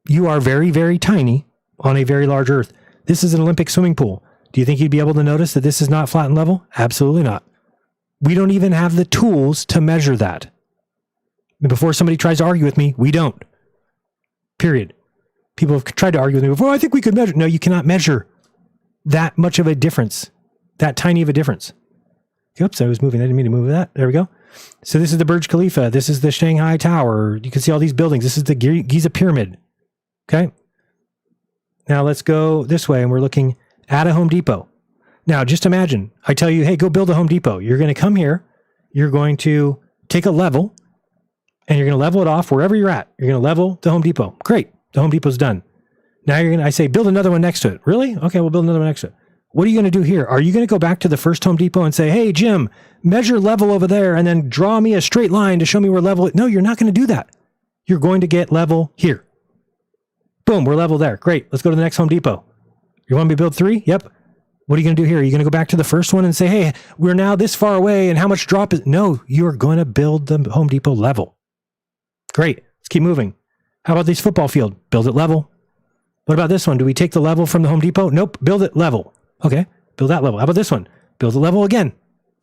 You are very, very tiny on a very large Earth. This is an Olympic swimming pool. Do you think you'd be able to notice that this is not flat and level? Absolutely not. We don't even have the tools to measure that. Before somebody tries to argue with me, we don't. Period. People have tried to argue with me before. I think we could measure. No, you cannot measure that much of a difference. That tiny of a difference. Oops, I was moving. I didn't mean to move that. There we go. So this is the Burj Khalifa. This is the Shanghai Tower. You can see all these buildings. This is the Giza Pyramid. Okay. Now let's go this way, and we're looking at a Home Depot. Now, just imagine, I tell you, hey, go build a Home Depot. You're going to come here. You're going to take a level, and you're going to level it off wherever you're at. You're going to level the Home Depot. Great. The Home Depot's done. Now I say, build another one next to it. Really? Okay, we'll build another one next to it. What are you going to do here? Are you going to go back to the first Home Depot and say, hey, Jim, measure level over there and then draw me a straight line to show me where level? No, you're not going to do that. You're going to get level here. Boom, we're level there. Great. Let's go to the next Home Depot. You want me to build 3? Yep. What are you going to do here? Are you going to go back to the first one and say, hey, we're now this far away and how much drop is? No, you're going to build the Home Depot level. Great. Let's keep moving. How about this football field? Build it level. What about this one? Do we take the level from the Home Depot? Nope. Build it level. Okay. Build that level. How about this one? Build a level again.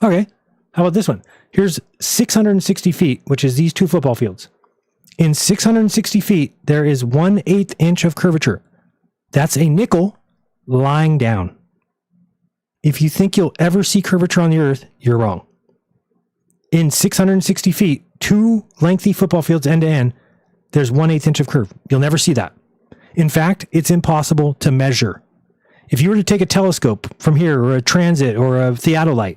Okay. How about this one? Here's 660 feet, which is these 2 football fields. In 660 feet, there is 1/8 inch of curvature. That's a nickel lying down. If you think you'll ever see curvature on the Earth, you're wrong. In 660 feet, 2 lengthy football fields end to end, there's 1/8 inch of curve. You'll never see that. In fact, it's impossible to measure. If you were to take a telescope from here, or a transit, or a theodolite,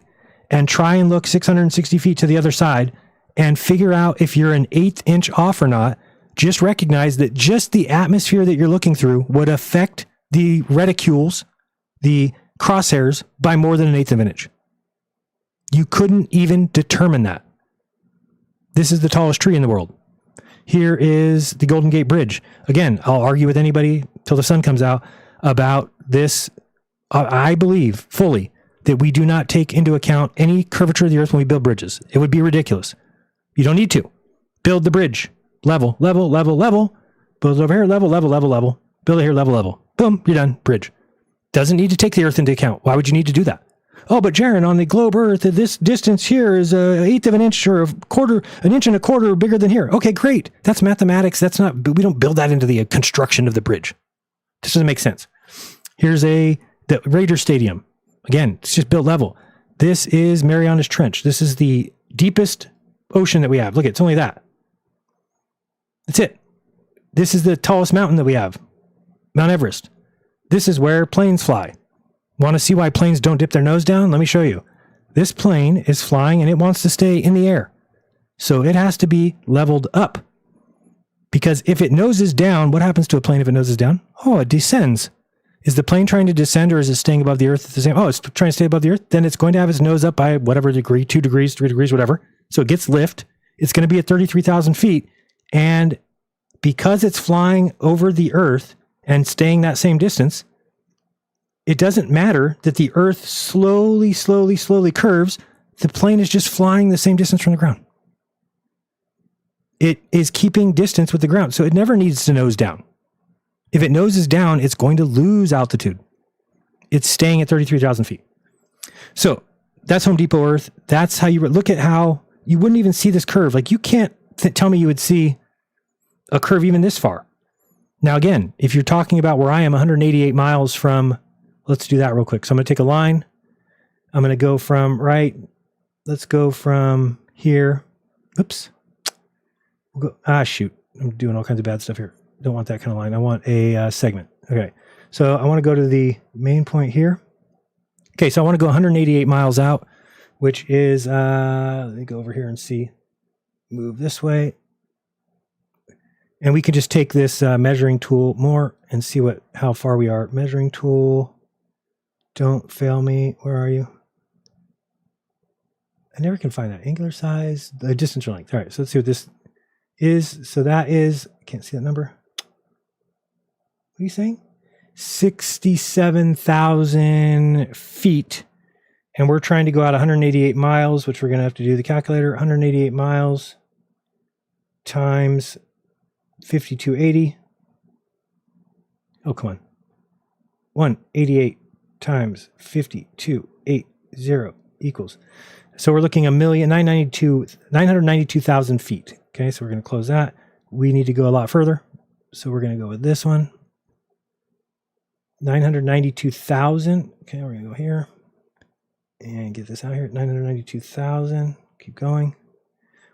and try and look 660 feet to the other side, and figure out if you're 1/8 inch off or not, just recognize that just the atmosphere that you're looking through would affect the reticules, the crosshairs, by more than 1/8 of an inch. You couldn't even determine that. This is the tallest tree in the world. Here is the Golden Gate Bridge. Again, I'll argue with anybody till the sun comes out about this. I believe fully that we do not take into account any curvature of the earth when we build bridges. It would be ridiculous. You don't need to. Build the bridge. Level, level, level, level. Build it over here, level, level, level, level. Build it here, level, level. Boom, you're done. Bridge. Doesn't need to take the earth into account. Why would you need to do that? Oh, but Jaron, on the globe Earth, this distance here is an eighth of an inch or an inch and a quarter bigger than here. Okay, great. That's mathematics. We don't build that into the construction of the bridge. This doesn't make sense. Here's the Raiders Stadium. Again, it's just built level. This is Marianas Trench. This is the deepest ocean that we have. Look, it's only that. That's it. This is the tallest mountain that we have, Mount Everest. This is where planes fly. Want to see why planes don't dip their nose down? Let me show you. This plane is flying and it wants to stay in the air. So it has to be leveled up. Because if it noses down, what happens to a plane if it noses down? Oh, it descends. Is the plane trying to descend or is it staying above the earth at the same? Oh, it's trying to stay above the earth. Then it's going to have its nose up by whatever degree, 2 degrees, 3 degrees, whatever. So it gets lift. It's going to be at 33,000 feet. And because it's flying over the earth and staying that same distance, it doesn't matter that the earth slowly, slowly, slowly curves. The plane is just flying the same distance from the ground. It is keeping distance with the ground. So it never needs to nose down. If it noses down, it's going to lose altitude. It's staying at 33,000 feet. So that's Home Depot Earth. That's how you look at how you wouldn't even see this curve. Like you can't tell me you would see a curve even this far. Now, again, if you're talking about where I am 188 miles from, let's do that real quick. So I'm going to take a line. I'm going to go from let's go from here. Oops. We'll go, shoot. I'm doing all kinds of bad stuff here. Don't want that kind of line. I want a segment. Okay. So I want to go to the main point here. Okay. So I want to go 188 miles out, which is, let me go over here and see. Move this way. And we can just take this measuring tool more and see how far we are. Measuring tool. Don't fail me. Where are you? I never can find that. Angular size, the distance or length. All right. So let's see what this is. So that is, I can't see that number. What are you saying? 67,000 feet. And we're trying to go out 188 miles, which we're going to have to do the calculator. 188 miles times 5280. Oh, come on. 188 times 5280 equals. So we're looking 992,000 feet. Okay, so we're going to close that. We need to go a lot further. So we're going to go with this one. 992,000. Okay, we're going to go here and get this out here. 992,000. Keep going.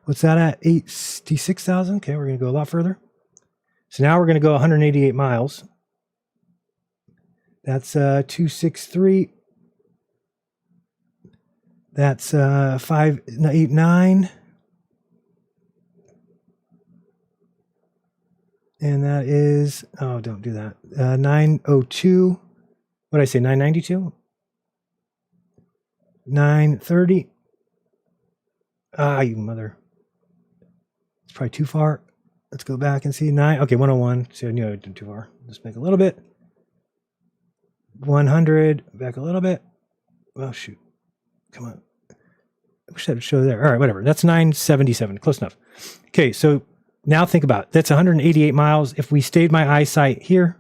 What's that at? 86,000. Okay, we're going to go a lot further. So now we're going to go 188 miles. That's 263. That's 589. And that is, oh, don't do that. 902. What did I say? 992? 930. You mother. It's probably too far. Let's go back and see. 101. See, I knew I did too far. Just make a little bit. 100. Back a little bit. Oh, shoot. Come on. I wish that would show there. All right, whatever. That's 977. Close enough. Okay, so now think about it. That's 188 miles. If we stayed my eyesight here,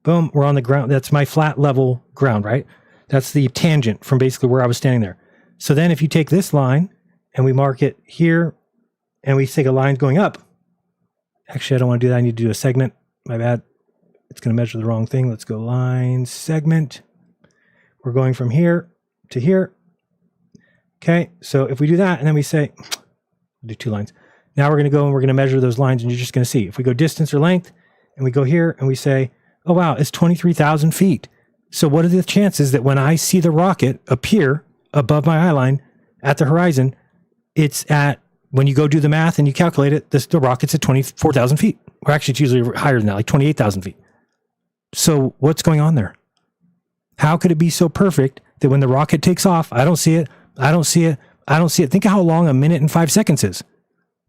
boom, we're on the ground. That's my flat level ground, right? That's the tangent from basically where I was standing there. So then if you take this line and we mark it here and we take a line going up. Actually, I don't want to do that. I need to do a segment. My bad. It's going to measure the wrong thing. Let's go line segment. We're going from here to here. Okay, so if we do that and then we say, do 2 lines. Now we're going to go and we're going to measure those lines and you're just going to see. If we go distance or length and we go here and we say, oh, wow, it's 23,000 feet. So what are the chances that when I see the rocket appear above my eye line at the horizon, it's at, when you go do the math and you calculate it, the rocket's at 24,000 feet. Or actually, it's usually higher than that, like 28,000 feet. So what's going on there? How could it be so perfect that when the rocket takes off, I don't see it, I don't see it, I don't see it. Think of how long a minute and 5 seconds is.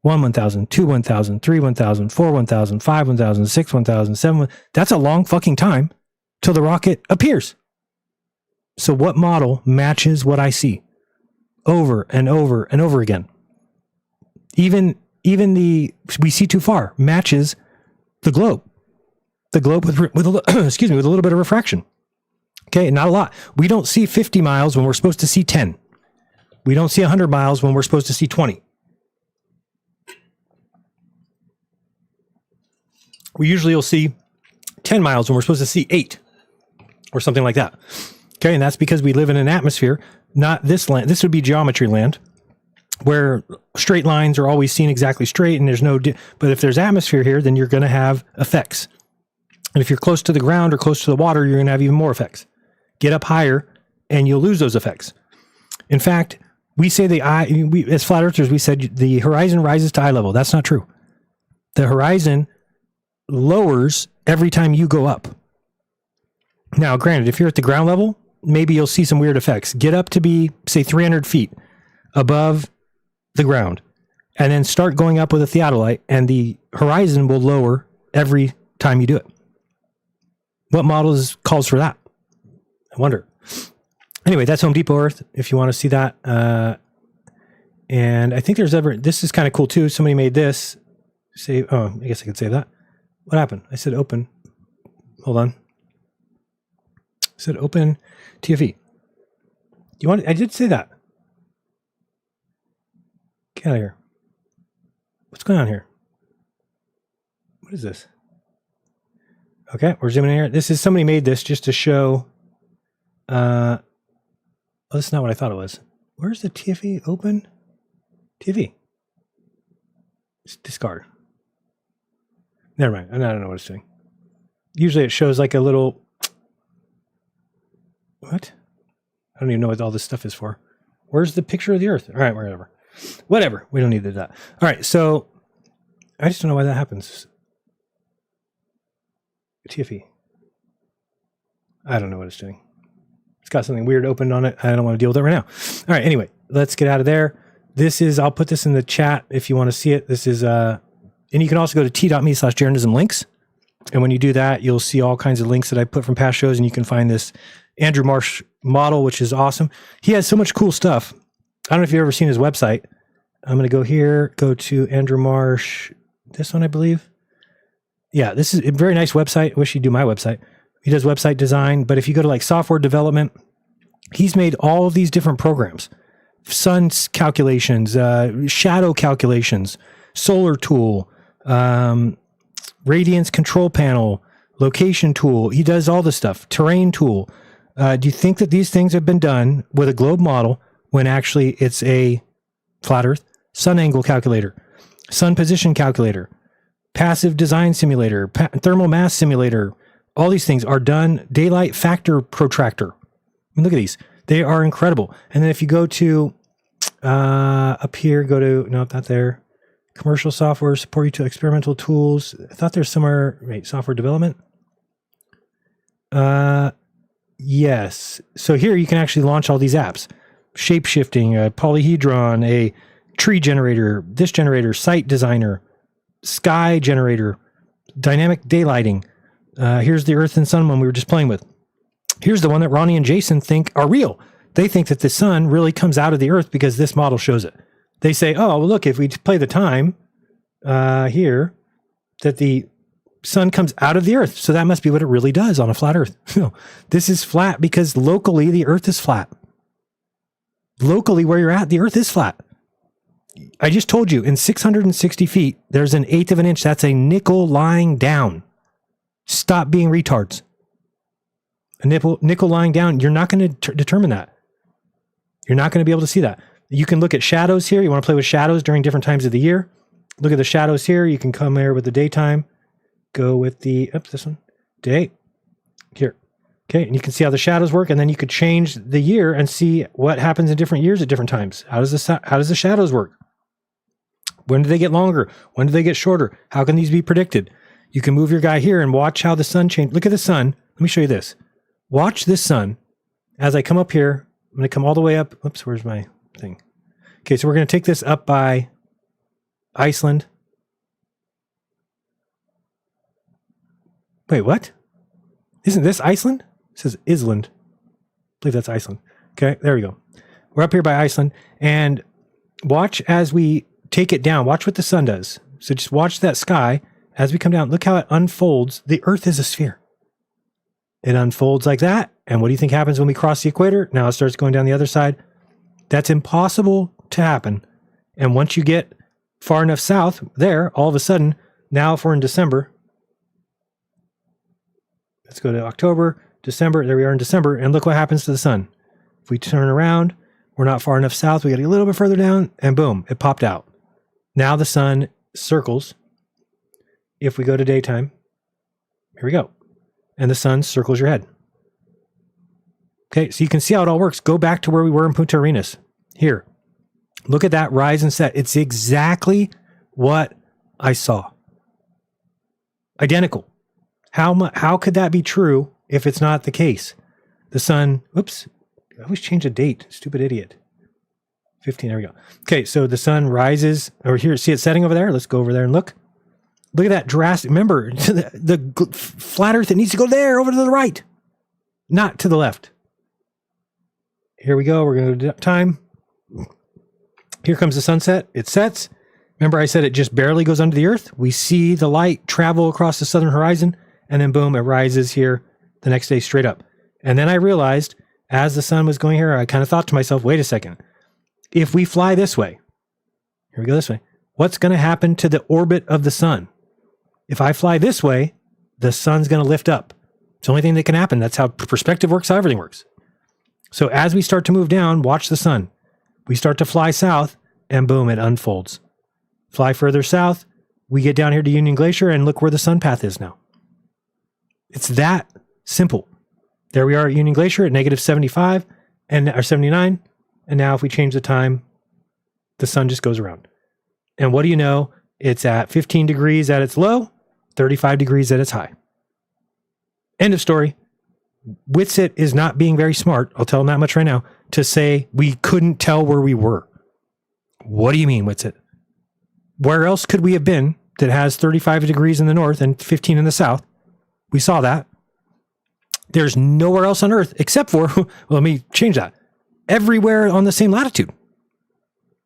1 1,000, 2 1,000, 3 1,000, 4 1,000, 5 1,000, 6 1,000, 7. That's a long fucking time till the rocket appears. So what model matches what I see over and over and over again? Even the we see too far matches the globe. The globe with excuse me, with a little bit of refraction. Okay, not a lot. We don't see 50 miles when we're supposed to see 10. We don't see 100 miles when we're supposed to see 20. We usually will see 10 miles when we're supposed to see 8 or something like that. Okay, and that's because we live in an atmosphere, not this land. This would be geometry land, where straight lines are always seen exactly straight and there's no... But if there's atmosphere here, then you're going to have effects. And if you're close to the ground or close to the water, you're going to have even more effects. Get up higher and you'll lose those effects. In fact, we say as flat earthers, we said the horizon rises to eye level. That's not true. The horizon lowers every time you go up. Now, granted, if you're at the ground level, maybe you'll see some weird effects. Get up to be, say, 300 feet above the ground, and then start going up with a theodolite, and the horizon will lower every time you do it. What model calls for that? I wonder. Anyway, that's Home Depot Earth, if you want to see that. And I think this is kind of cool too. Somebody made this. I guess I could save that. What happened? I said open. Hold on. I said open TFE. I did say that. Get out of here. What's going on here? What is this? Okay, we're zooming in here. Somebody made this just to show. That's not what I thought it was. Where's the TFE open? TFE. It's discard. Never mind. I don't know what it's doing. Usually it shows like a little... What? I don't even know what all this stuff is for. Where's the picture of the Earth? All right, whatever. Whatever. We don't need that. All right, so I just don't know why that happens. TFE. I don't know what it's doing. It's got something weird opened on it. I don't want to deal with it right now. All right, anyway, let's get out of there. I'll put this in the chat if you want to see it. This is, and you can also go to t.me/Jeranism links. And when you do that, you'll see all kinds of links that I put from past shows, and you can find this Andrew Marsh model, which is awesome. He has so much cool stuff. I don't know if you've ever seen his website. I'm going to go here, go to Andrew Marsh, this one, I believe. Yeah, this is a very nice website. I wish he'd do my website. He does website design, but if you go to like software development, he's made all of these different programs. Sun calculations, shadow calculations, solar tool, radiance control panel, location tool. He does all this stuff. Terrain tool. Do you think that these things have been done with a globe model when actually it's a flat Earth? Sun angle calculator, sun position calculator, passive design simulator, thermal mass simulator. All these things are done. Daylight factor protractor. I mean, look at these. They are incredible. And then if you go to up here, no, not there. Commercial software, support you to experimental tools. I thought there's somewhere, wait, software development. Yes. So here you can actually launch all these apps. Shape-shifting, a polyhedron, a tree generator, this generator, site designer, sky generator, dynamic daylighting. Here's the Earth and Sun one we were just playing with. Here's the one that Ronnie and Jason think are real. They think that the sun really comes out of the Earth because this model shows it. They say, oh, well, look, if we play the time here, that the sun comes out of the Earth. So that must be what it really does on a flat Earth. No, this is flat because locally the Earth is flat. Locally where you're at, the Earth is flat. I just told you, in 660 feet, there's an eighth of an inch. That's a nickel lying down. Stop being retards. A nickel lying down, you're not going to determine that. You're not going to be able to see that. You can look at shadows here. You want to play with shadows during different times of the year. Look at the shadows here. You can come here with the daytime. Go with this one. Day. Here. Okay, and you can see how the shadows work, and then you could change the year and see what happens in different years at different times. How does the shadows work? When do they get longer? When do they get shorter? How can these be predicted? You can move your guy here and watch how the sun changes. Look at the sun. Let me show you this. Watch this sun. As I come up here, I'm going to come all the way up. Oops, where's my thing? Okay, so we're going to take this up by Iceland. Wait, what? Isn't this Iceland? It says Island. I believe that's Iceland. Okay, there we go. We're up here by Iceland, and watch as we take it down. Watch what the sun does. So just watch that sky as we come down. Look how it unfolds. The Earth is a sphere. It unfolds like that. And what do you think happens when we cross the equator? Now it starts going down the other side. That's impossible to happen. And once you get far enough south there, all of a sudden, now if we're in December, let's go to October, December. There we are in December. And look what happens to the sun. If we turn around, we're not far enough south. We got to get a little bit further down, and boom, it popped out. Now the sun circles. If we go to daytime, here we go. And the sun circles your head. Okay, so you can see how it all works. Go back to where we were in Punta Arenas. Here. Look at that rise and set. It's exactly what I saw. Identical. How could that be true if it's not the case? The sun, oops, I always change the date. Stupid idiot. 15, there we go. Okay, so the sun rises over here. See it setting over there? Let's go over there and look. Look at that drastic. Remember, the flat earth, it needs to go there, over to the right, not to the left. Here we go. We're going to do time. Here comes the sunset. It sets. Remember I said it just barely goes under the earth? We see the light travel across the southern horizon, and then boom, it rises here the next day straight up. And then I realized, as the sun was going here, I kind of thought to myself, wait a second. If we fly this way, here we go this way, what's going to happen to the orbit of the sun? If I fly this way, the sun's going to lift up. It's the only thing that can happen. That's how perspective works, how everything works. So as we start to move down, watch the sun. We start to fly south, and boom, it unfolds. Fly further south, we get down here to Union Glacier, and look where the sun path is now. It's that simple. There we are at Union Glacier at negative 75 or 79. And now if we change the time, the sun just goes around. And what do you know? It's at 15 degrees at its low, 35 degrees at its high. End of story. Witsit is not being very smart, I'll tell him that much right now, to say we couldn't tell where we were. What do you mean, Witsit? Where else could we have been that has 35 degrees in the north and 15 in the south? We saw that. There's nowhere else on Earth except for, well, let me change that, everywhere on the same latitude.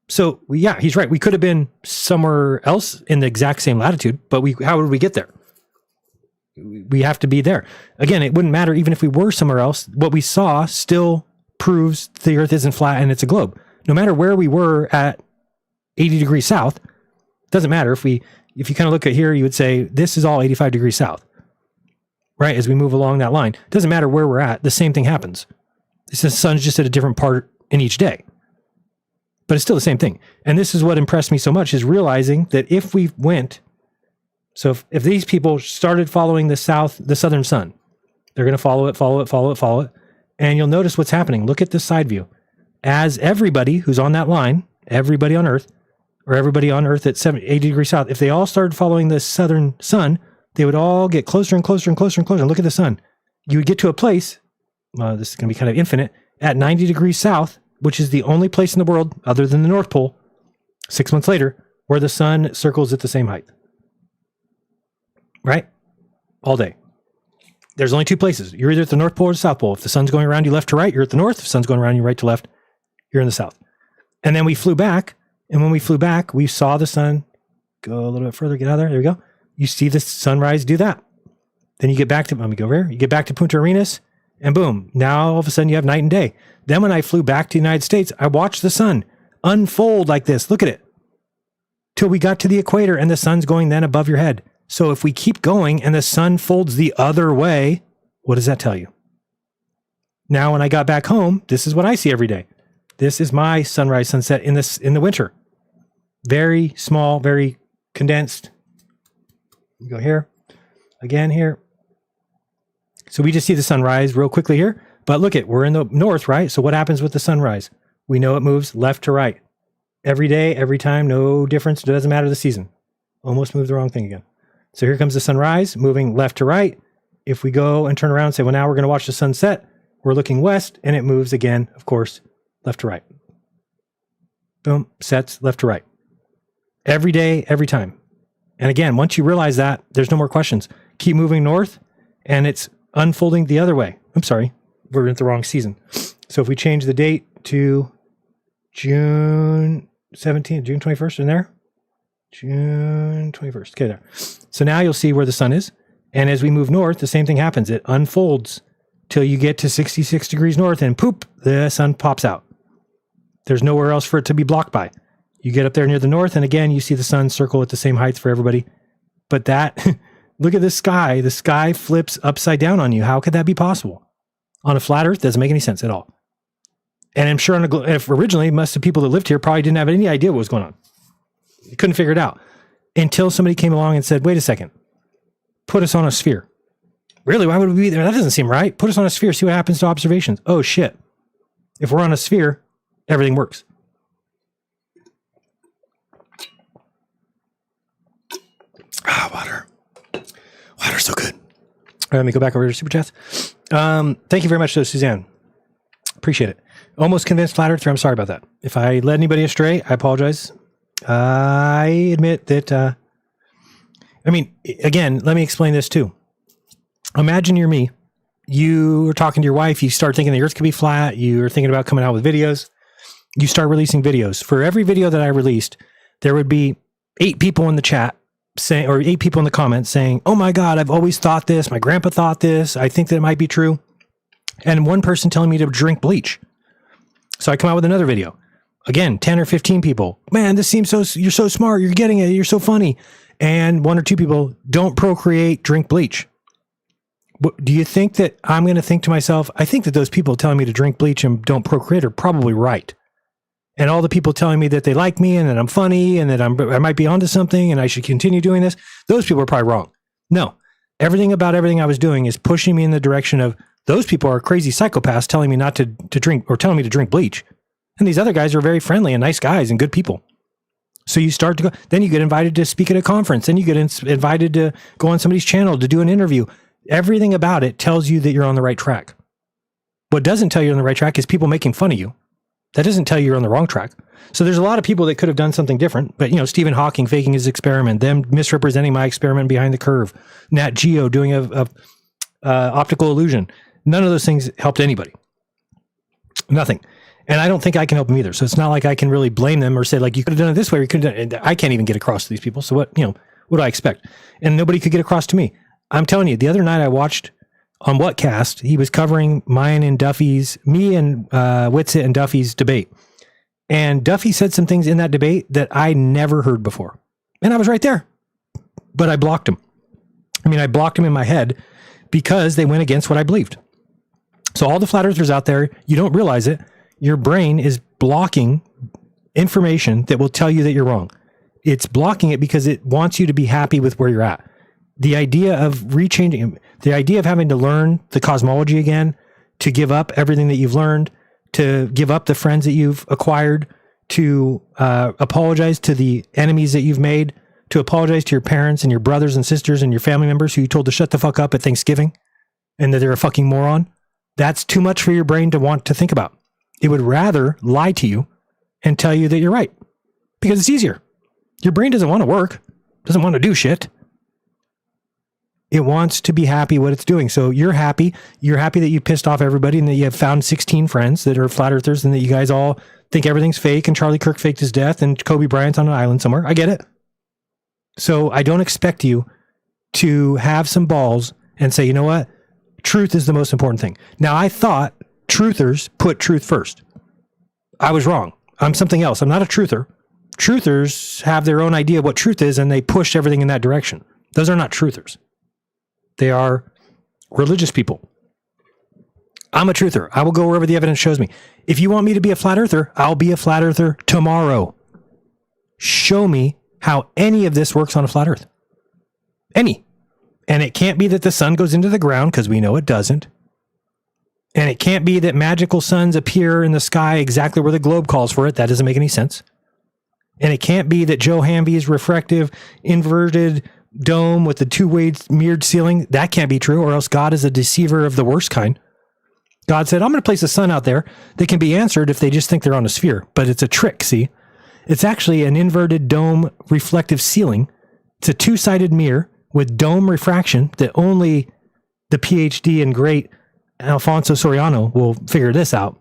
So, yeah, he's right. We could have been somewhere else in the exact same latitude, but how would we get there? We have to be there. Again, it wouldn't matter even if we were somewhere else. What we saw still proves the Earth isn't flat and it's a globe. No matter where we were at 80 degrees south, it doesn't matter. If you kind of look at here, you would say this is all 85 degrees south. Right, as we move along that line. It doesn't matter where we're at, the same thing happens. The sun's just at a different part in each day. But it's still the same thing. And this is what impressed me so much, is realizing that if we went, so if these people started following the southern sun, they're going to follow it. And you'll notice what's happening. Look at this side view. As everybody who's on that line, everybody on Earth, or everybody on Earth at 80 degrees south, if they all started following the southern sun, they would all get closer and closer and closer and closer. And look at the sun. You would get to a place, this is going to be kind of infinite, at 90 degrees south, which is the only place in the world, other than the North Pole, 6 months later, where the sun circles at the same height. Right? All day. There's only two places. You're either at the North Pole or the South Pole. If the sun's going around you left to right, you're at the north. If the sun's going around you right to left, you're in the south. And then we flew back. And when we flew back, we saw the sun go a little bit further, get out of there. There we go. You see the sunrise do that. Then you get back to, let me go over here. You get back to Punta Arenas, and boom, now all of a sudden you have night and day. Then when I flew back to the United States, I watched the sun unfold like this. Look at it. Till we got to the equator, and the sun's going then above your head. So if we keep going and the sun folds the other way, what does that tell you? Now, when I got back home, this is what I see every day. This is my sunrise, sunset in the winter. Very small, very condensed. You go here, again here. So we just see the sunrise real quickly here. But look we're in the north, right? So what happens with the sunrise? We know it moves left to right. Every day, every time, no difference. It doesn't matter the season. Almost moved the wrong thing again. So here comes the sunrise, moving left to right. If we go and turn around and say, well, now we're going to watch the sunset, we're looking west, and it moves again, of course, left to right. Boom, sets left to right. every day, every time. And again, once you realize that, there's no more questions. Keep moving north, and it's unfolding the other way. I'm sorry, we're in the wrong season. So if we change the date to June 17th, June 21st, in there? June 21st. Okay, there. So now you'll see where the sun is. And as we move north, the same thing happens. It unfolds till you get to 66 degrees north, and poop, the sun pops out. There's nowhere else for it to be blocked by. You get up there near the north, and again, you see the sun circle at the same heights for everybody. But that, look at the sky. The sky flips upside down on you. How could that be possible? On a flat earth, doesn't make any sense at all. And I'm sure if originally, most of the people that lived here probably didn't have any idea what was going on. They couldn't figure it out until somebody came along and said, wait a second, put us on a sphere. Really? Why would we be there? That doesn't seem right. Put us on a sphere, see what happens to observations. Oh, shit. If we're on a sphere, everything works. Water. Water's so good. All right, let me go back over to Super Chats. Thank you very much, though, Suzanne. Appreciate it. Almost convinced flat earther. I'm sorry about that. If I led anybody astray, I apologize. I admit that, again, let me explain this too. Imagine you're me. You are talking to your wife. You start thinking the earth could be flat. You're thinking about coming out with videos. You start releasing videos. For every video that I released, there would be 8 people in the chat saying, or 8 people in the comments saying, oh my God, I've always thought this. My grandpa thought this. I think that it might be true. And one person telling me to drink bleach. So I come out with another video. Again, 10 or 15 people. Man, this seems you're so smart. You're getting it. You're so funny. And 1 or 2 people, don't procreate, drink bleach. Do you think that I'm going to think to myself, I think that those people telling me to drink bleach and don't procreate are probably right. And all the people telling me that they like me and that I'm funny and that I might be onto something and I should continue doing this, those people are probably wrong. No, everything about everything I was doing is pushing me in the direction of those people are crazy psychopaths telling me not to drink or telling me to drink bleach. And these other guys are very friendly and nice guys and good people. So you start to go, then you get invited to speak at a conference, then you get invited to go on somebody's channel to do an interview. Everything about it tells you that you're on the right track. What doesn't tell you you're on the right track is people making fun of you. That doesn't tell you you're on the wrong track. So there's a lot of people that could have done something different, but Stephen Hawking faking his experiment, them misrepresenting my experiment behind the curve, Nat Geo doing a optical illusion. None of those things helped anybody. Nothing. And I don't think I can help them either. So it's not like I can really blame them or say like, you could have done it this way or you could have done it. I can't even get across to these people. So what do I expect? And nobody could get across to me. I'm telling you, the other night I watched on Whatcast, he was covering me and Witsit and Duffy's debate. And Duffy said some things in that debate that I never heard before. And I was right there, but I blocked him. I blocked him in my head because they went against what I believed. So all the flat earthers out there, you don't realize it. Your brain is blocking information that will tell you that you're wrong. It's blocking it because it wants you to be happy with where you're at. The idea of rechanging, the idea of having to learn the cosmology again, to give up everything that you've learned, to give up the friends that you've acquired, to apologize to the enemies that you've made, to apologize to your parents and your brothers and sisters and your family members who you told to shut the fuck up at Thanksgiving and that they're a fucking moron. That's too much for your brain to want to think about. It would rather lie to you and tell you that you're right because it's easier. Your brain doesn't want to work, doesn't want to do shit. It wants to be happy what it's doing. So you're happy. You're happy that you pissed off everybody and that you have found 16 friends that are flat earthers and that you guys all think everything's fake and Charlie Kirk faked his death and Kobe Bryant's on an island somewhere. I get it. So I don't expect you to have some balls and say, you know what? Truth is the most important thing. Now, I thought truthers put truth first. I was wrong. I'm something else. I'm not a truther. Truthers have their own idea of what truth is and they push everything in that direction. Those are not truthers. They are religious people. I'm a truther. I will go wherever the evidence shows me. If you want me to be a flat earther, I'll be a flat earther tomorrow. Show me how any of this works on a flat earth. Any. And it can't be that the sun goes into the ground because we know it doesn't. And it can't be that magical suns appear in the sky exactly where the globe calls for it. That doesn't make any sense. And it can't be that Joe Hamby's refractive, inverted dome with the two-way mirrored ceiling. That can't be true, or else God is a deceiver of the worst kind. God said, I'm going to place a sun out there that can be answered if they just think they're on a sphere. But it's a trick, see? It's actually an inverted dome reflective ceiling. It's a two-sided mirror with dome refraction that only the PhD and great Alfonso Soriano will figure this out.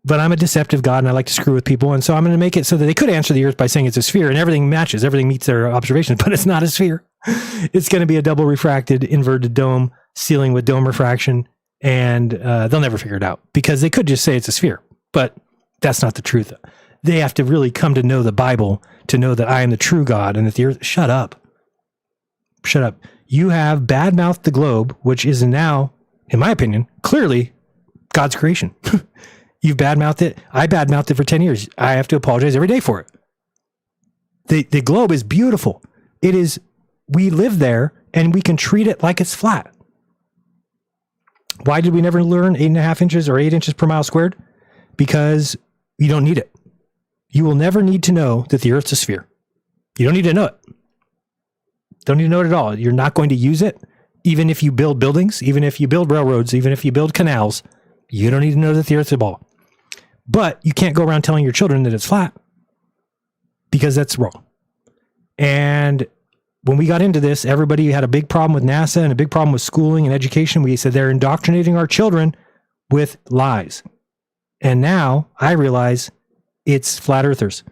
But I'm a deceptive God and I like to screw with people. And so I'm going to make it so that they could answer the earth by saying it's a sphere and everything matches. Everything meets their observations, but it's not a sphere. It's going to be a double refracted inverted dome ceiling with dome refraction. And they'll never figure it out because they could just say it's a sphere, but that's not the truth. They have to really come to know the Bible to know that I am the true God and that the earth, shut up. You have badmouthed the globe, which is now, in my opinion, clearly God's creation. You've badmouthed it. I badmouthed it for 10 years. I have to apologize every day for it. The globe is beautiful. We live there and we can treat it like it's flat. Why did we never learn 8.5 inches or 8 inches per mile squared? Because you don't need it. You will never need to know that the earth's a sphere. You don't need to know it. Don't need to know it at all. You're not going to use it. Even if you build buildings, even if you build railroads, even if you build canals, you don't need to know that the earth's a ball. But you can't go around telling your children that it's flat because that's wrong. And when we got into this, everybody had a big problem with NASA and a big problem with schooling and education. We said they're indoctrinating our children with lies. And now I realize it's flat earthers.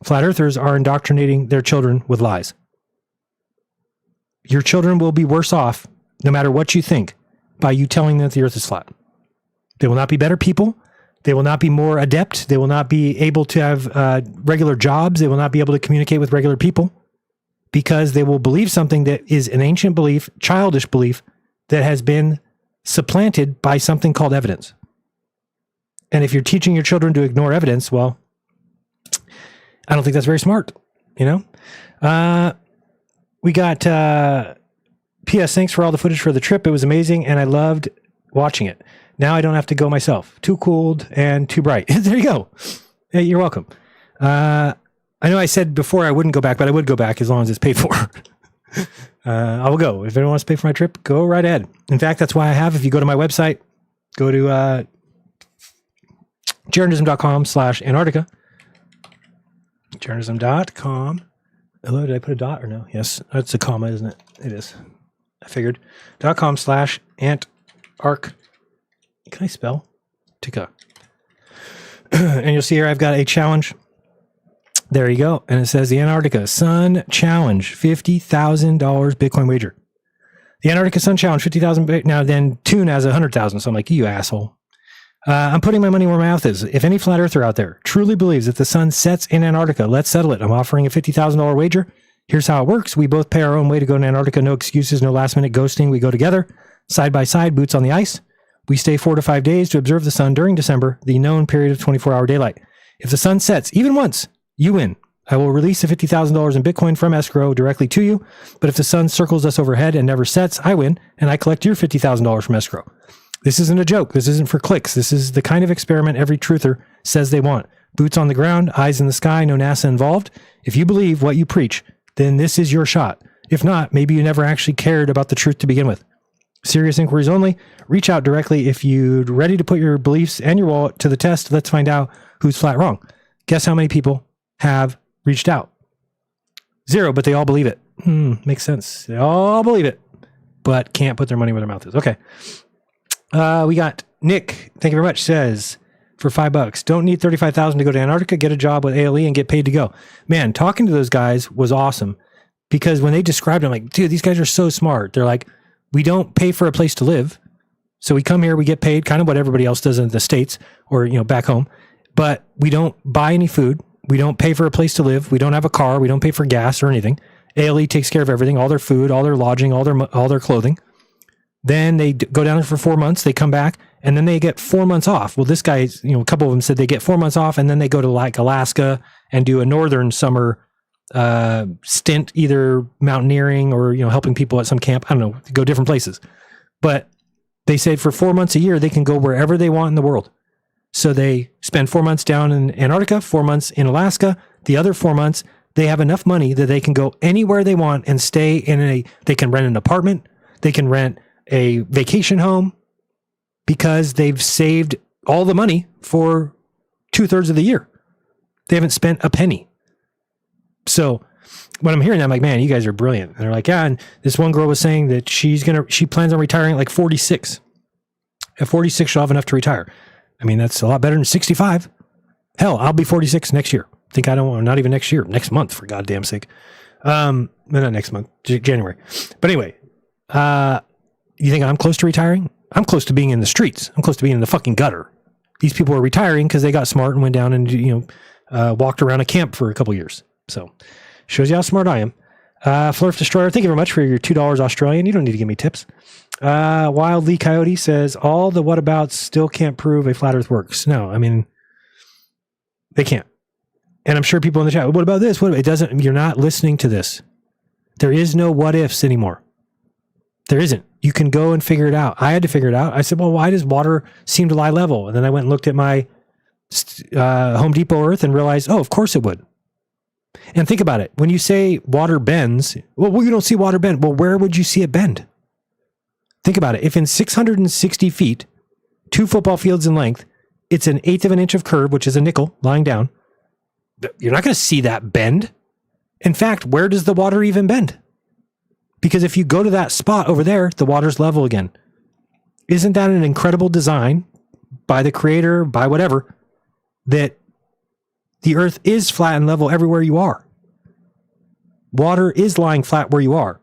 Flat earthers are indoctrinating their children with lies. Your children will be worse off, no matter what you think, by you telling them that the earth is flat. They will not be better people. They will not be more adept. They will not be able to have regular jobs. They will not be able to communicate with regular people because they will believe something that is an ancient belief, childish belief, that has been supplanted by something called evidence. And if you're teaching your children to ignore evidence, well, I don't think that's very smart, you know? We got P.S. Thanks for all the footage for the trip. It was amazing, and I loved watching it. Now I don't have to go myself. Too cold and too bright. There you go. Hey, you're welcome. I know I said before I wouldn't go back, but I would go back as long as it's paid for. I will go. If anyone wants to pay for my trip, go right ahead. In fact, that's why I have. If you go to my website, go to Jeranism.com/Antarctica. Jeranism.com. Hello, did I put a dot or no? Yes, that's a comma, isn't it? It is. I figured. .com/Antarctica. Can I spell? Tika. And you'll see here I've got a challenge. There you go. And it says the Antarctica Sun Challenge, $50,000 Bitcoin wager. The Antarctica Sun Challenge, 50,000. Now then Tune has 100,000. So I'm like, you asshole. I'm putting my money where my mouth is. If any flat earther out there truly believes that the sun sets in Antarctica, let's settle it. I'm offering a $50,000 wager. Here's how it works. We both pay our own way to go to Antarctica. No excuses, no last minute ghosting. We go together, side by side, boots on the ice. We stay 4 to 5 days to observe the sun during December, the known period of 24-hour daylight. If the sun sets even once, you win. I will release the $50,000 in Bitcoin from escrow directly to you. But if the sun circles us overhead and never sets, I win, and I collect your $50,000 from escrow. This isn't a joke. This isn't for clicks. This is the kind of experiment every truther says they want. Boots on the ground, eyes in the sky, no NASA involved. If you believe what you preach, then this is your shot. If not, maybe you never actually cared about the truth to begin with. Serious inquiries only. Reach out directly if you're ready to put your beliefs and your wallet to the test. Let's find out who's flat wrong. Guess how many people have reached out? 0, but they all believe it. Makes sense. They all believe it, but can't put their money where their mouth is. Okay. We got Nick. Thank you very much. Says for $5, don't need 35,000 to go to Antarctica. Get a job with ALE and get paid to go. Man, talking to those guys was awesome because when they described it, I'm like, dude, these guys are so smart. They're like, we don't pay for a place to live. So we come here, we get paid kind of what everybody else does in the States or, back home, but we don't buy any food. We don't pay for a place to live. We don't have a car. We don't pay for gas or anything. ALE takes care of everything, all their food, all their lodging, all their clothing. Then they go down there for 4 months. They come back and then they get 4 months off. Well, this guy, a couple of them said they get 4 months off and then they go to like Alaska and do a northern summer stint, either mountaineering or, helping people at some camp. I don't know, go different places. But they say for 4 months a year, they can go wherever they want in the world. So they spend 4 months down in Antarctica, 4 months in Alaska. The other 4 months, they have enough money that they can go anywhere they want and stay they can rent an apartment. They can rent a vacation home because they've saved all the money for 2/3 of the year. They haven't spent a penny. So when I'm hearing that, I'm like, man, you guys are brilliant. And they're like, yeah. And this one girl was saying that she plans on retiring at like 46. At 46, she'll have enough to retire. I mean, that's a lot better than 65. Hell, I'll be 46 next year. Not even next year, next month, for goddamn sake. Not next month, January. But anyway, you think I'm close to retiring? I'm close to being in the streets. I'm close to being in the fucking gutter. These people are retiring because they got smart and went down and, walked around a camp for a couple years. So shows you how smart I am. Flurf Destroyer, thank you very much for your $2 Australian. You don't need to give me tips. Wild Lee Coyote says, all the whatabouts still can't prove a flat earth works. No, I mean, they can't. And I'm sure people in the chat, what about this? You're not listening to this. There is no what ifs anymore. There isn't. You can go and figure it out. I had to figure it out. I said, well, why does water seem to lie level? And then I went and looked at my Home Depot Earth and realized, oh, of course it would. And think about it. When you say water bends, well, you don't see water bend. Well, where would you see it bend? Think about it. If in 660 feet, 2 football fields in length, it's an 1/8 of an inch of curve, which is a nickel lying down, you're not going to see that bend. In fact, where does the water even bend? Because if you go to that spot over there, the water's level again. Isn't that an incredible design by the creator, by whatever, that the earth is flat and level everywhere you are? Water is lying flat where you are.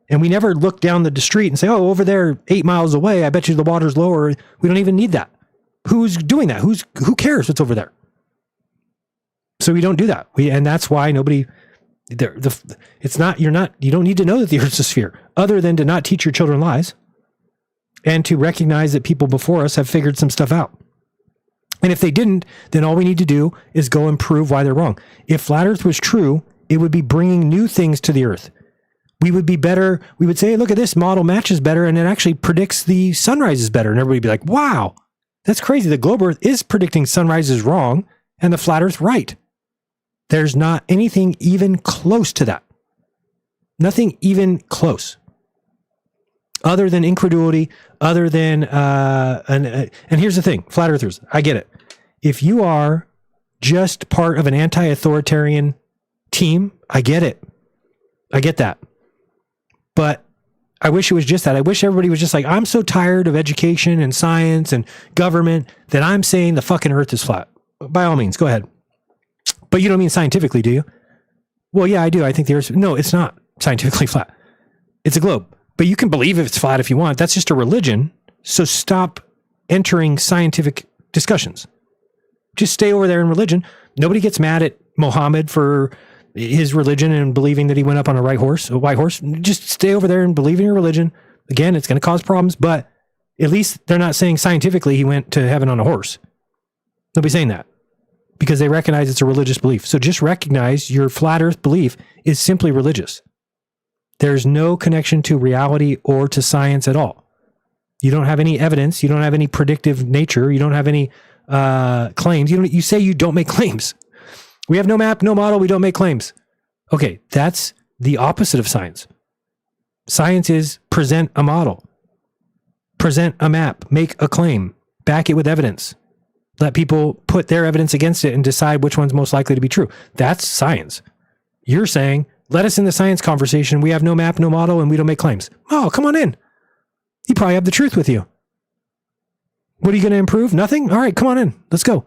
And we never look down the street and say, oh, over there, 8 miles away, I bet you the water's lower. We don't even need that. Who's doing that? Who cares what's over there? So we don't do that. And that's why nobody, you don't need to know that the earth's a sphere other than to not teach your children lies and to recognize that people before us have figured some stuff out. And if they didn't, then all we need to do is go and prove why they're wrong. If flat earth was true, it would be bringing new things to the earth. We would be better. We would say, hey, look at this model matches better. And it actually predicts the sunrises better. And everybody would be like, wow, that's crazy. The globe earth is predicting sunrises wrong and the flat earth right. There's not anything even close to that. Nothing even close. Other than incredulity, other than, and here's the thing, flat earthers, I get it. If you are just part of an anti-authoritarian team, I get it. I get that. But I wish it was just that. I wish everybody was just like, I'm so tired of education and science and government that I'm saying the fucking earth is flat. By all means, go ahead. But you don't mean scientifically, do you? Well, yeah, I do. I think the earth, no, it's not scientifically flat. It's a globe. But you can believe if it's flat if you want. That's just a religion. So stop entering scientific discussions. Just stay over there in religion. Nobody gets mad at Muhammad for his religion and believing that he went up on a white horse. Just stay over there and believe in your religion. Again, it's going to cause problems, but at least they're not saying scientifically he went to heaven on a horse. Nobody's saying that because they recognize it's a religious belief. So just recognize your flat earth belief is simply religious. There's no connection to reality or to science at all. You don't have any evidence. You don't have any predictive nature. You don't have any claims. You say you don't make claims. We have no map, no model. We don't make claims. Okay, that's the opposite of science. Science is present a model, present a map, make a claim, back it with evidence. Let people put their evidence against it and decide which one's most likely to be true. That's science. You're saying, let us in the science conversation. We have no map, no model, and we don't make claims. Oh, come on in. You probably have the truth with you. What are you going to improve? Nothing? All right, come on in. Let's go.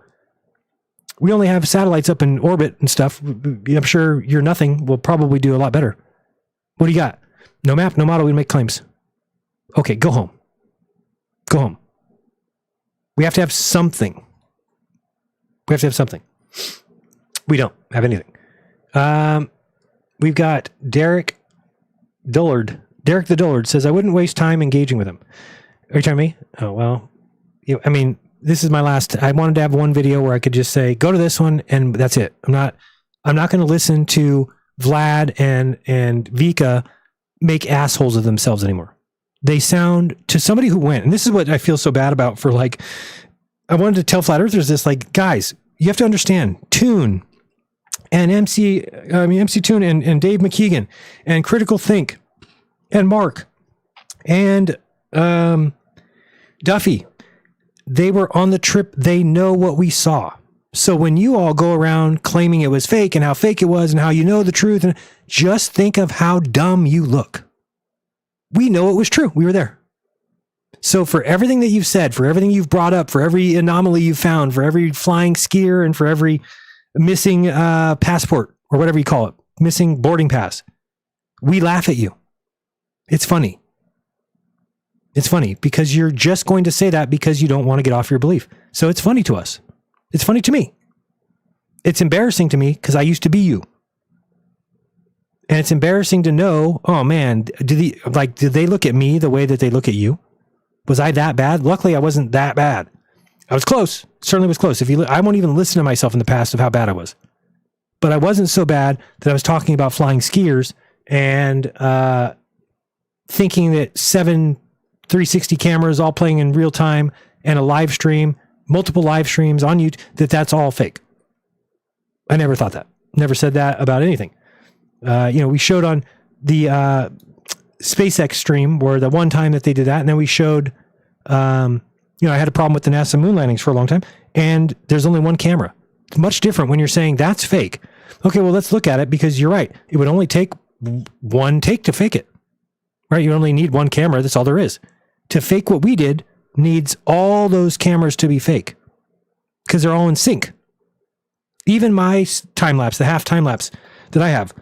We only have satellites up in orbit and stuff. I'm sure your nothing will probably do a lot better. What do you got? No map, no model, we make claims. Okay, go home. Go home. We have to have something. We have to have something. We don't have anything. We've got Derek Dullard. Derek the Dullard says, I wouldn't waste time engaging with him. Are you talking to me? Oh, well, I mean, this is my last. I wanted to have one video where I could just say, go to this one, and that's it. I'm not going to listen to Vlad and Vika make assholes of themselves anymore. They sound, to somebody who went, and this is what I feel so bad about for like, I wanted to tell flat earthers this, like, guys, you have to understand, Toon and MC Toon and Dave McKeegan and Critical Think and Mark and Duffy. They were on the trip. They know what we saw. So when you all go around claiming it was fake and how fake it was and how you know the truth, and just think of how dumb you look. We know it was true. We were there. So for everything that you've said, for everything you've brought up, for every anomaly you've found, for every flying skier, and for every missing passport or whatever you call it, missing boarding pass, we laugh at you. It's funny. It's funny because you're just going to say that because you don't want to get off your belief. So it's funny to us. It's funny to me. It's embarrassing to me because I used to be you. And it's embarrassing to know, oh man, did they look at me the way that they look at you? Was I that bad? Luckily, I wasn't that bad. I was close. Certainly was close. I won't even listen to myself in the past of how bad I was. But I wasn't so bad that I was talking about flying skiers and thinking that 7 360 cameras all playing in real time and a live stream, multiple live streams on YouTube, that's all fake. I never thought that. Never said that about anything. We showed on the SpaceX stream where the one time that they did that, and then we showed, I had a problem with the NASA moon landings for a long time, and there's only one camera. It's much different when you're saying that's fake. Okay, well, let's look at it because you're right. It would only take one take to fake it, right? You only need one camera. That's all there is. To fake what we did needs all those cameras to be fake because they're all in sync. Even my time lapse, the half time lapse that I have,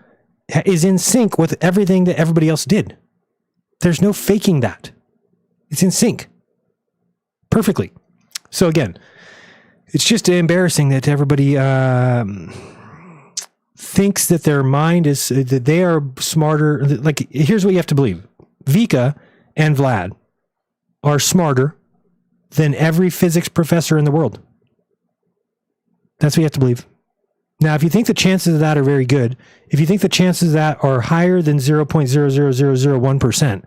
is in sync with everything that everybody else did. There's no faking that. It's in sync perfectly. So again, it's just embarrassing that everybody thinks that their mind is, that they are smarter. Like, here's what you have to believe. Vika and Vlad are smarter than every physics professor in the world. That's what you have to believe. Now, if you think the chances of that are very good, if you think the chances of that are higher than 0.00001%,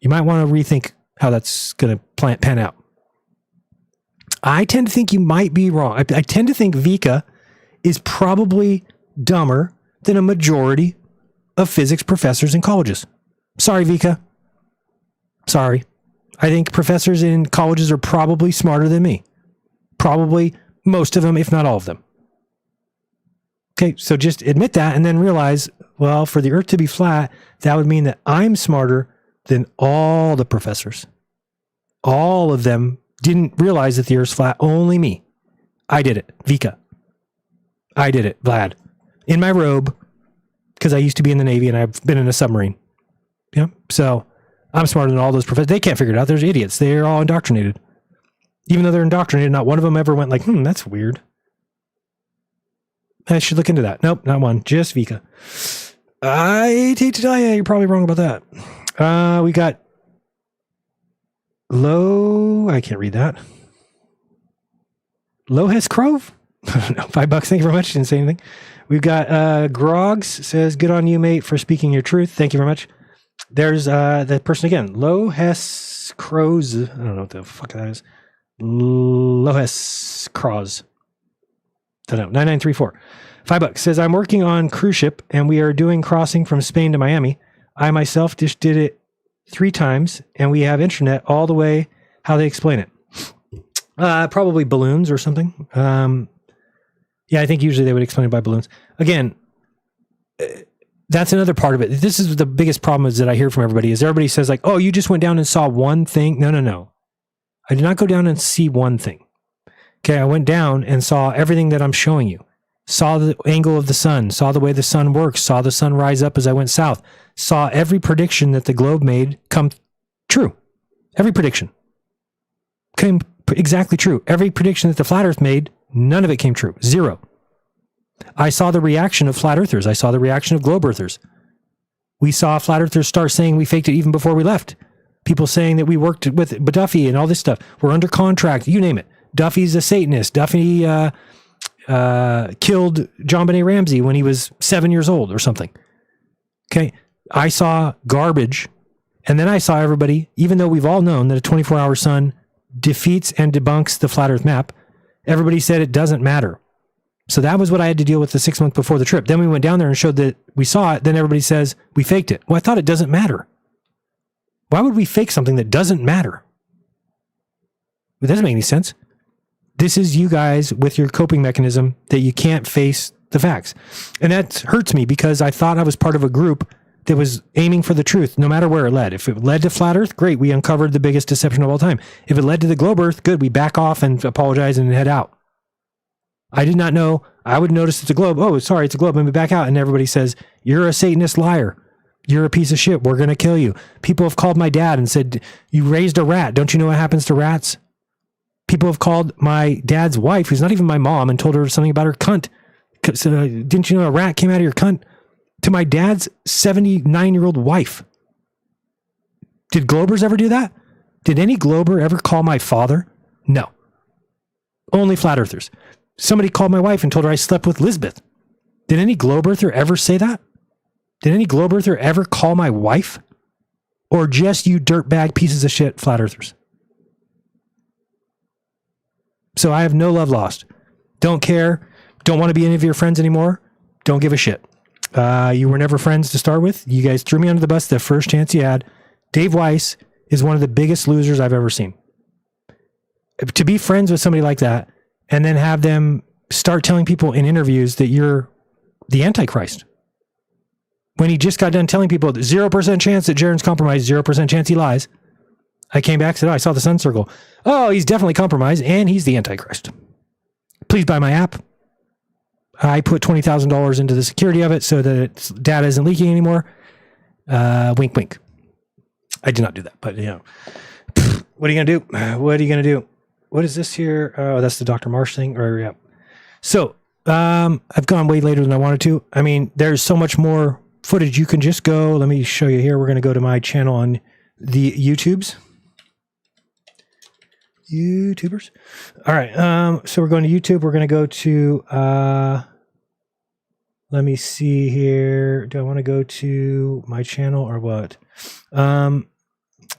you might want to rethink how that's going to pan out. I tend to think you might be wrong. I tend to think Vika is probably dumber than a majority of physics professors in colleges. Sorry, Vika. Sorry. I think professors in colleges are probably smarter than me. Probably most of them, if not all of them. Okay, so just admit that and then realize, well, for the Earth to be flat, that would mean that I'm smarter than all the professors. All of them didn't realize that the Earth's flat. Only me. I did it. Vika. I did it. Vlad. In my robe, because I used to be in the Navy and I've been in a submarine. Yeah. So I'm smarter than all those professors. They can't figure it out. There's idiots. They're all indoctrinated. Even though they're indoctrinated, not one of them ever went like, that's weird. I should look into that. Nope, not one. Just Vika. I hate to tell you, you're probably wrong about that. We got I can't read that. Lohes Crove? I don't know. $5. Thank you very much. Didn't say anything. We've got Grogs says, good on you, mate, for speaking your truth. Thank you very much. There's that person again. Lohes Crows. I don't know what the fuck that is. Lohes Crows. Don't know. 9934. $5 says, I'm working on cruise ship and we are doing crossing from Spain to Miami. I myself just did it 3 times and we have internet all the way. How they explain it? Probably balloons or something. Yeah, I think usually they would explain it by balloons. Again, that's another part of it. This is the biggest problem is that I hear from everybody is everybody says like, oh, you just went down and saw one thing. No. I did not go down and see one thing. Okay, I went down and saw everything that I'm showing you. Saw the angle of the sun, saw the way the sun works, saw the sun rise up as I went south, saw every prediction that the globe made come true. Every prediction came exactly true. Every prediction that the flat earth made, none of it came true. 0. I saw the reaction of flat earthers. I saw the reaction of globe earthers. We saw flat earthers start saying we faked it even before we left. People saying that we worked with Duffy and all this stuff. We're under contract, you name it. Duffy's a Satanist. Duffy killed John Benet Ramsey when he was 7 years old or something. Okay. I saw garbage. And then I saw everybody, even though we've all known that a 24-hour sun defeats and debunks the flat earth map, everybody said it doesn't matter. So that was what I had to deal with the 6 months before the trip. Then we went down there and showed that we saw it. Then everybody says we faked it. Well, I thought it doesn't matter. Why would we fake something that doesn't matter? It doesn't make any sense. This is you guys with your coping mechanism that you can't face the facts. And that hurts me because I thought I was part of a group that was aiming for the truth, no matter where it led. If it led to flat earth, great. We uncovered the biggest deception of all time. If it led to the globe earth, good. We back off and apologize and head out. I did not know. I would notice it's a globe. Oh, sorry, it's a globe. Let me back out. And everybody says, you're a Satanist liar. You're a piece of shit. We're going to kill you. People have called my dad and said, you raised a rat. Don't you know what happens to rats? People have called my dad's wife, who's not even my mom, and told her something about her cunt. Didn't you know a rat came out of your cunt? To my dad's 79-year-old wife. Did Globers ever do that? Did any Glober ever call my father? No. Only flat earthers. Somebody called my wife and told her I slept with Lisbeth. Did any globe earther ever say that? Did any globe earther ever call my wife? Or just you dirtbag pieces of shit flat earthers? So I have no love lost. Don't care. Don't want to be any of your friends anymore. Don't give a shit. You were never friends to start with. You guys threw me under the bus the first chance you had. Dave Weiss is one of the biggest losers I've ever seen. To be friends with somebody like that and then have them start telling people in interviews that you're the Antichrist. When he just got done telling people 0% chance that Jaren's compromised, 0% chance he lies. I came back and said, oh, I saw the sun circle. Oh, he's definitely compromised and he's the Antichrist. Please buy my app. I put $20,000 into the security of it so that its data isn't leaking anymore. Wink, wink. I did not do that, but you know, what are you going to do? What are you going to do? What is this here? Oh, that's the Dr. Marsh thing. Or yeah. So, I've gone way later than I wanted to. I mean, there's so much more footage. You can just go. Let me show you here. We're going to go to my channel on the YouTubers. All right. So we're going to YouTube. We're going to go to, let me see here. Do I want to go to my channel or what? I'm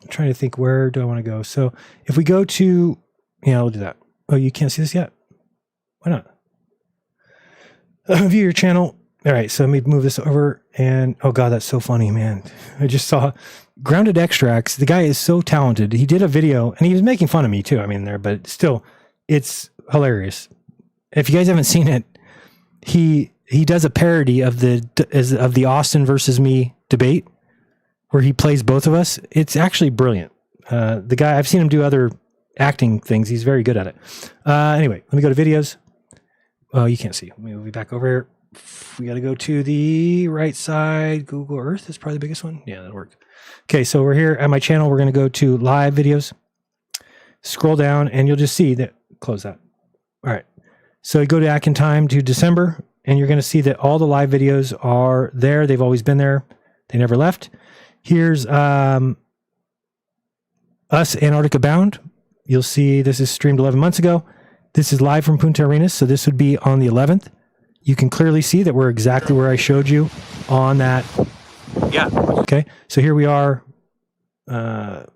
trying to think, where do I want to go? So if we go to, yeah, I'll do that. Oh, you can't see this yet? Why not? View your channel. All right, so let me move this over. And oh God, that's so funny, man. I just saw Grounded Extracts. The guy is so talented. He did a video and he was making fun of me too. I mean, there, but still, it's hilarious. If you guys haven't seen it, he does a parody of the Austin versus me debate where he plays both of us. It's actually brilliant. The guy, I've seen him do other acting things. He's very good at it. Anyway, let me go to videos. Oh, you can't see. Let me move back over here. We got to go to the right side. Google Earth is probably the biggest one. Yeah, that'll work. Okay, so we're here at my channel. We're going to go to live videos. Scroll down and you'll just see that. Close that. All right. So you go to back in time to December and you're going to see that all the live videos are there. They've always been there. They never left. Here's us, Antarctica Bound. You'll see this is streamed 11 months ago. This is live from Punta Arenas. So this would be on the 11th. You can clearly see that we're exactly where I showed you on that. Yeah. Okay. So here we are. Get a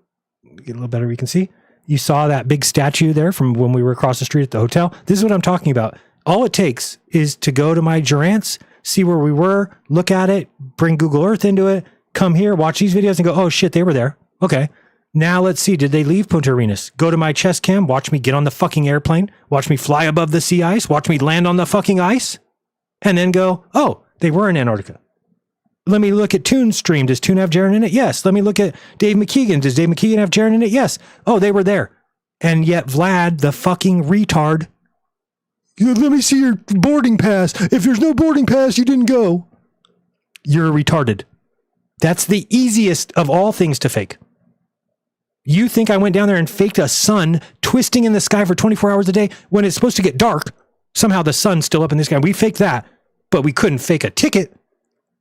little better. We can see. You saw that big statue there from when we were across the street at the hotel. This is what I'm talking about. All it takes is to go to my Jeranism, see where we were, look at it, bring Google Earth into it, come here, watch these videos and go, oh shit, they were there. Okay. Now let's see. Did they leave Punta Arenas? Go to my chest cam, watch me get on the fucking airplane, watch me fly above the sea ice, watch me land on the fucking ice. And then go, oh, they were in Antarctica. Let me look at Toon's stream. Does Toon have Jaren in it? Yes. Let me look at Dave McKeegan. Does Dave McKeegan have Jaren in it? Yes. Oh, they were there. And yet Vlad, the fucking retard, let me see your boarding pass. If there's no boarding pass, you didn't go. You're retarded. That's the easiest of all things to fake. You think I went down there and faked a sun twisting in the sky for 24 hours a day when it's supposed to get dark? Somehow the sun's still up in the sky. We faked that, but we couldn't fake a ticket.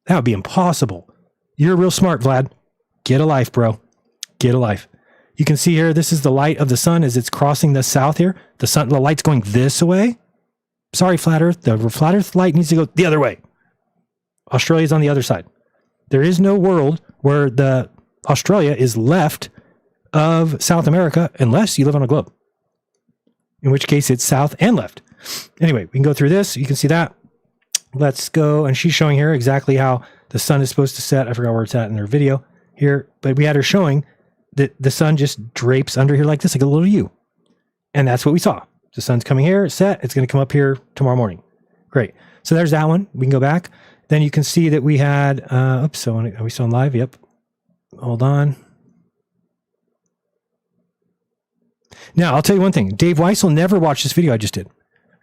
That would be impossible. You're real smart, Vlad. Get a life, bro. Get a life. You can see here, this is the light of the sun as it's crossing the south here. The light's going this way. Sorry, Flat Earth. The Flat Earth light needs to go the other way. Australia's on the other side. There is no world where the Australia is left of South America unless you live on a globe. In which case it's south and left. Anyway, we can go through this. You can see that. Let's go. And she's showing here exactly how the sun is supposed to set. I forgot where it's at in their video here, but we had her showing that the sun just drapes under here like this, like a little U. And that's what we saw. The sun's coming here, it's set. It's going to come up here tomorrow morning. Great. So there's that one. We can go back. Then you can see that we had, oops, so are we still on live? Yep. Hold on. Now, I'll tell you one thing. Dave Weiss will never watch this video I just did.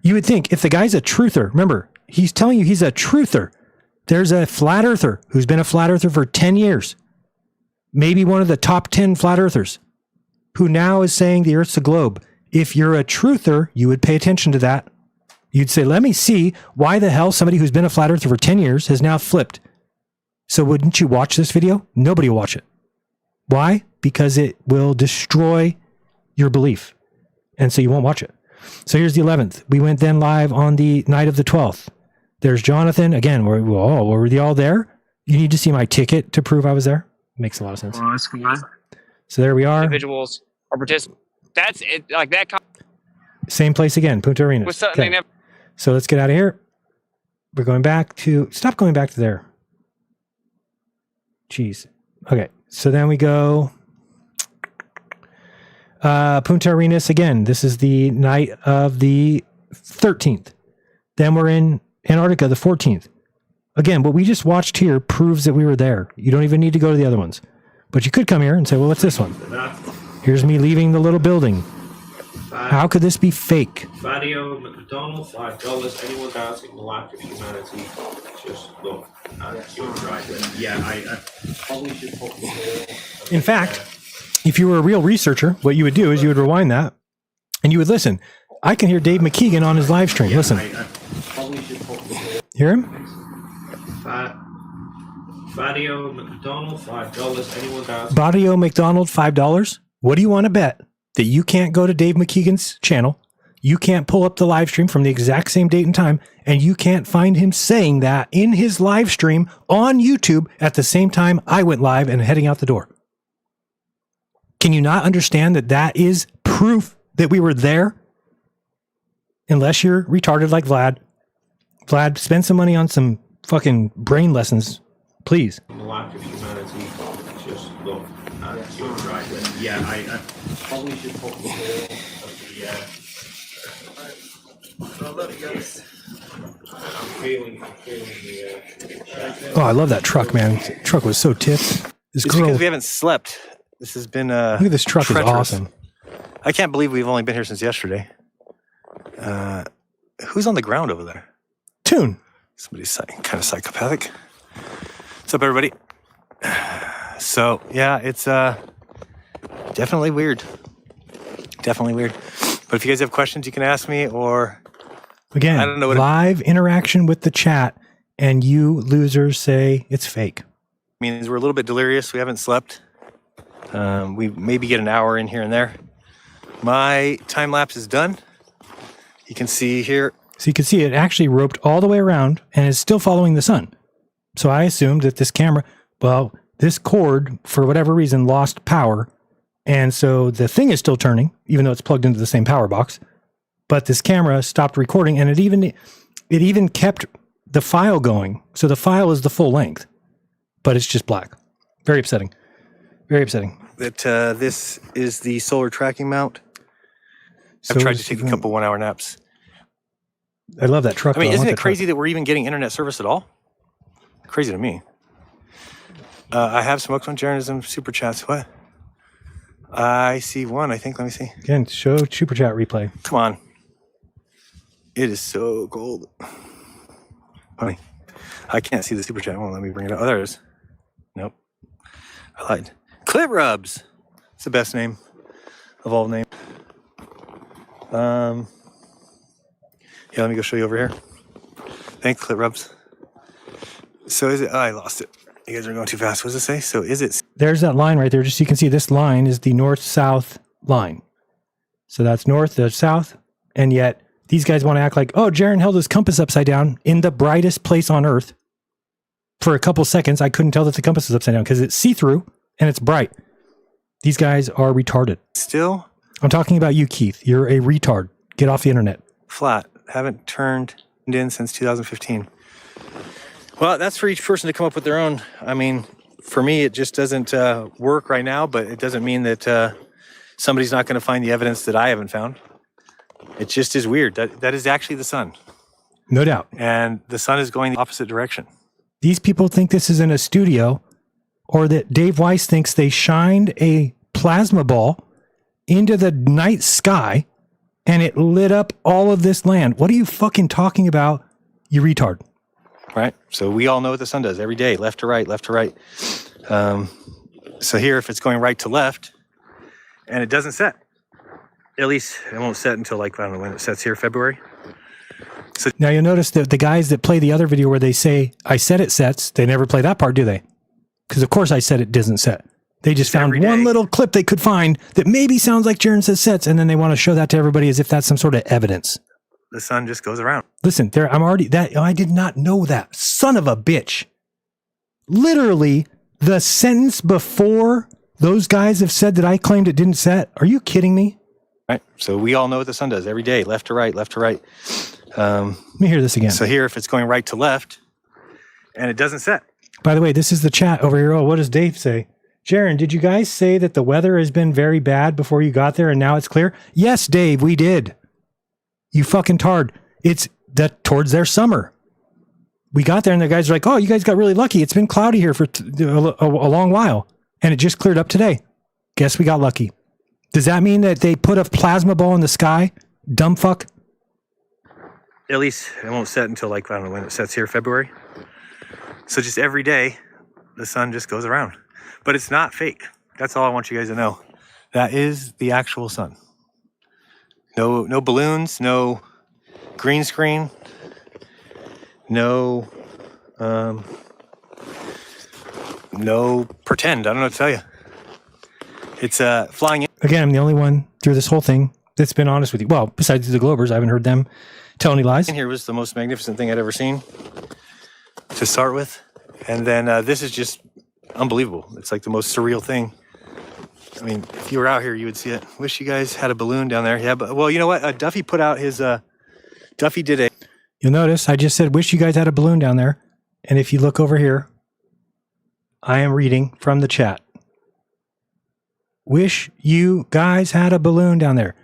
You would think if the guy's a truther, remember, he's telling you he's a truther. There's a flat earther who's been a flat earther for 10 years. Maybe one of the top 10 flat earthers who now is saying the earth's a globe. If you're a truther, you would pay attention to that. You'd say, let me see why the hell somebody who's been a flat earther for 10 years has now flipped. So wouldn't you watch this video? Nobody will watch it. Why? Because it will destroy your belief. And so you won't watch it. So here's the 11th. We went then live on the night of the 12th. There's Jonathan. Again, were they all there? You need to see my ticket to prove I was there. Makes a lot of sense. So there we are. Individuals or participants. That's it. Like that. Same place again. Punta Arenas. Was something they never. So let's get out of here. We're going back to... Stop going back to there. Jeez. Okay. So then we go... Punta Arenas again. This is the night of the 13th. Then we're in Antarctica the 14th. Again, what we just watched here proves that we were there. You don't even need to go to the other ones. But you could come here and say, well, what's this one? Here's me leaving the little building. How could this be fake? Vadio McDonald, $5. Anyone doubting the lack of humanity, just look at your driveway. Yeah, I probably should put the... In fact, if you were a real researcher, what you would do is you would rewind that and you would listen. I can hear Dave McKeegan on his live stream. Listen. I probably should put the... Hear him? Vadio McDonald, $5. Anyone doubting... Vadio McDonald, $5. What do you want to bet? That you can't go to Dave McKeegan's channel, you can't pull up the live stream from the exact same date and time, and you can't find him saying that in his live stream on YouTube at the same time I went live and heading out the door. Can you not understand that that is proof that we were there? Unless you're retarded like Vlad. Vlad, spend some money on some fucking brain lessons, please. The lack of humanity, just look at your driveway. Yeah, I probably should put the whole of the... I love you guys. I'm feeling the... Oh, I love that truck, man. The truck was so tipped. It's because we haven't slept. This has been look at this truck. Is awesome. I can't believe we've only been here since yesterday. Who's on the ground over there? Toon. Somebody's kind of psychopathic. What's up, everybody? So, yeah, it's definitely weird. Definitely weird. But if you guys have questions, you can ask me, or... Again, I don't know what live interaction with the chat, and you losers say it's fake. Means we're a little bit delirious. We haven't slept. We maybe get an hour in here and there. My time lapse is done. You can see here. So you can see it actually roped all the way around and is still following the sun. So I assumed that this camera, well, this cord, for whatever reason, lost power. And so the thing is still turning, even though it's plugged into the same power box. But this camera stopped recording, and it even kept the file going. So the file is the full length, but it's just black. Very upsetting. Very upsetting. That this is the solar tracking mount. I've tried to take a couple 1 hour naps. I love that truck. I mean, isn't it crazy that we're even getting internet service at all? Crazy to me. I have smoked on Jeranism super chats. What? I see one, I think. Let me see. Again, show super chat replay. Come on. It is so cold. Funny. I can't see the super chat. Well, let me bring it up. Oh, there it is. Nope. I lied. Clit Rubs. It's the best name of all names. Yeah, let me go show you over here. Thanks, Clit Rubs. So is it... Oh, I lost it. You guys are going too fast. What does it say? So is it... There's that line right there. Just so you can see, this line is the north-south line. So that's north, that's south. And yet, these guys want to act like, oh, Jaren held his compass upside down in the brightest place on Earth. For a couple seconds, I couldn't tell that the compass is upside down because it's see-through and it's bright. These guys are retarded. Still? I'm talking about you, Keith. You're a retard. Get off the internet. Flat. Haven't turned in since 2015. Well, that's for each person to come up with their own. I mean, for me, it just doesn't work right now, but it doesn't mean that somebody's not going to find the evidence that I haven't found. It just is weird. That is actually the sun. No doubt. And the sun is going the opposite direction. These people think this is in a studio, or that Dave Weiss thinks they shined a plasma ball into the night sky and it lit up all of this land. What are you fucking talking about, you retard? Right. So we all know what the sun does every day, left to right, left to right. So here, if it's going right to left and it doesn't set, at least it won't set until like, I don't know when it sets here, February. So now you'll notice that the guys that play the other video where they say, I said it sets, they never play that part, do they? Because of course I said it doesn't set. They just found one little clip they could find that maybe sounds like Jaron says sets, and then they want to show that to everybody as if that's some sort of evidence. The sun just goes around. Listen, I did not know that. Son of a bitch. Literally, the sentence before those guys have said that I claimed it didn't set. Are you kidding me? Right. So we all know what the sun does every day, left to right, left to right. Let me hear this again. So here, if it's going right to left and it doesn't set. By the way, this is the chat over here. Oh, what does Dave say? Jaron, did you guys say that the weather has been very bad before you got there and now it's clear? Yes, Dave, we did. You fucking tard. It's towards their summer. We got there and the guys are like, oh, you guys got really lucky. It's been cloudy here for a long while. And it just cleared up today. Guess we got lucky. Does that mean that they put a plasma ball in the sky? Dumb fuck. At least it won't set until like, I don't know when it sets here, February. So just every day, the sun just goes around. But it's not fake. That's all I want you guys to know. That is the actual sun. No balloons, no green screen, no pretend. I don't know what to tell you. It's flying in. Again, I'm the only one through this whole thing that's been honest with you. Well, besides the Globers, I haven't heard them tell any lies. Here was the most magnificent thing I'd ever seen to start with. And then this is just unbelievable. It's like the most surreal thing. I mean, if you were out here, you would see it. Wish you guys had a balloon down there. Yeah, but well, you know what? Duffy put out his, Duffy did a... You'll notice I just said, wish you guys had a balloon down there. And if you look over here, I am reading from the chat. Wish you guys had a balloon down there.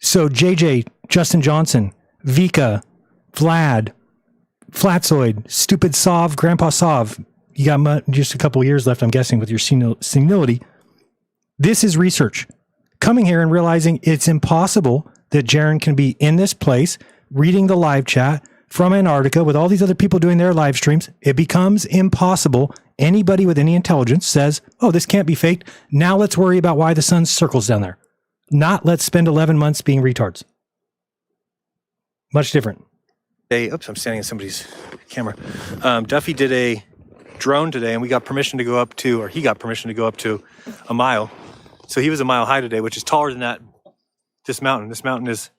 So JJ, Justin Johnson, Vika, Vlad, Flatzoid, Stupid Sov, Grandpa Sov. You got just a couple years left, I'm guessing, with your senility. This is research. Coming here and realizing it's impossible that Jaron can be in this place, reading the live chat from Antarctica with all these other people doing their live streams. It becomes impossible. Anybody with any intelligence says, oh, this can't be faked. Now let's worry about why the sun circles down there. Not let's spend 11 months being retards. Much different. Oops, I'm standing in somebody's camera. Duffy did a drone today, and we got permission to go up to, or he got permission to go up to a mile. So he was a mile high today, which is taller than this mountain. This mountain is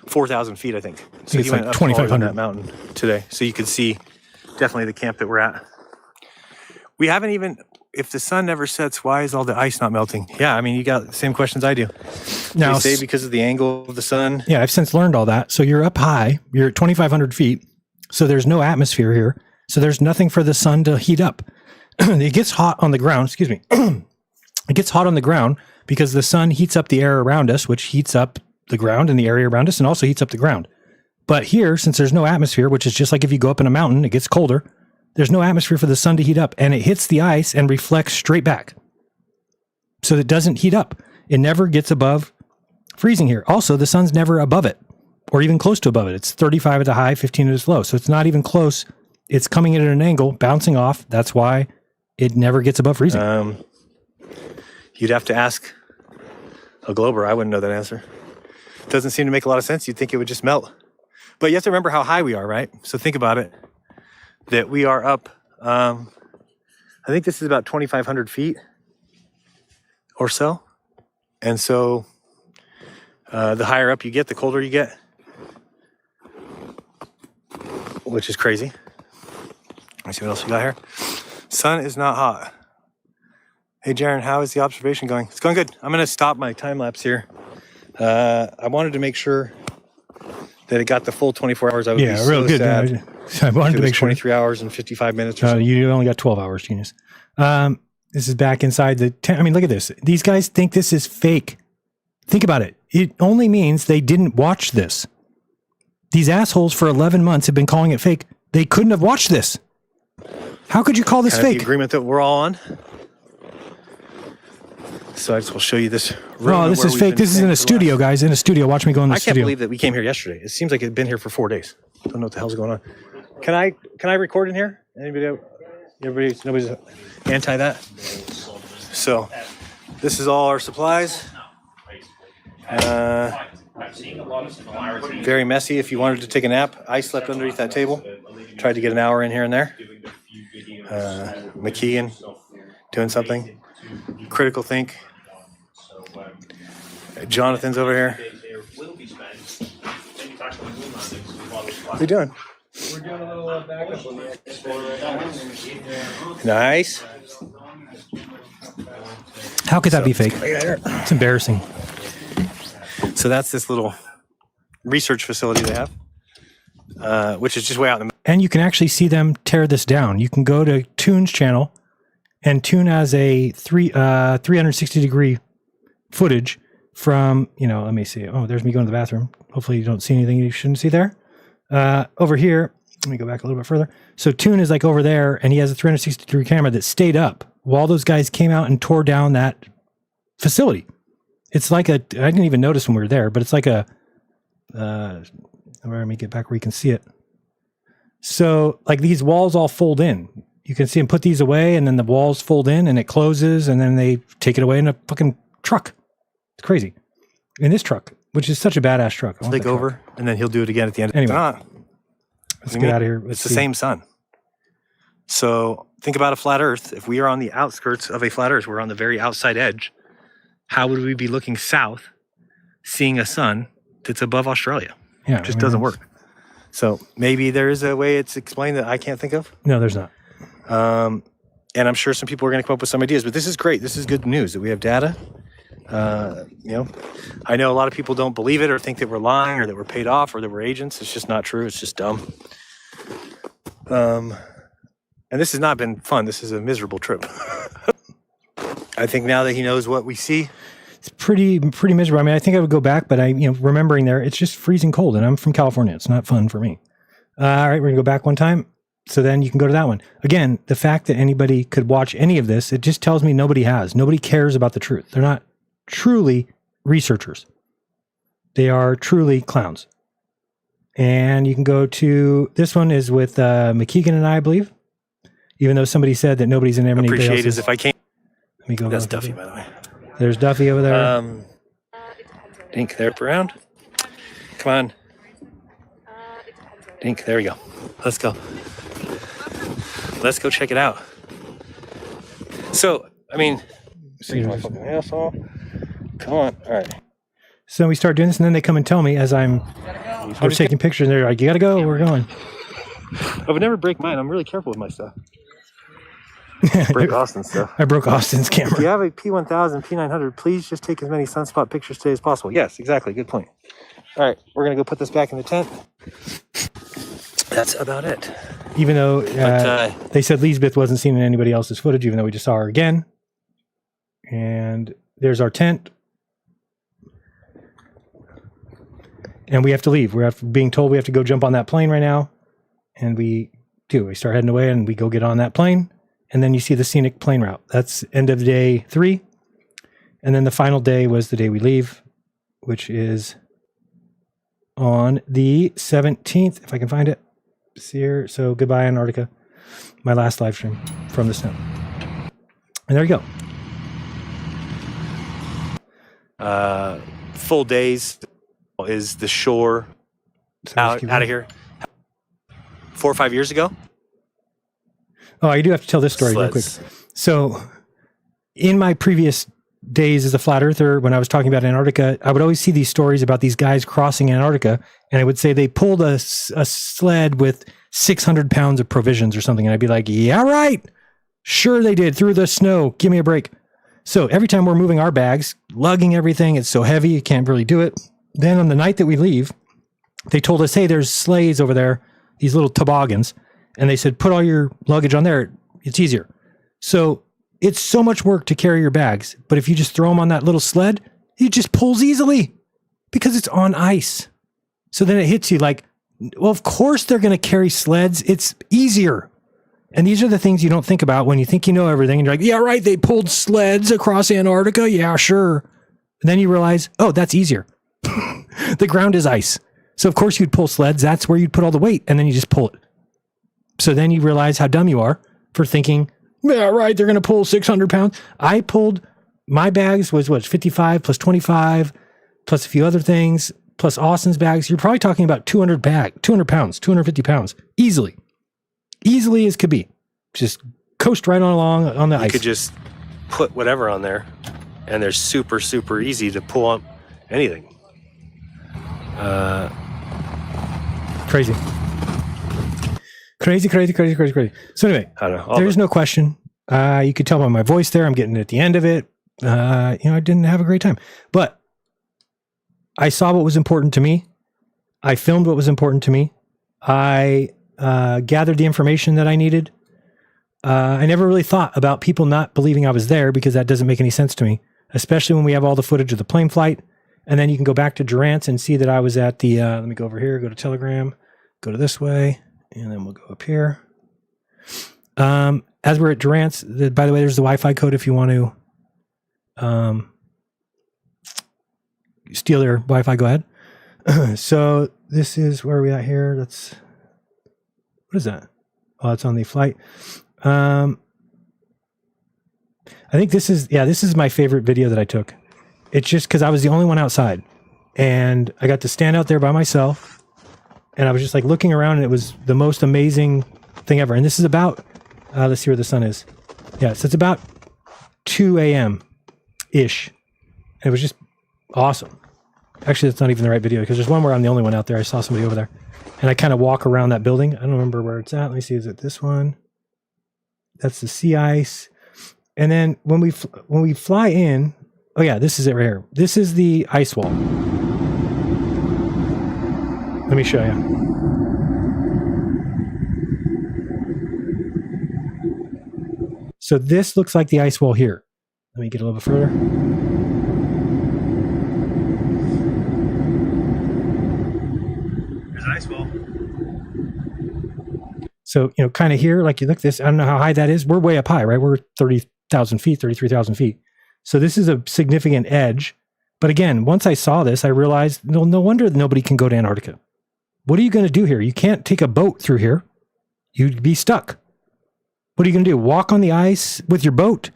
4,000 feet, I think. So it's he went like up taller 2,500 than that mountain today. So you could see definitely the camp that we're at. We haven't even, if the sun never sets, why is all the ice not melting? Yeah, I mean, you got the same questions I do. Now, they say because of the angle of the sun. Yeah, I've since learned all that. So you're up high, you're at 2,500 feet. So there's no atmosphere here. So there's nothing for the sun to heat up. It gets hot on the ground, excuse me. It gets hot on the ground because the sun heats up the air around us, which heats up the ground and the area around us and also heats up the ground. But here, since there's no atmosphere, which is just like if you go up in a mountain, it gets colder. There's no atmosphere for the sun to heat up, and it hits the ice and reflects straight back. So it doesn't heat up. It never gets above freezing here. Also, the sun's never above it or even close to above it. It's 35 at the high, 15 at its low. So it's not even close. It's coming in at an angle, bouncing off. That's why it never gets above freezing. You'd have to ask a Glober. I wouldn't know that answer. Doesn't seem to make a lot of sense. You'd think it would just melt. But you have to remember how high we are, right? So think about it. That we are up, I think this is about 2,500 feet or so. And so the higher up you get, the colder you get, which is crazy. Let me see what else we got here. Sun is not hot. Hey, Jaron, how is the observation going? It's going good. I'm going to stop my time lapse here. I wanted to make sure that it got the full 24 hours. I would be real so good. sad. I wanted to make sure. 23 hours and 55 minutes or so. You only got 12 hours, genius. This is back inside the tent. I mean, look at this. These guys think this is fake. Think about it. it only means they didn't watch this. These assholes for 11 months have been calling it fake. They couldn't have watched this. How could you call this fake? The agreement that we're all on. So I just will show you this room. Oh, this is fake. This is in a studio, guys. In a studio. Watch me go in the I studio. can't believe that we came here yesterday. It seems like it's been here for 4 days. Don't know what the hell's going on. Can I record in here? Nobody's anti that. So this is all our supplies. Very messy. If you wanted to take a nap, I slept underneath that table. Tried to get an hour in here and there. McKeegan doing something. Critical Think. Jonathan's over here. What are you doing? We're doing a little backup on the Nice. How could that be fake? It's embarrassing. So that's this little research facility they have, which is just way out in the. And you can actually see them tear this down. You can go to Toon's channel, and Toon has a 360 degree footage from, let me see. Oh, there's me going to the bathroom. Hopefully you don't see anything you shouldn't see there. Over here, let me go back a little bit further. So Toon is like over there, and he has a 360 degree camera that stayed up while those guys came out and tore down that facility. It's like I didn't even notice when we were there, but it's like let me get back where you can see it. So like these walls all fold in. You can see them put these away, and then the walls fold in and it closes, and then they take it away in a fucking truck. It's crazy. In this truck, which is such a badass truck. I'll take over, and then he'll do it again at the end. Anyway, let's get out of here. It's the same sun. So think about a flat Earth. If we are on the outskirts of a flat Earth, we're on the very outside edge. How would we be looking south, seeing a sun that's above Australia? Yeah, it just doesn't work. So maybe there is a way it's explained that I can't think of. No, there's not. And I'm sure some people are going to come up with some ideas, but this is great. This is good news that we have data. I know a lot of people don't believe it or think that we're lying or that we're paid off or that we're agents. It's just not true. It's just dumb. And this has not been fun. This is a miserable trip. I think now that he knows what we see, it's pretty miserable. I mean, I think I would go back, but remembering there, it's just freezing cold, and I'm from California. It's not fun for me. All right, we're gonna go back one time. So then you can go to that one. Again, the fact that anybody could watch any of this, it just tells me nobody cares about the truth. They're not truly researchers. They are truly clowns. And you can go to, this one is with McKeegan and I believe. Even though somebody said that nobody's in there. Appreciate as if I can't. Let me go. That's Duffy, by the way. There's Duffy over there. Dink, they're up around. Come on. Dink, there we go. Let's go. Let's go check it out. So, I mean, see my fucking ass off. Come on. All right. So we start doing this, and then they come and tell me as we're taking pictures, and they're like, you gotta go, we're going. I would never break mine. I'm really careful with my stuff. Break Austin's stuff. I broke Austin's camera. If you have a P1000, P900, please just take as many sunspot pictures today as possible. Yes, exactly. Good point. All right, we're going to go put this back in the tent. That's about it. Even though they said Lisbeth wasn't seen in anybody else's footage, even though we just saw her again. And there's our tent. And we have to leave. We're being told we have to go jump on that plane right now. And we do. We start heading away, and we go get on that plane. And then you see the scenic plane route. That's end of day 3. And then the final day was the day we leave, which is on the 17th, if I can find it. See here. So goodbye, Antarctica. My last live stream from the snow. And there you go. Full days is the shore out of here. 4 or 5 years ago. Oh, I do have to tell this story real quick. So in my previous days as a flat earther, when I was talking about Antarctica, I would always see these stories about these guys crossing Antarctica, and I would say they pulled a sled with 600 pounds of provisions or something. And I'd be like, yeah, right. Sure they did, through the snow. Give me a break. So every time we're moving our bags, lugging everything, it's so heavy, you can't really do it. Then on the night that we leave, they told us, hey, there's sleighs over there, these little toboggans. And they said, put all your luggage on there. It's easier. So it's so much work to carry your bags. But if you just throw them on that little sled, it just pulls easily. Because it's on ice. So then it hits you like, well, of course they're going to carry sleds. It's easier. And these are the things you don't think about when you think you know everything. And you're like, yeah, right. They pulled sleds across Antarctica. Yeah, sure. And then you realize, oh, that's easier. The ground is ice. So of course you'd pull sleds. That's where you'd put all the weight. And then you just pull it. So then you realize how dumb you are for thinking, yeah, right. They're going to pull 600 pounds. I pulled, my bags was 55 plus 25 plus a few other things, plus Austin's bags. You're probably talking about 200 pounds, 250 pounds. Easily as could be. Just coast right on along on the ice. You could just put whatever on there, and they're super, super easy to pull up anything. Crazy. So anyway, I don't know. There's no question. You could tell by my voice there, I'm getting at the end of it. I didn't have a great time. But I saw what was important to me. I filmed what was important to me. I gathered the information that I needed. I never really thought about people not believing I was there because that doesn't make any sense to me, especially when we have all the footage of the plane flight. And then you can go back to Durant's and see that I was at the, let me go over here, go to Telegram, go to this way, and then we'll go up here. As we're at Durant's, by the way, there's the Wi-Fi code if you want to steal their Wi-Fi, go ahead. So this is where are we at here? That's, what is that? Oh, it's on the flight. I think this is my favorite video that I took. It's just because I was the only one outside and I got to stand out there by myself and I was just like looking around and it was the most amazing thing ever. And this is about, let's see where the sun is. Yeah, so it's about 2 a.m.-ish. And it was just awesome. Actually, that's not even the right video because there's one where I'm the only one out there. I saw somebody over there. And I kind of walk around that building. I don't remember where it's at. Let me see. Is it this one? That's the sea ice. And then when we fly in, oh yeah, this is it right here. This is the ice wall. Let me show you. So this looks like the ice wall here. Let me get a little bit further. There's an ice wall. So, kind of here, like you look at this, I don't know how high that is. We're way up high, right? We're 30,000 feet, 33,000 feet. So this is a significant edge. But again, once I saw this, I realized, no wonder nobody can go to Antarctica. What are you going to do here? You can't take a boat through here. You'd be stuck. What are you going to do? Walk on the ice with your boat,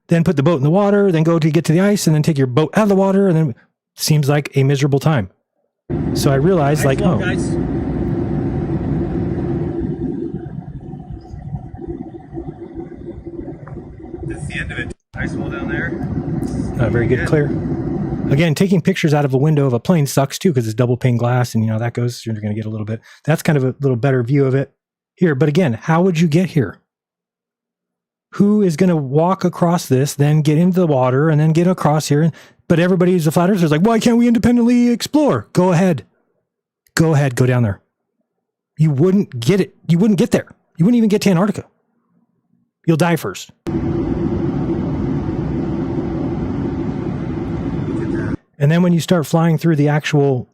then put the boat in the water, then go to get to the ice, and then take your boat out of the water, and then seems like a miserable time. So I realized, Guys. That's the end of it. Ice wall down there. Very good, clear. Again, taking pictures out of a window of a plane sucks too because it's double pane glass and that goes, you're going to get a little bit. That's kind of a little better view of it here. But again, how would you get here? Who is going to walk across this, then get into the water and then get across here? But everybody who's a flat earther is like, why can't we independently explore? Go ahead. Go down there. You wouldn't get it. You wouldn't get there. You wouldn't even get to Antarctica. You'll die first. And then when you start flying through the actual,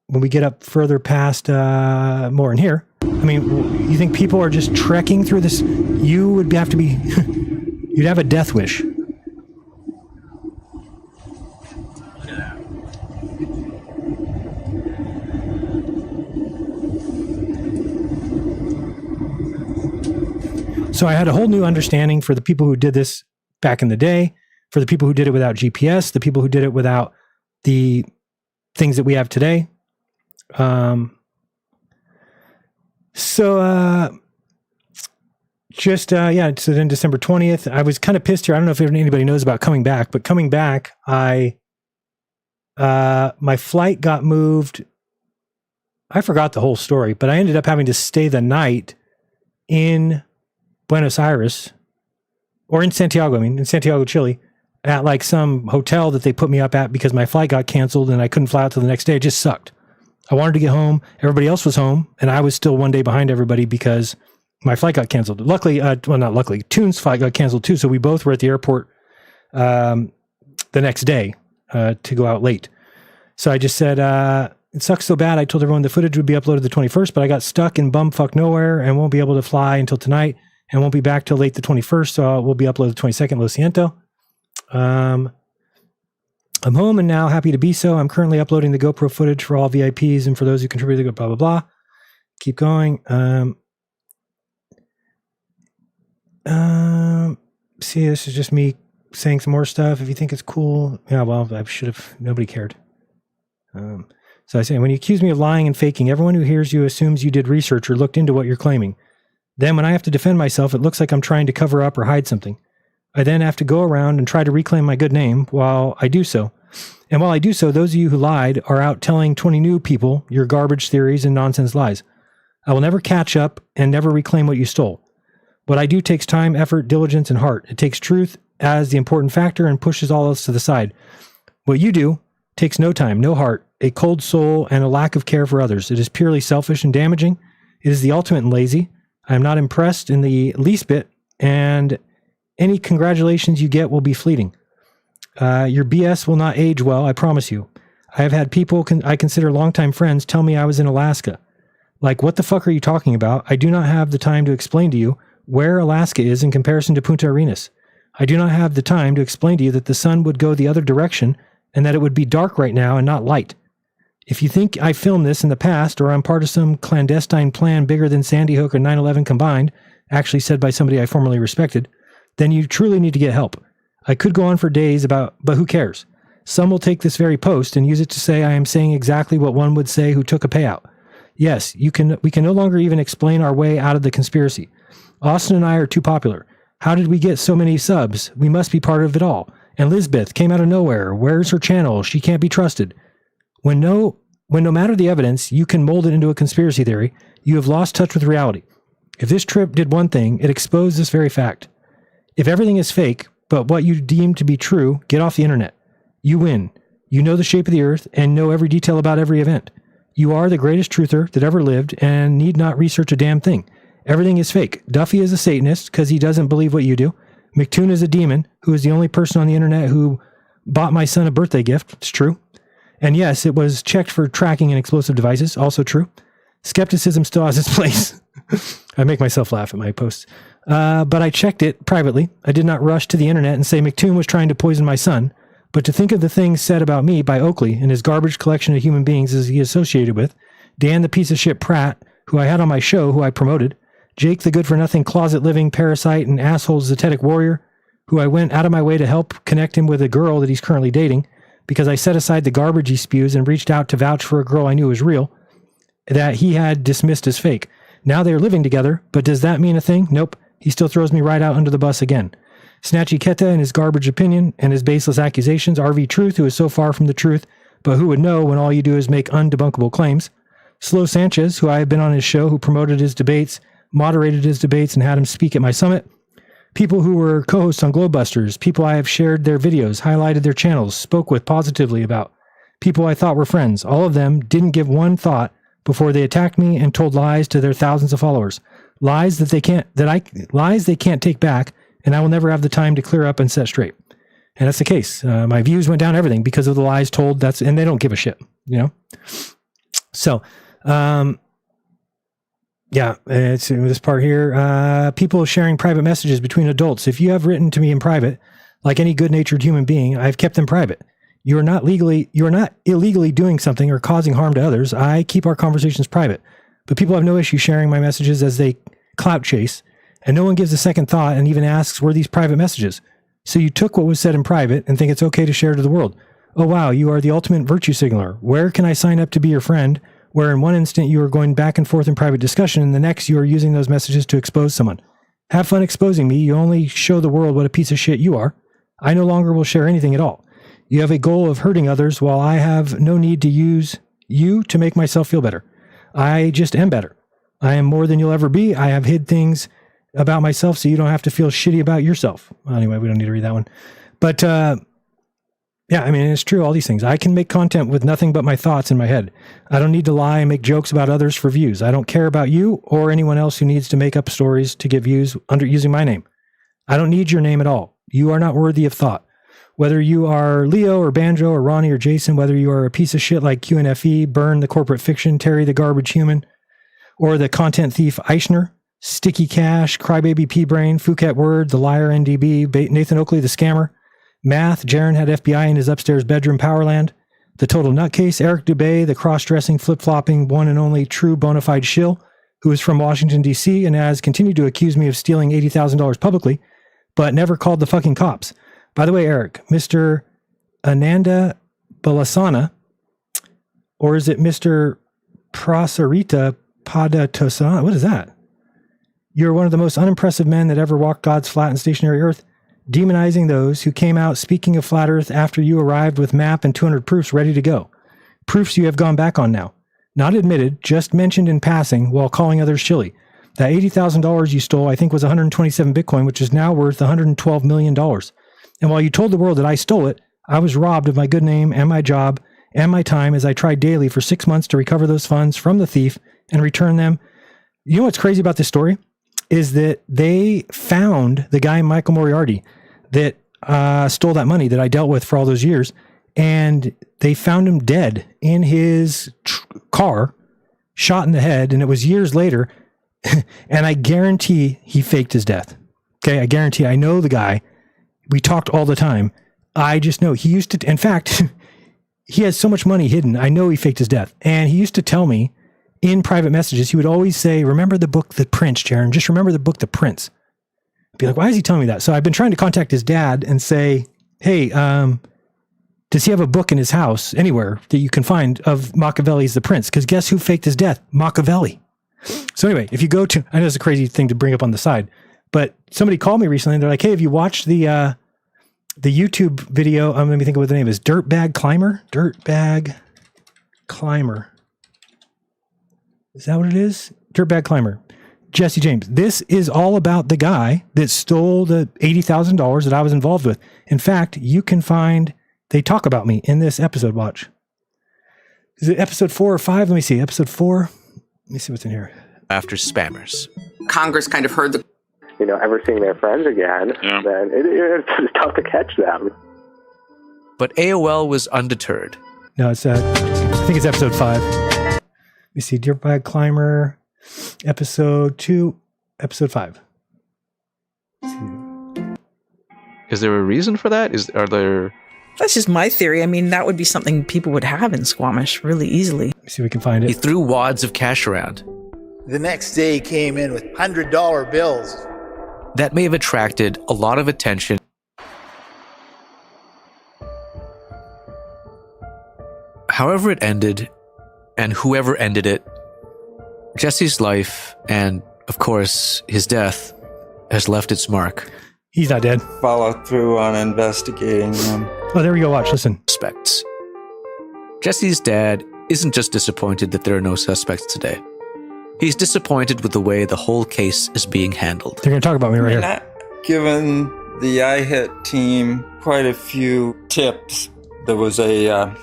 when we get up further past more in here, I mean, you think people are just trekking through this? You would have to be, you'd have a death wish. Look at that. So I had a whole new understanding for the people who did this back in the day, for the people who did it without GPS, the people who did it without the things that we have today. So then December 20th, I was kind of pissed here. I don't know if anybody knows about coming back, but coming back, my flight got moved. I forgot the whole story, but I ended up having to stay the night in Buenos Aires or in Santiago, Chile, at like some hotel that they put me up at because my flight got canceled and I couldn't fly out till the next day. It just sucked. I wanted to get home. Everybody else was home and I was still one day behind everybody because my flight got canceled. Luckily, not luckily, Toon's flight got canceled too. So we both were at the airport the next day to go out late. So I just said, it sucks so bad. I told everyone the footage would be uploaded the 21st, but I got stuck in bumfuck nowhere and won't be able to fly until tonight and won't be back till late the 21st. So we'll be uploaded the 22nd. Lo siento. I'm home and now happy to be so. I'm currently uploading the GoPro footage for all VIPs and for those who contributed, blah, blah, blah. Keep going. See, this is just me saying some more stuff. If you think it's cool. Yeah, well, I should have, nobody cared. So I say, when you accuse me of lying and faking, everyone who hears you assumes you did research or looked into what you're claiming. Then when I have to defend myself, it looks like I'm trying to cover up or hide something. I then have to go around and try to reclaim my good name while I do so. And while I do so, those of you who lied are out telling 20 new people your garbage theories and nonsense lies. I will never catch up and never reclaim what you stole. What I do takes time, effort, diligence, and heart. It takes truth as the important factor and pushes all else to the side. What you do takes no time, no heart, a cold soul, and a lack of care for others. It is purely selfish and damaging. It is the ultimate and lazy. I am not impressed in the least bit, and any congratulations you get will be fleeting. Your BS will not age well, I promise you. I have had people I consider longtime friends tell me I was in Alaska. Like, what the fuck are you talking about? I do not have the time to explain to you where Alaska is in comparison to Punta Arenas. I do not have the time to explain to you that the sun would go the other direction and that it would be dark right now and not light. If you think I filmed this in the past or I'm part of some clandestine plan bigger than Sandy Hook or 9/11 combined, actually said by somebody I formerly respected, then you truly need to get help. I could go on for days but who cares? Some will take this very post and use it to say I am saying exactly what one would say who took a payout. Yes, we can no longer even explain our way out of the conspiracy. Austin and I are too popular. How did we get so many subs? We must be part of it all. And Lisbeth came out of nowhere. Where's her channel? She can't be trusted. When no matter the evidence, you can mold it into a conspiracy theory, you have lost touch with reality. If this trip did one thing, it exposed this very fact. If everything is fake, but what you deem to be true, get off the internet. You win. You know the shape of the earth and know every detail about every event. You are the greatest truther that ever lived and need not research a damn thing. Everything is fake. Duffy is a Satanist because he doesn't believe what you do. McToon is a demon who is the only person on the internet who bought my son a birthday gift. It's true. And yes, it was checked for tracking and explosive devices. Also true. Skepticism still has its place. I make myself laugh at my posts. But I checked it privately. I did not rush to the internet and say McToon was trying to poison my son. But to think of the things said about me by Oakley and his garbage collection of human beings as he associated with, Dan the piece of shit Pratt, who I had on my show, who I promoted, Jake the good-for-nothing closet-living parasite and asshole zetetic warrior, who I went out of my way to help connect him with a girl that he's currently dating, because I set aside the garbage he spews and reached out to vouch for a girl I knew was real, that he had dismissed as fake. Now they're living together, but does that mean a thing? Nope. He still throws me right out under the bus again. Snatchy Keta and his garbage opinion and his baseless accusations, RV Truth, who is so far from the truth, but who would know when all you do is make undebunkable claims. Slow Sanchez, who I have been on his show, who promoted his debates, moderated his debates, and had him speak at my summit. People who were co-hosts on Globebusters, people I have shared their videos, highlighted their channels, spoke with positively about, people I thought were friends. All of them didn't give one thought before they attacked me and told lies to their thousands of followers. Lies they can't take back, and I will never have the time to clear up and set straight. And that's the case. My views went down everything because of the lies told. And they don't give a shit, you know? So, yeah, it's this part here. People sharing private messages between adults. If you have written to me in private, like any good-natured human being, I've kept them private. You are not illegally doing something or causing harm to others. I keep our conversations private. But people have no issue sharing my messages as they clout chase, and no one gives a second thought and even asks, were these private messages? So you took what was said in private and think it's okay to share to the world. Oh wow, you are the ultimate virtue signaler. Where can I sign up to be your friend? Where in one instant you are going back and forth in private discussion, and the next you are using those messages to expose someone. Have fun exposing me. You only show the world what a piece of shit you are. I no longer will share anything at all. You have a goal of hurting others while I have no need to use you to make myself feel better. I just am better. I am more than you'll ever be. I have hid things about myself so you don't have to feel shitty about yourself. Well, anyway, we don't need to read that one. But yeah, I mean, it's true, all these things. I can make content with nothing but my thoughts in my head. I don't need to lie and make jokes about others for views. I don't care about you or anyone else who needs to make up stories to get views using my name. I don't need your name at all. You are not worthy of thought. Whether you are Leo or Banjo or Ronnie or Jason, whether you are a piece of shit like QNFE, Burn the Corporate Fiction, Terry the Garbage Human, or the content thief Eichner, Sticky Cash, Crybaby P-Brain, Phuket Word, The Liar NDB, Nathan Oakley the Scammer, Math, Jaron had FBI in his upstairs bedroom, Powerland, The Total Nutcase, Eric Dubay, the cross-dressing, flip-flopping, one and only true bona fide shill, who is from Washington, D.C. and has continued to accuse me of stealing $80,000 publicly, but never called the fucking cops. By the way, Eric, Mr. Ananda Balasana, or is it Mr. Prasarita Padatosana? What is that? You're one of the most unimpressive men that ever walked God's flat and stationary earth, demonizing those who came out speaking of flat earth after you arrived with map and 200 proofs ready to go. Proofs you have gone back on now. Not admitted, just mentioned in passing while calling others shilly. That $80,000 you stole, I think, was 127 Bitcoin, which is now worth $112 million. And while you told the world that I stole it, I was robbed of my good name and my job and my time as I tried daily for 6 months to recover those funds from the thief and return them. You know what's crazy about this story? Is that they found the guy, Michael Moriarty, that stole that money that I dealt with for all those years. And they found him dead in his car, shot in the head. And it was years later. And I guarantee he faked his death. Okay. I guarantee. I know the guy. We talked all the time. I just know he used to, in fact, he has so much money hidden. I know he faked his death. And he used to tell me in private messages, he would always say, remember the book, The Prince, Jaron, just remember the book, The Prince. I'd be like, why is he telling me that? So I've been trying to contact his dad and say, hey, does he have a book in his house anywhere that you can find of Machiavelli's The Prince? Because guess who faked his death? Machiavelli. So anyway, if you go to, I know it's a crazy thing to bring up on the side, but somebody called me recently and they're like, hey, have you watched the YouTube video? Let me think of what the name is. Dirtbag Climber? Dirtbag Climber. Is that what it is? Dirtbag Climber. Jesse James. This is all about the guy that stole the $80,000 that I was involved with. In fact, you can find, they talk about me in this episode. Watch. Is it episode 4 or 5? Let me see. Episode 4. Let me see what's in here. After spammers. Congress kind of heard the... ever seeing their friends again, then it's tough to catch them. But AOL was undeterred. No, it's, I think it's episode 5. Let me see. Dirtbag Climber, episode 2, episode 5. Is there a reason for that? Are there... That's just my theory. I mean, that would be something people would have in Squamish really easily. Let me see if we can find it. He threw wads of cash around. The next day came in with $100 bills. That may have attracted a lot of attention. However it ended, and whoever ended it, Jesse's life, and of course his death, has left its mark. He's not dead. Follow through on investigating them. Oh, there we go. Watch, listen. Suspects. Jesse's dad isn't just disappointed that there are no suspects today. He's disappointed with the way the whole case is being handled. They're going to talk about me right here. Given the iHit team quite a few tips, there was a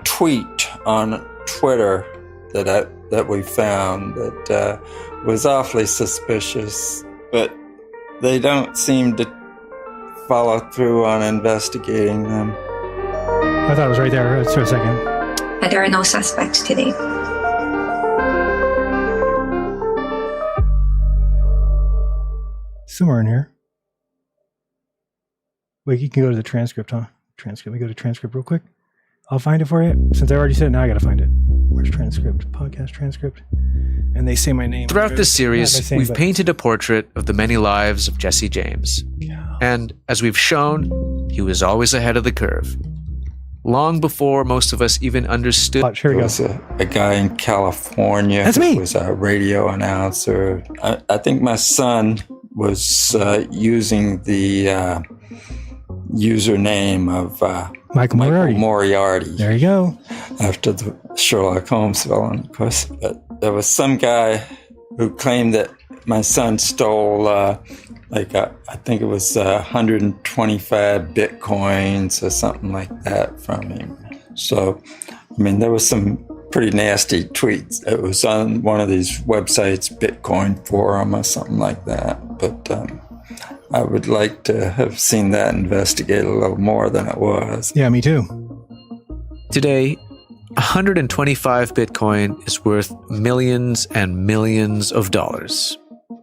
tweet on Twitter that we found that was awfully suspicious, but they don't seem to follow through on investigating them. I thought it was right there. For a second. There are no suspects today. Somewhere in here. Wait, you can go to the transcript, huh? Transcript. We go to transcript real quick. I'll find it for you. Since I already said it, now I got to find it. Where's transcript? Podcast transcript. And they say my name. Throughout this series, we've painted a portrait of the many lives of Jesse James. And as we've shown, he was always ahead of the curve. Long before most of us even understood. Watch, here we go. There was a guy in California who was a radio announcer. I think my son was using the username of Michael Moriarty. There you go. After the Sherlock Holmes villain, of course. But there was some guy who claimed that my son stole, I think it was 125 Bitcoins or something like that from him. So, I mean, there was some pretty nasty tweets. It was on one of these websites, Bitcoin Forum or something like that. But I would like to have seen that investigated a little more than it was. Yeah, me too. Today, 125 Bitcoin is worth millions and millions of dollars.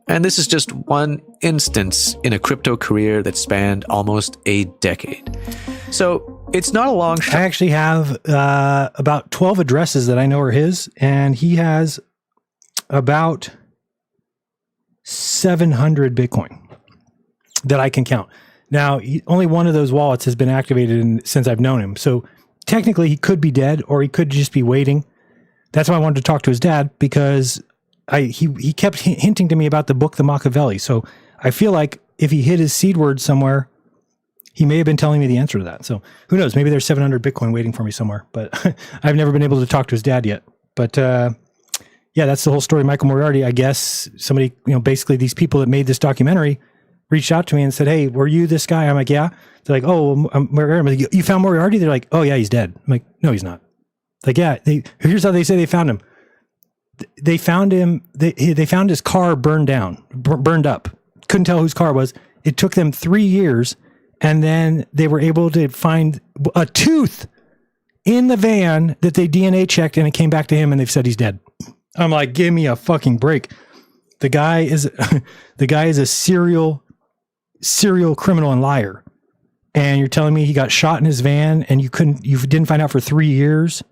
And this is just one instance in a crypto career that spanned almost a decade. So it's not a long shot. I actually have about 12 addresses that I know are his, and he has about 700 Bitcoin that I can count. Now, only one of those wallets has been activated since I've known him. So technically, he could be dead, or he could just be waiting. That's why I wanted to talk to his dad, because he kept hinting to me about the book, The Machiavelli. So I feel like if he hid his seed word somewhere, he may have been telling me the answer to that. So who knows? Maybe there's 700 Bitcoin waiting for me somewhere, but I've never been able to talk to his dad yet. But yeah, that's the whole story. Michael Moriarty, I guess somebody, basically these people that made this documentary reached out to me and said, "Hey, were you this guy?" I'm like, "Yeah." They're like, "Oh, Moriarty." I'm like, "You found Moriarty?" They're like, "Oh yeah, he's dead." I'm like, "No, he's not." Like, yeah, here's how they say they found him. They found him. They found his car burned up. Couldn't tell whose car it was. It took them 3 years, and then they were able to find a tooth in the van that they DNA checked, and it came back to him, and they've said he's dead. I'm like, give me a fucking break. The guy is a serial criminal and liar, and you're telling me he got shot in his van, and you didn't find out for 3 years,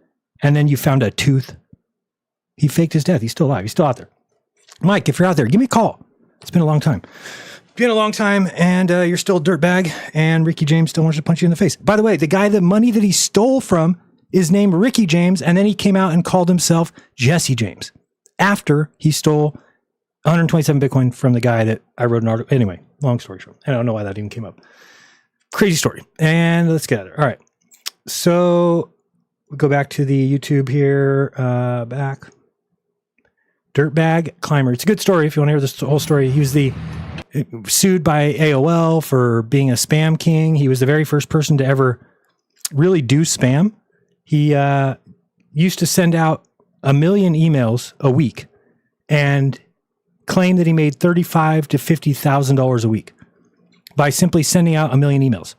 and then you found a tooth. He faked his death. He's still alive. He's still out there. Mike, if you're out there, give me a call. It's been a long time. And you're still a dirtbag, and Ricky James still wants to punch you in the face. By the way, the money that he stole from is named Ricky James, and then he came out and called himself Jesse James after he stole 127 Bitcoin from the guy that I wrote an article. Anyway, long story short. I don't know why that even came up. Crazy story. And let's get it. All right. So we'll go back to the YouTube here. Back. Dirtbag Climber. It's a good story if you want to hear this whole story. He was sued by AOL for being a spam king. He was the very first person to ever really do spam. He used to send out 1 million emails a week and claimed that he made $35,000 to $50,000 a week by simply sending out 1 million emails.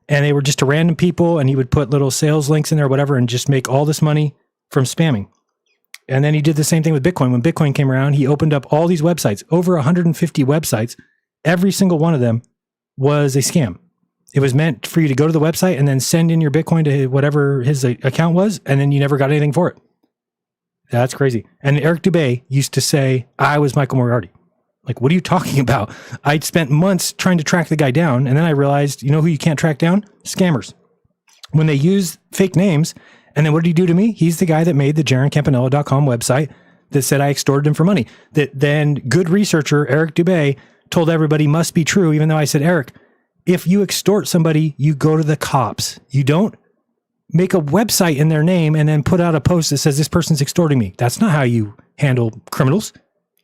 And they were just to random people, and he would put little sales links in there or whatever and just make all this money from spamming. And then he did the same thing with Bitcoin. When Bitcoin came around, he opened up all these websites, over 150 websites. Every single one of them was a scam. It was meant for you to go to the website and then send in your Bitcoin to whatever his account was, and then you never got anything for it. That's crazy. And Eric Dubay used to say, I was Michael Moriarty. Like, what are you talking about? I'd spent months trying to track the guy down, and then I realized, you know who you can't track down? Scammers. When they use fake names. And then what did he do to me? He's the guy that made the JaronCampanella.com website that said I extorted him for money. That then good researcher Eric Dubay told everybody must be true, even though I said, Eric, if you extort somebody, you go to the cops. You don't make a website in their name and then put out a post that says this person's extorting me. That's not how you handle criminals.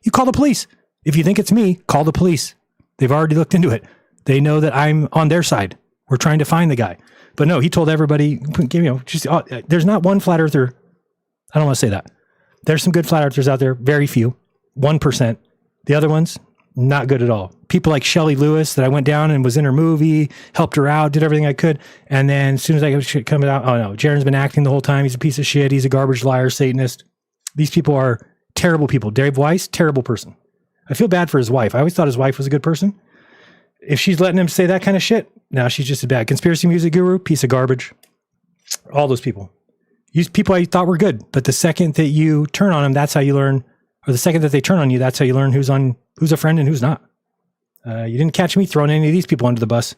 You call the police. If you think it's me, call the police. They've already looked into it. They know that I'm on their side. We're trying to find the guy. But no, he told everybody, there's not one flat earther. I don't want to say that. There's some good flat earthers out there, very few, 1%. The other ones, not good at all. People like Shelley Lewis that I went down and was in her movie, helped her out, did everything I could. And then as soon as I got coming out, oh no, Jaron's been acting the whole time. He's a piece of shit. He's a garbage liar, Satanist. These people are terrible people. Dave Weiss, terrible person. I feel bad for his wife. I always thought his wife was a good person. If she's letting him say that kind of shit, now she's just a bad conspiracy music guru, piece of garbage. All those people. Use people I thought were good, but the second that you turn on them, that's how you learn, or the second that they turn on you, that's how you learn who's a friend and who's not. You didn't catch me throwing any of these people under the bus,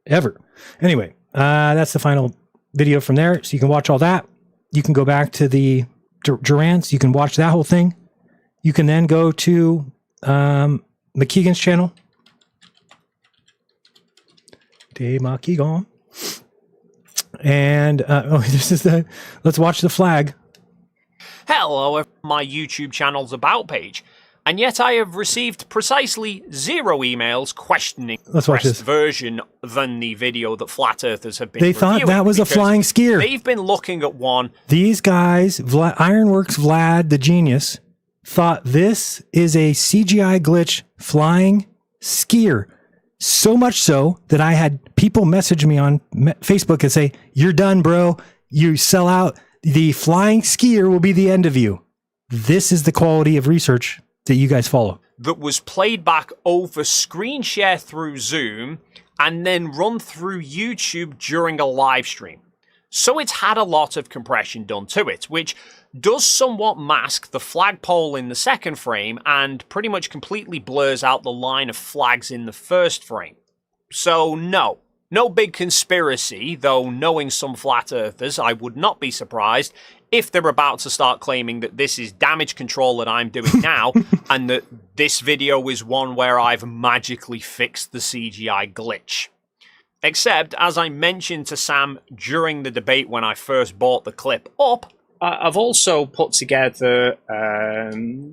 ever. Anyway, that's the final video from there, so you can watch all that. You can go back to the Durants, you can watch that whole thing. You can then go to McKeegan's channel. Dave McKeegan. And let's watch the flag. Hello, my YouTube channel's About page, and yet I have received precisely 0 emails questioning Let's watch this version than the video that Flat Earthers have been They thought that was a flying skier. They've been looking at one. These guys, Ironworks Vlad, the genius, thought this is a CGI glitch flying skier. So much so that I had people message me on Facebook and say, "You're done, bro. You sell out. The flying skier will be the end of you." This is the quality of research that you guys follow. That was played back over screen share through Zoom and then run through YouTube during a live stream. So it's had a lot of compression done to it, which does somewhat mask the flagpole in the second frame and pretty much completely blurs out the line of flags in the first frame. So no big conspiracy, though knowing some flat earthers, I would not be surprised if they're about to start claiming that this is damage control that I'm doing now, and that this video is one where I've magically fixed the CGI glitch. Except, as I mentioned to Sam during the debate when I first bought the clip up, I've also put together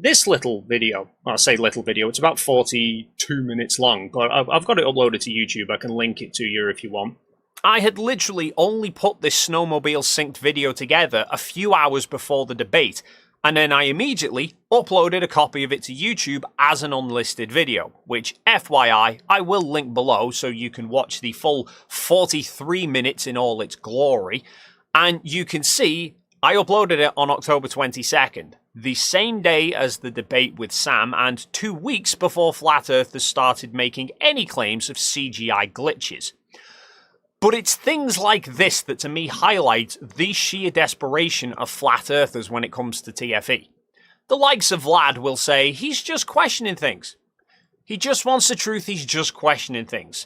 this little video. Well, I say little video, it's about 42 minutes long, but I've got it uploaded to YouTube. I can link it to you if you want. I had literally only put this snowmobile synced video together a few hours before the debate, and then I immediately uploaded a copy of it to YouTube as an unlisted video, which, FYI, I will link below so you can watch the full 43 minutes in all its glory, and you can see I uploaded it on October 22nd, the same day as the debate with Sam and 2 weeks before Flat Earthers started making any claims of CGI glitches. But it's things like this that to me highlight the sheer desperation of Flat Earthers when it comes to TFE. The likes of Vlad will say he's just questioning things. He just wants the truth, he's just questioning things.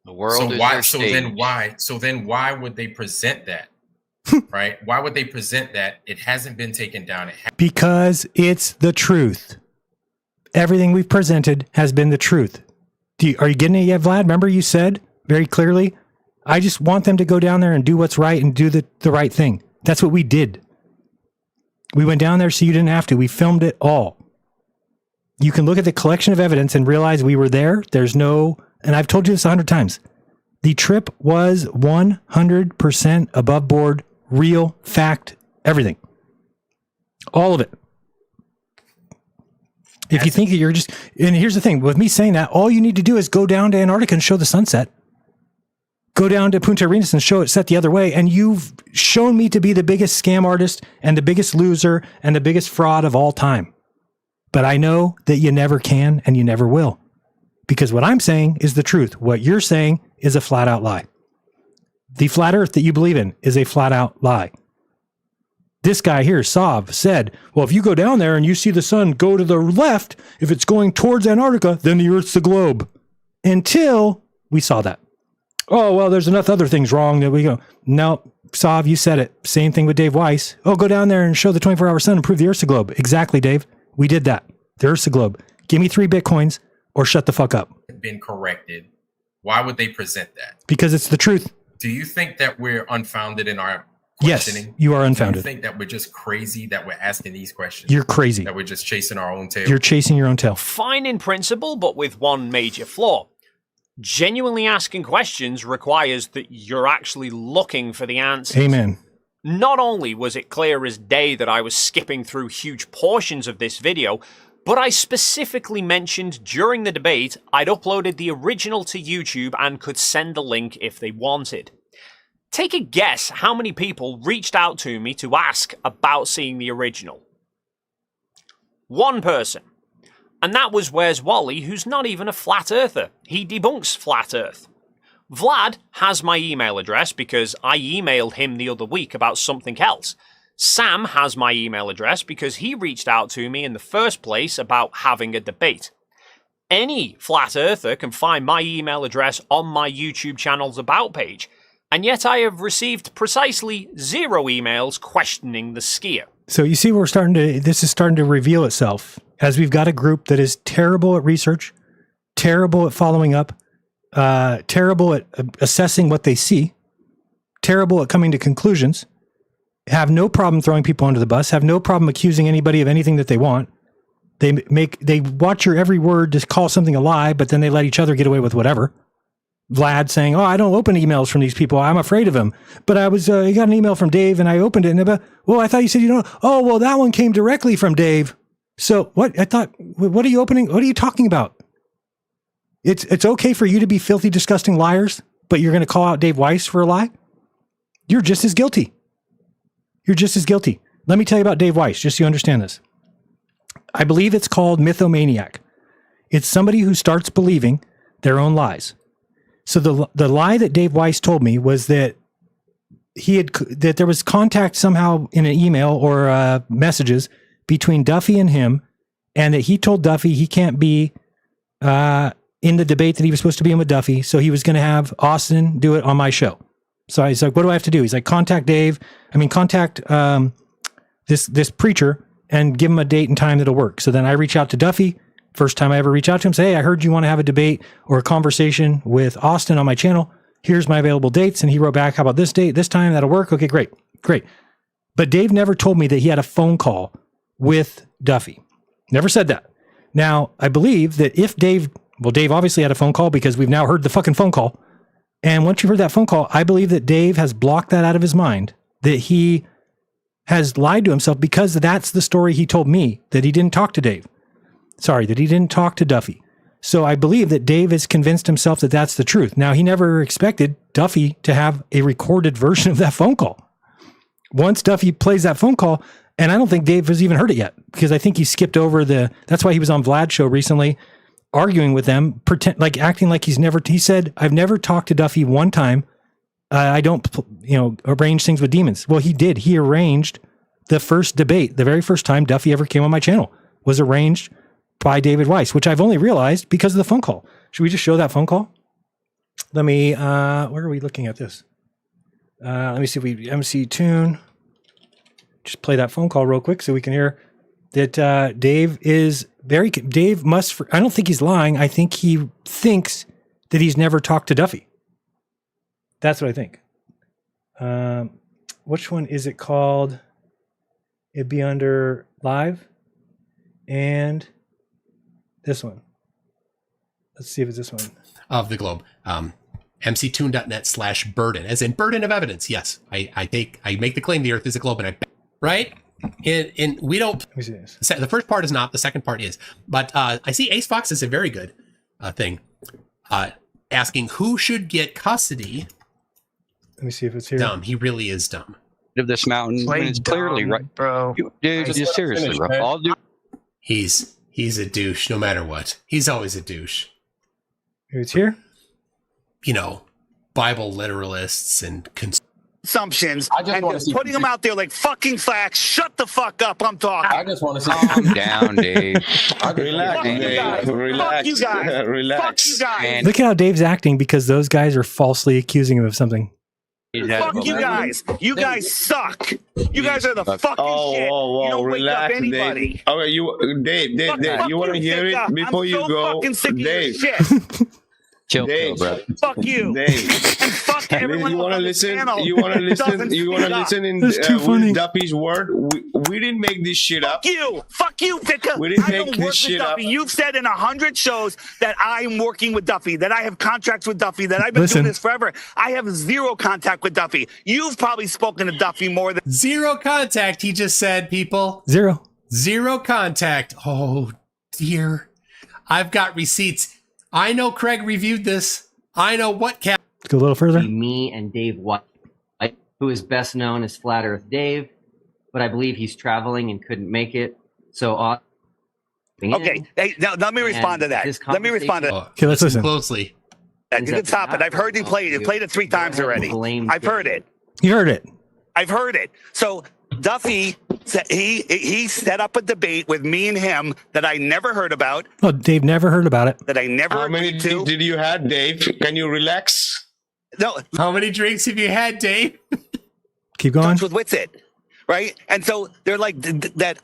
The world is your stage. So then why would they present that? Right? Why would they present that? It hasn't been taken down. Because it's the truth. Everything we've presented has been the truth. Are you getting it yet, Vlad? Remember you said very clearly, I just want them to go down there and do what's right and do the right thing. That's what we did. We went down there so you didn't have to. We filmed it all. You can look at the collection of evidence and realize we were there. There's no, and I've told you this 100 times. The trip was 100% above board, real, fact, everything. All of it. If you think that you're just, and here's the thing, with me saying that, all you need to do is go down to Antarctica and show the sunset. Go down to Punta Arenas and show it set the other way, and you've shown me to be the biggest scam artist and the biggest loser and the biggest fraud of all time. But I know that you never can and you never will. Because what I'm saying is the truth. What you're saying is a flat out lie. The flat earth that you believe in is a flat out lie. This guy here, Sav, said, well, if you go down there and you see the sun go to the left, if it's going towards Antarctica, then the earth's the globe. Until we saw that. Oh, well, there's enough other things wrong that we go, no, Sav, you said it. Same thing with Dave Weiss. Oh, go down there and show the 24-hour sun and prove the earth's the globe. Exactly, Dave. We did that. The earth's the globe. Give me 3 Bitcoins or shut the fuck up. Been corrected. Why would they present that? Because it's the truth. Do you think that we're unfounded in our questioning? Yes, you are unfounded. Do you think that we're just crazy that we're asking these questions? You're crazy. That we're just chasing our own tail? You're chasing your own tail. Fine in principle, but with one major flaw. Genuinely asking questions requires that you're actually looking for the answers. Amen. Not only was it clear as day that I was skipping through huge portions of this video, but I specifically mentioned during the debate I'd uploaded the original to YouTube and could send the link if they wanted. Take a guess how many people reached out to me to ask about seeing the original. One person. And that was Where's Wally, who's not even a flat earther. He debunks flat earth. Vlad has my email address because I emailed him the other week about something else. Sam has my email address because he reached out to me in the first place about having a debate. Any flat earther can find my email address on my YouTube channel's About page, and yet I have received precisely 0 emails questioning the skier. So you see, this is starting to reveal itself as we've got a group that is terrible at research, terrible at following up, terrible at assessing what they see, terrible at coming to conclusions, have no problem throwing people under the bus, have no problem accusing anybody of anything that they want. They watch your every word to call something a lie, but then they let each other get away with whatever. Vlad saying, oh, I don't open emails from these people. I'm afraid of them. But I got an email from Dave and I opened it. And well, I thought you said you don't. Oh, well, that one came directly from Dave. So what? I thought, what are you opening? What are you talking about? It's okay for you to be filthy, disgusting liars, but you're going to call out Dave Weiss for a lie? You're just as guilty. You're just as guilty. Let me tell you about Dave Weiss, just so you understand this. I believe it's called mythomaniac. It's somebody who starts believing their own lies. So the lie that Dave Weiss told me was that that there was contact somehow in an email or messages between Duffy and him, and that he told Duffy he can't be in the debate that he was supposed to be in with Duffy, so he was going to have Austin do it on my show. So he's like, what do I have to do? He's like, contact this preacher and give him a date and time that'll work. So then I reach out to Duffy. First time I ever reach out to him, say, hey, I heard you want to have a debate or a conversation with Austin on my channel. Here's my available dates. And he wrote back, how about this date, this time? That'll work. Okay, great. But Dave never told me that he had a phone call with Duffy. Never said that. Now, I believe that if Dave obviously had a phone call because we've now heard the fucking phone call. And once you've heard that phone call, I believe that Dave has blocked that out of his mind, that he has lied to himself because that's the story he told me, that he didn't talk to Dave. Sorry, that he didn't talk to Duffy. So I believe that Dave has convinced himself that that's the truth. Now, he never expected Duffy to have a recorded version of that phone call. Once Duffy plays that phone call, and I don't think Dave has even heard it yet, because I think he skipped over that's why he was on Vlad's show recently, arguing with them, acting like he said, I've never talked to Duffy one time. I don't, arrange things with demons. Well, he did. He arranged the first debate. The very first time Duffy ever came on my channel was arranged by David Weiss, which I've only realized because of the phone call. Should we just show that phone call? Let me, where are we looking at this? Let me see if we MC tune. Just play that phone call real quick so we can hear that Dave must, I don't think he's lying. I think he thinks that he's never talked to Duffy. That's what I think. Which one is it called? It'd be under live and this one. Let's see if it's this one. Of the globe. mctune.net/burden, as in burden of evidence. Yes, I make the claim the earth is a globe, and right? And we don't. Let me see this. The first part is not. The second part is. But I see Ace Fox is a very good thing. Asking who should get custody. Let me see if it's here. Dumb. He really is dumb. Of this mountain, when it's clearly right, bro. Dude, just seriously, bro. All dude. He's a douche, no matter what. He's always a douche. It's here. Bible literalists and assumptions and just putting them out there like fucking facts. Shut the fuck up. I'm talking. I just want to calm down, Dave. Relax, Dave. Relax. Fuck you guys. Relax. Fuck you guys. Look at how Dave's acting because those guys are falsely accusing him of something. Fuck you guys. You guys suck. You guys are the fucking shit. You don't relax, wake up anybody. Dave. Okay, Dave, you want to hear it before you go? Fucking sick of your Dave. shit. Chill, bro. Fuck you. Dave. And fuck everyone. You want to listen? You want to listen in with Duffy's word? We didn't make this shit up. Fuck you, Victor. We didn't I make don't this work shit with up. Duffy. You've said in 100 shows that I'm working with Duffy, that I have contracts with Duffy, that I've been doing this forever. I have zero contact with Duffy. You've probably spoken to Duffy more than zero contact. He just said, people. Zero contact. Oh dear. I've got receipts. I know Craig reviewed this. I know what cat. Let's go a little further. Me and Dave White, who is best known as Flat Earth Dave, but I believe he's traveling and couldn't make it. So, okay. Hey, now let me respond to that. Let me respond to that. Okay, let's listen closely. You can stop it. I've heard you play it. You played it 3 times already. I've heard it. You heard it. I've heard it. So Duffy said he set up a debate with me and him that I never heard about. Oh, Dave never heard about it. That I never. How many did you have, Dave? Can you relax? No. How many drinks have you had, Dave? Keep going. With Witsit, right? And so they're like that.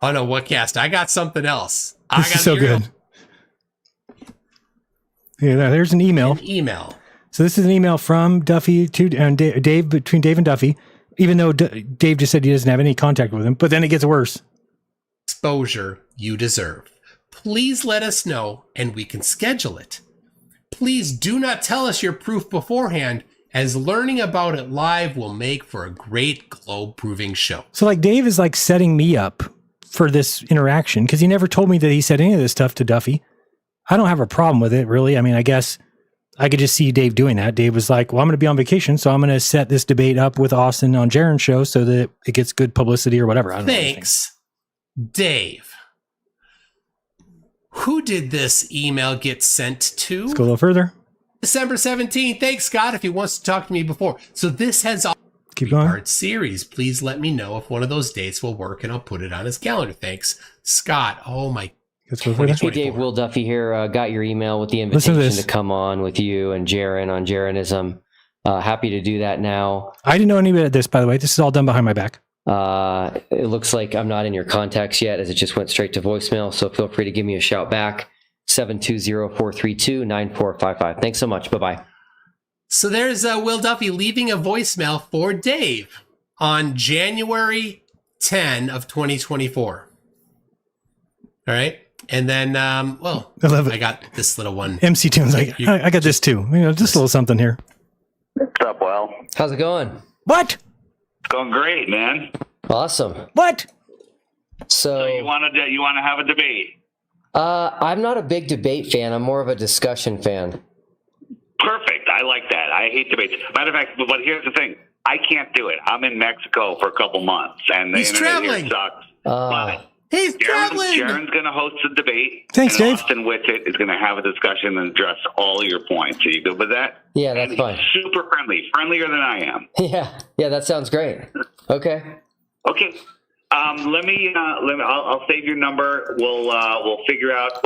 Oh no, what cast? I got something else. This is so good. Yeah, there's an email. So this is an email from Duffy to Dave, between Dave and Duffy. Even though Dave just said he doesn't have any contact with him, but then it gets worse. Exposure you deserve. Please let us know and we can schedule it. Please do not tell us your proof beforehand, as learning about it live will make for a great globe-proving show. So like Dave is like setting me up for this interaction because he never told me that he said any of this stuff to Duffy. I don't have a problem with it, really. I mean, I guess I could just see Dave doing that. Dave was like, well, I'm going to be on vacation, so I'm going to set this debate up with Austin on Jaren's show so that it gets good publicity or whatever. I don't know. Thanks, Dave. Who did this email get sent to? Let's go a little further. December 17th. Thanks, Scott, if he wants to talk to me before. So this has a Keep going. three-part series. Please let me know if one of those dates will work, and I'll put it on his calendar. Thanks, Scott. Oh, my. Hey, Dave, Will Duffy here. Got your email with the invitation to come on with you and Jaren on Jeranism. Happy to do that now. I didn't know any of this, by the way. This is all done behind my back. It looks like I'm not in your contacts yet, as it just went straight to voicemail. So feel free to give me a shout back. 720-432-9455. Thanks so much. Bye-bye. So there's Will Duffy leaving a voicemail for Dave on January 10 of 2024. All right. And then, well, I got this little one. MC Tunes, I got this too. You know, just a little something here. What's up, Will? How's it going? What? It's going great, man. Awesome. What? So you want to have a debate? I'm not a big debate fan. I'm more of a discussion fan. Perfect. I like that. I hate debates. Matter of fact, but here's the thing. I can't do it. I'm in Mexico for a couple months, and the internet here sucks. But he's traveling. Jaren's going to host a debate. Thanks, Dave. Austin Whitsitt is going to have a discussion and address all your points. Are you good with that? Yeah, that's fine. Super friendly. Friendlier than I am. Yeah, that sounds great. Okay. Okay. I'll save your number. We'll figure out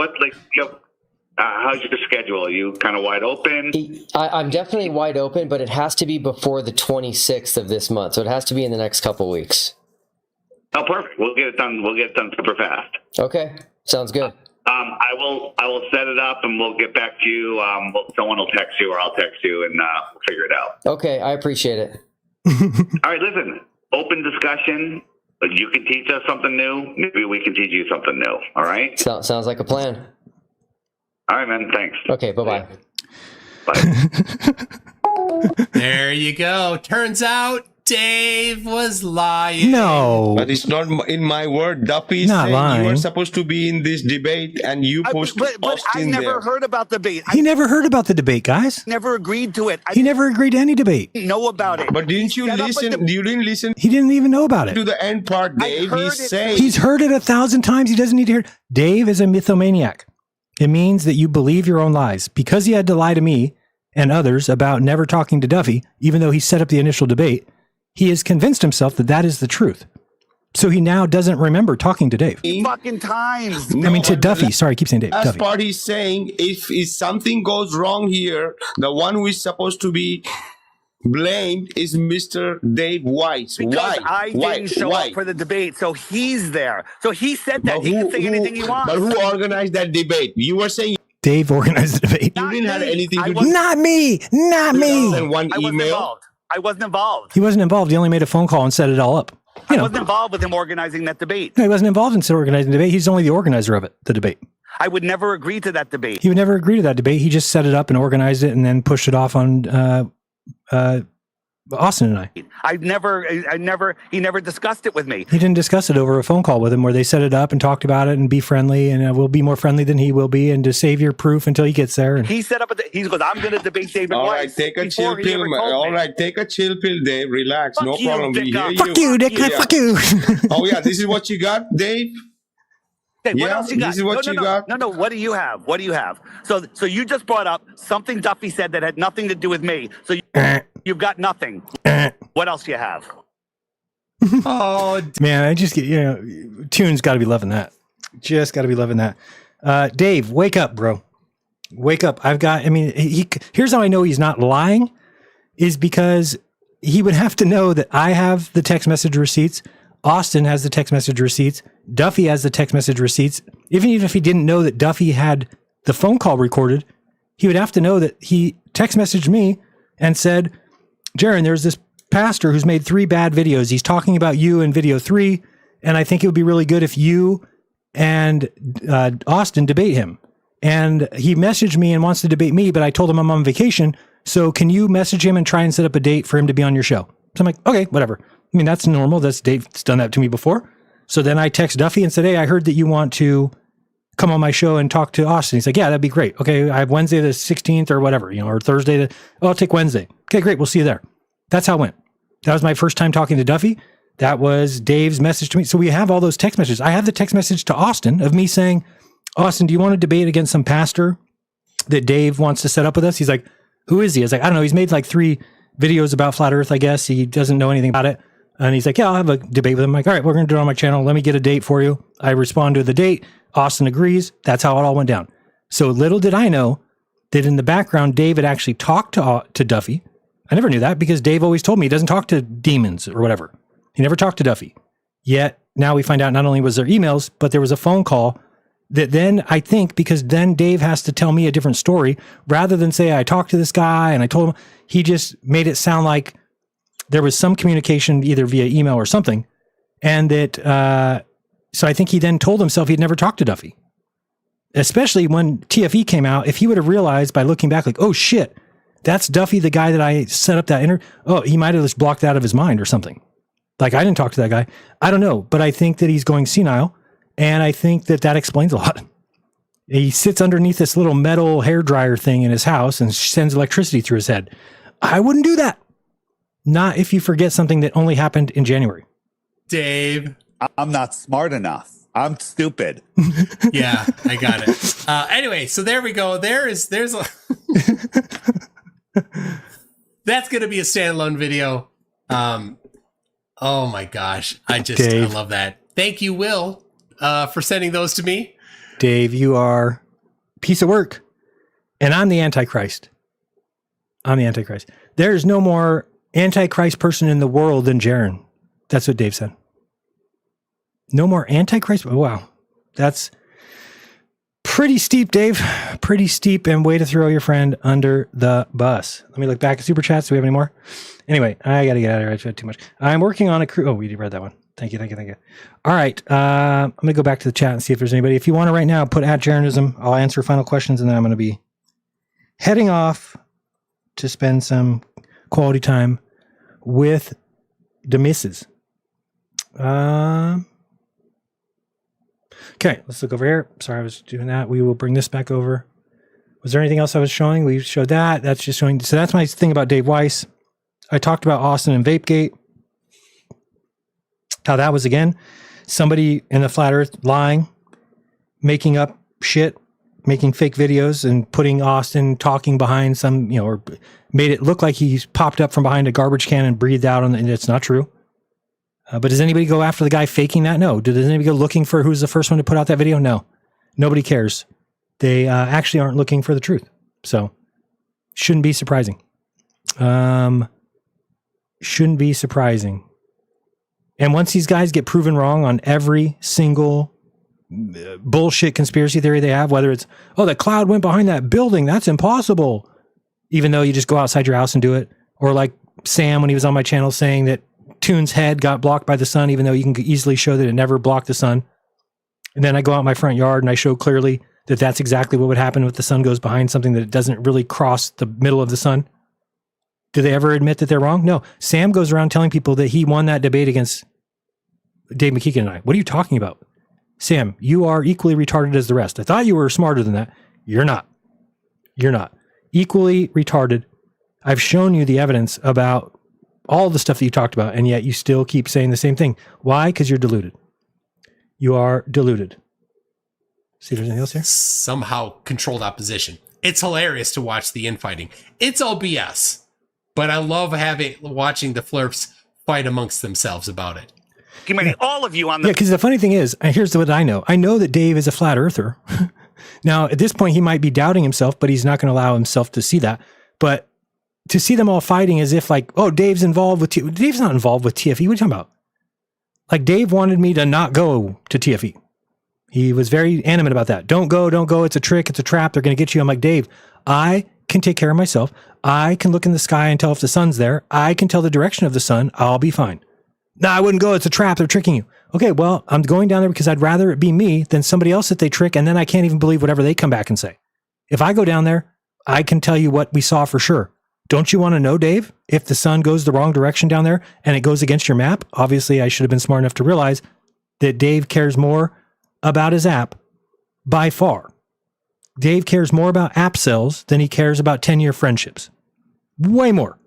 how's your schedule? Are you kind of wide open? I'm definitely wide open, but it has to be before the 26th of this month. So it has to be in the next couple weeks. Oh, perfect. We'll get it done. We'll get it done super fast. Okay. Sounds good. I will set it up and we'll get back to you. Someone will text you or I'll text you and we'll figure it out. Okay. I appreciate it. All right. Listen, open discussion. You can teach us something new. Maybe we can teach you something new. All right. Sounds like a plan. All right, man. Thanks. Okay. Bye-bye. There you go. Turns out Dave was lying. No. But it's not in my word. Duffy Not saying lying. you were supposed to be in this debate and you posted But I Austin never there. heard about the debate. He never heard about the debate, guys. Never agreed to it. He never agreed to any debate. I didn't know about it. But didn't you listen? You didn't listen He didn't even know about it. to the end part, Dave. He's saying He's heard it 1,000 times. He doesn't need to hear it. Dave is a mythomaniac. It means that you believe your own lies. Because he had to lie to me and others about never talking to Duffy, even though he set up the initial debate, he has convinced himself that that is the truth. So he now doesn't remember talking to Dave. Fucking times. I mean, to Duffy. Sorry, I keep saying Dave. last Duffy. part he's saying if something goes wrong here, the one who is supposed to be blamed is Mr. Dave Weiss. Because Why? I didn't show up for the debate, so he's there. So he said that. But He can say anything he wants. But who organized that debate? You were saying Dave organized the debate. you didn't have anything to do. Not me. Not me. And one email. I wasn't involved. He wasn't involved. He only made a phone call and set it all up. I wasn't involved with him organizing that debate. No, he wasn't involved in organizing the debate. He's only the organizer of it, the debate. I would never agree to that debate. He would never agree to that debate. He just set it up and organized it and then pushed it off on Austin and I. He never discussed it with me. He didn't discuss it over a phone call with him where they set it up and talked about it and be friendly and we'll be more friendly than he will be and to save your proof until he gets there. And He set up he goes, I'm going to debate David All Weiss. right, take a before chill he pill. ever told All me. right, take a chill pill, Dave. Relax, Fuck no you, problem. We Dick. hear fuck you, Dick. Yeah. Fuck you. Oh yeah, this is what you got, Dave. Hey, what Yeah, else you got? this is what no, you no, got? No, what do you have? What do you have? So you just brought up something Duffy said that had nothing to do with me. So you've got nothing. What else do you have? Oh, man, I just get, Tune's got to be loving that. Just got to be loving that. Dave, wake up, bro. Wake up. Here's how I know he's not lying is because he would have to know that I have the text message receipts. Austin has the text message receipts. Duffy has the text message receipts. Even if he didn't know that Duffy had the phone call recorded, he would have to know that he text messaged me and said, Jaren, there's this pastor who's made 3 bad videos. He's talking about you in video 3. And I think it would be really good if you and Austin debate him. And he messaged me and wants to debate me, but I told him I'm on vacation. So can you message him and try and set up a date for him to be on your show? So I'm like, okay, whatever. I mean, that's normal. Dave's done that to me before. So then I text Duffy and said, hey, I heard that you want to come on my show and talk to Austin? He's like, yeah, that'd be great. Okay, I have Wednesday the 16th or whatever, or Thursday. I'll take Wednesday. Okay, great. We'll see you there. That's how it went. That was my first time talking to Duffy. That was Dave's message to me. So we have all those text messages. I have the text message to Austin of me saying, Austin, do you want to debate against some pastor that Dave wants to set up with us? He's like, who is he? I was like, I don't know. He's made like 3 videos about flat earth, I guess. He doesn't know anything about it. And he's like, yeah, I'll have a debate with him. I'm like, all right, we're going to do it on my channel. Let me get a date for you. I respond to the date. Austin agrees. That's how it all went down. So little did I know that in the background, Dave had actually talked to Duffy. I never knew that because Dave always told me he doesn't talk to demons or whatever. He never talked to Duffy. Yet now we find out not only was there emails, but there was a phone call that then I think because then Dave has to tell me a different story rather than say, I talked to this guy and I told him, he just made it sound like there was some communication either via email or something. And that, so I think he then told himself he'd never talked to Duffy, especially when TFE came out. If he would have realized by looking back, like, oh shit, that's Duffy, the guy that I set up that he might have just blocked that out of his mind or something. Like I didn't talk to that guy. I don't know, but I think that he's going senile. And I think that explains a lot. He sits underneath this little metal hairdryer thing in his house and sends electricity through his head. I wouldn't do that. Not if you forget something that only happened in January. Dave, I'm not smart enough. I'm stupid. Yeah, I got it. Anyway, so there we go. There's a that's going to be a standalone video. Oh my gosh. I love that. Thank you, Will, for sending those to me. Dave, you are a piece of work. And I'm the Antichrist. There's no more Antichrist person in the world than Jaron. That's what Dave said. No more Antichrist. Oh, wow. That's pretty steep, Dave. Pretty steep, and way to throw your friend under the bus. Let me look back at Super Chats. Do we have any more? Anyway, I got to get out of here. I said too much. I'm working on a crew. Oh, we read that one. Thank you. All right. I'm going to go back to the chat and see if there's anybody. If you want to right now, put at Jeranism. I'll answer final questions, and then I'm going to be heading off to spend some quality time with the missus. Okay, let's look over here. Sorry, I was doing that. We will bring this back over. Was there anything else I was showing? We showed that. That's just showing. So that's my thing about Dave Weiss. I talked about Austin and Vapegate. How that was, again, somebody in the flat earth lying, making up shit, making fake videos and putting Austin talking behind some, or made it look like he's popped up from behind a garbage can and breathed out and it's not true. But does anybody go after the guy faking that? No. Does anybody go looking for who's the first one to put out that video? No. Nobody cares. They actually aren't looking for the truth. So shouldn't be surprising. Shouldn't be surprising. And once these guys get proven wrong on every single bullshit conspiracy theory they have, whether it's, the cloud went behind that building, that's impossible, even though you just go outside your house and do it. Or like Sam, when he was on my channel saying that Toon's head got blocked by the sun, even though you can easily show that it never blocked the sun. And then I go out in my front yard and I show clearly that that's exactly what would happen if the sun goes behind something that it doesn't really cross the middle of the sun. Do they ever admit that they're wrong? No. Sam goes around telling people that he won that debate against Dave McKeegan and I. What are you talking about? Sam, you are equally retarded as the rest. I thought you were smarter than that. You're not. You're not. Equally retarded. I've shown you the evidence about all the stuff that you talked about, and yet you still keep saying the same thing. Why? Because you're deluded. You are deluded. See if there's anything else here? Somehow controlled opposition. It's hilarious to watch the infighting. It's all BS, but I love watching the flirps fight amongst themselves about it. All of you on the... Yeah, because the funny thing is, here's what I know. I know that Dave is a flat earther. Now, at this point, he might be doubting himself, but he's not going to allow himself to see that. But to see them all fighting as if like, Dave's involved with TFE. Dave's not involved with TFE. What are you talking about? Like, Dave wanted me to not go to TFE. He was very animate about that. Don't go. It's a trick. It's a trap. They're going to get you. I'm like, Dave, I can take care of myself. I can look in the sky and tell if the sun's there. I can tell the direction of the sun. I'll be fine. No, I wouldn't go. It's a trap. They're tricking you. Okay, well, I'm going down there because I'd rather it be me than somebody else that they trick, and then I can't even believe whatever they come back and say. If I go down there, I can tell you what we saw for sure. Don't you want to know, Dave, if the sun goes the wrong direction down there and it goes against your map? Obviously, I should have been smart enough to realize that Dave cares more about his app by far. Dave cares more about app sales than he cares about 10-year friendships. Way more.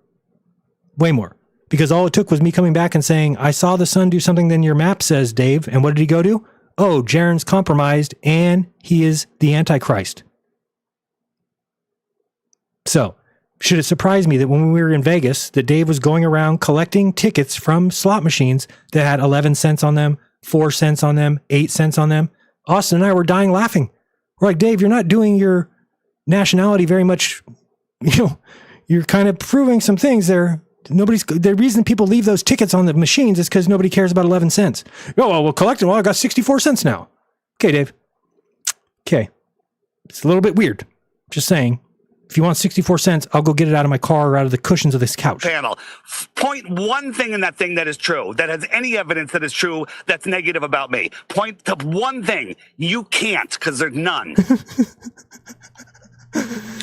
Way more. Because all it took was me coming back and saying, I saw the sun do something than your map says, Dave. And what did he go do? Oh, Jaren's compromised and he is the Antichrist. So, should it surprise me that when we were in Vegas, that Dave was going around collecting tickets from slot machines that had 11 cents on them, 4 cents on them, 8 cents on them? Austin and I were dying laughing. We're like, Dave, you're not doing your nationality very much. You're kind of proving some things there. The reason people leave those tickets on the machines is because nobody cares about 11 cents. Oh, well, we'll collect them. Well, I got 64 cents now. Okay, Dave. Okay. It's a little bit weird. Just saying. If you want 64 cents, I'll go get it out of my car or out of the cushions of this couch. Panel. Point one thing in that thing that is true, that has any evidence that is true, that's negative about me. Point to one thing. You can't, because there's none.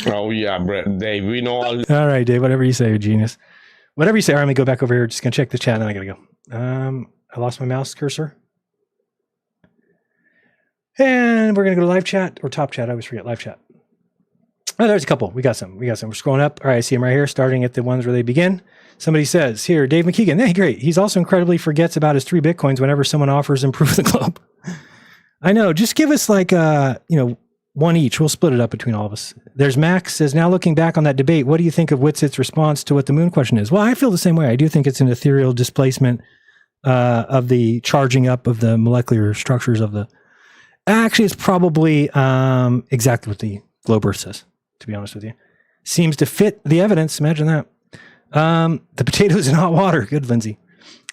Oh, yeah, Brett. Dave, we know all. All right, Dave, whatever you say, genius. Whatever you say. All right, let me go back over here. Just going to check the chat, and then I got to go. I lost my mouse cursor. And we're going to go to live chat or top chat. I always forget live chat. Oh, there's a couple. We got some. We're scrolling up. All right, I see them right here, starting at the ones where they begin. Somebody says, here, Dave McKeegan. Hey, great. He's also incredibly forgets about his 3 Bitcoins whenever someone offers him proof of the globe. I know. Just give us like, one each. We'll split it up between all of us. There's Max says, now looking back on that debate, what do you think of Witzett's response to what the moon question is? Well, I feel the same way. I do think it's an ethereal displacement of the charging up of the molecular structures of the... Actually, it's probably exactly what the globe Earth says, to be honest with you. Seems to fit the evidence. Imagine that. The potatoes in hot water. Good, Lindsay.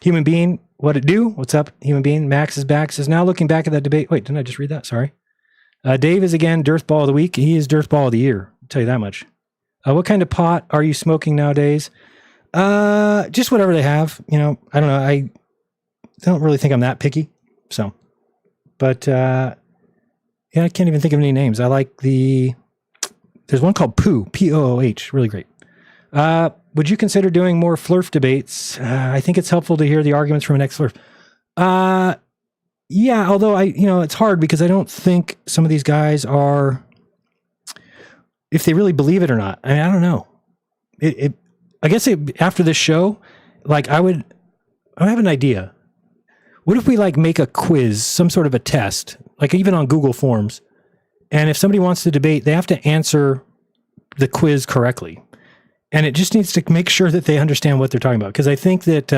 Human being, what it do? What's up, human being? Max is back. Says, now looking back at that debate. Wait, didn't I just read that? Sorry. Dave is again Dirtball of the week. He is Dirtball of the year. I'll tell you that much. What kind of pot are you smoking nowadays? Just whatever they have. I don't know. I don't really think I'm that picky. So, but yeah, I can't even think of any names. I like there's one called Pooh, P-O-O-H. Really great. Would you consider doing more Flurf debates? I think it's helpful to hear the arguments from an ex-Flurf. Yeah, although it's hard because I don't think some of these guys are, if they really believe it or not. I mean, I don't know. I guess after this show, like I have an idea. What if we like make a quiz, some sort of a test, like even on Google Forms, and if somebody wants to debate, they have to answer the quiz correctly, and it just needs to make sure that they understand what they're talking about. Because I think that.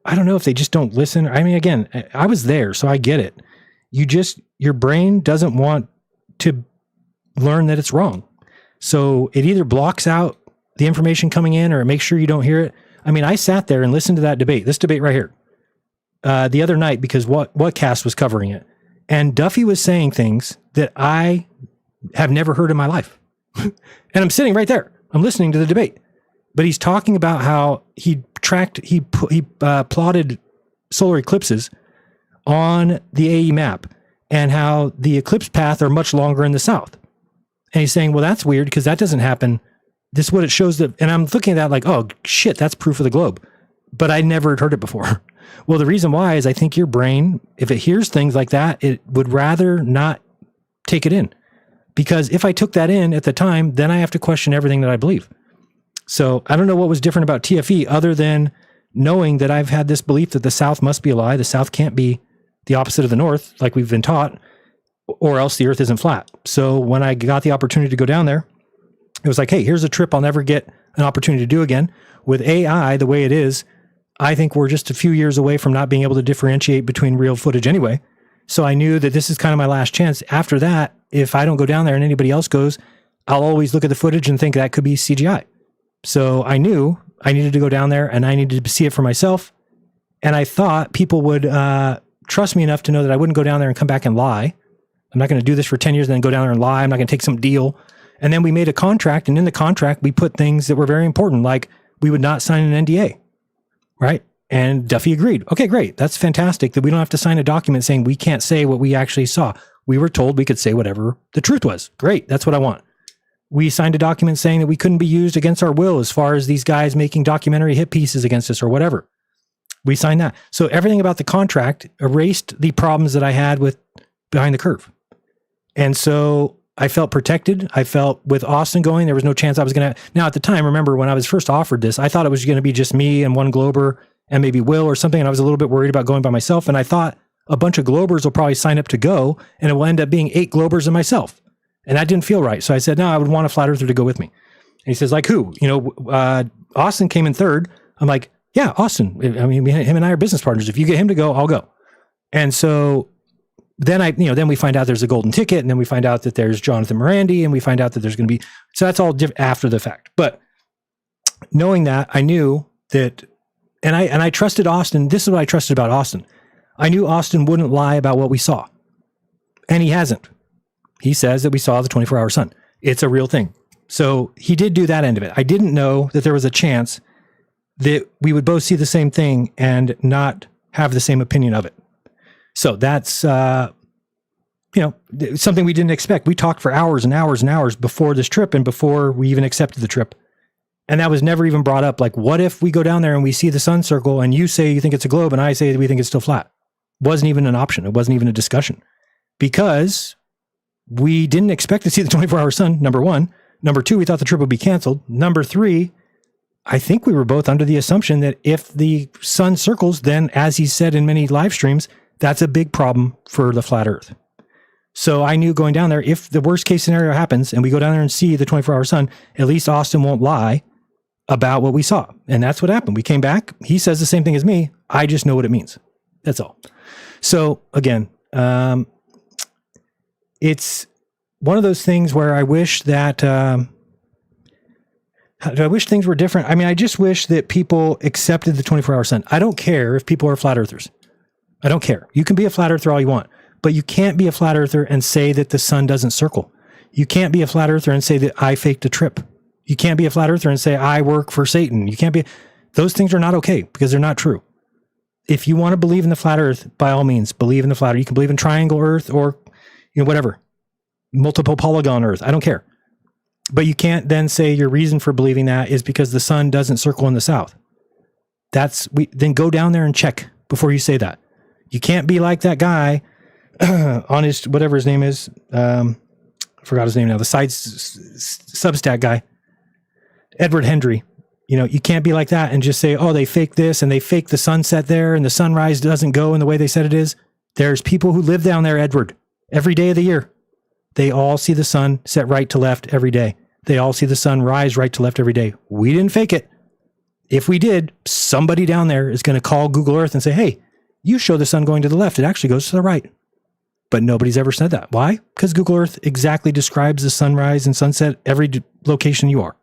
I don't know if they just don't listen. I mean, again, I was there, so I get it. Your brain doesn't want to learn that it's wrong. So it either blocks out the information coming in or it makes sure you don't hear it. I mean, I sat there and listened to that debate, this debate right here, the other night because what cast was covering it. And Duffy was saying things that I have never heard in my life. And I'm sitting right there. I'm listening to the debate. But he's talking about how he plotted solar eclipses on the AE map and how the eclipse path are much longer in the south. And he's saying, well, that's weird because that doesn't happen. This is what it shows that. And I'm looking at that like, oh, shit, that's proof of the globe. But I never had heard it before. Well, the reason why is I think your brain, if it hears things like that, it would rather not take it in. Because if I took that in at the time, then I have to question everything that I believe. So I don't know what was different about TFE other than knowing that I've had this belief that the South must be a lie. The South can't be the opposite of the North, like we've been taught, or else the Earth isn't flat. So when I got the opportunity to go down there, it was like, hey, here's a trip I'll never get an opportunity to do again. With AI the way it is, I think we're just a few years away from not being able to differentiate between real footage anyway. So I knew that this is kind of my last chance. After that, if I don't go down there and anybody else goes, I'll always look at the footage and think that could be CGI. So I knew I needed to go down there and I needed to see it for myself. And I thought people would trust me enough to know that I wouldn't go down there and come back and lie. I'm not going to do this for 10 years and then go down there and lie. I'm not going to take some deal. And then we made a contract. And in the contract, we put things that were very important, like we would not sign an NDA. Right? And Duffy agreed. Okay, great. That's fantastic that we don't have to sign a document saying we can't say what we actually saw. We were told we could say whatever the truth was. Great. That's what I want. We signed a document saying that we couldn't be used against our will as far as these guys making documentary hit pieces against us or whatever. We signed that. So everything about the contract erased the problems that I had with Behind the Curve. And so I felt protected. I felt with Austin going, there was no chance I was going to. Now, at the time, remember when I was first offered this, I thought it was going to be just me and one Glober and maybe Will or something. And I was a little bit worried about going by myself. And I thought a bunch of Globers will probably sign up to go and it will end up being 8 Globers and myself. And that didn't feel right. So I said, no, I would want a flat earther to go with me. And he says, like who? Austin came in third. I'm like, yeah, Austin. I mean, him and I are business partners. If you get him to go, I'll go. And so then then we find out there's a golden ticket, and then we find out that there's Jonathan Morandi, and we find out that there's going to be, so that's all after the fact. But knowing that, I knew that, and I trusted Austin. This is what I trusted about Austin. I knew Austin wouldn't lie about what we saw. And he hasn't. He says that we saw the 24-hour sun. It's a real thing. So he did do that end of it. I didn't know that there was a chance that we would both see the same thing and not have the same opinion of it. So that's, something we didn't expect. We talked for hours and hours and hours before this trip and before we even accepted the trip. And that was never even brought up. Like, what if we go down there and we see the sun circle and you say you think it's a globe and I say we think it's still flat? Wasn't even an option. It wasn't even a discussion because we didn't expect to see the 24-hour sun, number one. Number two, we thought the trip would be canceled. Number three, I think we were both under the assumption that if the sun circles, then as he said in many live streams, that's a big problem for the flat earth. So I knew going down there, if the worst case scenario happens and we go down there and see the 24-hour sun, at least Austin won't lie about what we saw. And that's what happened. We came back. He says the same thing as me. I just know what it means. That's all. So again, it's one of those things where I wish that, I wish things were different. I mean, I just wish that people accepted the 24-hour sun. I don't care if people are flat earthers. I don't care. You can be a flat earther all you want, but you can't be a flat earther and say that the sun doesn't circle. You can't be a flat earther and say that I faked a trip. You can't be a flat earther and say I work for Satan. You can't be. Those things are not okay because they're not true. If you want to believe in the flat earth, by all means, believe in the flat earth. You can believe in triangle earth or, whatever, multiple polygon earth. I don't care. But you can't then say your reason for believing that is because the sun doesn't circle in the south. Then go down there and check before you say that. You can't be like that guy on his, whatever his name is. I forgot his name now. The side Substack guy, Edward Hendry. You can't be like that and just say, oh, they fake this and they fake the sunset there and the sunrise doesn't go in the way they said it is. There's people who live down there, Edward, every day of the year. They all see the sun set right to left every day. They all see the sun rise right to left every day. We didn't fake it. If we did, somebody down there is going to call Google Earth and say, hey, you show the sun going to the left. It actually goes to the right. But nobody's ever said that. Why? Because Google Earth exactly describes the sunrise and sunset every location you are.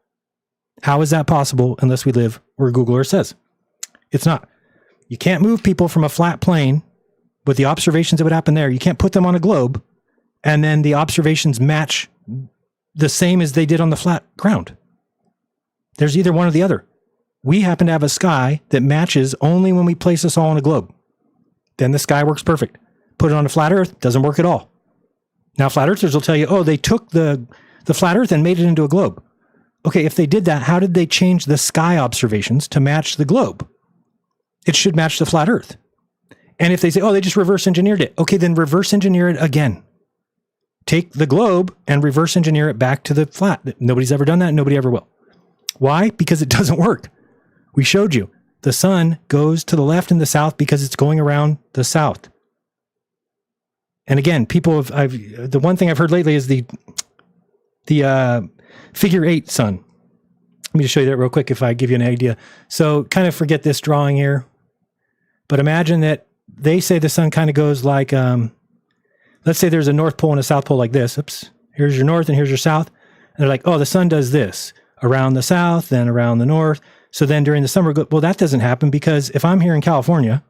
How is that possible unless we live where Google Earth says? It's not. You can't move people from a flat plane with the observations that would happen there. You can't put them on a globe and then the observations match the same as they did on the flat ground. There's either one or the other. We happen to have a sky that matches only when we place us all on a globe. Then the sky works perfect. Put it on a flat earth, doesn't work at all. Now, flat earthers will tell you, oh, they took the flat earth and made it into a globe. Okay, if they did that, how did they change the sky observations to match the globe? It should match the flat earth. And if they say, oh, they just reverse engineered it. Okay, then reverse engineer it again. Take the globe and reverse engineer it back to the flat. Nobody's ever done that. Nobody ever will. Why? Because it doesn't work. We showed you. The sun goes to the left and the south because it's going around the south. And again, people the one thing I've heard lately is the figure 8 sun. Let me just show you that real quick if I give you an idea. So kind of forget this drawing here, but imagine that they say the sun kind of goes like, let's say there's a North Pole and a South Pole like this. Oops, here's your North and here's your South. And they're like, oh, the sun does this around the South, then around the North. So then during the summer, well, that doesn't happen because if I'm here in California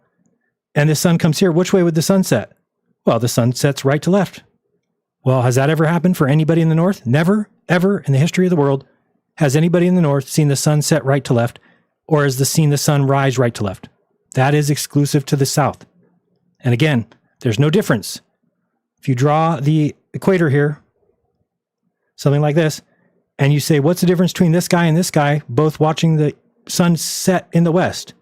and the sun comes here, which way would the sun set? Well, the sun sets right to left. Well, has that ever happened for anybody in the North? Never, ever in the history of the world has anybody in the North seen the sun set right to left or has seen the sun rise right to left. That is exclusive to the South. And again, there's no difference. If you draw the equator here, something like this, and you say, what's the difference between this guy and this guy, both watching the sun set in the west?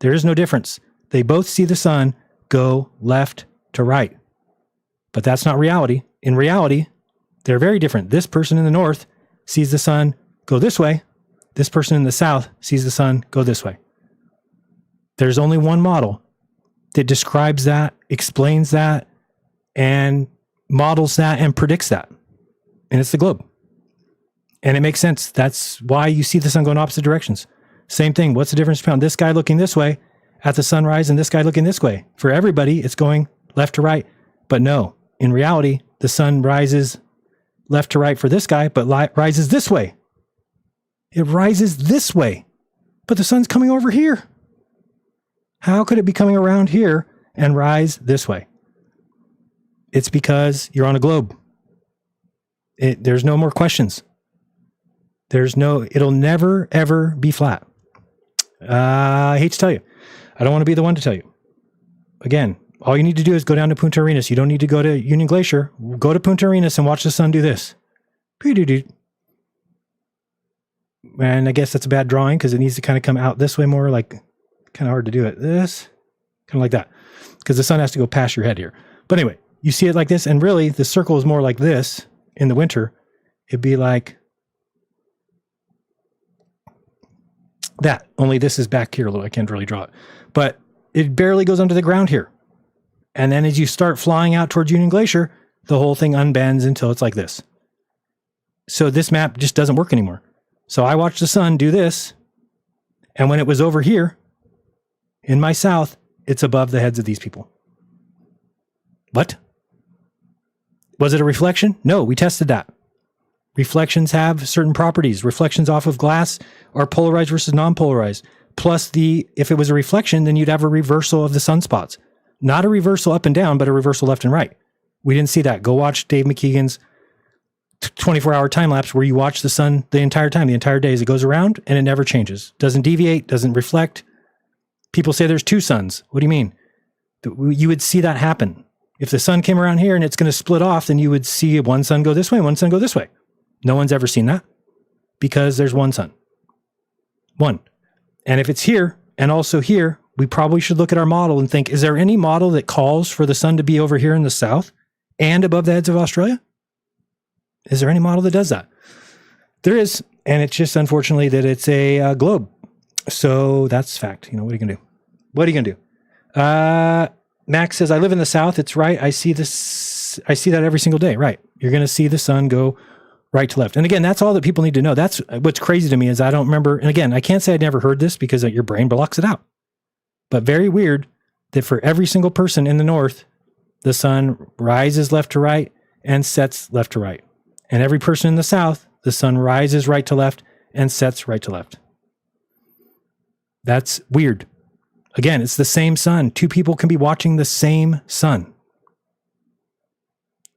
There is no difference. They both see the sun go left to right. But that's not reality. In reality, they're very different. This person in the north sees the sun go this way. This person in the south sees the sun go this way. There's only one model that describes that, explains that, and models that and predicts that. And it's the globe. And it makes sense. That's why you see the sun going opposite directions. Same thing. What's the difference between this guy looking this way at the sunrise and this guy looking this way? For everybody, it's going left to right. But no, in reality, the sun rises left to right for this guy, but rises this way. It rises this way, but the sun's coming over here. How could it be coming around here and rise this way? It's because you're on a globe. There's no more questions. It'll never, ever be flat. I hate to tell you. I don't want to be the one to tell you. Again, all you need to do is go down to Punta Arenas. You don't need to go to Union Glacier. Go to Punta Arenas and watch the sun do this. And I guess that's a bad drawing because it needs to kind of come out this way more, like kind of hard to do it. This, kind of like that. Because the sun has to go past your head here. But anyway, you see it like this, and really the circle is more like this in the winter. It'd be like that, only this is back here a little. I can't really draw it. But it barely goes under the ground here. And then as you start flying out towards Union Glacier, the whole thing unbends until it's like this. So this map just doesn't work anymore. So I watched the sun do this, and when it was over here, in my south, it's above the heads of these people. What? Was it a reflection? No, we tested that. Reflections have certain properties. Reflections off of glass are polarized versus non-polarized. Plus, if it was a reflection, then you'd have a reversal of the sunspots. Not a reversal up and down, but a reversal left and right. We didn't see that. Go watch Dave McKeegan's 24-hour time lapse where you watch the sun the entire time, the entire day as it goes around, and it never changes. Doesn't deviate, doesn't reflect. People say there's two suns. What do you mean? You would see that happen. If the sun came around here and it's going to split off, then you would see one sun go this way and one sun go this way. No one's ever seen that because there's one sun. One. And if it's here and also here, we probably should look at our model and think, is there any model that calls for the sun to be over here in the south and above the heads of Australia? Is there any model that does that? There is, and it's just unfortunately that it's a globe. So that's fact. What are you going to do? What are you going to do? Max says, I live in the south. It's right. I see that every single day. Right. You're going to see the sun go right to left. And again, that's all that people need to know. That's what's crazy to me is I don't remember. And again, I can't say I'd never heard this because your brain blocks it out. But very weird that for every single person in the north, the sun rises left to right and sets left to right. And every person in the south, the sun rises right to left and sets right to left. That's weird. Again, it's the same sun. Two people can be watching the same sun.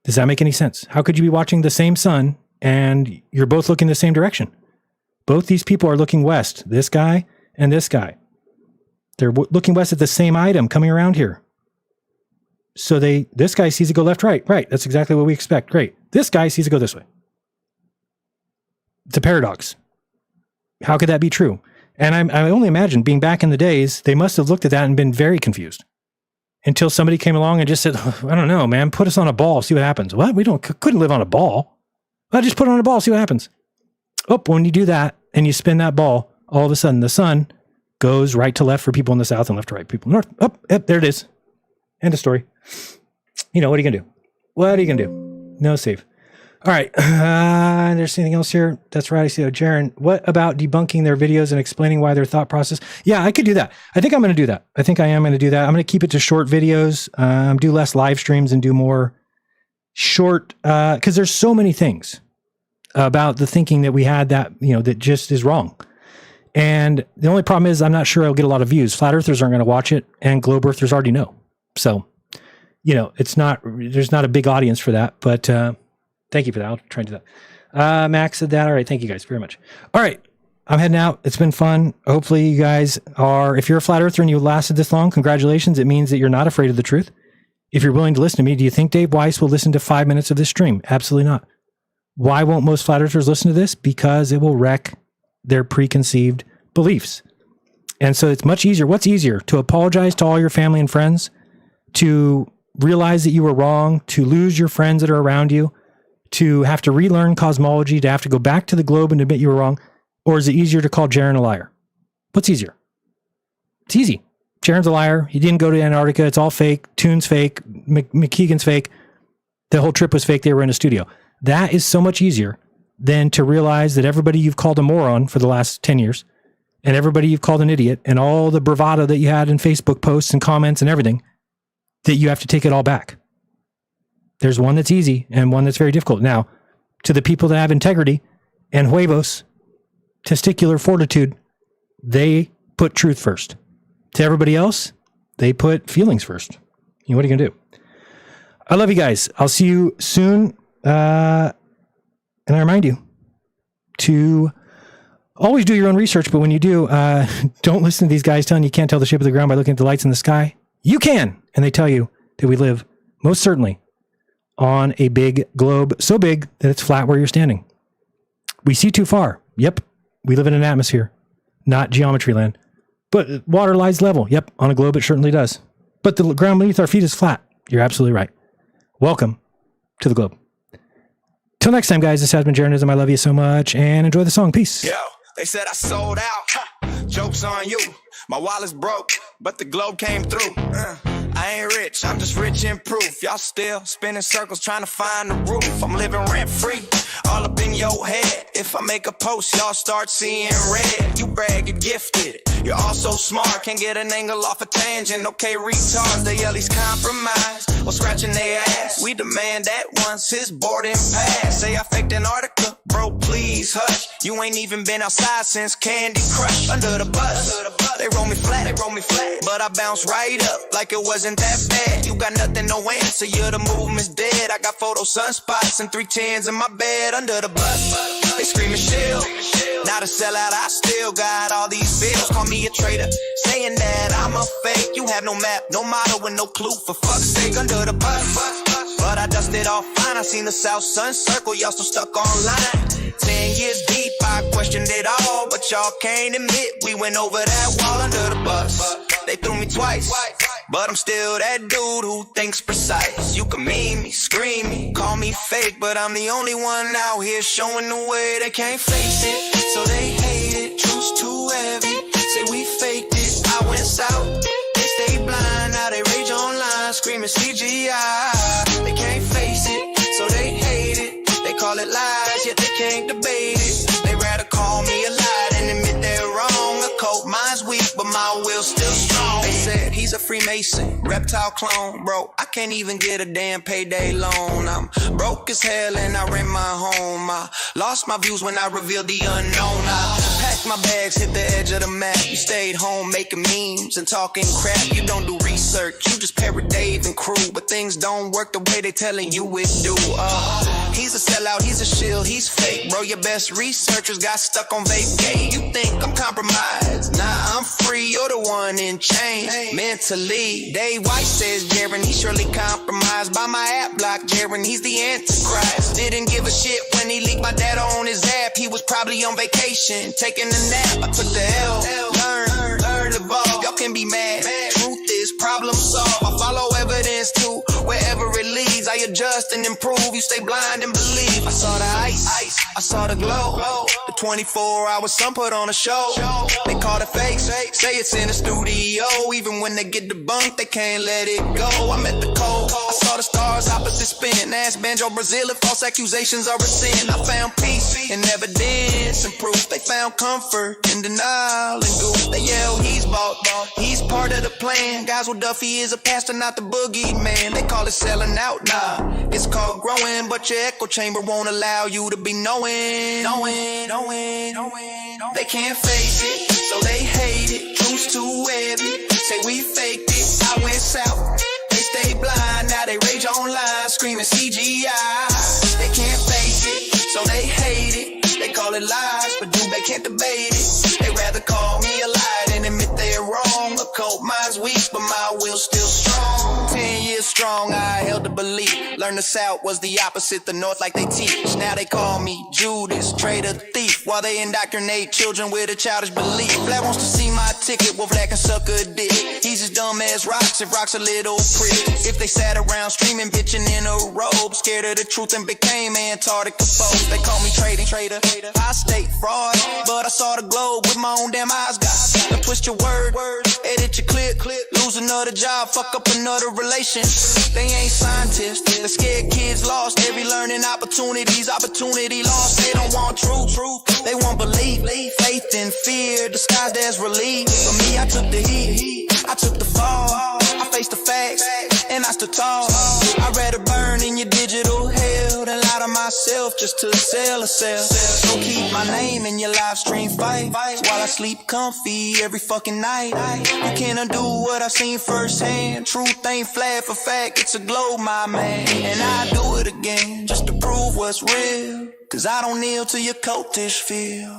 Does that make any sense? How could you be watching the same sun and you're both looking the same direction? Both these people are looking west, this guy and this guy. They're looking west at the same item coming around here. So this guy sees it go left, right. Right. That's exactly what we expect. Great. This guy sees it go this way. It's a paradox. How could that be true? And I only imagine being back in the days, they must have looked at that and been very confused until somebody came along and just said, I don't know, man, put us on a ball, see what happens. What? We couldn't live on a ball. Well, just put it on a ball, see what happens. Oh, when you do that and you spin that ball, all of a sudden the sun goes right to left for people in the south and left to right people north. Oh, there it is. End of story. What are you going to do? What are you going to do? No save. All right. There's anything else here? That's right. I see. Jaron, what about debunking their videos and explaining why their thought process? Yeah, I could do that. I think I'm going to do that. I think I am going to do that. I'm going to keep it to short videos, do less live streams and do more short, because there's so many things about the thinking that we had that, that just is wrong. And the only problem is I'm not sure I'll get a lot of views. Flat earthers aren't going to watch it and globe earthers already know. So, there's not a big audience for that, but thank you for that. I'll try and do that. Max said that. All right. Thank you guys very much. All right. I'm heading out. It's been fun. Hopefully you guys if you're a flat earther and you lasted this long, congratulations. It means that you're not afraid of the truth. If you're willing to listen to me, do you think Dave Weiss will listen to 5 minutes of this stream? Absolutely not. Why won't most flat earthers listen to this? Because it will wreck their preconceived beliefs. And so it's much easier. What's easier? To apologize to all your family and friends, to realize that you were wrong, to lose your friends that are around you, to have to relearn cosmology, to have to go back to the globe and admit you were wrong? Or is it easier to call Jaron a liar? What's easier? It's easy. Jaron's a liar. He didn't go to Antarctica. It's all fake. Tune's fake. McKeegan's fake. The whole trip was fake. They were in a studio. That is so much easier than to realize that everybody you've called a moron for the last 10 years and everybody you've called an idiot and all the bravado that you had in Facebook posts and comments and everything, that you have to take it all back. There's one that's easy and one that's very difficult. Now, to the people that have integrity and huevos, testicular fortitude, they put truth first. To everybody else, they put feelings first. You know, what are you going to do? I love you guys. I'll see you soon. And I remind you to always do your own research, but when you do, don't listen to these guys telling you can't tell the shape of the ground by looking at the lights in the sky. You can. And they tell you that we live most certainly on a big globe, so big that it's flat where you're standing. We see too far. Yep. We live in an atmosphere, not geometry land. But water lies level. Yep. On a globe, it certainly does. But the ground beneath our feet is flat. You're absolutely right. Welcome to the globe. Till next time, guys, this has been Jeranism. I love you so much, and enjoy the song. Peace. Yo, they said I sold out. Joke's on you. My wallet's broke, but the globe came through. I ain't rich, I'm just rich in proof. Y'all still spinning circles trying to find the roof. I'm living rent free, all up in your head. If I make a post, y'all start seeing red. You brag, you're gifted, you're all so smart. Can't get an angle off a tangent. Okay, retards, they at least compromise or scratching their ass. We demand that once his boarding pass. Say I faked Antarctica, bro, please hush. You ain't even been outside since Candy Crush. Under the bus, they roll me flat, but I bounce right up like it wasn't that bad. You got nothing, no answer, you're the movement's dead. I got photo sunspots and 310s in my bed. Under the bus, they screaming shield. Not a sellout, I still got all these bills. Call me a traitor, saying that I'm a fake. You have no map, no motto, and no clue, for fuck's sake. Under the bus, but I dusted off fine. I seen the South Sun circle, y'all still stuck online. 10 years deep, I questioned it all, but y'all can't admit we went over that wall. Under the bus, they threw me twice, but I'm still that dude who thinks precise. You can meme me, scream me, call me fake, but I'm the only one out here showing the way. They can't face it, so they hate it. Truth's too heavy, say we faked it. I went south, they stay blind, now they rage online, screaming CGI. They can't face it, so they hate it. They call it lies, yet they can't debate it. They rather call me a lie than admit they're wrong. A cold mind's weak, but my will's still strong. They said he's a Freemason, reptile clone. Bro, I can't even get a damn payday loan. I'm broke as hell and I rent my home. I lost my views when I revealed the unknown. I packed my bags, hit the edge of the map. You stayed home making memes and talking crap. You don't do research, you just parrot Dave and crew. But things don't work the way they telling you it do. He's a sellout, he's a shield, he's fake. Bro, your best researchers got stuck on vacate. You think I'm compromised? Nah, I'm free, you're the one in chains. Mentally, Dave White says Jaren, he's surely compromised by my app block. Jaren, he's the Antichrist. Didn't give a shit when he leaked my data on his app. He was probably on vacation, taking a nap. I took the L, learn the ball. Y'all can be mad, truth is problem solved. I follow evidence too, wherever it leads. I adjust and improve, you stay blind and believe. I saw the ice, I saw the glow. The 24-hour sun put on a show. They call it fake, say it's in the studio. Even when they get debunked, they can't let it go. I'm at the cold, I saw the stars opposite spin. Ask Banjo Brazil if false accusations are a sin. I found peace in evidence and proof. They found comfort in denial and goof. They yell he's bought, he's part of the plan. Guys, well, Duffy is a pastor, not the boogeyman. They call it selling out, nah, it's called growing. But your echo chamber won't allow you to be knowing. They can't face it, so they hate it. Truth's too heavy, say we faked it. I went south, they stay blind, now they rage online, screaming CGI. They can't face it, so they hate it. They call it lies, but dude, they can't debate it. They rather call me a lie than admit they're wrong. A cold mind's weak, but my will's still strong. 10 years strong, I held the belief. Learn Learned the South was the opposite, the North like they teach. Now they call me Judas, traitor, thief, while they indoctrinate children with a childish belief. Black wants to see my ticket, well, Black can suck a dick. He's as dumb as rocks, if rocks a little prick. If they sat around screaming, bitching in a robe, scared of the truth and became Antarctica folks. They call me traitor, I state fraud, but I saw the globe with my own damn eyes. Got twist your word, edit your clip, lose another job, fuck up another relation. They ain't scientists, the scared kids lost every learning opportunity lost. They don't want truth, they want belief, faith and fear disguised as relief. For me, I took the heat, I took the fall, I faced the facts, and I stood tall. I'd rather burn in your digital hell than lie to myself just to sell a cell. So keep my name in your live stream fight while I sleep comfy every fucking night. You can't undo what I've seen firsthand. Truth ain't flat for fact, it's a globe, my man. And I do it again just to prove what's real. Cause I don't kneel to your cultish feel.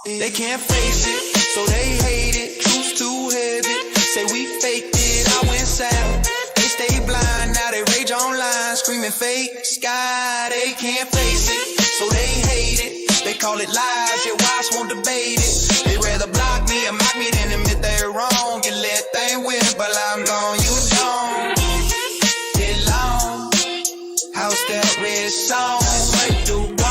They can't face it, so they hate it. Truth's too heavy, say we faked it. I went south, they stay blind. Now they rage online, screaming fake sky. They can't face it, so they hate it. They call it lies, your wives won't debate it. They rather block me or mock me than admit they're wrong. You let them win, but I'm gone, you don't. Get long, house that red song, right through.